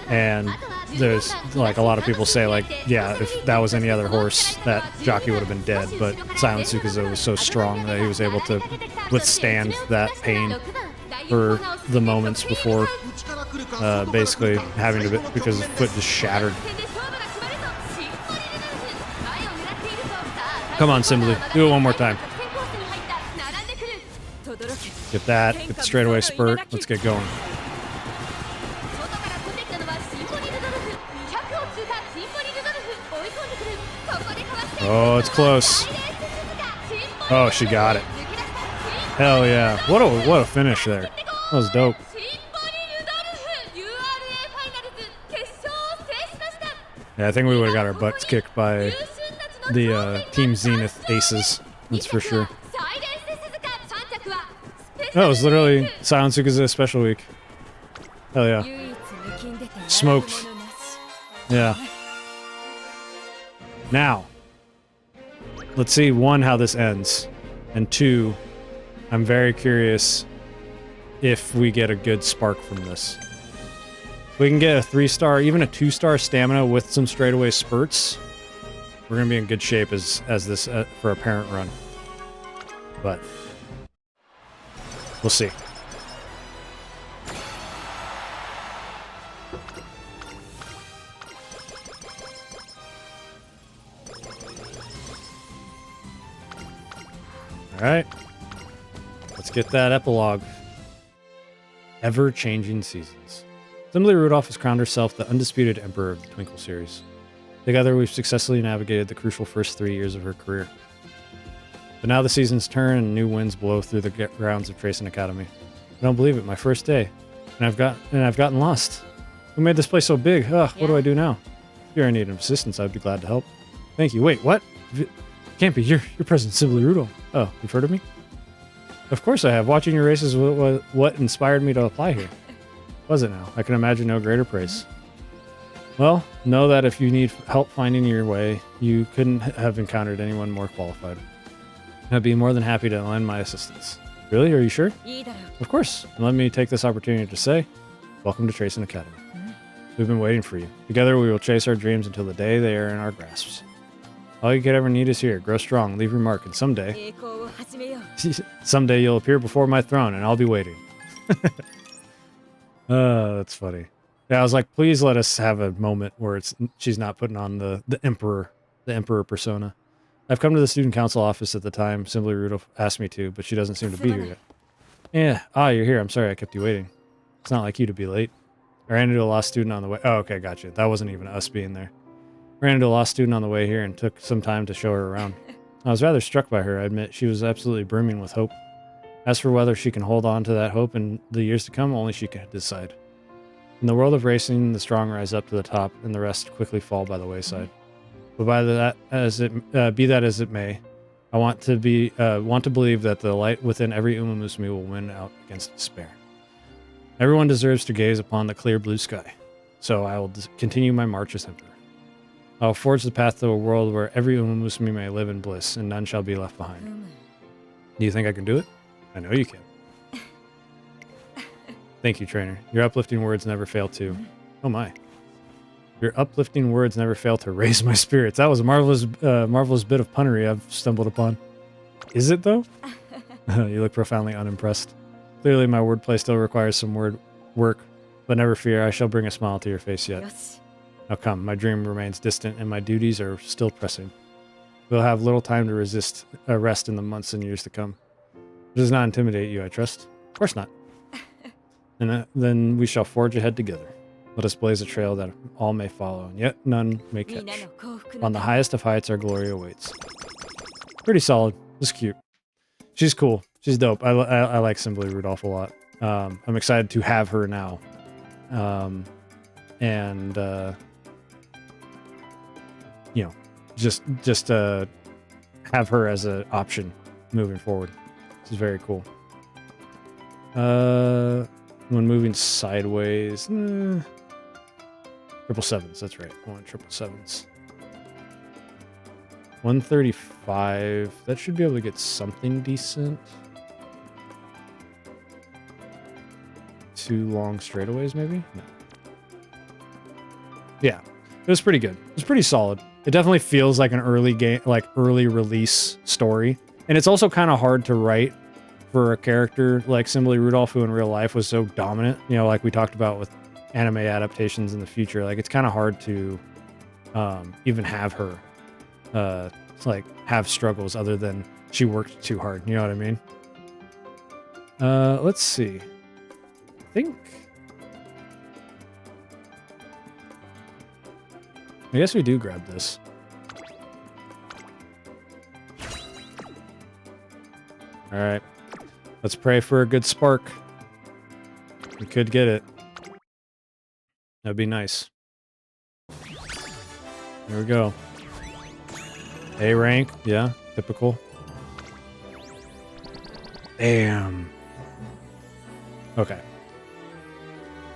And there's like a lot of people say like, yeah, if that was any other horse, that jockey would have been dead. But Silent Sukuza was so strong that he was able to withstand that pain for the moments before basically having to, because his foot just shattered. Come on, Symboli. Do it one more time. Get that. Get the straightaway spurt. Let's get going. Oh, it's close. Oh, she got it. Hell yeah. What a finish there. That was dope. Yeah, I think we would have got our butts kicked by the Team Zenith aces. That's for sure. No, it was literally Silent Sukuza special week. Hell yeah. Smoked. Yeah. Now, let's see, one, how this ends. And two, I'm very curious if we get a good spark from this. If we can get a 3-star, even a 2-star stamina with some straightaway spurts, we're going to be in good shape as this for a parent run. But we'll see. All right. Let's get that epilogue. Ever-changing seasons. Symboli Rudolf has crowned herself the undisputed emperor of the Twinkle series. Together, we've successfully navigated the crucial first 3 years of her career. But now the seasons turn and new winds blow through the grounds of Tracing Academy. I don't believe it, my first day. And I've gotten lost. Who made this place so big? Ugh, what do I do now? If you're in need of assistance, I'd be glad to help. Thank you. Wait, what? Can't be. You're President Symboli Rudolf. Oh, you've heard of me? Of course I have. Watching your races was what inspired me to apply here. Was it now? I can imagine no greater praise. Well, know that if you need help finding your way, you couldn't have encountered anyone more qualified. I'd be more than happy to lend my assistance. Really? Are you sure? Of course. And let me take this opportunity to say, welcome to Tracing Academy. We've been waiting for you. Together we will chase our dreams until the day they are in our grasps. All you could ever need is here. Grow strong, leave your mark, and someday you'll appear before my throne and I'll be waiting. That's funny. Yeah, I was like, please let us have a moment where she's not putting on the emperor persona. I've come to the student council office at the time Symboli Rudolf asked me to, but she doesn't seem to be here yet. Yeah, you're here. I'm sorry I kept you waiting. It's not like you to be late. I ran into a lost student on the way. Oh, okay, gotcha. That wasn't even us being there. Ran into a lost student on the way here and took some time to show her around. I was rather struck by her, I admit. She was absolutely brimming with hope. As for whether she can hold on to that hope in the years to come, only she can decide. In the world of racing, the strong rise up to the top, and the rest quickly fall by the wayside. But be that as it may, I want to believe that the light within every Umamusume will win out against despair. Everyone deserves to gaze upon the clear blue sky, so I will continue my march as emperor. I will forge the path to a world where every Umamusume may live in bliss, and none shall be left behind. Do you think I can do it? I know you can. Thank you, trainer. Your uplifting words never fail to... Oh my. Your uplifting words never fail to raise my spirits. That was a marvelous bit of punnery I've stumbled upon. Is it, though? You look profoundly unimpressed. Clearly, my wordplay still requires some work, but never fear, I shall bring a smile to your face yet. Now come, my dream remains distant, and my duties are still pressing. We'll have little time to rest in the months and years to come. It does not intimidate you, I trust. Of course not. And then we shall forge ahead together. Let us blaze a trail that all may follow, and yet none may catch. On the highest of heights, our glory awaits. Pretty solid. This is cute. She's cool. She's dope. I like Symboli Rudolf a lot. I'm excited to have her now. Just have her as an option moving forward. This is very cool. When moving sideways, 777s. That's right. I want 777s. 135. That should be able to get something decent. 2 long straightaways, maybe? No. Yeah, it was pretty good. It was pretty solid. It definitely feels like an early game, like early release story. And it's also kind of hard to write for a character like Symboli Rudolf, who in real life was so dominant. You know, like we talked about with anime adaptations in the future. Like, it's kind of hard to even have her have struggles other than she worked too hard. You know what I mean? Let's see. I guess we do grab this. All right. Let's pray for a good spark. We could get it. That'd be nice. There we go. A rank. Yeah, typical. Damn. Okay.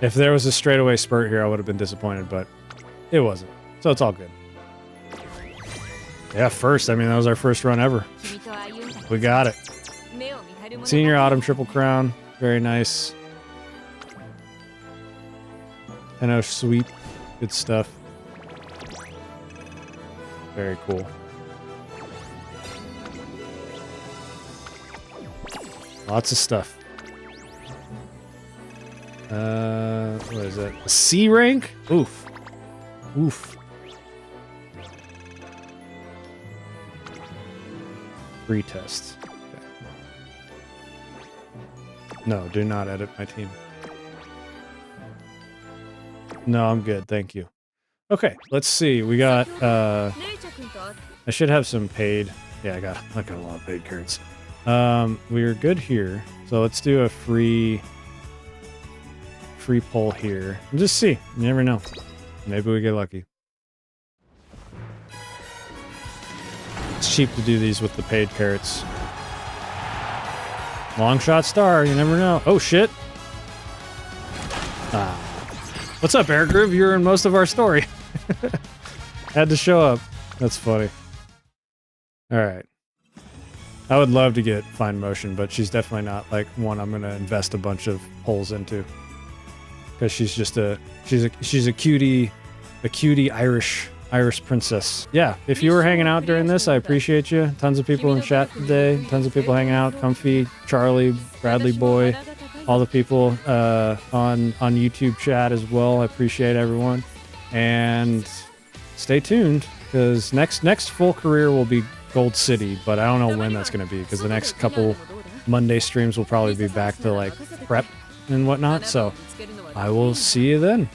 If there was a straightaway spurt here, I would have been disappointed, but it wasn't. So it's all good. Yeah, first. I mean, that was our first run ever. We got it. Senior Autumn Triple Crown. Very nice. 10-0 sweep. Good stuff. Very cool. Lots of stuff. What is that? A C rank? Oof. Oof. Free test. Okay. No, do not edit my team. No, I'm good. Thank you. Okay, let's see. We got, I should have some paid. Yeah, I got a lot of paid cards. We're good here. So let's do a free pull here. And just see. You never know. Maybe we get lucky. It's cheap to do these with the paid carrots. Long shot star. You never know. Oh, shit. Ah. What's up, Air Groove? You're in most of our story. Had to show up. That's funny. All right. I would love to get Fine Motion, but she's definitely not like one I'm gonna invest a bunch of holes into. Because she's just she's a cutie Irish princess. Yeah, if you were hanging out during this, I appreciate you. Tons of people in chat today. Tons of people hanging out. Comfy, Charlie, Bradley Boy, all the people on YouTube chat as well. I appreciate everyone. And stay tuned, because next full career will be Gold City, but I don't know when that's going to be, because the next couple Monday streams will probably be back to like prep and whatnot. So I will see you then.